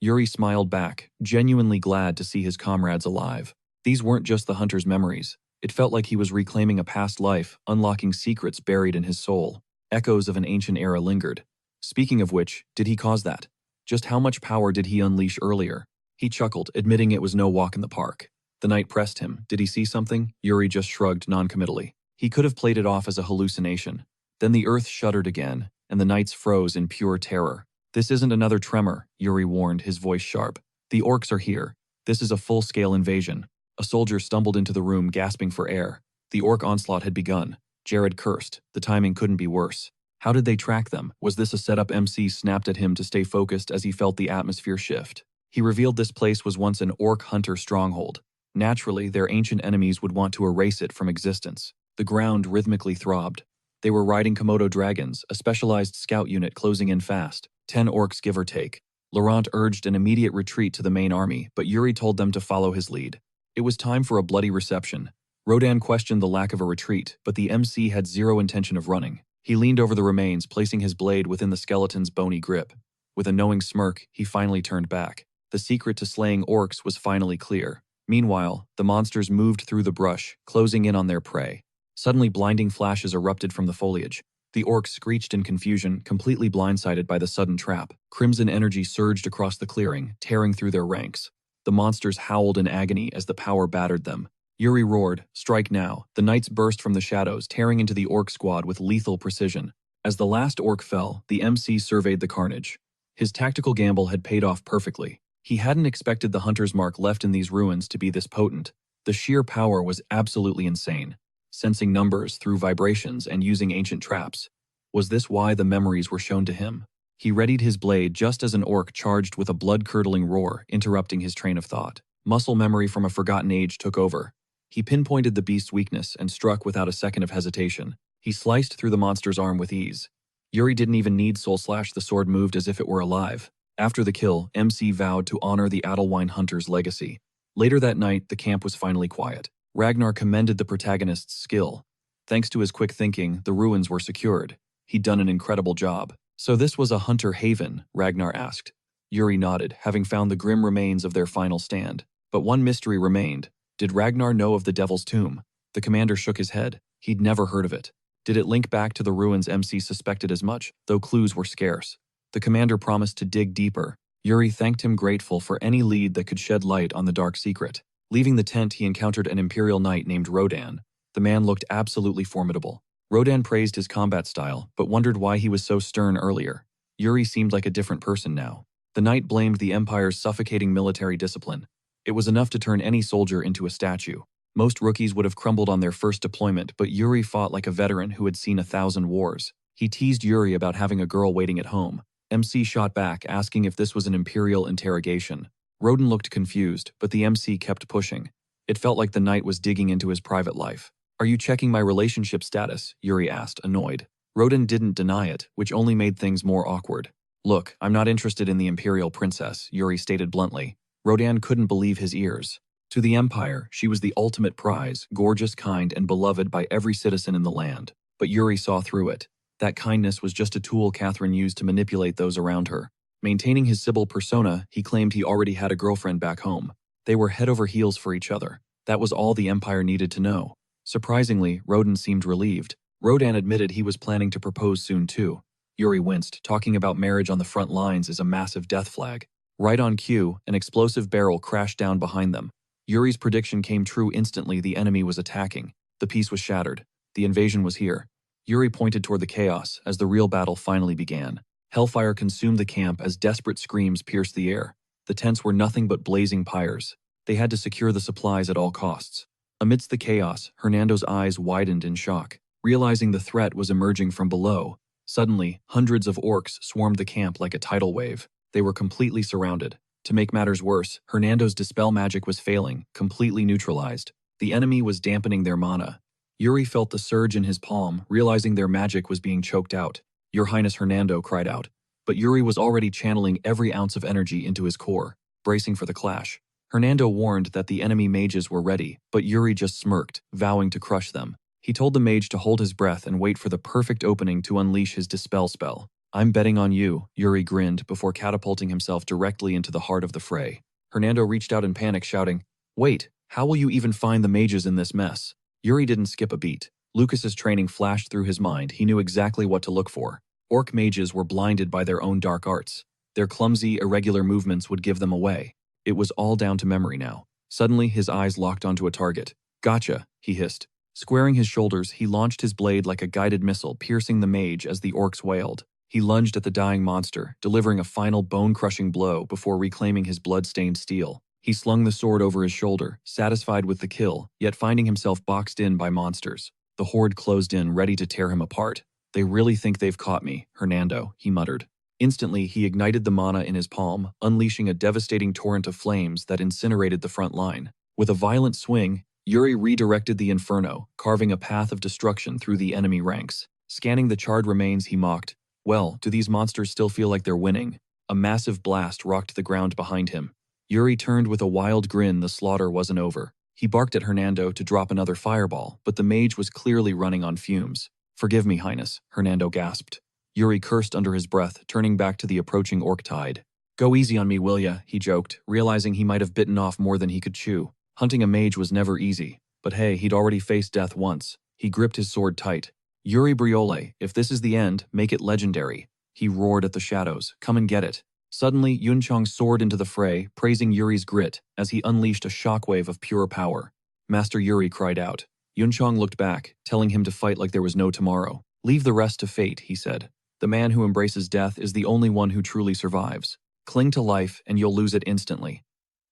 Yuri smiled back, genuinely glad to see his comrades alive. These weren't just the hunter's memories. It felt like he was reclaiming a past life, unlocking secrets buried in his soul. Echoes of an ancient era lingered. Speaking of which, did he cause that? Just how much power did he unleash earlier? He chuckled, admitting it was no walk in the park. The knight pressed him. Did he see something? Yuri just shrugged noncommittally. He could have played it off as a hallucination. Then the earth shuddered again, and the knights froze in pure terror. "This isn't another tremor," Yuri warned, his voice sharp. "The orcs are here. This is a full-scale invasion." A soldier stumbled into the room, gasping for air. The orc onslaught had begun. Jared cursed. The timing couldn't be worse. How did they track them? Was this a setup? MC snapped at him to stay focused as he felt the atmosphere shift. He revealed this place was once an orc hunter stronghold. Naturally, their ancient enemies would want to erase it from existence. The ground rhythmically throbbed. They were riding Komodo dragons, a specialized scout unit closing in fast. 10 orcs give or take. Laurent urged an immediate retreat to the main army, but Yuri told them to follow his lead. It was time for a bloody reception. Rodan questioned the lack of a retreat, but the MC had zero intention of running. He leaned over the remains, placing his blade within the skeleton's bony grip. With a knowing smirk, he finally turned back. The secret to slaying orcs was finally clear. Meanwhile, the monsters moved through the brush, closing in on their prey. Suddenly, blinding flashes erupted from the foliage. The orcs screeched in confusion, completely blindsided by the sudden trap. Crimson energy surged across the clearing, tearing through their ranks. The monsters howled in agony as the power battered them. Yuri roared, "Strike now." The knights burst from the shadows, tearing into the orc squad with lethal precision. As the last orc fell, the MC surveyed the carnage. His tactical gamble had paid off perfectly. He hadn't expected the hunter's mark left in these ruins to be this potent. The sheer power was absolutely insane. Sensing numbers through vibrations and using ancient traps. Was this why the memories were shown to him? He readied his blade just as an orc charged with a blood-curdling roar, interrupting his train of thought. Muscle memory from a forgotten age took over. He pinpointed the beast's weakness and struck without a second of hesitation. He sliced through the monster's arm with ease. Yuri didn't even need soul slash, the sword moved as if it were alive. After the kill, MC vowed to honor the Adelwine hunter's legacy. Later that night, the camp was finally quiet. Ragnar commended the protagonist's skill. Thanks to his quick thinking, the ruins were secured. He'd done an incredible job. "So this was a hunter haven?" Ragnar asked. Yuri nodded, having found the grim remains of their final stand. But one mystery remained. Did Ragnar know of the Devil's Tomb? The commander shook his head. He'd never heard of it. Did it link back to the ruins? MC suspected as much, though clues were scarce. The commander promised to dig deeper. Yuri thanked him, grateful for any lead that could shed light on the dark secret. Leaving the tent, he encountered an Imperial knight named Rodan. The man looked absolutely formidable. Rodan praised his combat style, but wondered why he was so stern earlier. Yuri seemed like a different person now. The knight blamed the Empire's suffocating military discipline. It was enough to turn any soldier into a statue. Most rookies would have crumbled on their first deployment, but Yuri fought like a veteran who had seen 1,000 wars. He teased Yuri about having a girl waiting at home. MC shot back, asking if this was an Imperial interrogation. Rodan looked confused, but the MC kept pushing. It felt like the knight was digging into his private life. "Are you checking my relationship status?" Yuri asked, annoyed. Rodan didn't deny it, which only made things more awkward. "Look, I'm not interested in the Imperial princess," Yuri stated bluntly. Rodan couldn't believe his ears. To the Empire, she was the ultimate prize, gorgeous, kind, and beloved by every citizen in the land. But Yuri saw through it. That kindness was just a tool Catherine used to manipulate those around her. Maintaining his Sybil persona, he claimed he already had a girlfriend back home. They were head over heels for each other. That was all the Empire needed to know. Surprisingly, Rodan seemed relieved. Rodan admitted he was planning to propose soon too. Yuri winced. Talking about marriage on the front lines is a massive death flag. Right on cue, an explosive barrel crashed down behind them. Yuri's prediction came true instantly. The enemy was attacking. The peace was shattered. The invasion was here. Yuri pointed toward the chaos as the real battle finally began. Hellfire consumed the camp as desperate screams pierced the air. The tents were nothing but blazing pyres. They had to secure the supplies at all costs. Amidst the chaos, Hernando's eyes widened in shock, realizing the threat was emerging from below. Suddenly, hundreds of orcs swarmed the camp like a tidal wave. They were completely surrounded. To make matters worse, Hernando's dispel magic was failing, completely neutralized. The enemy was dampening their mana. Yuri felt the surge in his palm, realizing their magic was being choked out. "Your Highness," Hernando cried out. But Yuri was already channeling every ounce of energy into his core, bracing for the clash. Hernando warned that the enemy mages were ready, but Yuri just smirked, vowing to crush them. He told the mage to hold his breath and wait for the perfect opening to unleash his dispel spell. "I'm betting on you," Yuri grinned before catapulting himself directly into the heart of the fray. Hernando reached out in panic, shouting, "Wait, how will you even find the mages in this mess?" Yuri didn't skip a beat. Lucas's training flashed through his mind. He knew exactly what to look for. Orc mages were blinded by their own dark arts. Their clumsy, irregular movements would give them away. It was all down to memory now. Suddenly, his eyes locked onto a target. "Gotcha," he hissed. Squaring his shoulders, he launched his blade like a guided missile, piercing the mage as the orcs wailed. He lunged at the dying monster, delivering a final bone-crushing blow before reclaiming his blood-stained steel. He slung the sword over his shoulder, satisfied with the kill, yet finding himself boxed in by monsters. The horde closed in, ready to tear him apart. "They really think they've caught me, Hernando," he muttered. Instantly, he ignited the mana in his palm, unleashing a devastating torrent of flames that incinerated the front line. With a violent swing, Yuri redirected the inferno, carving a path of destruction through the enemy ranks. Scanning the charred remains, he mocked, "Well, do these monsters still feel like they're winning?" A massive blast rocked the ground behind him. Yuri turned with a wild grin. The slaughter wasn't over. He barked at Hernando to drop another fireball, but the mage was clearly running on fumes. "Forgive me, Highness," Hernando gasped. Yuri cursed under his breath, turning back to the approaching orc tide. "Go easy on me, will ya?" he joked, realizing he might have bitten off more than he could chew. Hunting a mage was never easy, but hey, he'd already faced death once. He gripped his sword tight. "Yuri Briole, if this is the end, make it legendary." He roared at the shadows, "Come and get it." Suddenly, Yunchong soared into the fray, praising Yuri's grit as he unleashed a shockwave of pure power. "Master Yuri," cried out. Yunchong looked back, telling him to fight like there was no tomorrow. "Leave the rest to fate," he said. "The man who embraces death is the only one who truly survives. Cling to life and you'll lose it instantly.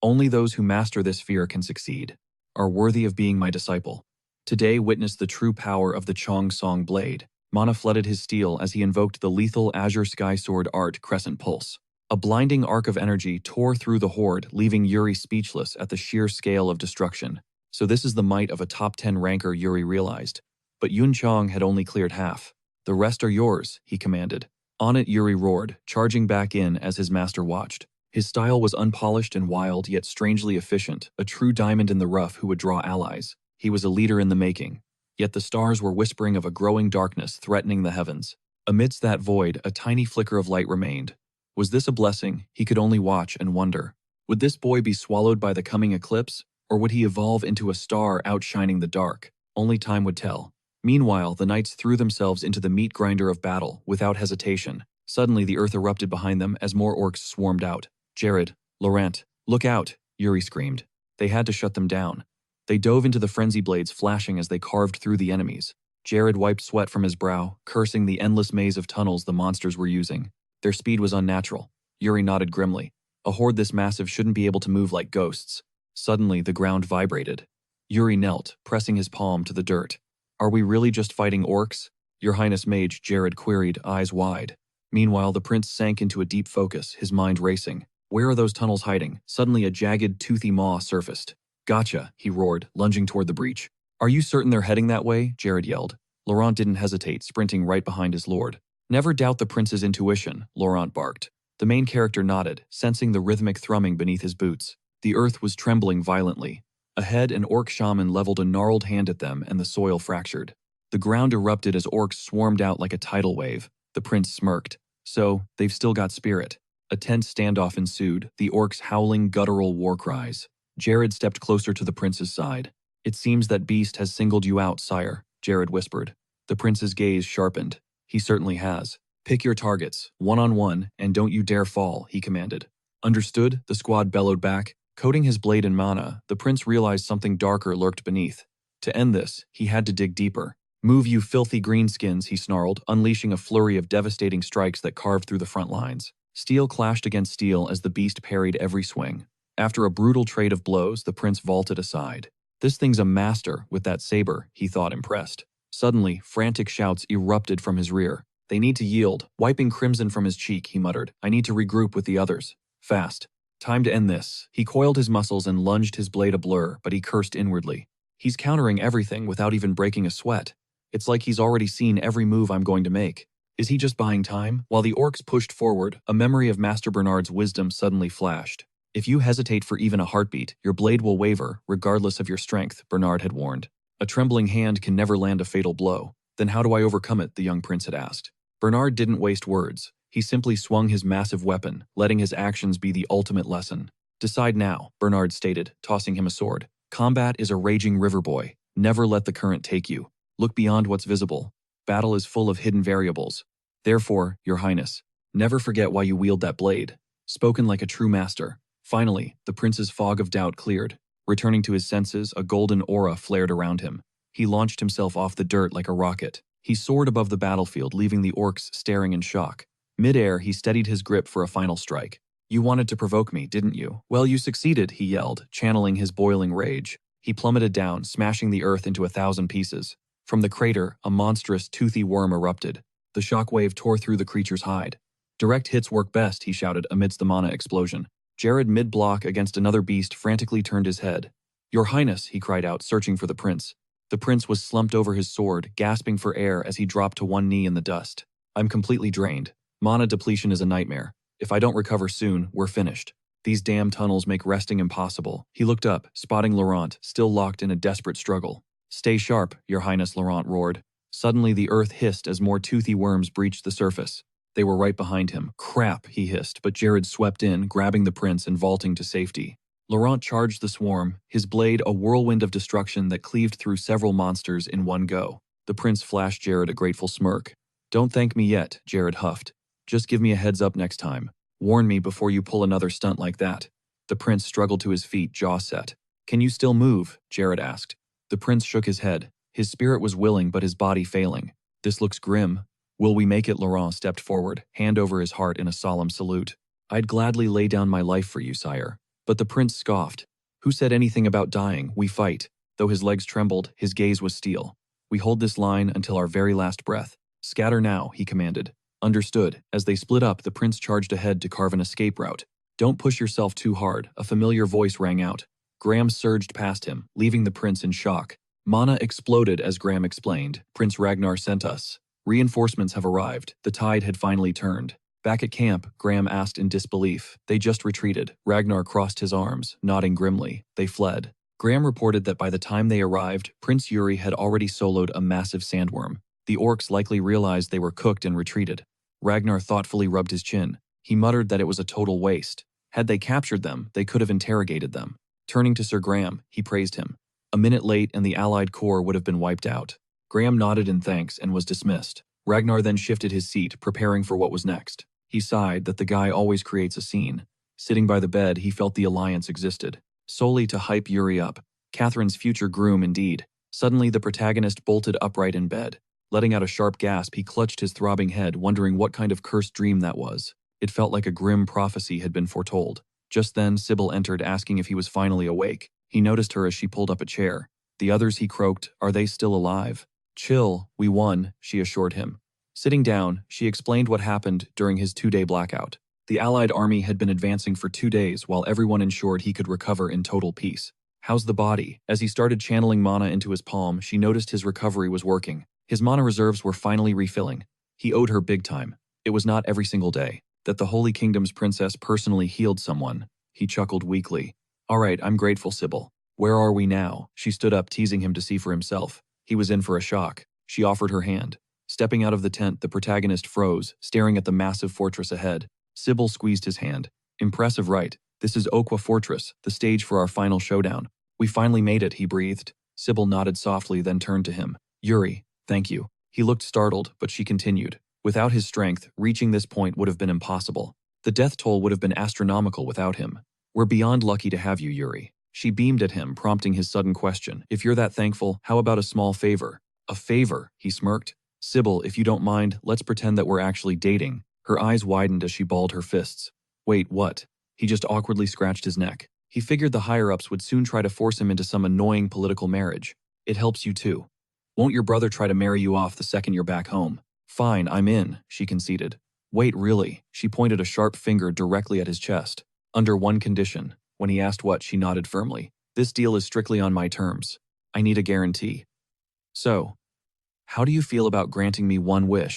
Only those who master this fear can succeed, are worthy of being my disciple." Today witnessed the true power of the Chong Song blade. Mana flooded his steel as he invoked the lethal Azure Sky Sword Art Crescent Pulse. A blinding arc of energy tore through the horde, leaving Yuri speechless at the sheer scale of destruction. So this is the might of a top 10 ranker, Yuri realized. But Yunchong had only cleared half. "The rest are yours," he commanded. On it, Yuri roared, charging back in as his master watched. His style was unpolished and wild, yet strangely efficient, a true diamond in the rough who would draw allies. He was a leader in the making. Yet the stars were whispering of a growing darkness threatening the heavens. Amidst that void, a tiny flicker of light remained. Was this a blessing? He could only watch and wonder. Would this boy be swallowed by the coming eclipse, or would he evolve into a star outshining the dark? Only time would tell. Meanwhile, the knights threw themselves into the meat grinder of battle, without hesitation. Suddenly, the earth erupted behind them as more orcs swarmed out. "Jared, Laurent, look out!" Yuri screamed. They had to shut them down. They dove into the frenzy blades, flashing as they carved through the enemies. Jared wiped sweat from his brow, cursing the endless maze of tunnels the monsters were using. Their speed was unnatural. Yuri nodded grimly. A horde this massive shouldn't be able to move like ghosts. Suddenly, the ground vibrated. Yuri knelt, pressing his palm to the dirt. "Are we really just fighting orcs?" "Your Highness Mage," Jared queried, eyes wide. Meanwhile, the prince sank into a deep focus, his mind racing. Where are those tunnels hiding? Suddenly, a jagged, toothy maw surfaced. "Gotcha," he roared, lunging toward the breach. "Are you certain they're heading that way?" Jared yelled. Laurent didn't hesitate, sprinting right behind his lord. "Never doubt the prince's intuition," Laurent barked. The main character nodded, sensing the rhythmic thrumming beneath his boots. The earth was trembling violently. Ahead, an orc shaman leveled a gnarled hand at them and the soil fractured. The ground erupted as orcs swarmed out like a tidal wave. The prince smirked. "So, they've still got spirit." A tense standoff ensued, the orcs howling guttural war cries. Jared stepped closer to the prince's side. "It seems that beast has singled you out, sire," Jared whispered. The prince's gaze sharpened. "He certainly has. Pick your targets, one-on-one, and don't you dare fall, he commanded. Understood, the squad bellowed back. Coating his blade in mana, the prince realized something darker lurked beneath. To end this, he had to dig deeper. Move, you filthy greenskins, he snarled, unleashing a flurry of devastating strikes that carved through the front lines. Steel clashed against steel as the beast parried every swing. After a brutal trade of blows, the prince vaulted aside. This thing's a master with that saber, he thought, impressed. Suddenly, frantic shouts erupted from his rear. They need to yield. Wiping crimson from his cheek, he muttered. I need to regroup with the others. Fast. Time to end this. He coiled his muscles and lunged his blade a blur, but he cursed inwardly. He's countering everything without even breaking a sweat. It's like he's already seen every move I'm going to make. Is he just buying time? While the orcs pushed forward, a memory of Master Bernard's wisdom suddenly flashed. If you hesitate for even a heartbeat, your blade will waver, regardless of your strength, Bernard had warned. A trembling hand can never land a fatal blow. Then how do I overcome it? The young prince had asked. Bernard didn't waste words. He simply swung his massive weapon, letting his actions be the ultimate lesson. Decide now, Bernard stated, tossing him a sword. Combat is a raging river, boy. Never let the current take you. Look beyond what's visible. Battle is full of hidden variables. Therefore, your highness, never forget why you wield that blade. Spoken like a true master. Finally, the prince's fog of doubt cleared. Returning to his senses, a golden aura flared around him. He launched himself off the dirt like a rocket. He soared above the battlefield, leaving the orcs staring in shock. Mid-air, he steadied his grip for a final strike. You wanted to provoke me, didn't you? Well, you succeeded, he yelled, channeling his boiling rage. He plummeted down, smashing the earth into 1,000 pieces. From the crater, a monstrous, toothy worm erupted. The shockwave tore through the creature's hide. Direct hits work best, he shouted amidst the mana explosion. Jared, mid-block against another beast, frantically turned his head. Your Highness, he cried out, searching for the prince. The prince was slumped over his sword, gasping for air as he dropped to one knee in the dust. I'm completely drained. Mana depletion is a nightmare. If I don't recover soon, we're finished. These damn tunnels make resting impossible. He looked up, spotting Laurent, still locked in a desperate struggle. Stay sharp, Your Highness, Laurent roared. Suddenly the earth hissed as more toothy worms breached the surface. They were right behind him. Crap, he hissed, but Jared swept in, grabbing the prince and vaulting to safety. Laurent charged the swarm, his blade a whirlwind of destruction that cleaved through several monsters in one go. The prince flashed Jared a grateful smirk. Don't thank me yet, Jared huffed. Just give me a heads up next time. Warn me before you pull another stunt like that. The prince struggled to his feet, jaw set. Can you still move? Jared asked. The prince shook his head. His spirit was willing, but his body failing. This looks grim. Will we make it? Laurent stepped forward, hand over his heart in a solemn salute. I'd gladly lay down my life for you, sire. But the prince scoffed. Who said anything about dying? We fight. Though his legs trembled, his gaze was steel. We hold this line until our very last breath. Scatter now, he commanded. Understood. As they split up, the prince charged ahead to carve an escape route. Don't push yourself too hard, a familiar voice rang out. Graham surged past him, leaving the prince in shock. Mana exploded as Graham explained. Prince Ragnar sent us. Reinforcements have arrived. The tide had finally turned. Back at camp, Graham asked in disbelief. They just retreated. Ragnar crossed his arms, nodding grimly. They fled. Graham reported that by the time they arrived, Prince Yuri had already soloed a massive sandworm. The orcs likely realized they were cooked and retreated. Ragnar thoughtfully rubbed his chin. He muttered that it was a total waste. Had they captured them, they could have interrogated them. Turning to Sir Graham, he praised him. A minute late and the Allied corps would have been wiped out. Graham nodded in thanks and was dismissed. Ragnar then shifted his seat, preparing for what was next. He sighed that the guy always creates a scene. Sitting by the bed, he felt the alliance existed. Solely to hype Yuri up. Catherine's future groom, indeed. Suddenly, the protagonist bolted upright in bed. Letting out a sharp gasp, he clutched his throbbing head, wondering what kind of cursed dream that was. It felt like a grim prophecy had been foretold. Just then, Sybil entered, asking if he was finally awake. He noticed her as she pulled up a chair. The others, he croaked, are they still alive? Chill, we won, she assured him. Sitting down, she explained what happened during his 2-day blackout. The Allied army had been advancing for 2 days while everyone ensured he could recover in total peace. How's the body? As he started channeling mana into his palm, she noticed his recovery was working. His mana reserves were finally refilling. He owed her big time. It was not every single day that the Holy Kingdom's princess personally healed someone. He chuckled weakly. All right, I'm grateful, Sybil. Where are we now? She stood up, teasing him to see for himself. He was in for a shock. She offered her hand. Stepping out of the tent, the protagonist froze, staring at the massive fortress ahead. Sybil squeezed his hand. Impressive, right? This is Oqua Fortress, the stage for our final showdown. We finally made it, he breathed. Sybil nodded softly, then turned to him. Yuri, thank you. He looked startled, but she continued. Without his strength, reaching this point would have been impossible. The death toll would have been astronomical without him. We're beyond lucky to have you, Yuri. She beamed at him, prompting his sudden question. If you're that thankful, how about a small favor? A favor, he smirked. Sybil, if you don't mind, let's pretend that we're actually dating. Her eyes widened as she balled her fists. Wait, what? He just awkwardly scratched his neck. He figured the higher-ups would soon try to force him into some annoying political marriage. It helps you too. Won't your brother try to marry you off the second you're back home? Fine, I'm in, she conceded. Wait, really? She pointed a sharp finger directly at his chest. Under one condition. When he asked what, she nodded firmly. This deal is strictly on my terms. I need a guarantee. So, how do you feel about granting me one wish?